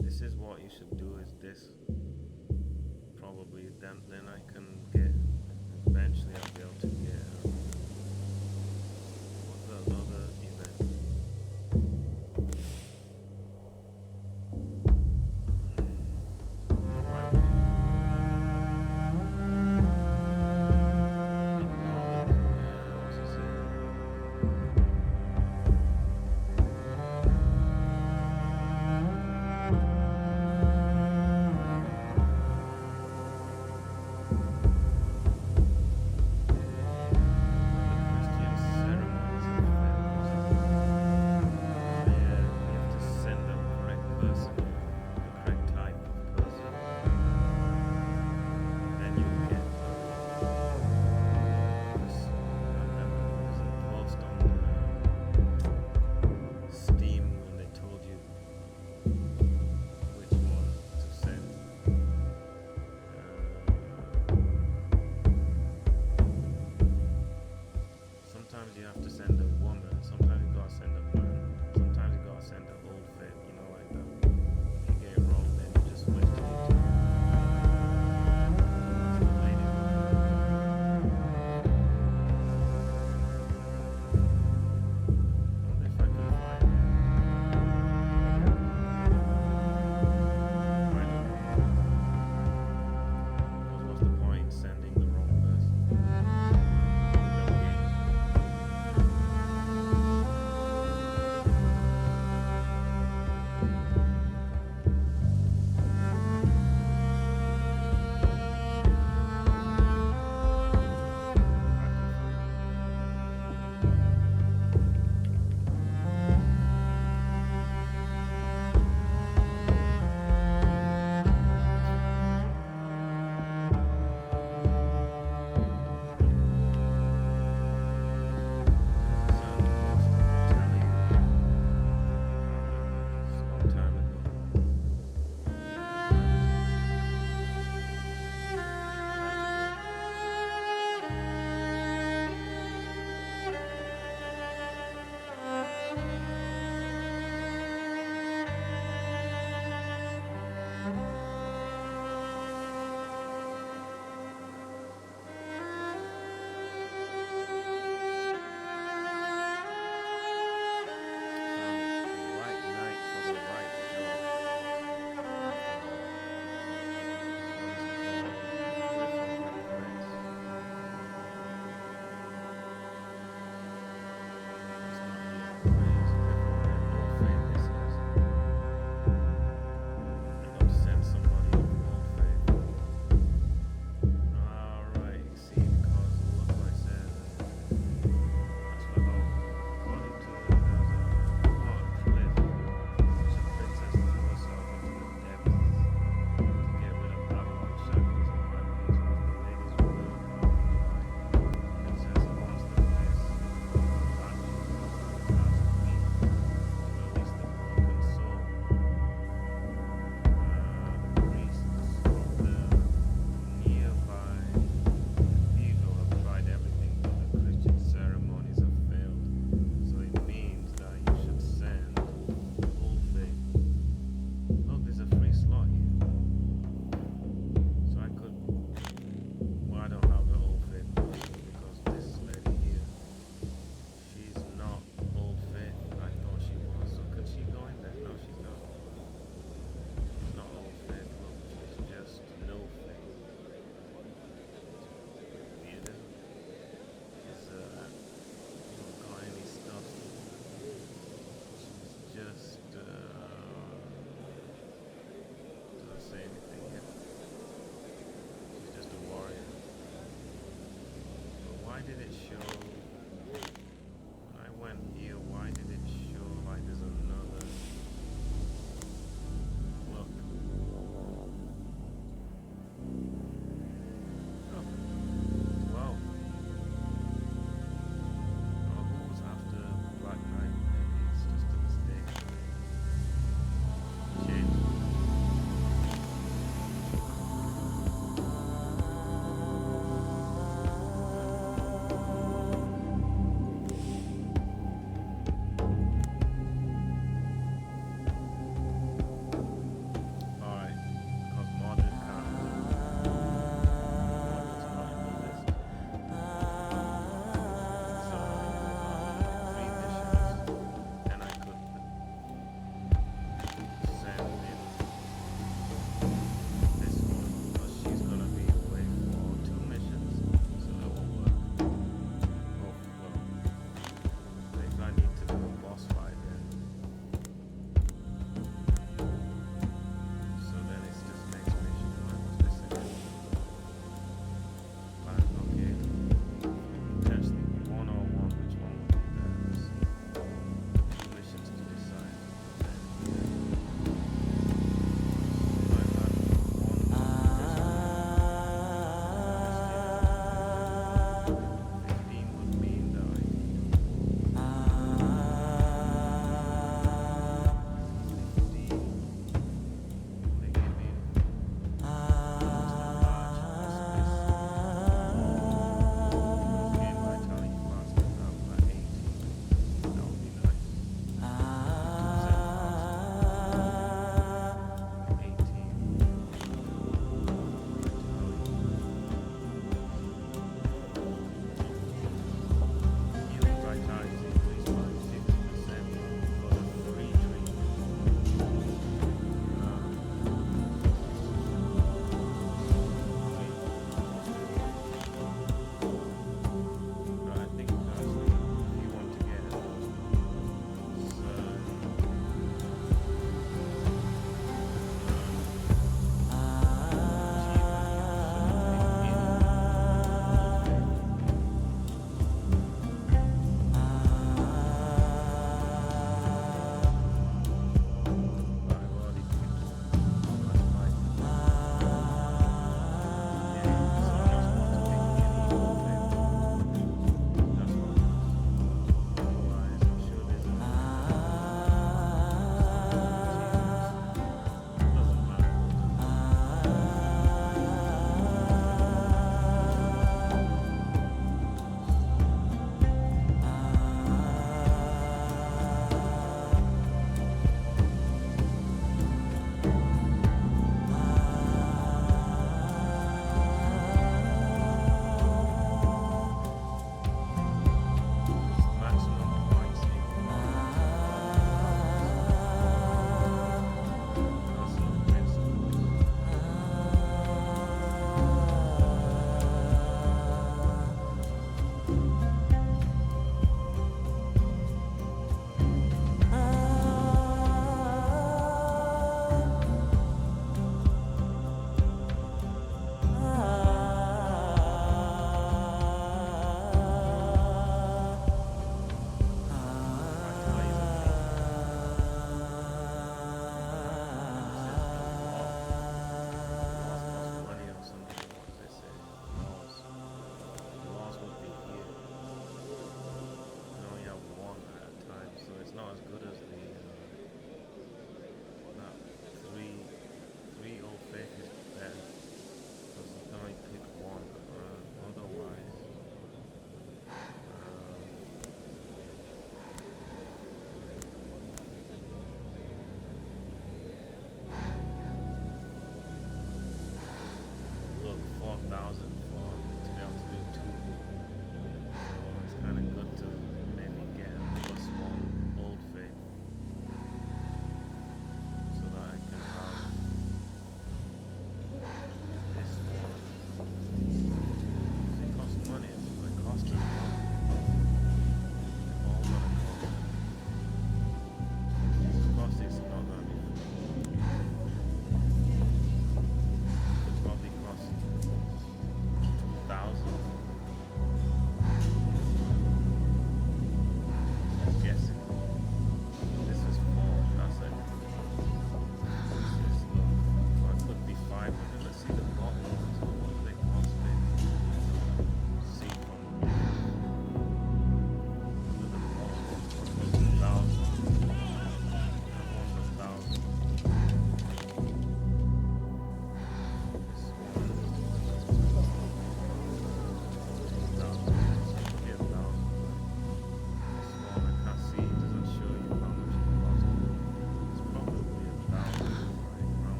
this is what you should do is this. Probably then I can get, eventually I'll be able to get what's the other event? Sometimes you have to send a woman, sometimes you gotta send a man, sometimes you gotta send an old fit, you know, like that. If you get it wrong, then you just wasted your time. That's the ladies will do. I wonder if I can find it. Because what's the point sending the wrong person?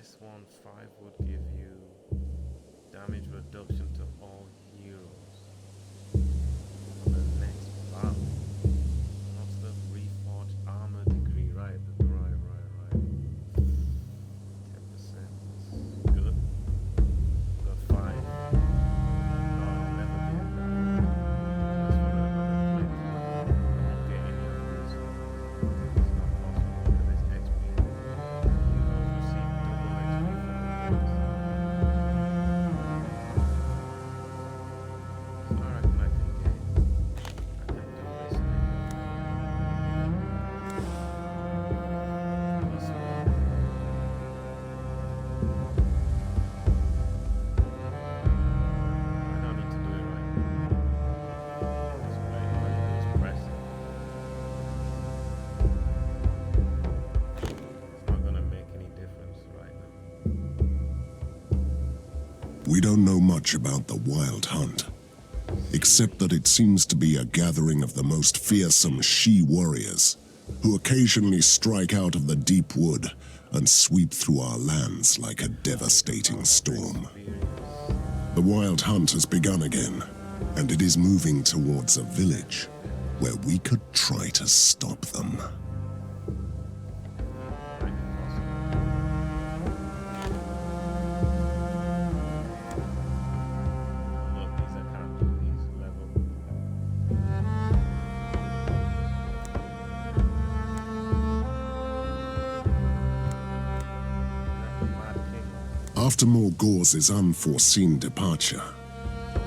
this one 5 would give you damage reduction to all heroes. For the next battle. What's the reforged armor degree? Right. 10%. Good. Got 5. No, I'll never get that. That's for another plate. I won't get any of these. It's not possible because it's XP. Heroes receive double XP from the base. So I reckon I can do this thing. I don't need to do it right now. Just wait while you just press it. It's not gonna make any difference right now. We don't know much about the Wild Hunt, except that it seems to be a gathering of the most fearsome she-warriors, who occasionally strike out of the deep wood and sweep through our lands like a devastating storm. The Wild Hunt has begun again, and it is moving towards a village where we could try to stop them. Look, these I can't do these level. Mad King. After Morgause's unforeseen departure,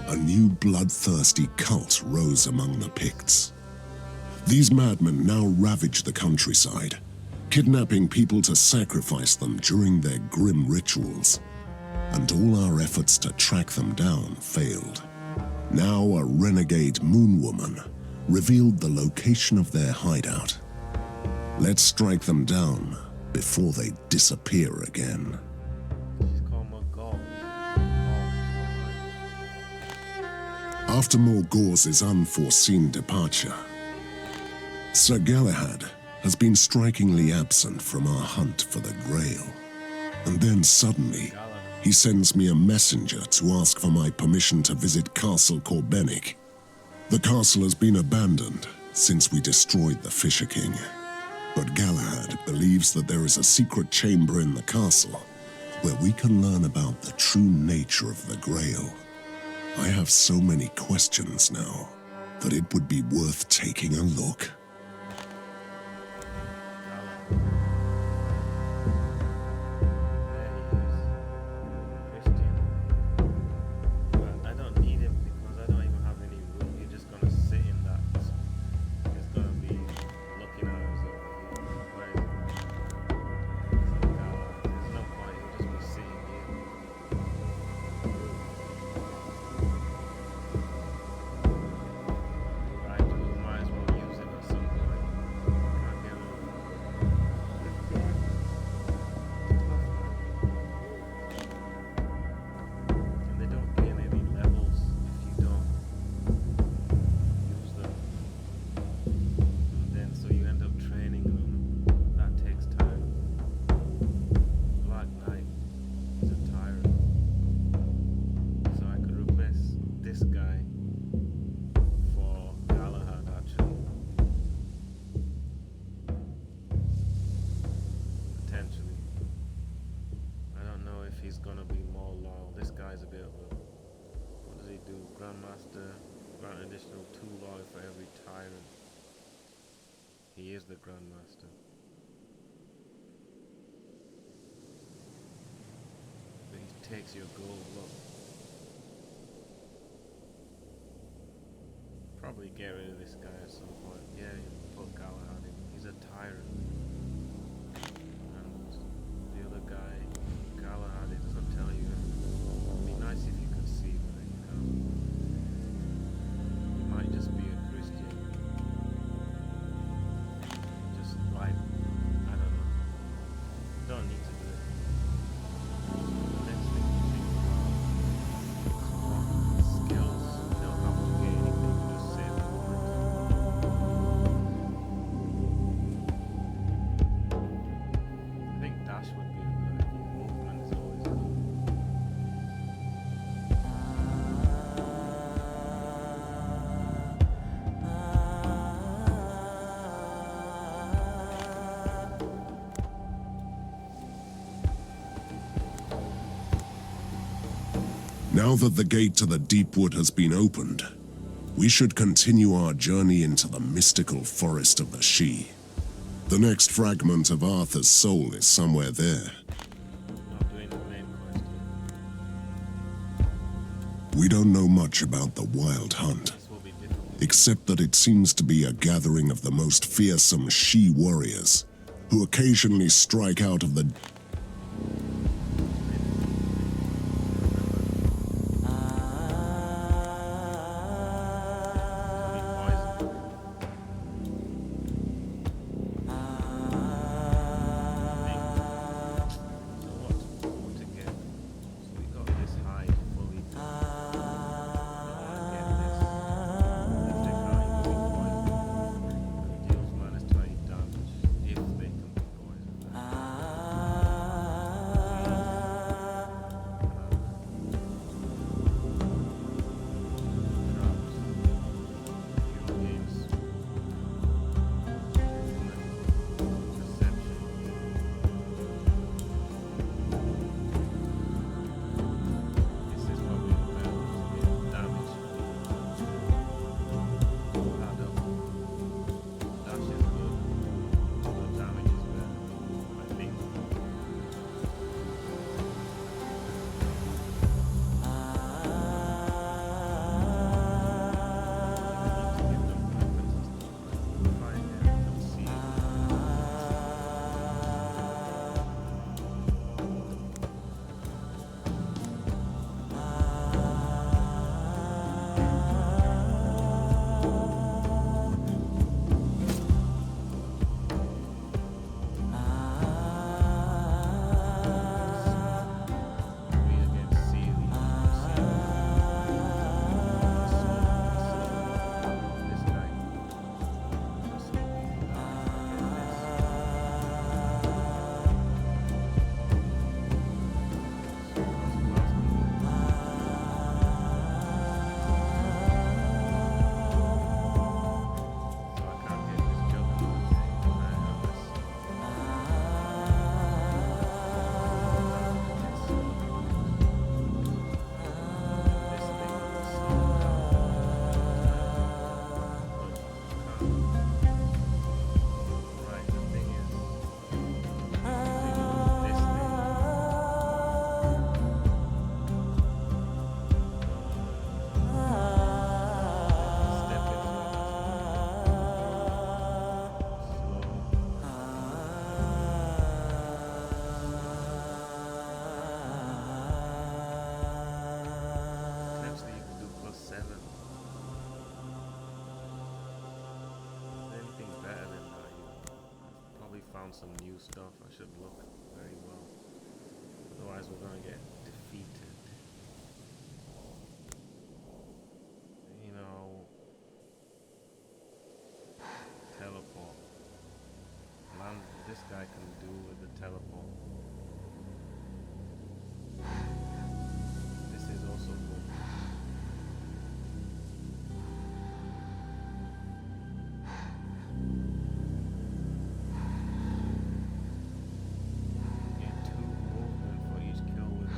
a new bloodthirsty cult rose among the Picts. These madmen now ravage the countryside, kidnapping people to sacrifice them during their grim rituals. And all our efforts to track them down failed. Now a renegade moon woman revealed the location of their hideout. Let's strike them down before they disappear again. She's called Morgause. After Morgause's unforeseen departure, Sir Galahad has been strikingly absent from our hunt for the Grail. And then suddenly, he sends me a messenger to ask for my permission to visit Castle Corbenic. The castle has been abandoned since we destroyed the Fisher King. But Galahad believes that there is a secret chamber in the castle where we can learn about the true nature of the Grail. I have so many questions now that it would be worth taking a look. I don't need him because I don't even have any room. You're just gonna sit in that. It's gonna be looking at us over here. Where is it? There's no point. He'll just be sitting here. I do. Might as well use it at some point. Can't get over. And they don't gain any levels if you don't use them. And then so you end up training them. That takes time. Black Knight is a tyrant. So I could replace this guy for Galahad actually. Potentially. I don't know if he's gonna be more loyal. This guy's a bit of a... What does he do? Grandmaster, grant additional 2 loyal for every tyrant. He is the Grandmaster. But he takes your gold, look. Probably get rid of this guy at some point. Yeah, you put Galahad in. He's a tyrant. And the other guy, Galahad, it doesn't tell you. It'd be nice if you could see, but you can't. He might just be a Christian. Just like, I don't know. Don't need to do it. Next thing to think about is skills. You don't have to get anything, just save the point. I think dash would be a good idea. Movement. Now that the gate to the deep wood has been opened, we should continue our journey into the mystical forest of the Sidhe. The next fragment of Arthur's soul is somewhere there. We don't know much about the Wild Hunt, except that it seems to be a gathering of the most fearsome Sidhe warriors, who occasionally strike out of the some new stuff. I should look very well. Otherwise we're gonna get defeated. You know, teleport. Man, this guy can do with the teleport. This is also good. Get 2 movement for each kill with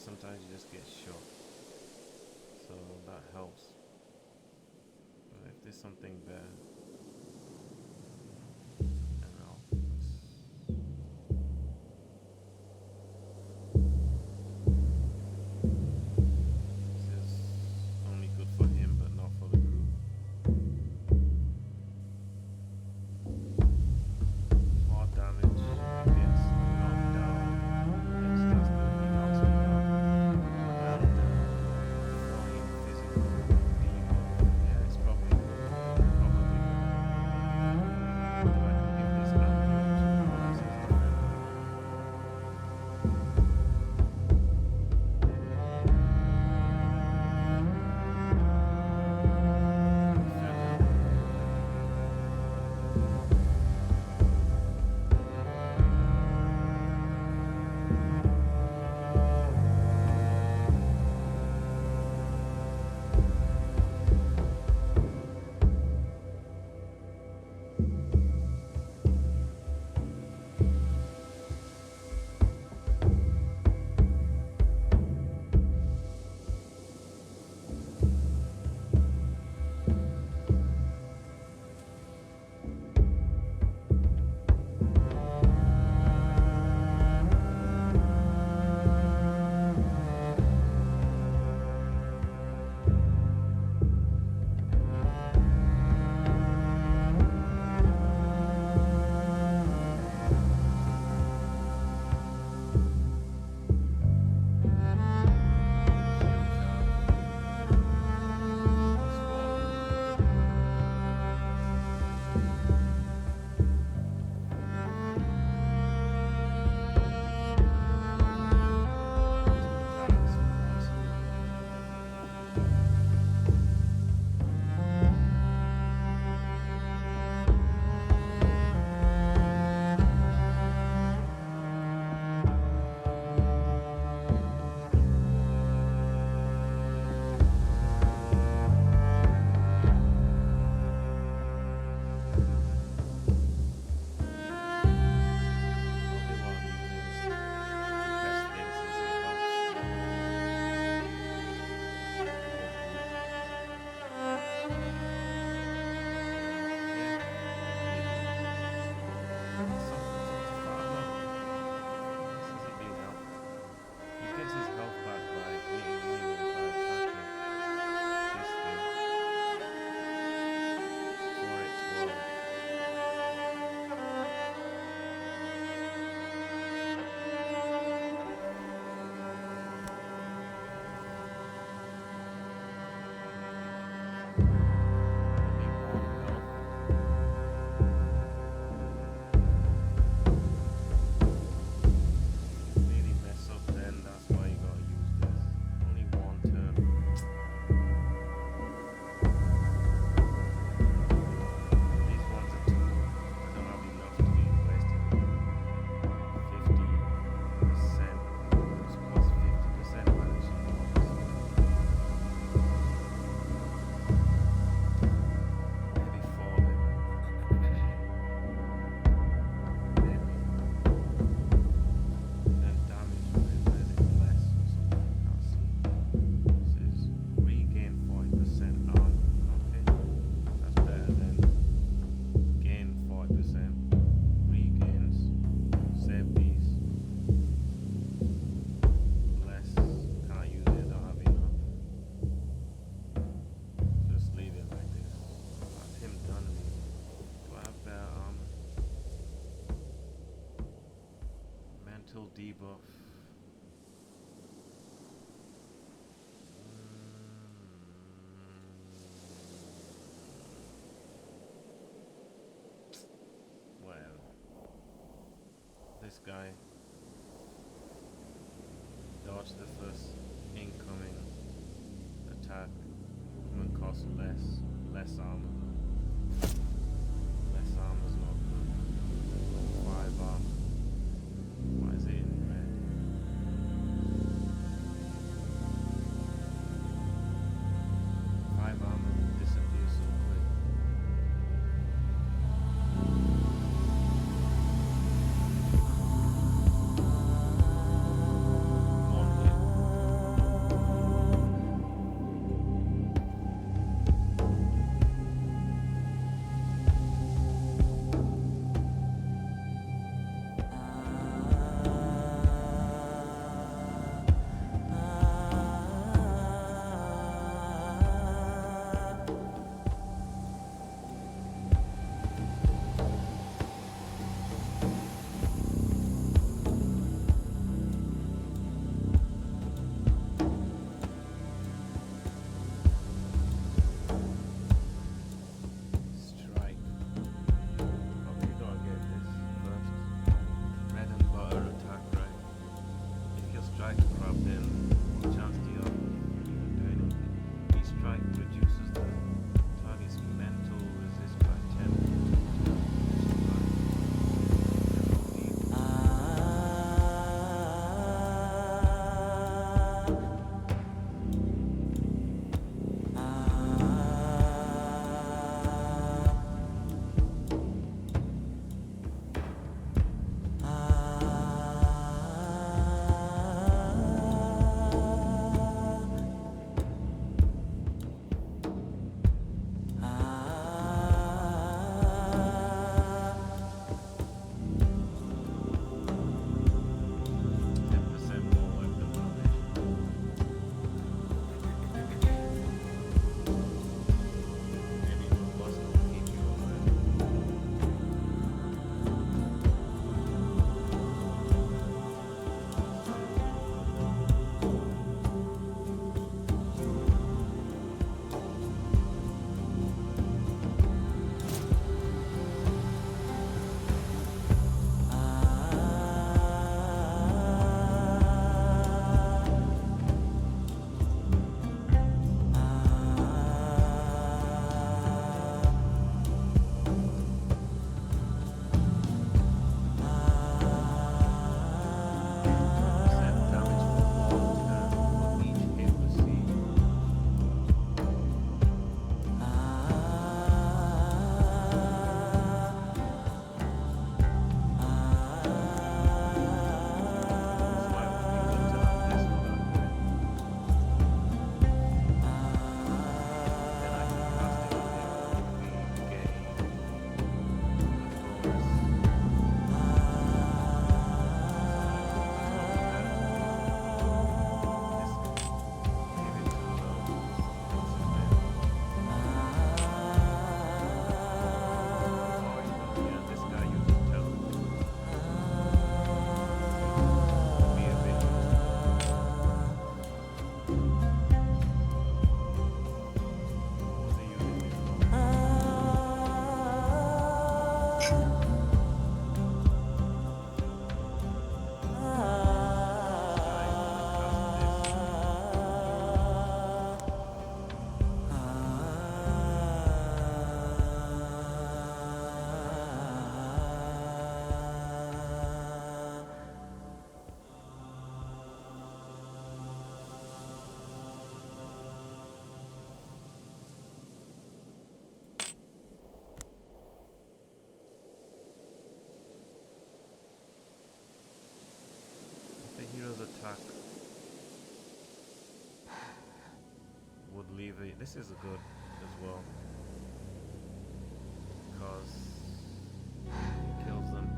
sometimes you just get shot. So that helps. But if there's something there, then this is only good for him, but not for the group. More damage, he gets knocked down, and starts moving, knocks him down, and flying physical debuff. Yeah, it's probably good. But I can give this output as his defender. debuff. Well, this guy dodged the first incoming attack and cost less armor. Less armor's not good. 5 armor. Why is it in red? Five armor disappears so quick. One hit. leave it. This is good as well because it kills them.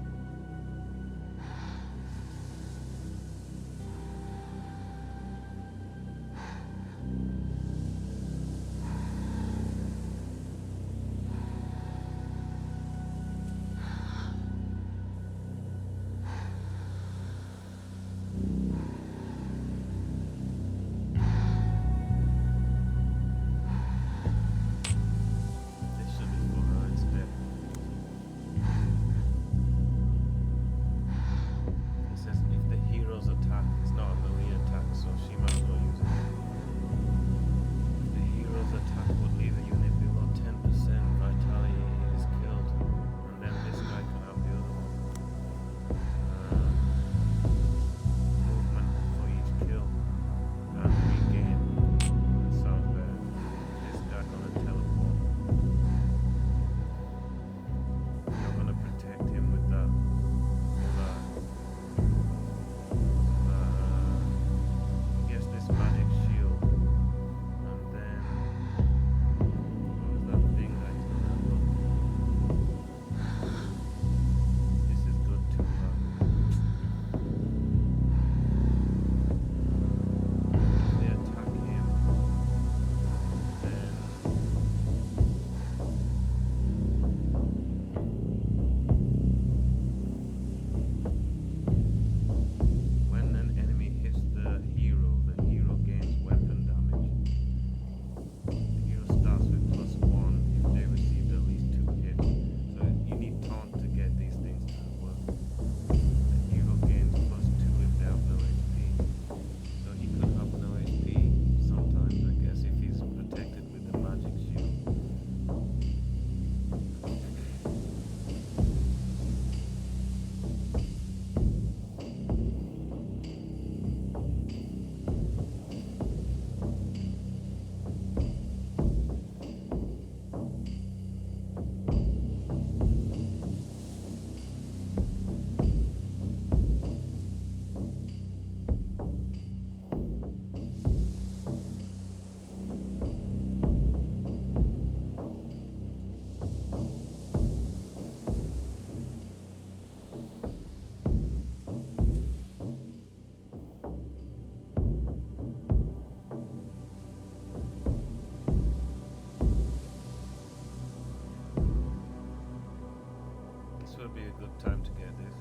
Would be a good time to get this.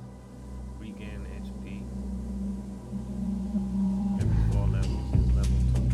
Regain HP. Every 4 levels is level 2.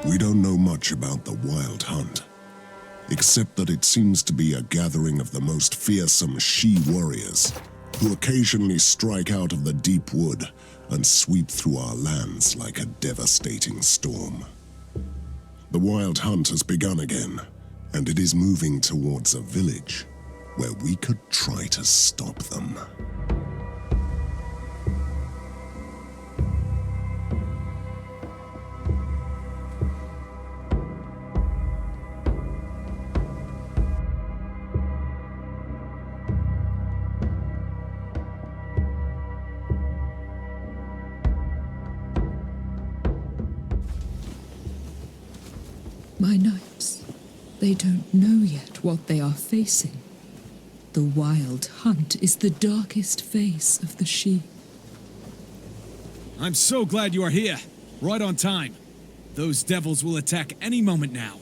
We don't know much about the Wild Hunt, except that it seems to be a gathering of the most fearsome she-warriors, who occasionally strike out of the deep wood and sweep through our lands like a devastating storm. The Wild Hunt has begun again, and it is moving towards a village where we could try to stop them. My knights, they don't know yet what they are facing. The Wild Hunt is the darkest face of the she. I'm so glad you are here. Right on time. Those devils will attack any moment now.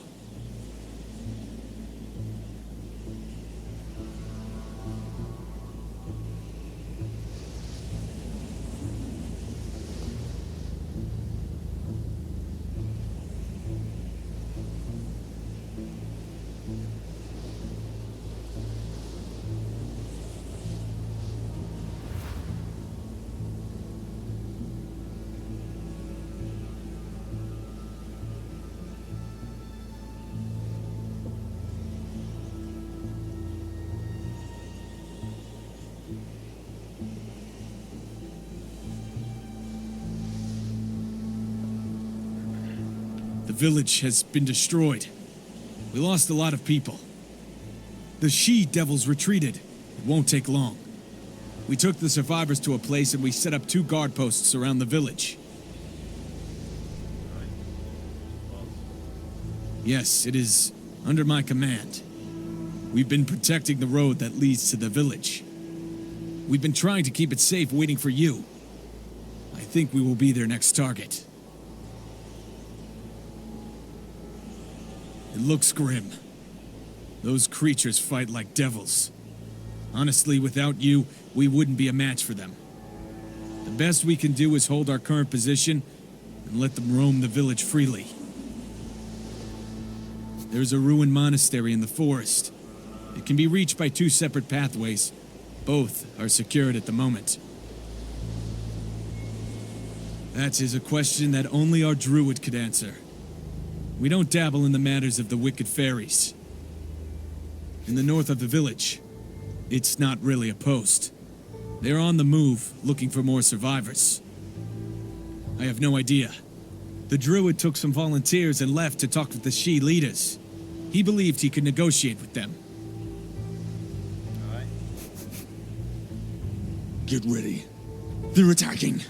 The village has been destroyed. We lost a lot of people. The she-devils retreated. It won't take long. We took the survivors to a place and we set up 2 guard posts around the village. Yes, it is under my command. We've been protecting the road that leads to the village. We've been trying to keep it safe, waiting for you. I think we will be their next target. It looks grim. Those creatures fight like devils. Honestly, without you, we wouldn't be a match for them. The best we can do is hold our current position and let them roam the village freely. There's a ruined monastery in the forest. It can be reached by 2 separate pathways. Both are secured at the moment. That is a question that only our druid could answer. We don't dabble in the matters of the wicked fairies. In the north of the village, it's not really a post. They're on the move, looking for more survivors. I have no idea. The druid took some volunteers and left to talk with the she leaders. He believed he could negotiate with them. Get ready. They're attacking.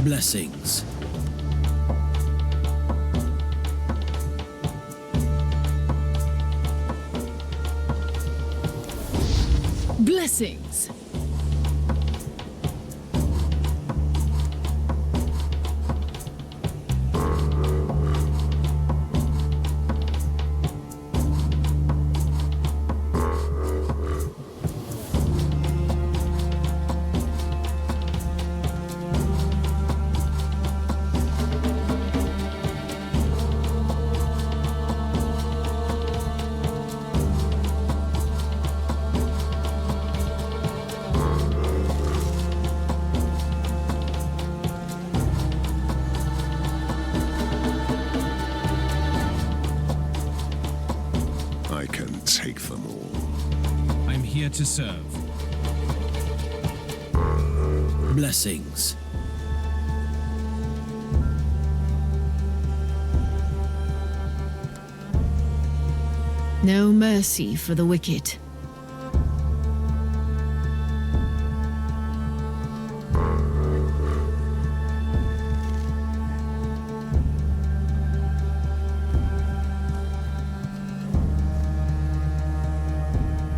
Blessings. Blessings. take them all. I'm here to serve. Blessings. No mercy for the wicked.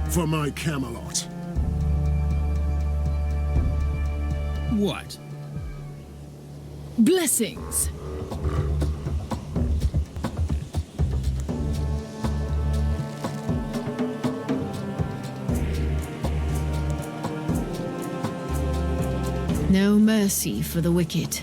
For my Camelot. What? Blessings. No mercy for the wicked.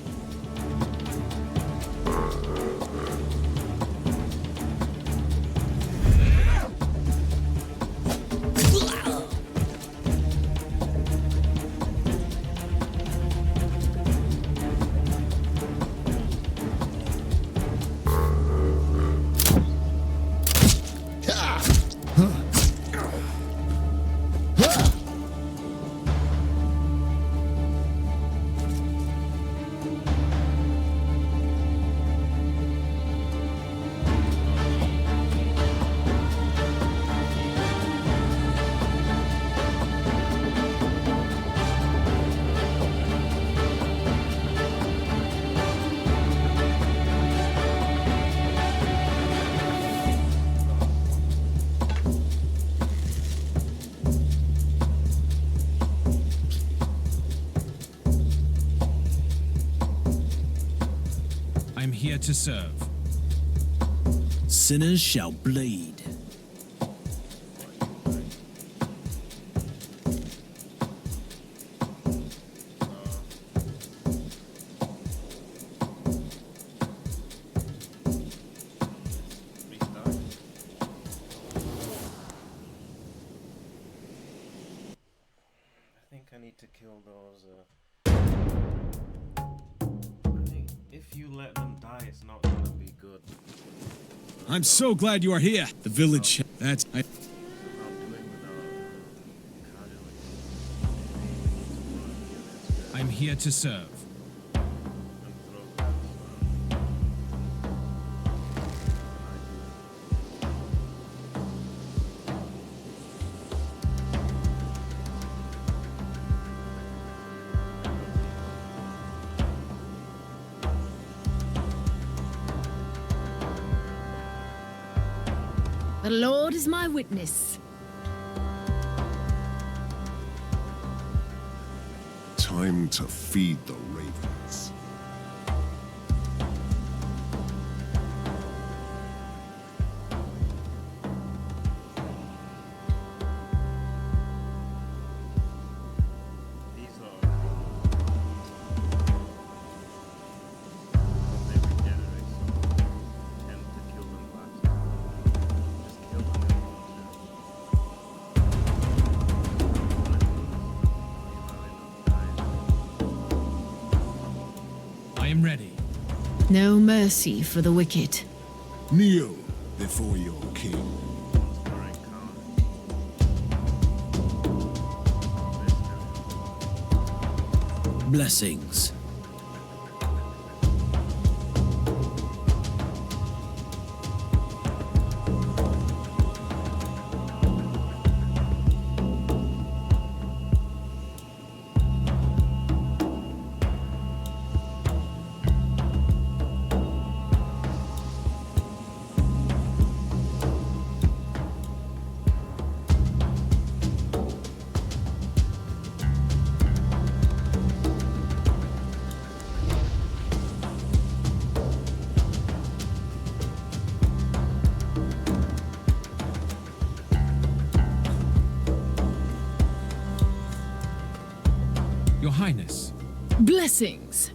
I'm here to serve. Sinners shall bleed. I think I need to kill those. I think if you let them die, it's not gonna be good. I'm so glad you are here. The village. That's. I'm here to serve. The Lord is my witness. Time to feed the ravens. These are. They regenerate, so tend to kill them faster. Just kill them in I am ready. No mercy for the wicked. Kneel before your king. Blessings. Your Highness. Blessings.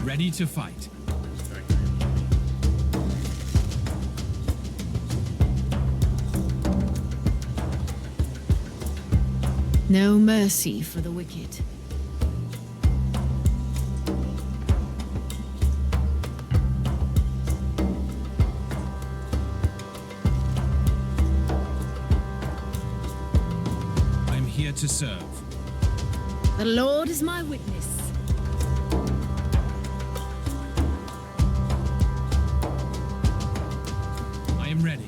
Ready to fight. No mercy for the wicked. I'm here to serve. The Lord is my witness. I am ready.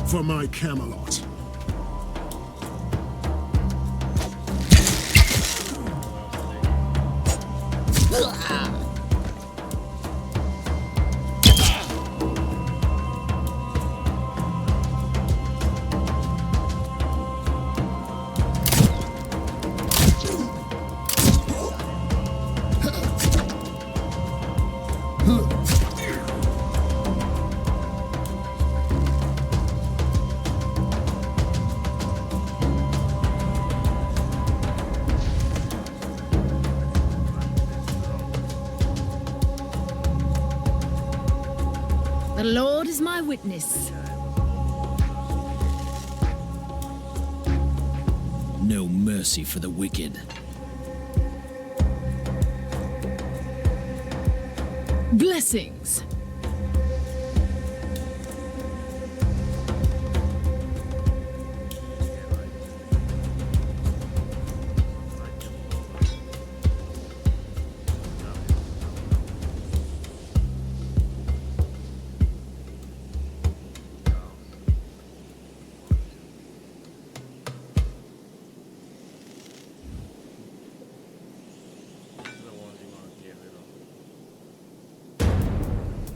For my Camelot. The Lord is my witness. No mercy for the wicked. Blessings.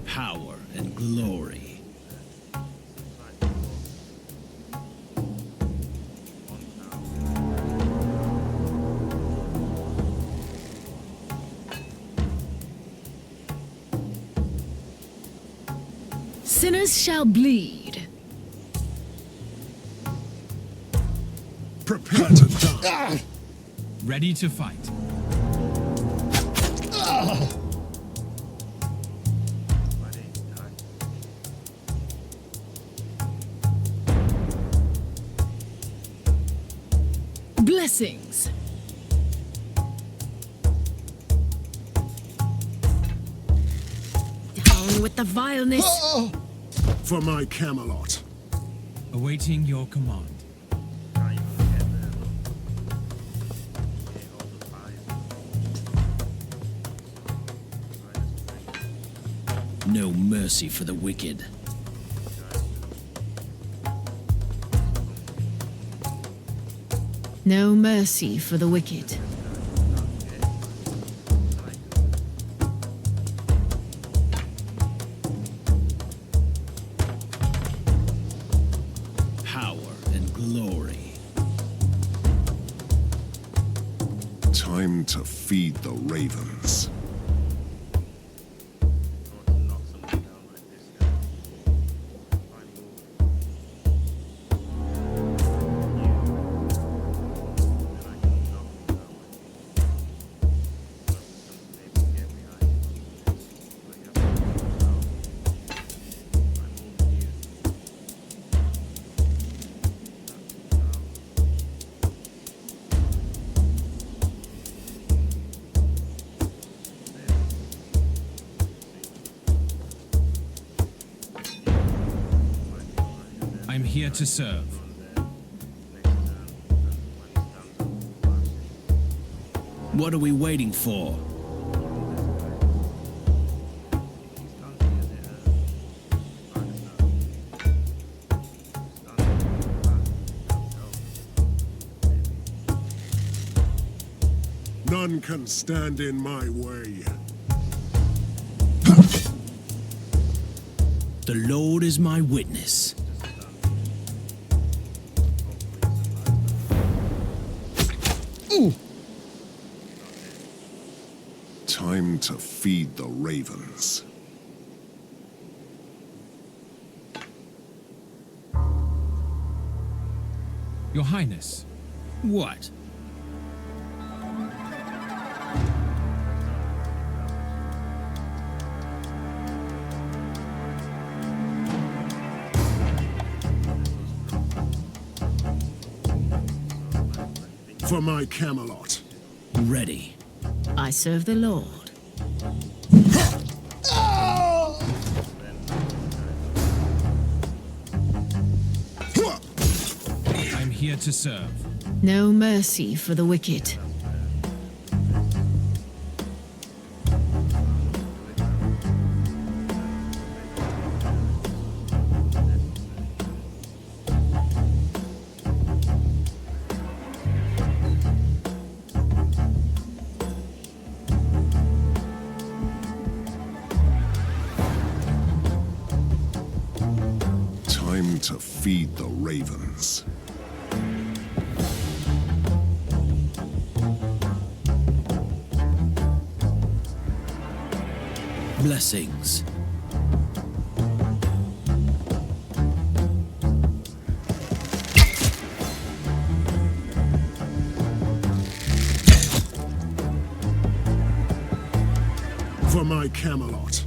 Power and glory. Sinners shall bleed. Prepare to die. Ready to fight. Blessings. Down with the vileness. For my Camelot. Awaiting your command. No mercy for the wicked. No mercy for the wicked. Power and glory. Time to feed the ravens. I'm here to serve. What are we waiting for? None can stand in my way. The Lord is my witness. Time to feed the ravens. Your Highness. What? For my Camelot. Ready. I serve the Lord. I'm here to serve. No mercy for the wicked. Time to feed the ravens. Blessings. For my Camelot.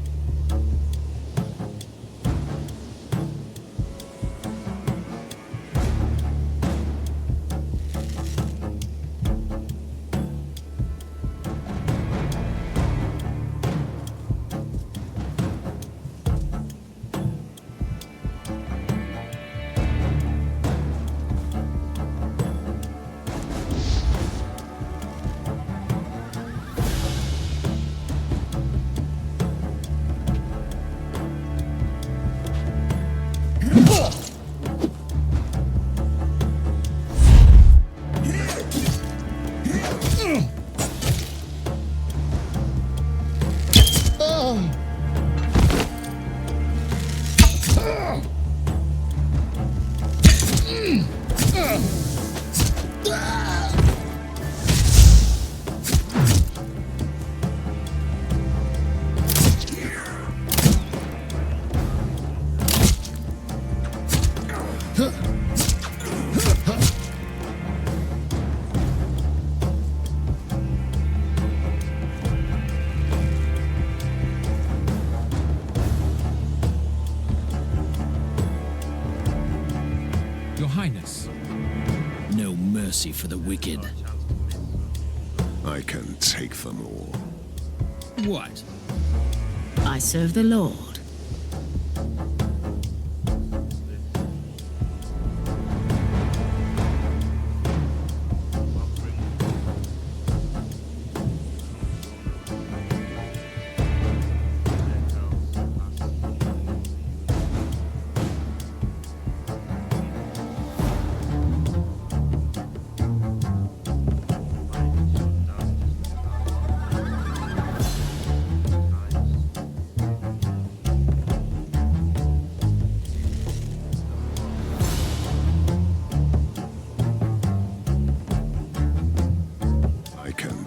Your Highness. No mercy for the wicked. I can take them all. What? I serve the Lord.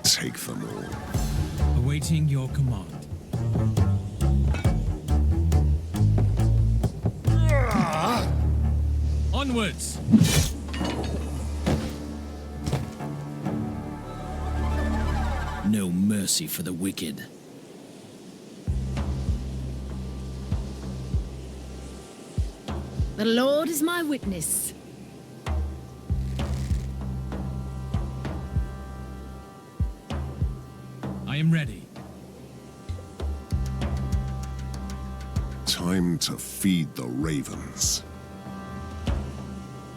Take them all. Awaiting your command. Onwards! No mercy for the wicked. The Lord is my witness. I am ready. Time to feed the ravens.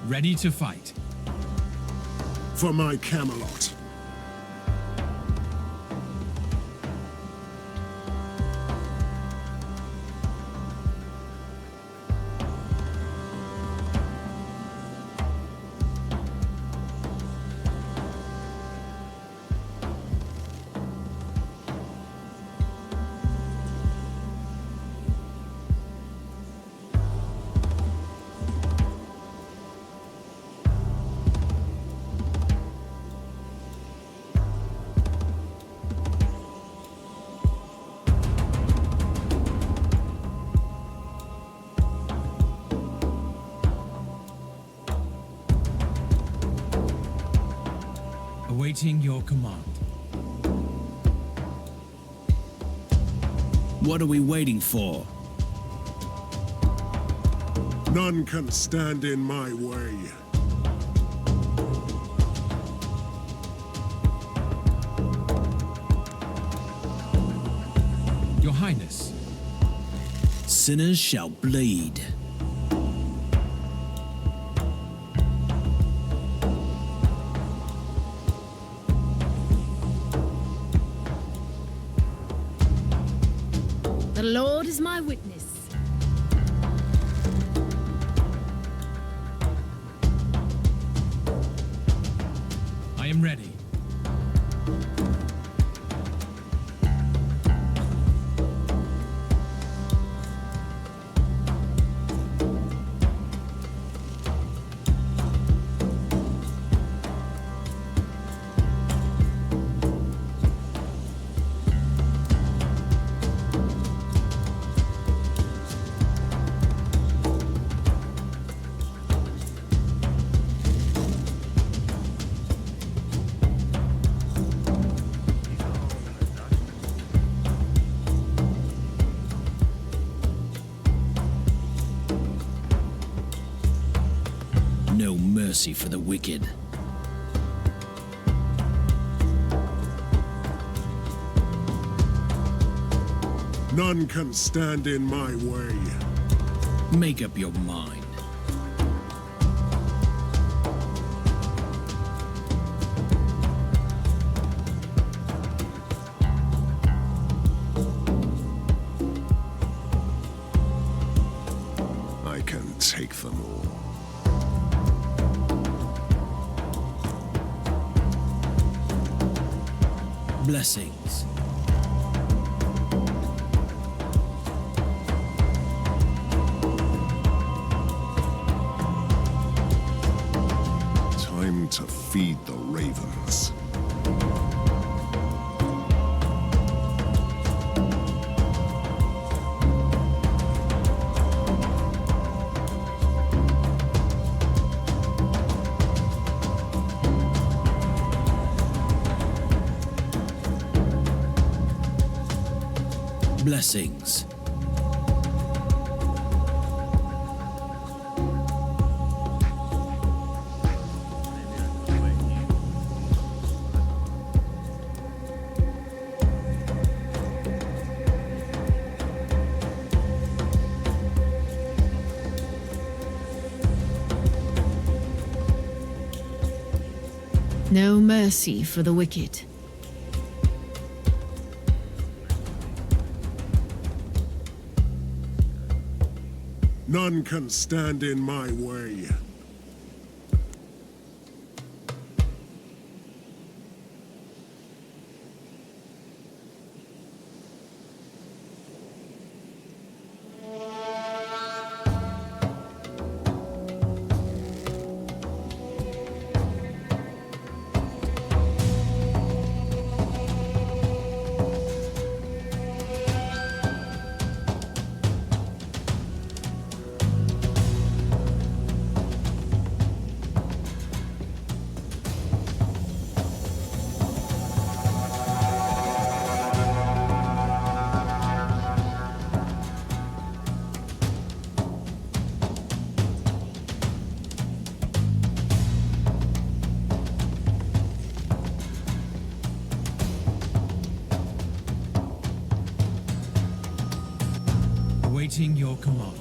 Ready to fight. For my Camelot. Awaiting your command. What are we waiting for? None can stand in my way. Highness. Sinners shall bleed. The Lord is my witness. I am ready. No mercy for the wicked. None can stand in my way. Make up your mind. I can take them all. Blessings. Time to feed the ravens. Blessings. No mercy for the wicked. None can stand in my way. Awaiting your command.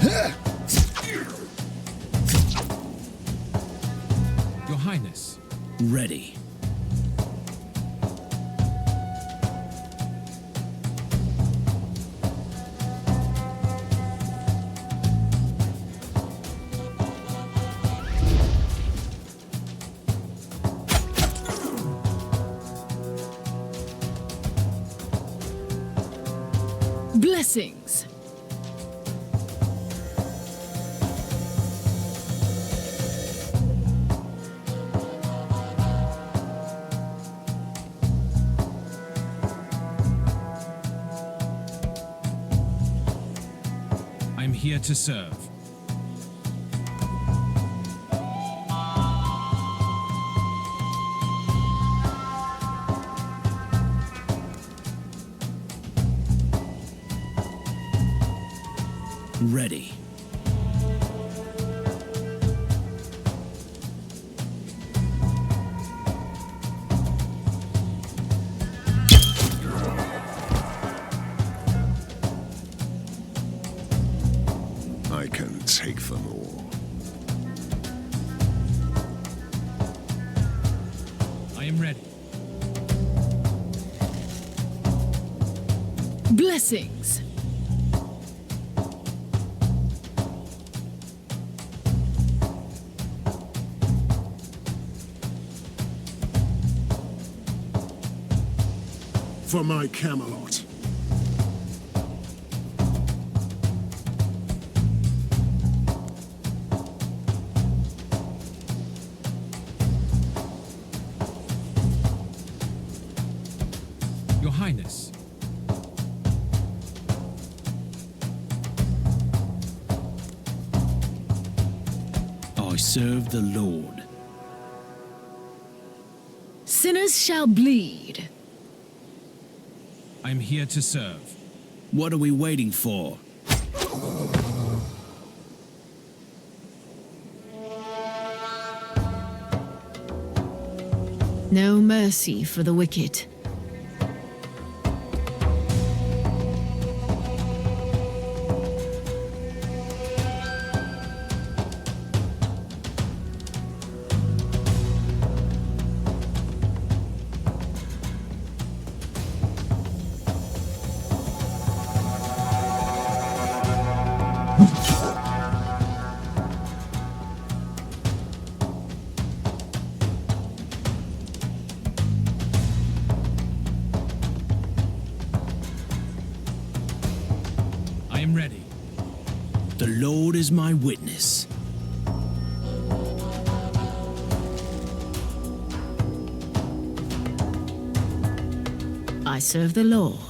Your Highness. Ready. Blessings. I'm here to serve. Ready. I can take them all. I am ready. Blessings. For my Camelot. Your Highness. I serve the Lord. Sinners shall bleed. I'm here to serve. What are we waiting for? No mercy for the wicked. I am ready. The Lord is my witness. I serve the Lord.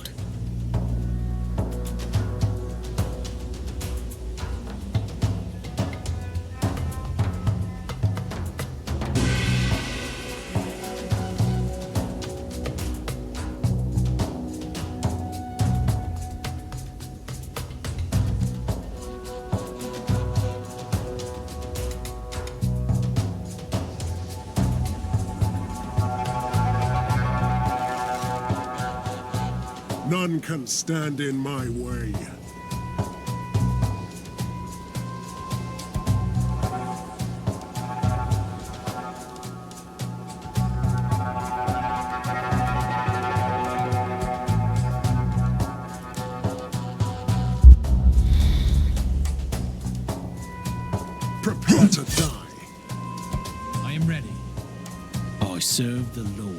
None can stand in my way. Prepare to die. I am ready. I serve the Lord.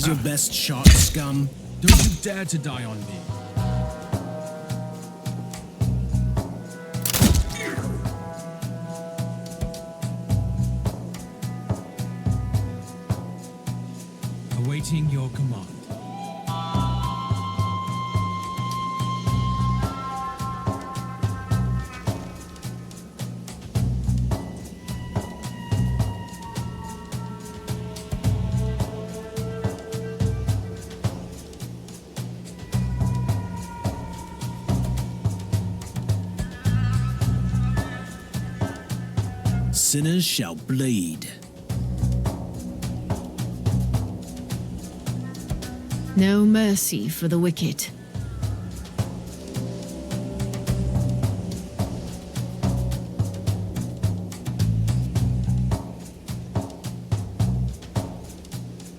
your best shot, scum? Don't you dare to die on me. Awaiting your command. Sinners shall bleed. No mercy for the wicked.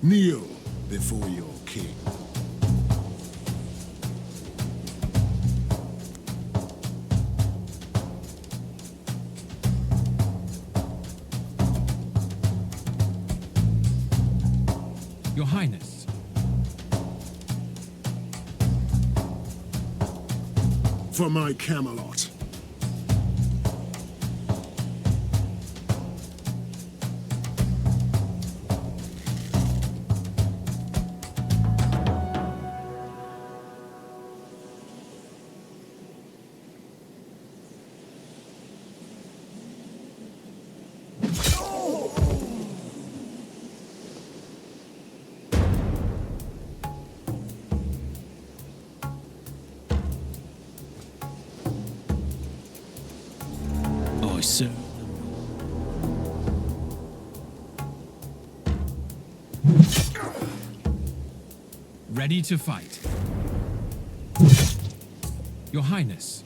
Kneel before your king. Your Highness. For my Camelot. I serve. Ready to fight. Your Highness.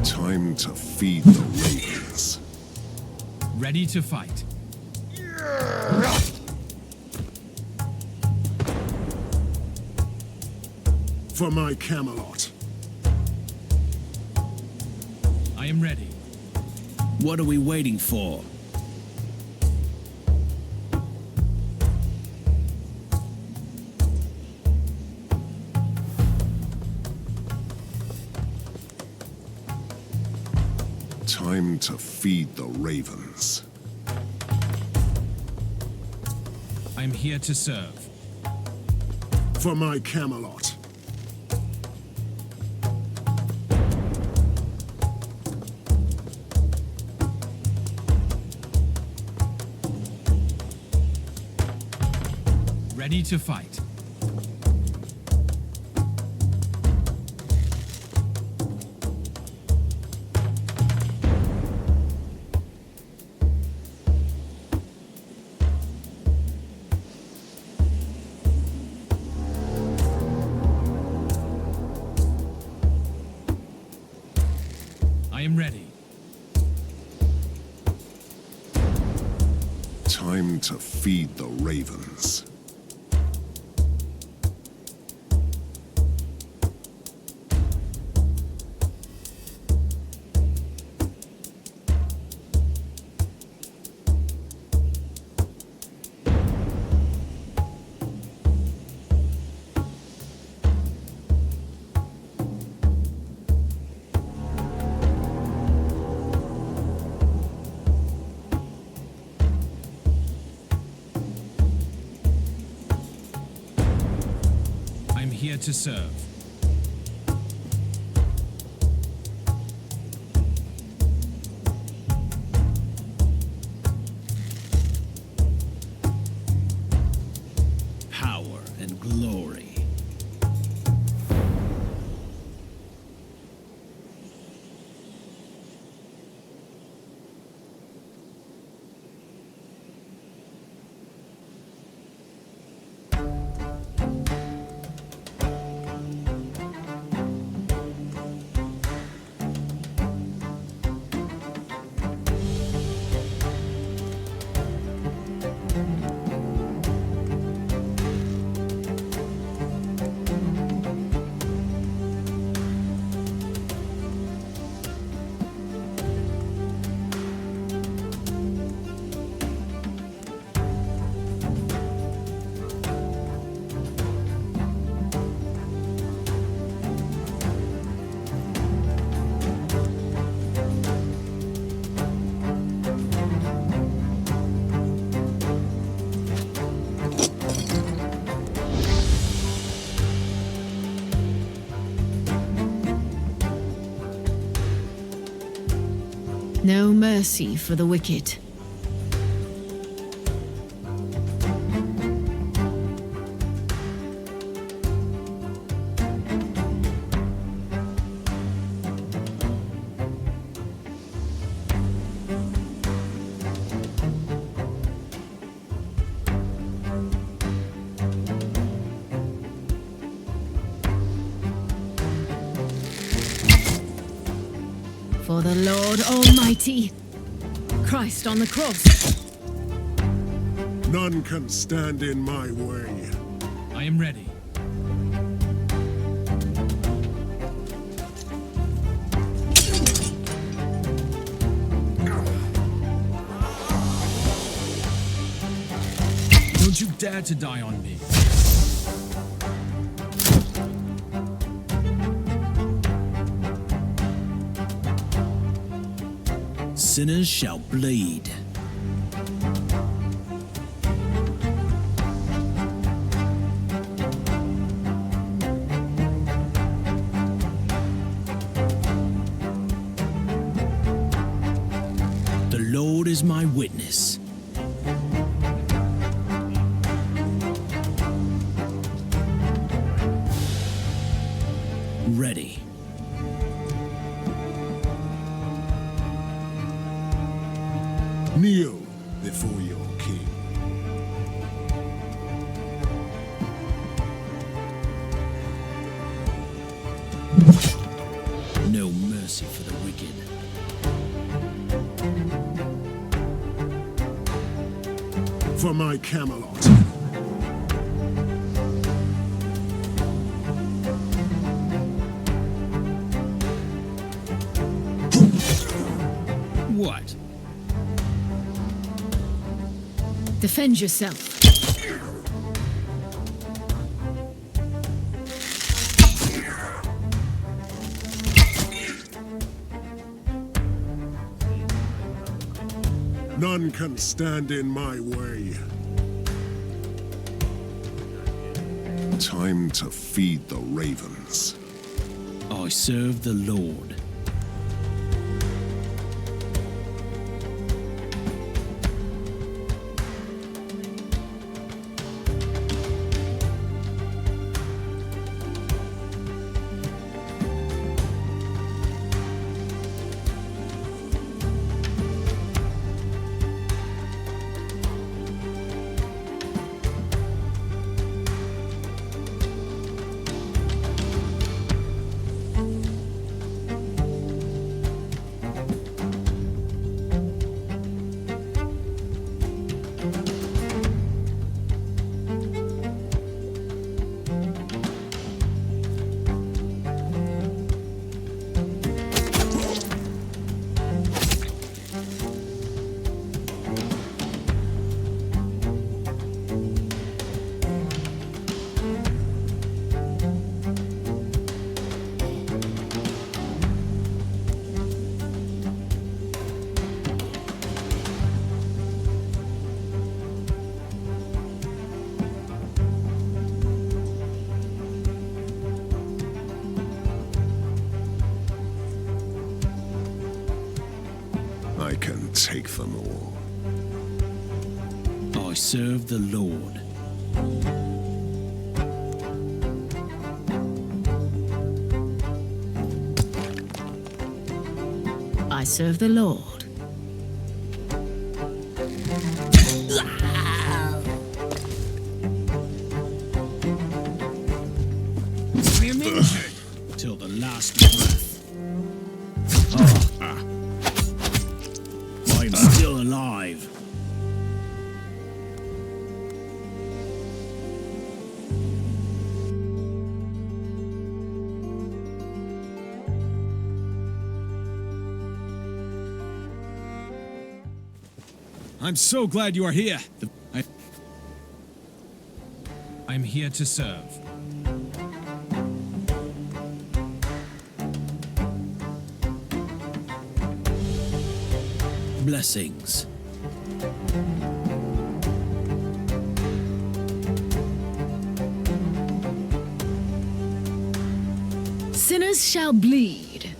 Time to feed the ravens. Ready to fight. For my Camelot. I am ready. What are we waiting for? Time to feed the ravens. I am here to serve. For my Camelot. Ready to fight. I am ready. Time to feed the ravens. I'm here to serve. Power and glory. No mercy for the wicked. For the Lord Almighty, Christ on the cross. None can stand in my way. I am ready. Don't you dare to die on me. Sinners shall bleed. The Lord is my witness. Ready. Kneel before your king. No mercy for the wicked. For my Camelot. What? Defend yourself. None can stand in my way. Time to feed the ravens. I serve the Lord. I can take them all. I serve the Lord. I serve the Lord. I am injured till the last breath. I am still alive. I'm so glad you are here. I'm here to serve. Blessings. Sinners shall bleed.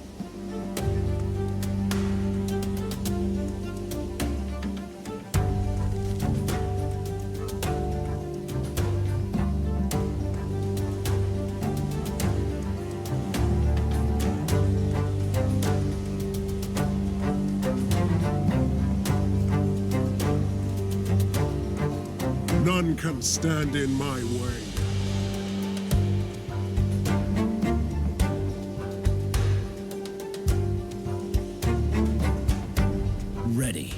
can stand in my way. Ready.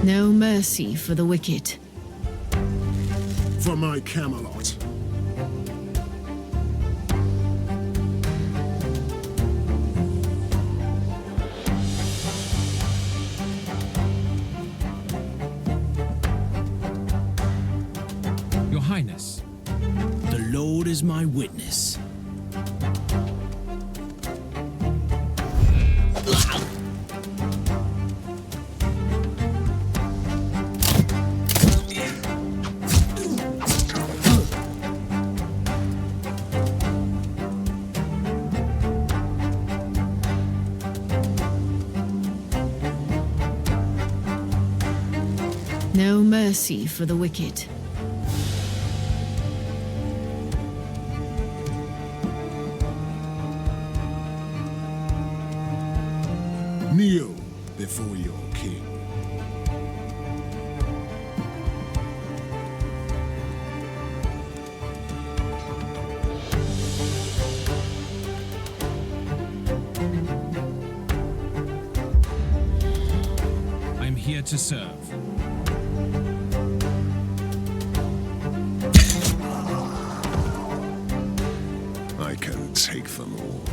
No mercy for the wicked. For my Camelot. Your Highness. The Lord is my witness. No mercy for the wicked. Kneel before your king. I'm here to serve. I can take them all.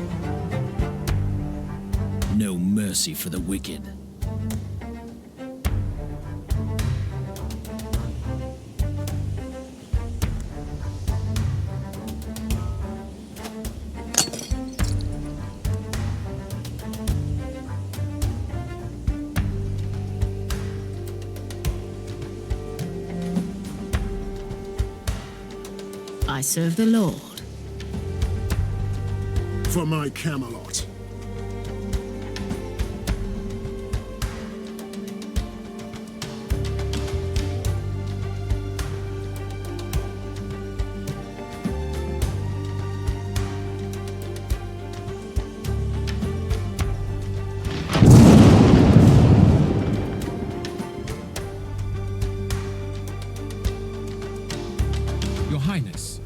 No mercy for the wicked. I serve the Lord. For my Camelot. Your Highness.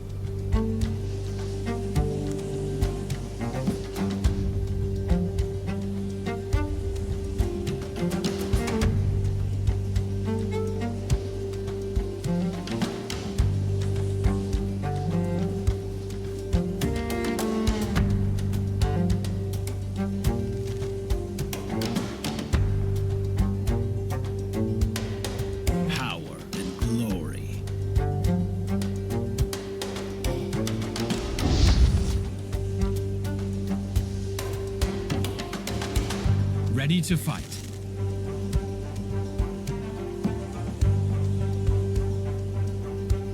Power and glory. Ready to fight.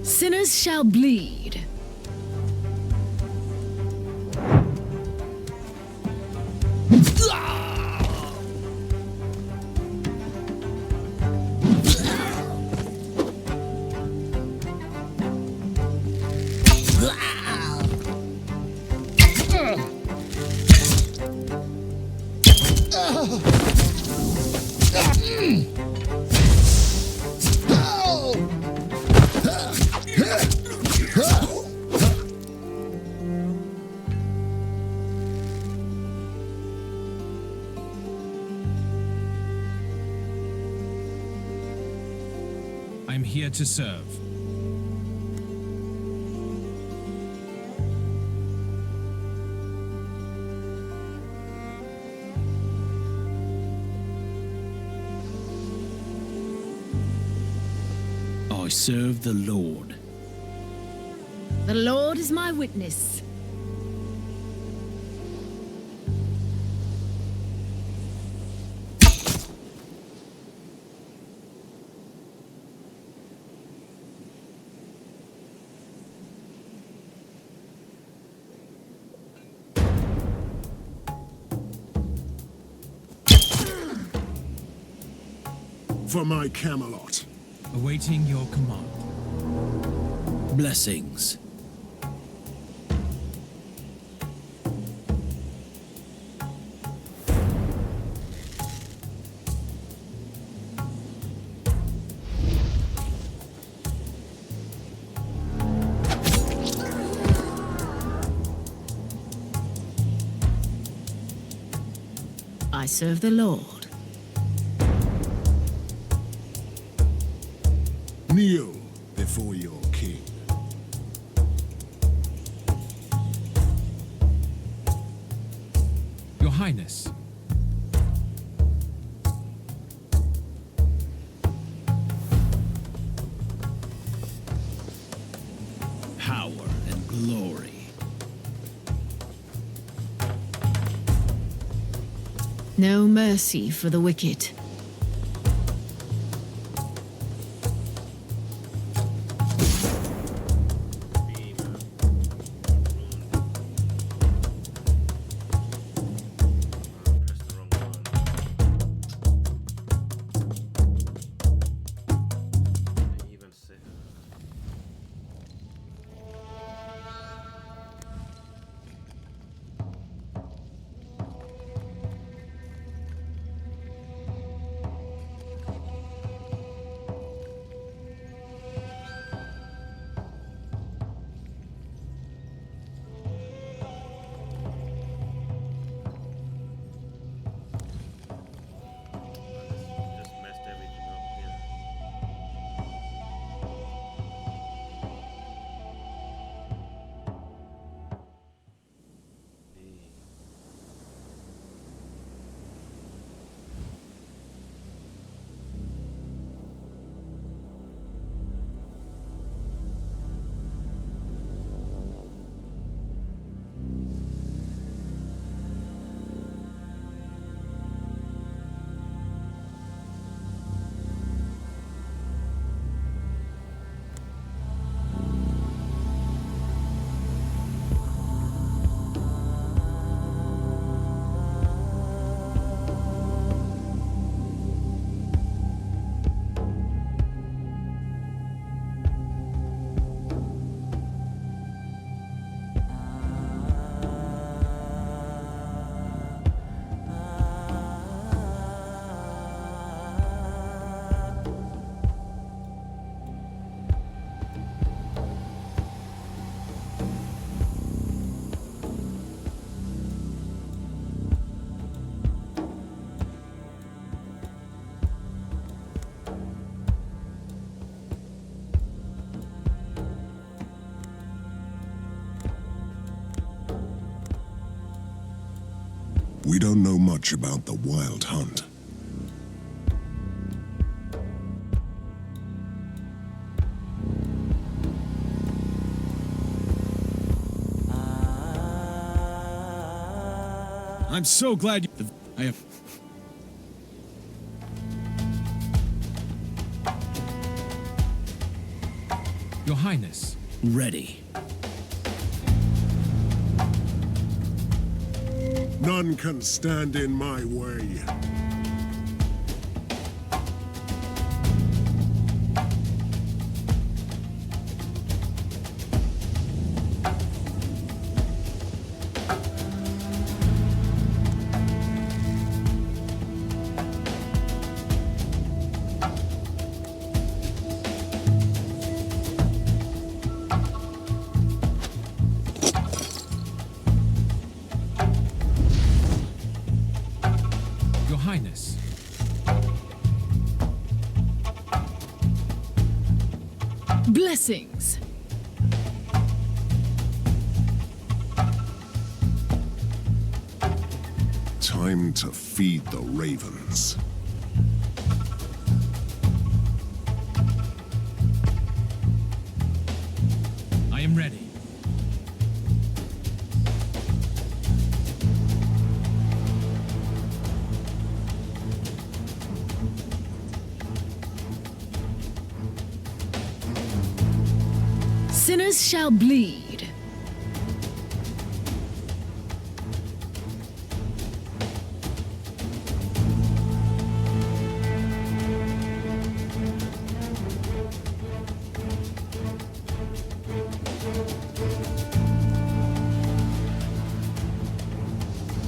Sinners shall bleed. I'm here to serve. I serve the Lord. The Lord is my witness. For my Camelot. Awaiting your command. Blessings. I serve the Lord. Kneel before your king. Your Highness. Power and glory. No mercy for the wicked. We don't know much about the Wild Hunt. I'm so glad you... I have... Your Highness. Ready. None can stand in my way. Highness. Blessings. Time to feed the ravens. I am ready. Sinners shall bleed.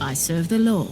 I serve the Lord.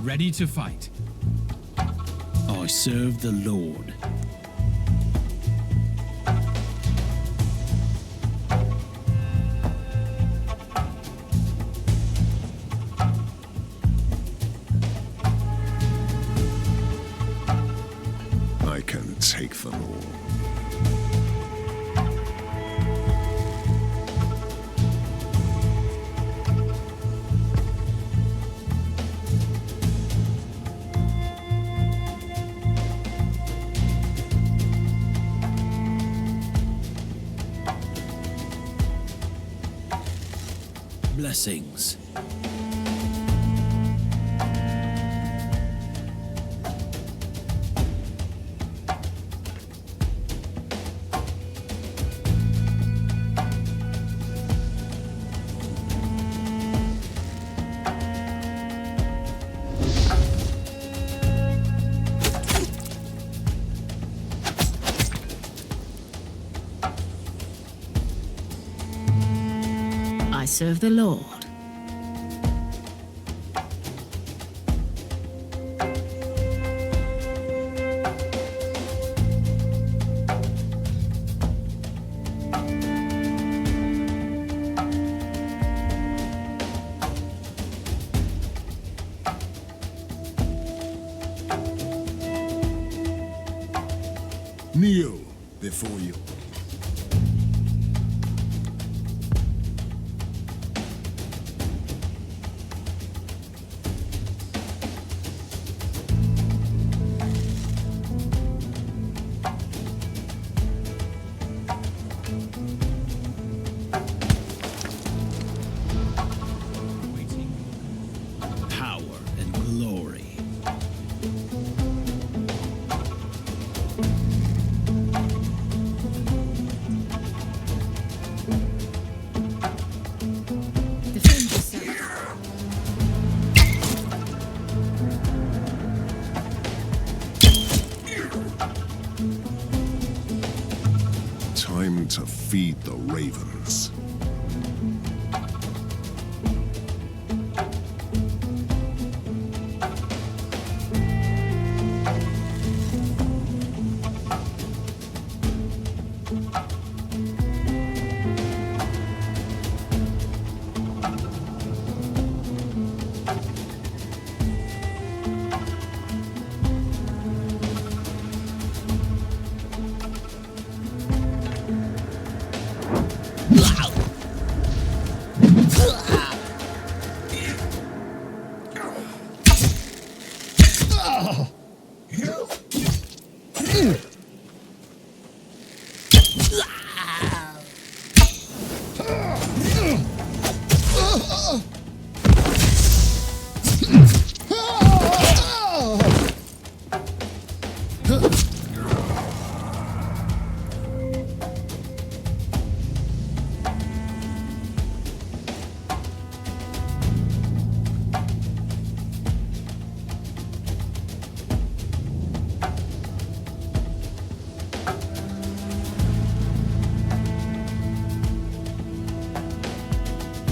Ready to fight. I serve the Lord. I can take them all. Blessings. I serve the Lord. Kneel before you. Power and glory. Defend yourself. Time to feed the ravens.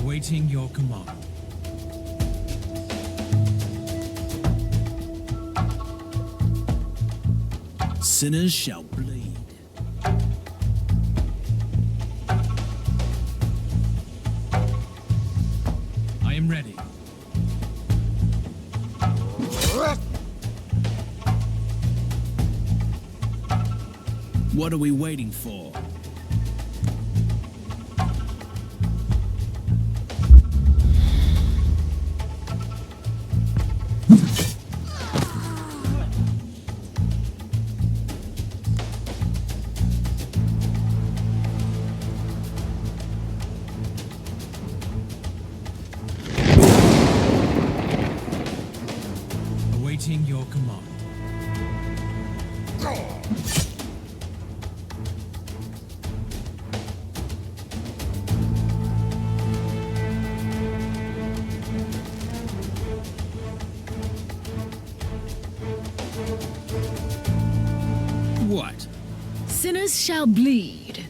Awaiting your command. Sinners shall bleed. I am ready. What are we waiting for? Awaiting your command. What? Sinners shall bleed.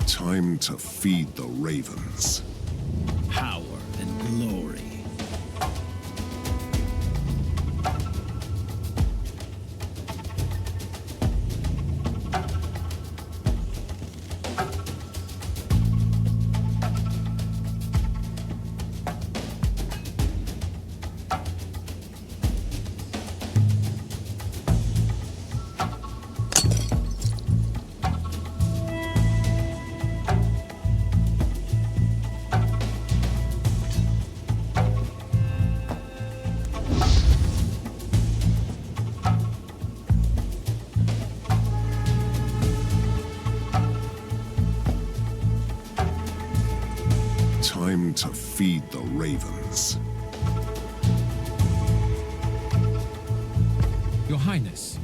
Time to feed the ravens. Power and glory. Time to feed the ravens. Your Highness.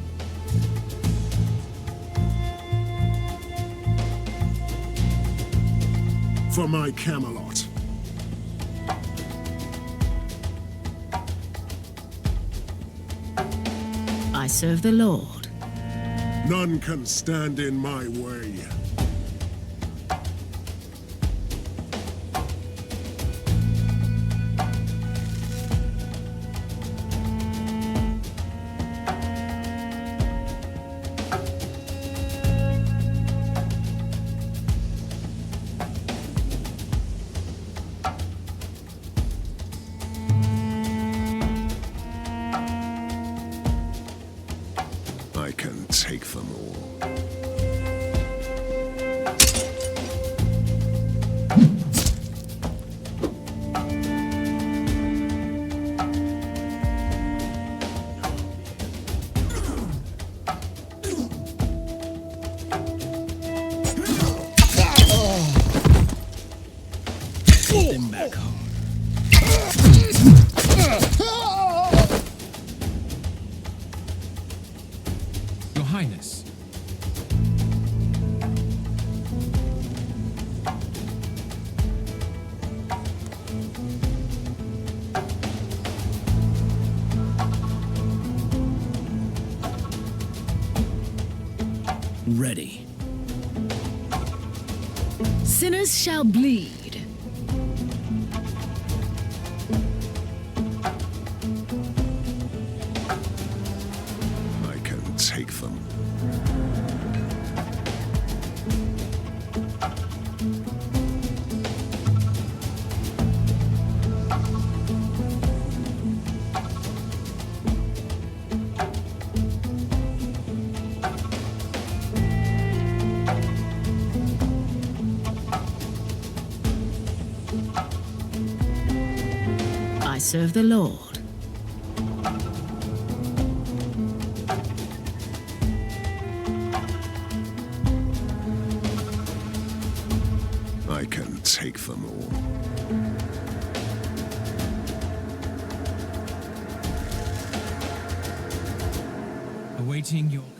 For my Camelot. I serve the Lord. None can stand in my way. I can take them all. Get them back home. Your Highness. Ready. Sinners shall bleed. I can take them. I serve the Lord. I can take them all. Awaiting your command.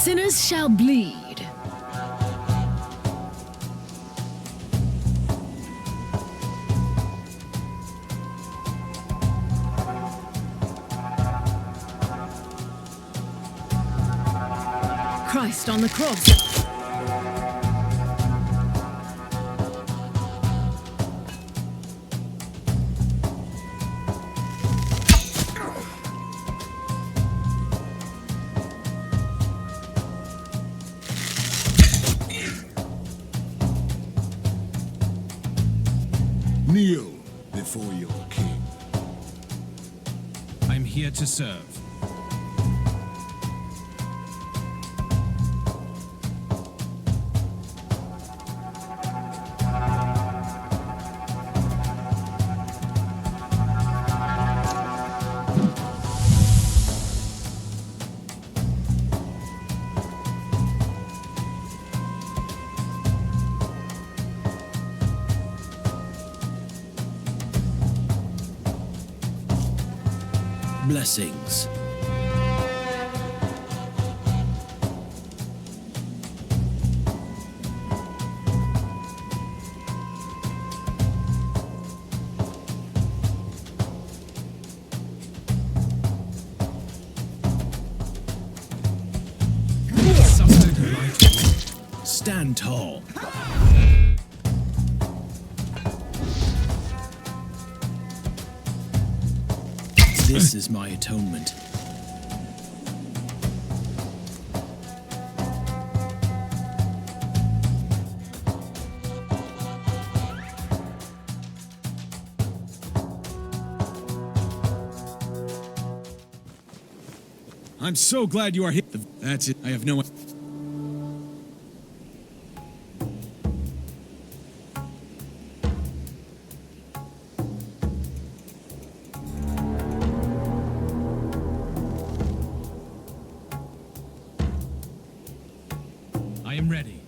Sinners shall bleed. Christ on the cross. Kneel before your king. I'm here to serve. Blessings. Stand tall. This is my atonement. I'm so glad you are here. That's it. I have no... I am ready.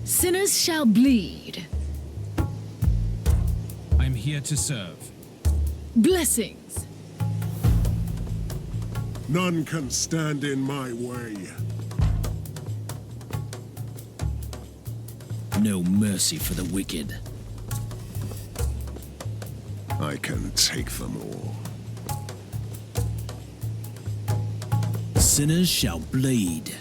Sinners shall bleed. I'm here to serve. Blessings. None can stand in my way. No mercy for the wicked. I can take them all. Sinners shall bleed.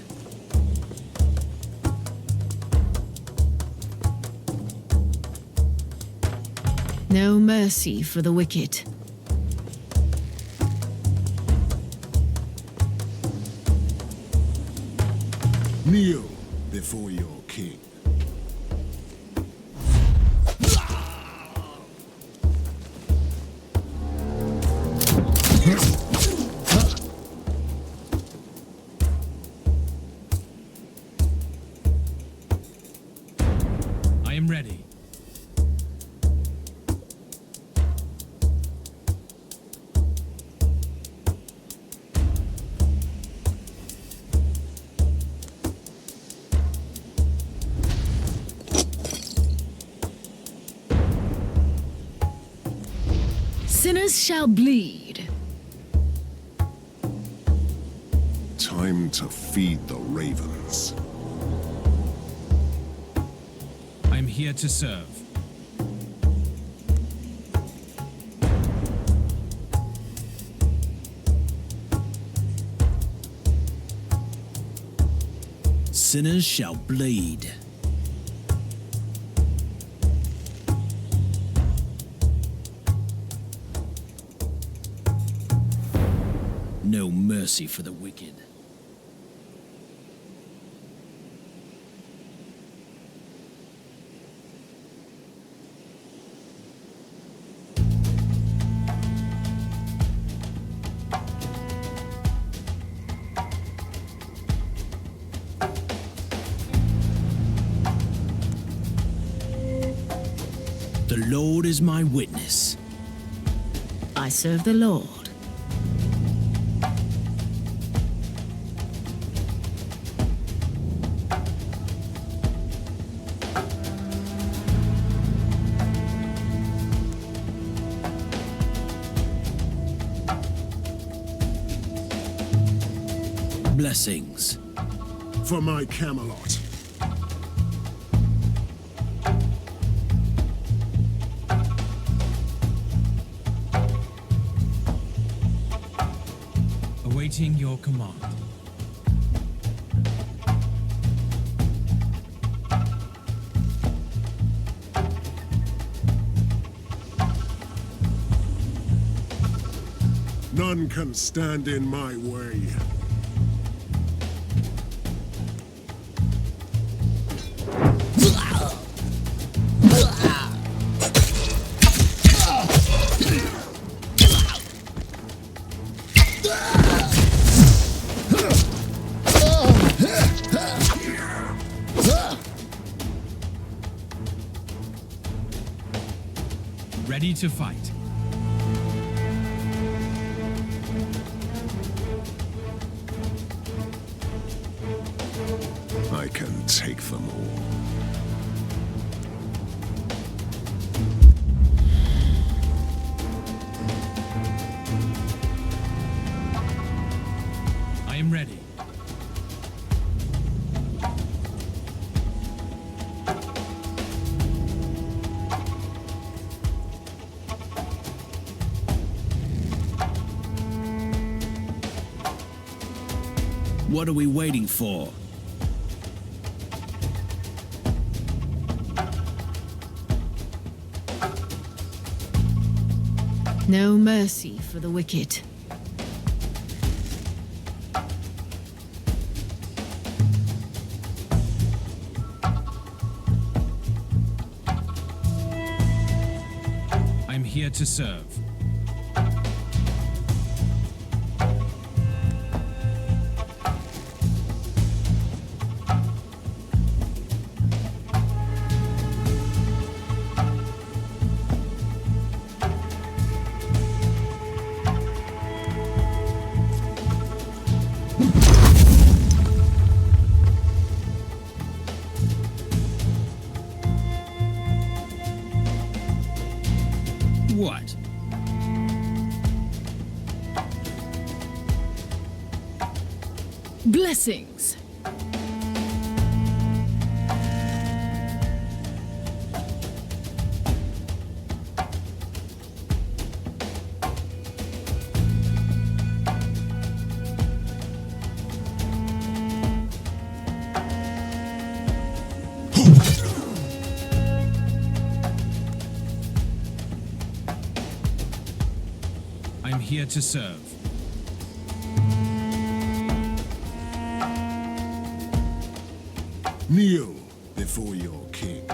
No mercy for the wicked. Kneel before your king. I am ready. Sinners shall bleed. Time to feed the ravens. I'm here to serve. Sinners shall bleed. No mercy for the wicked. Lord is my witness. I serve the Lord. Blessings. For my Camelot. Awaiting your command. None can stand in my way. Ready to fight. I can take them all. I am ready. What are we waiting for? No mercy for the wicked. I'm here to serve. What? Blessings. I'm here to serve. Kneel before your king.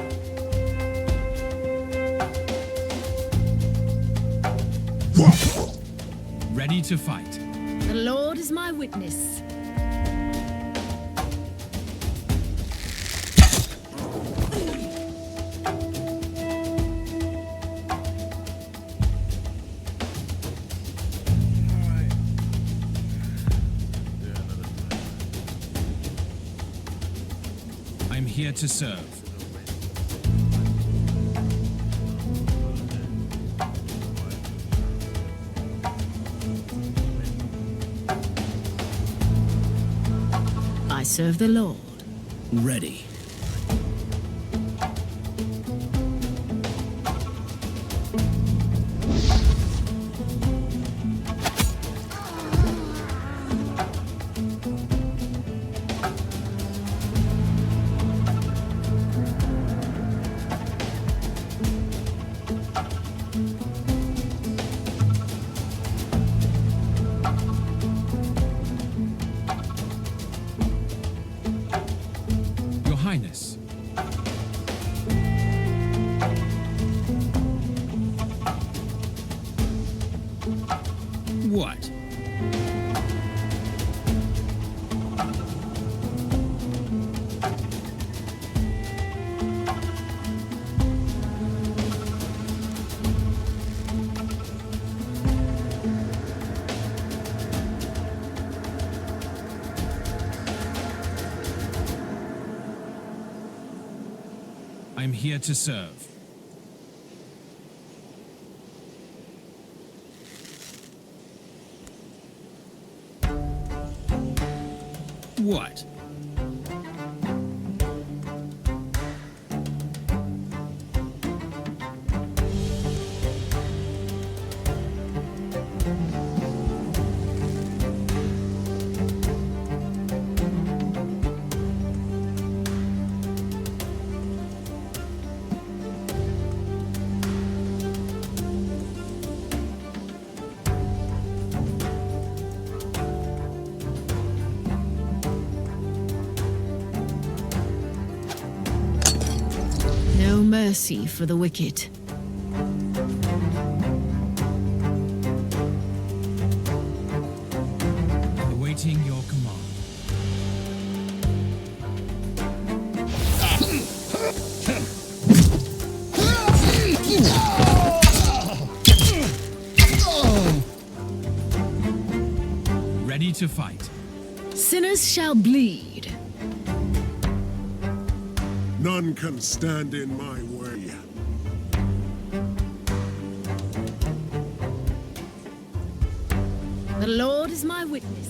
Ready to fight. The Lord is my witness. I'm here to serve. I serve the Lord. Ready. Your Highness. What? here to serve. What? No mercy for the wicked. Awaiting your command. Ready to fight. Sinners shall bleed. None can stand in my way. The Lord is my witness.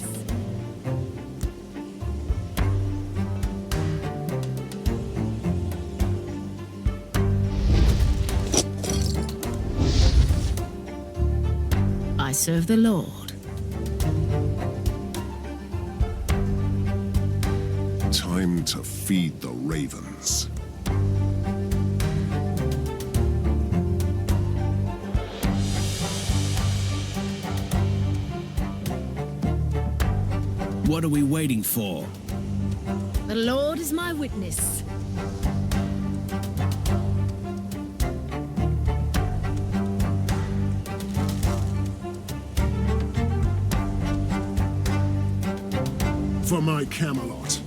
I serve the Lord. Time to feed the ravens. What are we waiting for? The Lord is my witness. For my Camelot.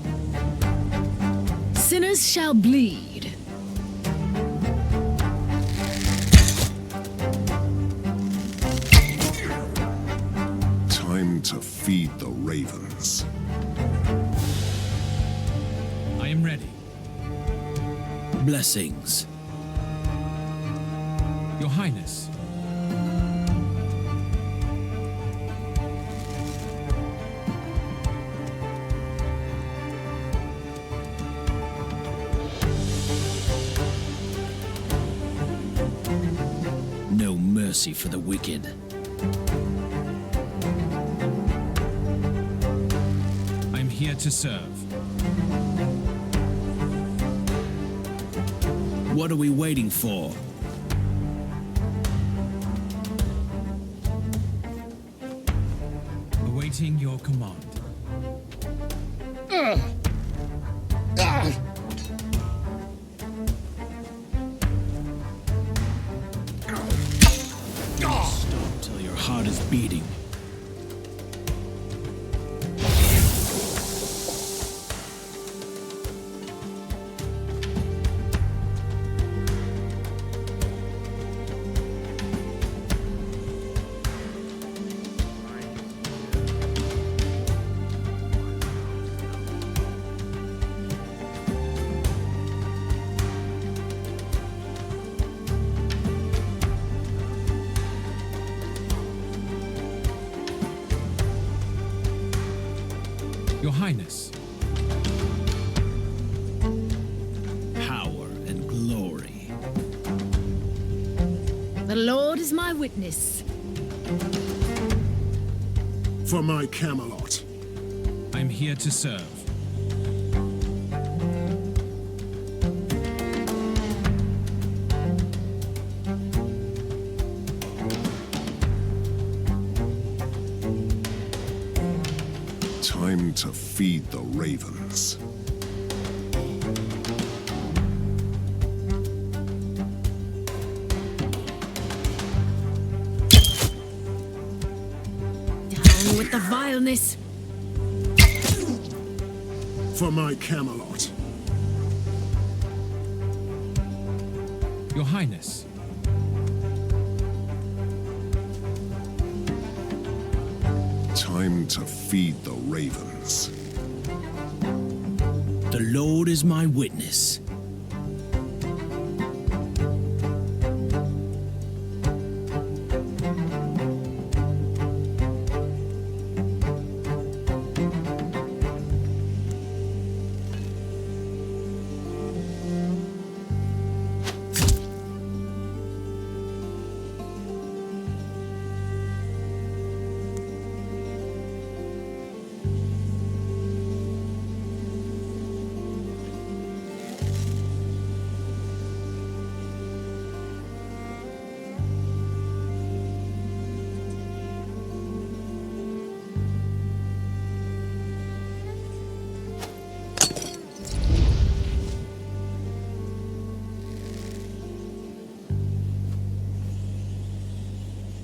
Sinners shall bleed. Time to feed the ravens. I am ready. Blessings. Your Highness. No mercy for the wicked. I'm here to serve. What are we waiting for? Awaiting your command. Stop till your heart is beating. Your Highness. Power and glory. The Lord is my witness. For my Camelot. I'm here to serve. Time to feed the ravens. Down with the vileness. For my Camelot. Your Highness. Time to feed the ravens. The Lord is my witness.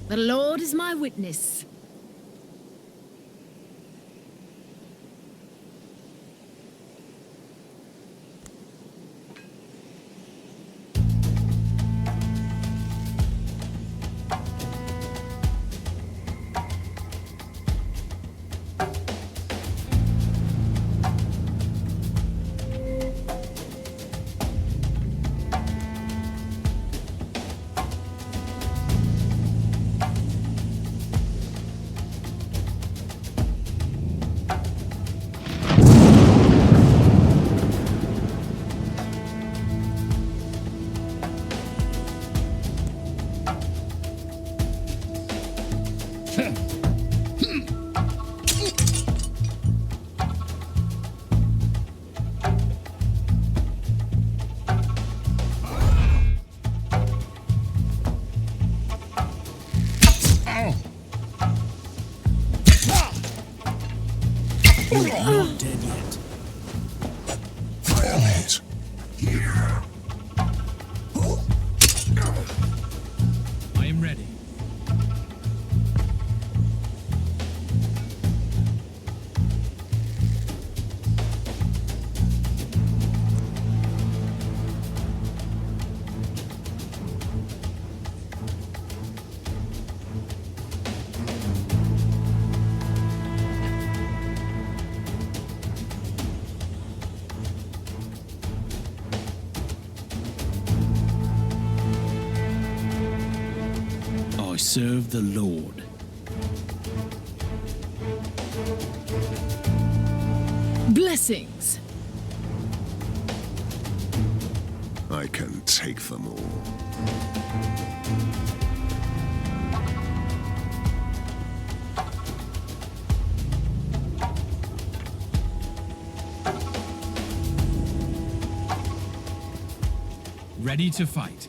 The Lord is my witness. You're not dead yet. Violate. I am ready. I serve the Lord. Blessings. I can take them all. Ready to fight.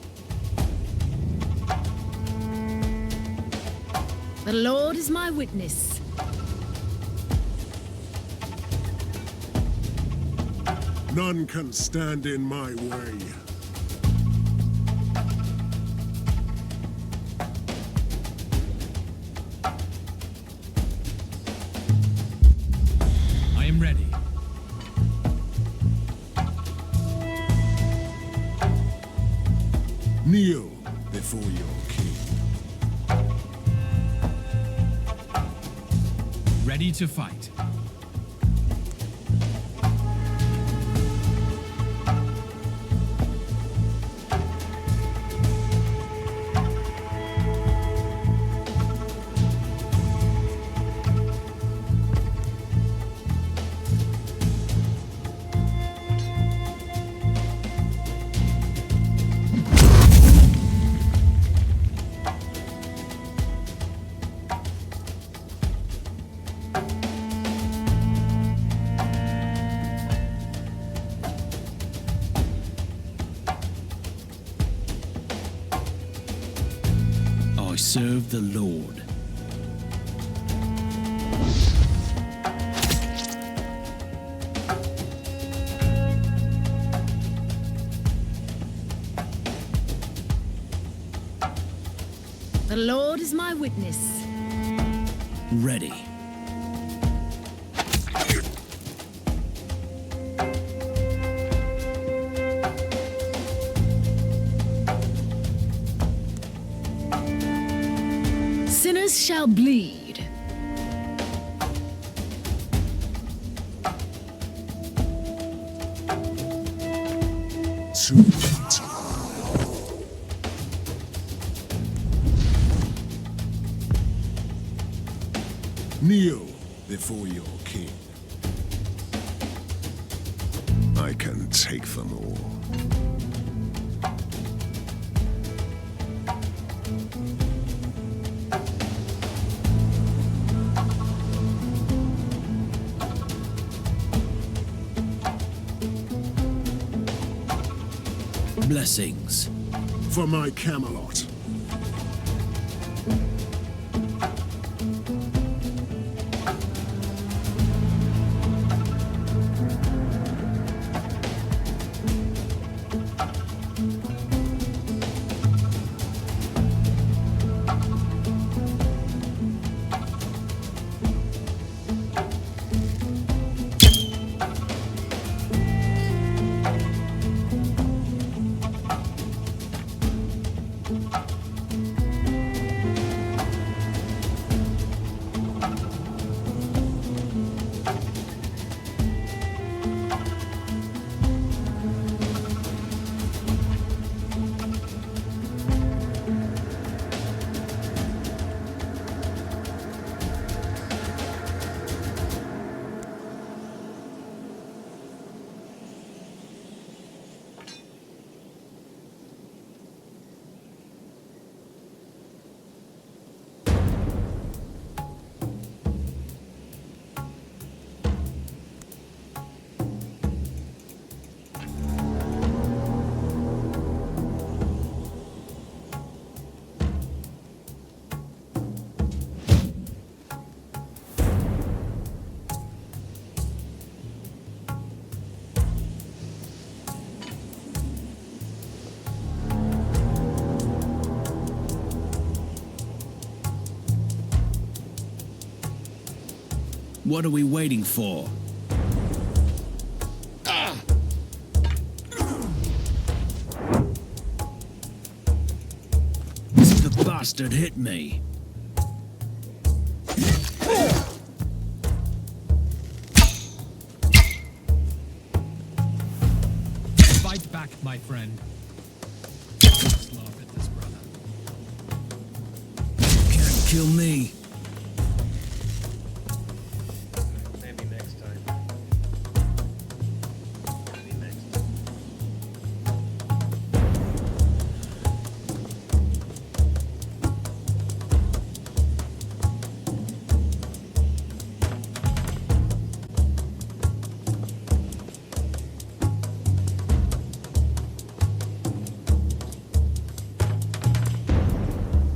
The Lord is my witness. None can stand in my way. I am ready. Kneel before your king. Ready to fight. I serve the Lord. The Lord is my witness. Ready. Sinners shall bleed. Too late. Kneel before your king. I can take them all. Blessings. For my Camelot. What are we waiting for? The bastard hit me. Fight back, my friend. Just laugh at this, brother. Can't kill me.